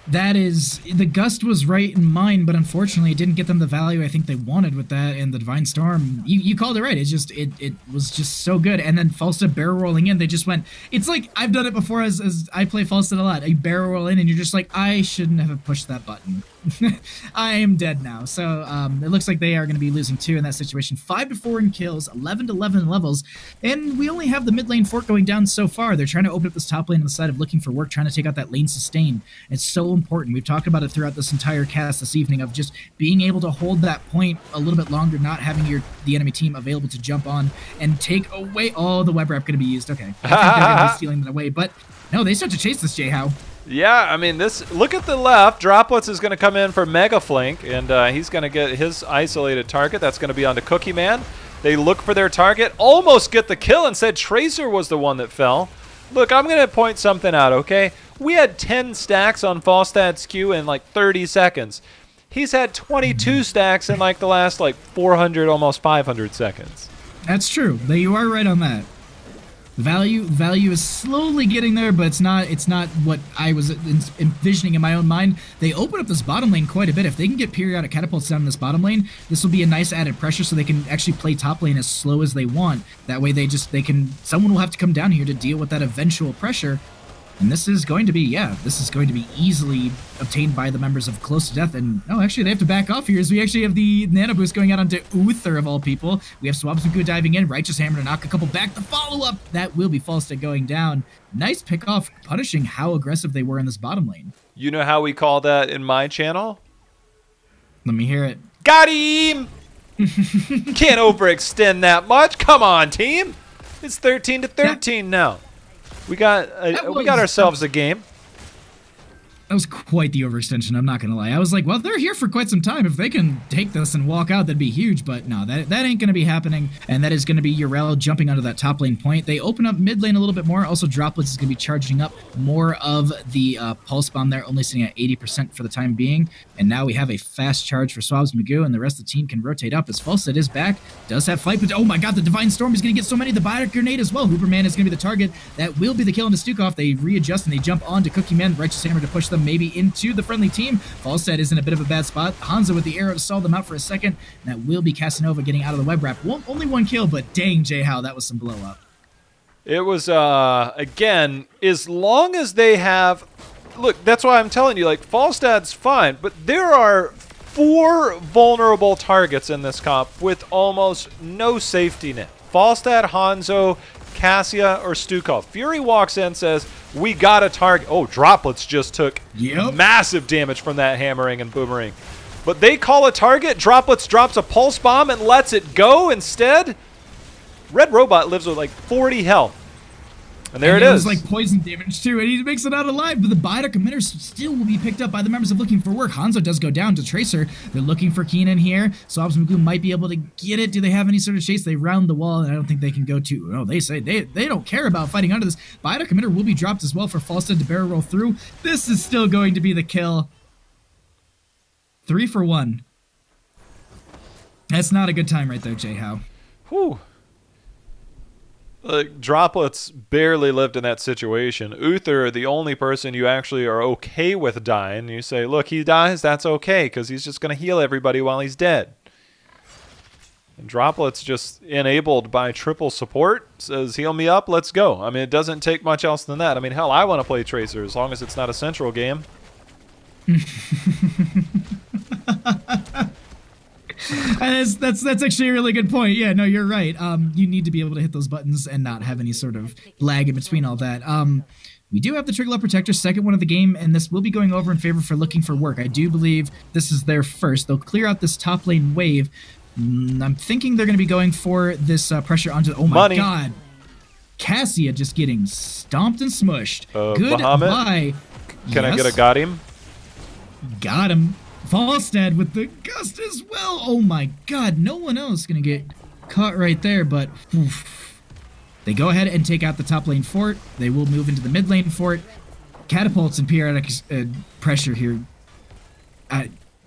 That is, the Gust was right in mind, but unfortunately it didn't get them the value I think they wanted with that, and the Divine Storm, you called it right, it was just so good. And then Falstad barrel rolling in, they just went, it's like, I've done it before as I play Falstad a lot, you barrel roll in and you're just like, I shouldn't have pushed that button. I am dead now. So it looks like they are going to be losing 2 in that situation. 5-4 in kills, 11-11 in levels, and we only have the mid lane fort going down so far. They're trying to open up this top lane on the side of looking for work, trying to take out that lane sustain. It's so important. We've talked about it throughout this entire cast this evening of just being able to hold that point a little bit longer, not having the enemy team available to jump on and take away. Oh, the web wrap going to be used. Okay, I think they're going to be stealing that away, but no, they start to chase this, J-How. Yeah, I mean, look at the left. Droplets is going to come in for Mega Flank, and he's going to get his isolated target. That's going to be onto Cookie Man. They look for their target, almost get the kill, and said Tracer was the one that fell. Look, I'm going to point something out, okay? We had 10 stacks on Falstad's Q in like 30 seconds. He's had 22 stacks in like the last like 400, almost 500 seconds. That's true. You are right on that. Value is slowly getting there, but it's not what I was envisioning in my own mind. They open up this bottom lane quite a bit. If they can get periodic catapults down in this bottom lane, this will be a nice added pressure so they can actually play top lane as slow as they want. That way someone will have to come down here to deal with that eventual pressure. And this is going to be easily obtained by the members of Close to Death. And, oh, actually, they have to back off here as we actually have the Nano Boost going out onto Uther, of all people. We have Swabzmagoon diving in, Righteous Hammer to knock a couple back. The follow-up, that will be Falstad going down. Nice pick-off, punishing how aggressive they were in this bottom lane. You know how we call that in my channel? Let me hear it. Got him! Can't overextend that much. Come on, team. It's 13-13 now. We got ourselves a game. That was quite the overextension, I'm not going to lie. I was like, well, they're here for quite some time. If they can take this and walk out, that'd be huge. But no, that ain't going to be happening. And that is going to be Yrel jumping onto that top lane point. They open up mid lane a little bit more. Also, Droplets is going to be charging up more of the Pulse Bomb there, only sitting at 80% for the time being. And now we have a fast charge for Swabzmagoon, and the rest of the team can rotate up as Falstad is back. Does have fight, but oh my god, the Divine Storm is going to get so many. The Biotic Grenade as well. Hooperman is going to be the target. That will be the kill into Stukov. They readjust and they jump on to Cookie Man. Righteous Hammer to push them maybe into the friendly team. Falstad is in a bit of a bad spot. Hanzo with the arrow to stall them out for a second. And that will be Casanova getting out of the web wrap. Only 1 kill, but dang, J-How, that was some blow up. It was, again, as long as they have... Look, that's why I'm telling you, like, Falstad's fine, but there are 4 vulnerable targets in this comp with almost no safety net. Falstad, Hanzo, Cassia, or Stukov. Fury walks in, says, we got a target. Oh, Droplets just took massive damage from that hammering and boomerang. But they call a target, Droplets drops a pulse bomb and lets it go instead. Red Robot lives with like 40 health. And there it is. It was like poison damage too, and he makes it out alive, but the Biotic Emitter still will be picked up by the members of Looking for Work. Hanzo does go down to Tracer. They're looking for Keenan here. Swabzmagoon might be able to get it. Do they have any sort of chase? They round the wall, and I don't think they can go to... No, they say they don't care about fighting under this. Biotic Emitter will be dropped as well for Falstad to barrel roll through. This is still going to be the kill. 3 for 1. That's not a good time right there, J-How. Whew. Droplets barely lived in that situation. Uther, the only person you actually are okay with dying, you say, look, he dies, that's okay, because he's just going to heal everybody while he's dead. And Droplets, just enabled by triple support, says, heal me up, let's go. I mean, it doesn't take much else than that. I mean, hell, I want to play Tracer as long as it's not a central game. That's actually a really good point. Yeah, no, you're right. You need to be able to hit those buttons and not have any sort of lag in between all that. We do have the Trigger Protector, second one of the game, and this will be going over in favor for Looking for Work. I do believe this is their first. They'll clear out this top lane wave. I'm thinking they're going to be going for this pressure onto... Oh my god. Cassia just getting stomped and smushed. Goodbye. Can I get a got him? Got him. Falstad with the gust as well. Oh my god, no one else gonna get caught right there, but oof. They go ahead and take out the top lane fort. They will move into the mid lane fort. Catapults and periodic pressure here.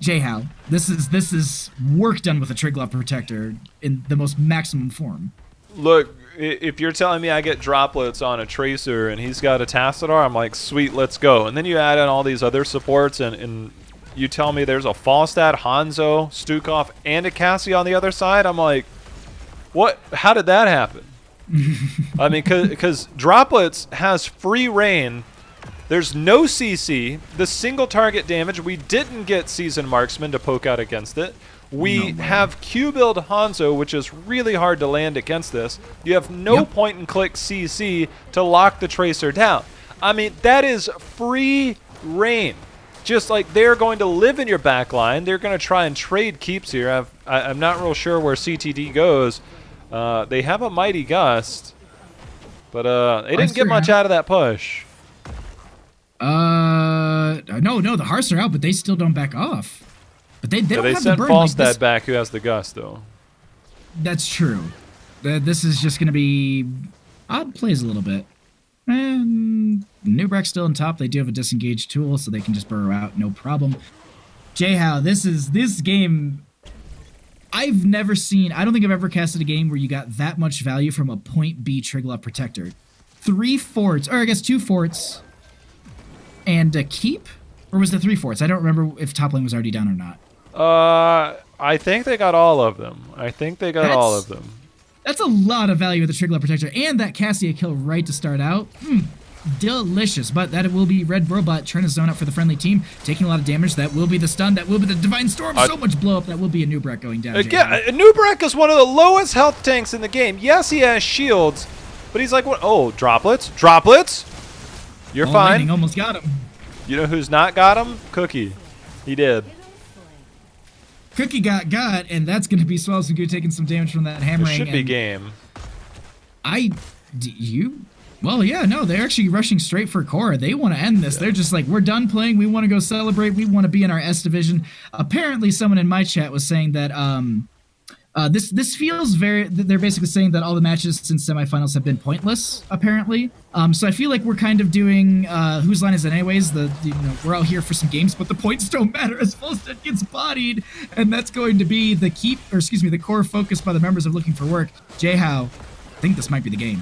J-How, this is work done with a Triglav Protector in the most maximum form. Look, if you're telling me I get droplets on a Tracer and he's got a Tassadar, I'm like, sweet, let's go. And then you add in all these other supports and you tell me there's a Falstad, Hanzo, Stukov, and a Cassie on the other side. I'm like, what? How did that happen? I mean, because Droplets has free reign. There's no CC. The single target damage, we didn't get Seasoned Marksman to poke out against it. We have Q-Build Hanzo, which is really hard to land against this. You have no point-and-click CC to lock the Tracer down. I mean, that is free reign. Just like they're going to live in your backline. They're going to try and trade keeps here. I'm not real sure where CTD goes. They have a Mighty Gust, but they didn't get much out of that push. No, the Hearths are out, but they still don't back off. But they don't have sent the burn. Falstad back, who has the Gust, though. That's true. This is just going to be odd plays a little bit. And Nubrek's still on top. They do have a disengage tool, so they can just burrow out, no problem. Jayhow, this game, I've never seen, I don't think I've ever casted a game where you got that much value from a point B Triglav Protector. 3 forts, or I guess 2 forts, and a keep? Or was it 3 forts? I don't remember if top lane was already down or not. I think they got all of them. All of them. That's a lot of value with the Triglav Protector, and that Cassia kill right to start out. Delicious, but that will be Red Robot trying to zone up for the friendly team, taking a lot of damage. That will be the stun, that will be the Divine Storm, so much blow up, that will be a Nubrek going down. Yeah, Nubrek is one of the lowest health tanks in the game. Yes, he has shields, but he's like, what? Oh, droplets? Droplets? You're fine. Lightning almost got him. You know who's not got him? Cookie. He did. Cookie got, and that's going to be Swallow taking some damage from that hammering. It should be game. Well, yeah, no, they're actually rushing straight for Korra. They want to end this. Yeah. They're just like, we're done playing. We want to go celebrate. We want to be in our S division. Apparently, someone in my chat was saying that this feels very. They're basically saying that all the matches since semifinals have been pointless. Apparently, so I feel like we're kind of doing whose line is it anyways? We're all here for some games, but the points don't matter as Falstad gets bodied, and that's going to be the core focus by the members of Looking for Work. Jayhow, I think this might be the game.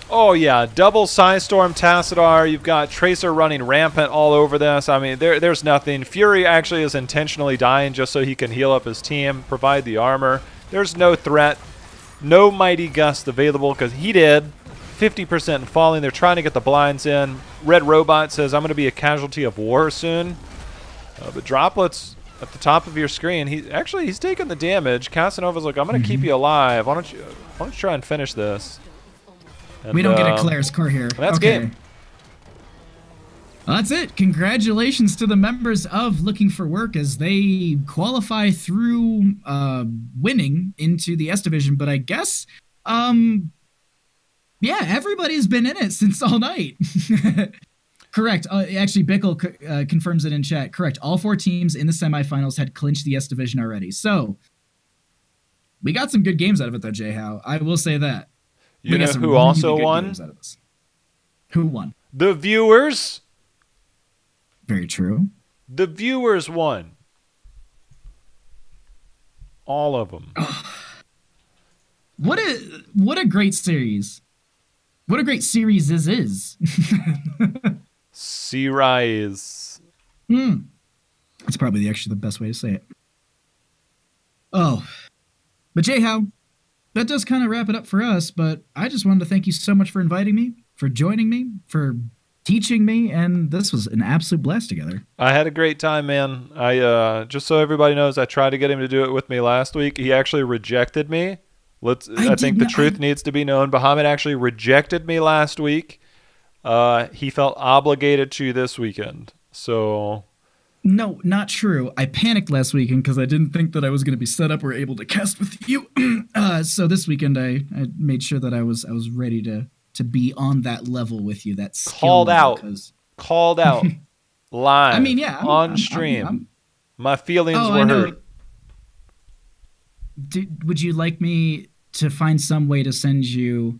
Oh, yeah. Double Psystorm Tassadar. You've got Tracer running rampant all over this. I mean, there's nothing. Fury actually is intentionally dying just so he can heal up his team, provide the armor. There's no threat. No Mighty Gust available because he did. 50% falling. They're trying to get the blinds in. Red Robot says, I'm going to be a casualty of war soon. But Droplets at the top of your screen. He's taking the damage. Casanova's like, I'm going to keep you alive. Why don't you try and finish this? And, we don't get a Claire's core here. That's game. Well, that's it. Congratulations to the members of Looking for Work as they qualify through winning into the S Division. But I guess, yeah, everybody's been in it since all night. Correct. Actually, Bickle confirms it in chat. Correct. All 4 teams in the semifinals had clinched the S Division already. So we got some good games out of it, though, Jayhow. I will say that. You know who also won? Who won? The viewers. Very true. The viewers won. All of them. What a great series. What a great series this is. Series. That's probably actually the best way to say it. Oh. But Jayhow, that does kind of wrap it up for us, but I just wanted to thank you so much for inviting me, for joining me, for teaching me, and this was an absolute blast together. I had a great time, man. I just so everybody knows, I tried to get him to do it with me last week. He actually rejected me. I think the truth needs to be known. Bahamut actually rejected me last week. He felt obligated to this weekend. So... No, not true. I panicked last weekend because I didn't think that I was going to be set up or able to cast with you. So this weekend I made sure that I was ready to be on that level with you. That called out live. I mean, yeah, on stream. My feelings were hurt. Would you like me to find some way to send you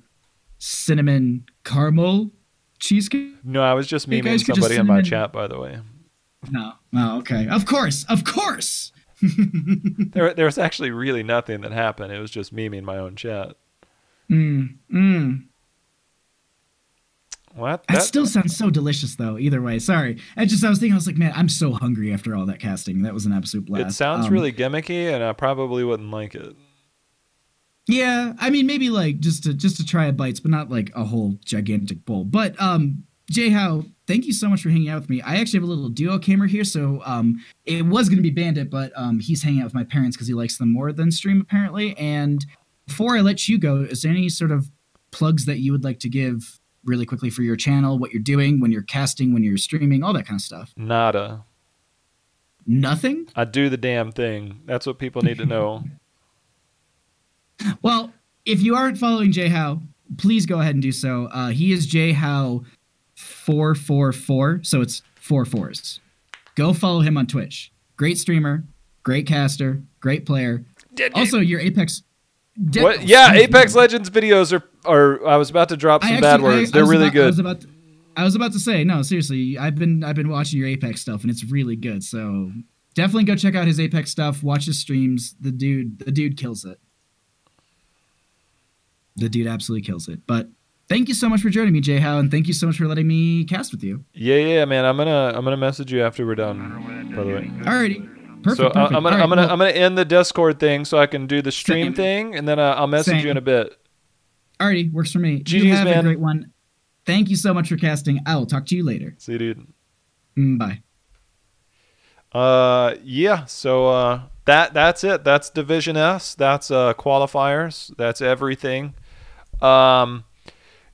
cinnamon caramel cheesecake? No, I was just memeing somebody in my chat, by the way. No. Oh, okay. Of course. There was actually really nothing that happened. It was just memeing my own chat. Mm, mm. What? That still sounds so delicious, though. Either way, sorry. I was thinking, I was like, man, I'm so hungry after all that casting. That was an absolute blast. It sounds really gimmicky, and I probably wouldn't like it. Yeah, I mean, maybe like just to try a bites, but not like a whole gigantic bowl. But Jay How, thank you so much for hanging out with me. I actually have a little duo camera here, so it was gonna be Bandit, but he's hanging out with my parents because he likes them more than Stream apparently. And before I let you go, is there any sort of plugs that you would like to give really quickly for your channel, what you're doing when you're casting, when you're streaming, all that kind of stuff? Nada. Nothing? I do the damn thing. That's what people need to know. Well, if you aren't following Jay How, please go ahead and do so. He is Jay How 444, so it's 4 4s. Go follow him on Twitch. Great streamer, great caster, great player. Also, your Apex. What? Yeah, Apex Legends videos are. I was about to drop some bad words. They're really good. I was about to say, no, seriously. I've been watching your Apex stuff, and it's really good. So definitely go check out his Apex stuff. Watch his streams. The dude kills it. The dude absolutely kills it. But thank you so much for joining me, Jay How, and thank you so much for letting me cast with you. Yeah, man. I'm gonna message you after we're done. By the way. Alrighty. Perfect. So perfect. I'm gonna end the Discord thing so I can do the stream thing, and then I'll message you in a bit. Alrighty, works for me. GG's, you have man. a great one. Thank you so much for casting. I will talk to you later. See you, dude. Bye. Yeah. So that's it. That's Division S. That's qualifiers. That's everything.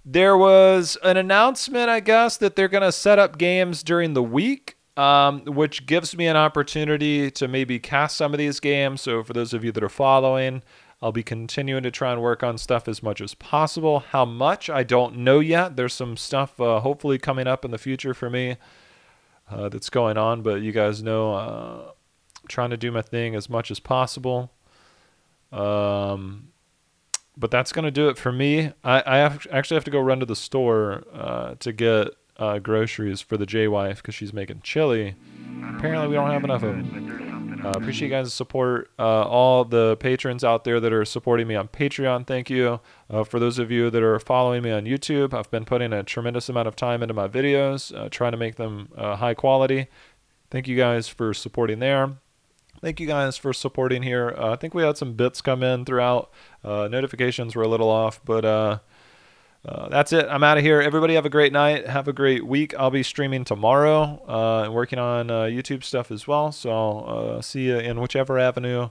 There was an announcement, I guess, that they're gonna set up games during the week. Which gives me an opportunity to maybe cast some of these games. So for those of you that are following, I'll be continuing to try and work on stuff as much as possible. How much, I don't know yet. There's some stuff hopefully coming up in the future for me that's going on. But you guys know, trying to do my thing as much as possible. But that's going to do it for me. I actually have to go run to the store to get groceries for the J-Wife because she's making chili. Apparently we don't have enough of them. Appreciate you guys' support. All the patrons out there that are supporting me on Patreon, thank you. For those of you that are following me on YouTube, I've been putting a tremendous amount of time into my videos, trying to make them high quality. Thank you guys for supporting there. Thank you guys for supporting here. I think we had some bits come in throughout. Notifications were a little off, but that's it. I'm out of here. Everybody have a great night. Have a great week. I'll be streaming tomorrow and working on YouTube stuff as well. So I'll see you in whichever avenue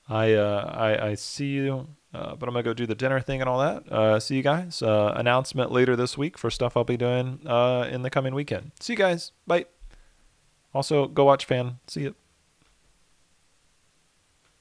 I see you. But I'm going to go do the dinner thing and all that. See you guys. Announcement later this week for stuff I'll be doing in the coming weekend. See you guys. Bye. Also, go watch Fan. See you.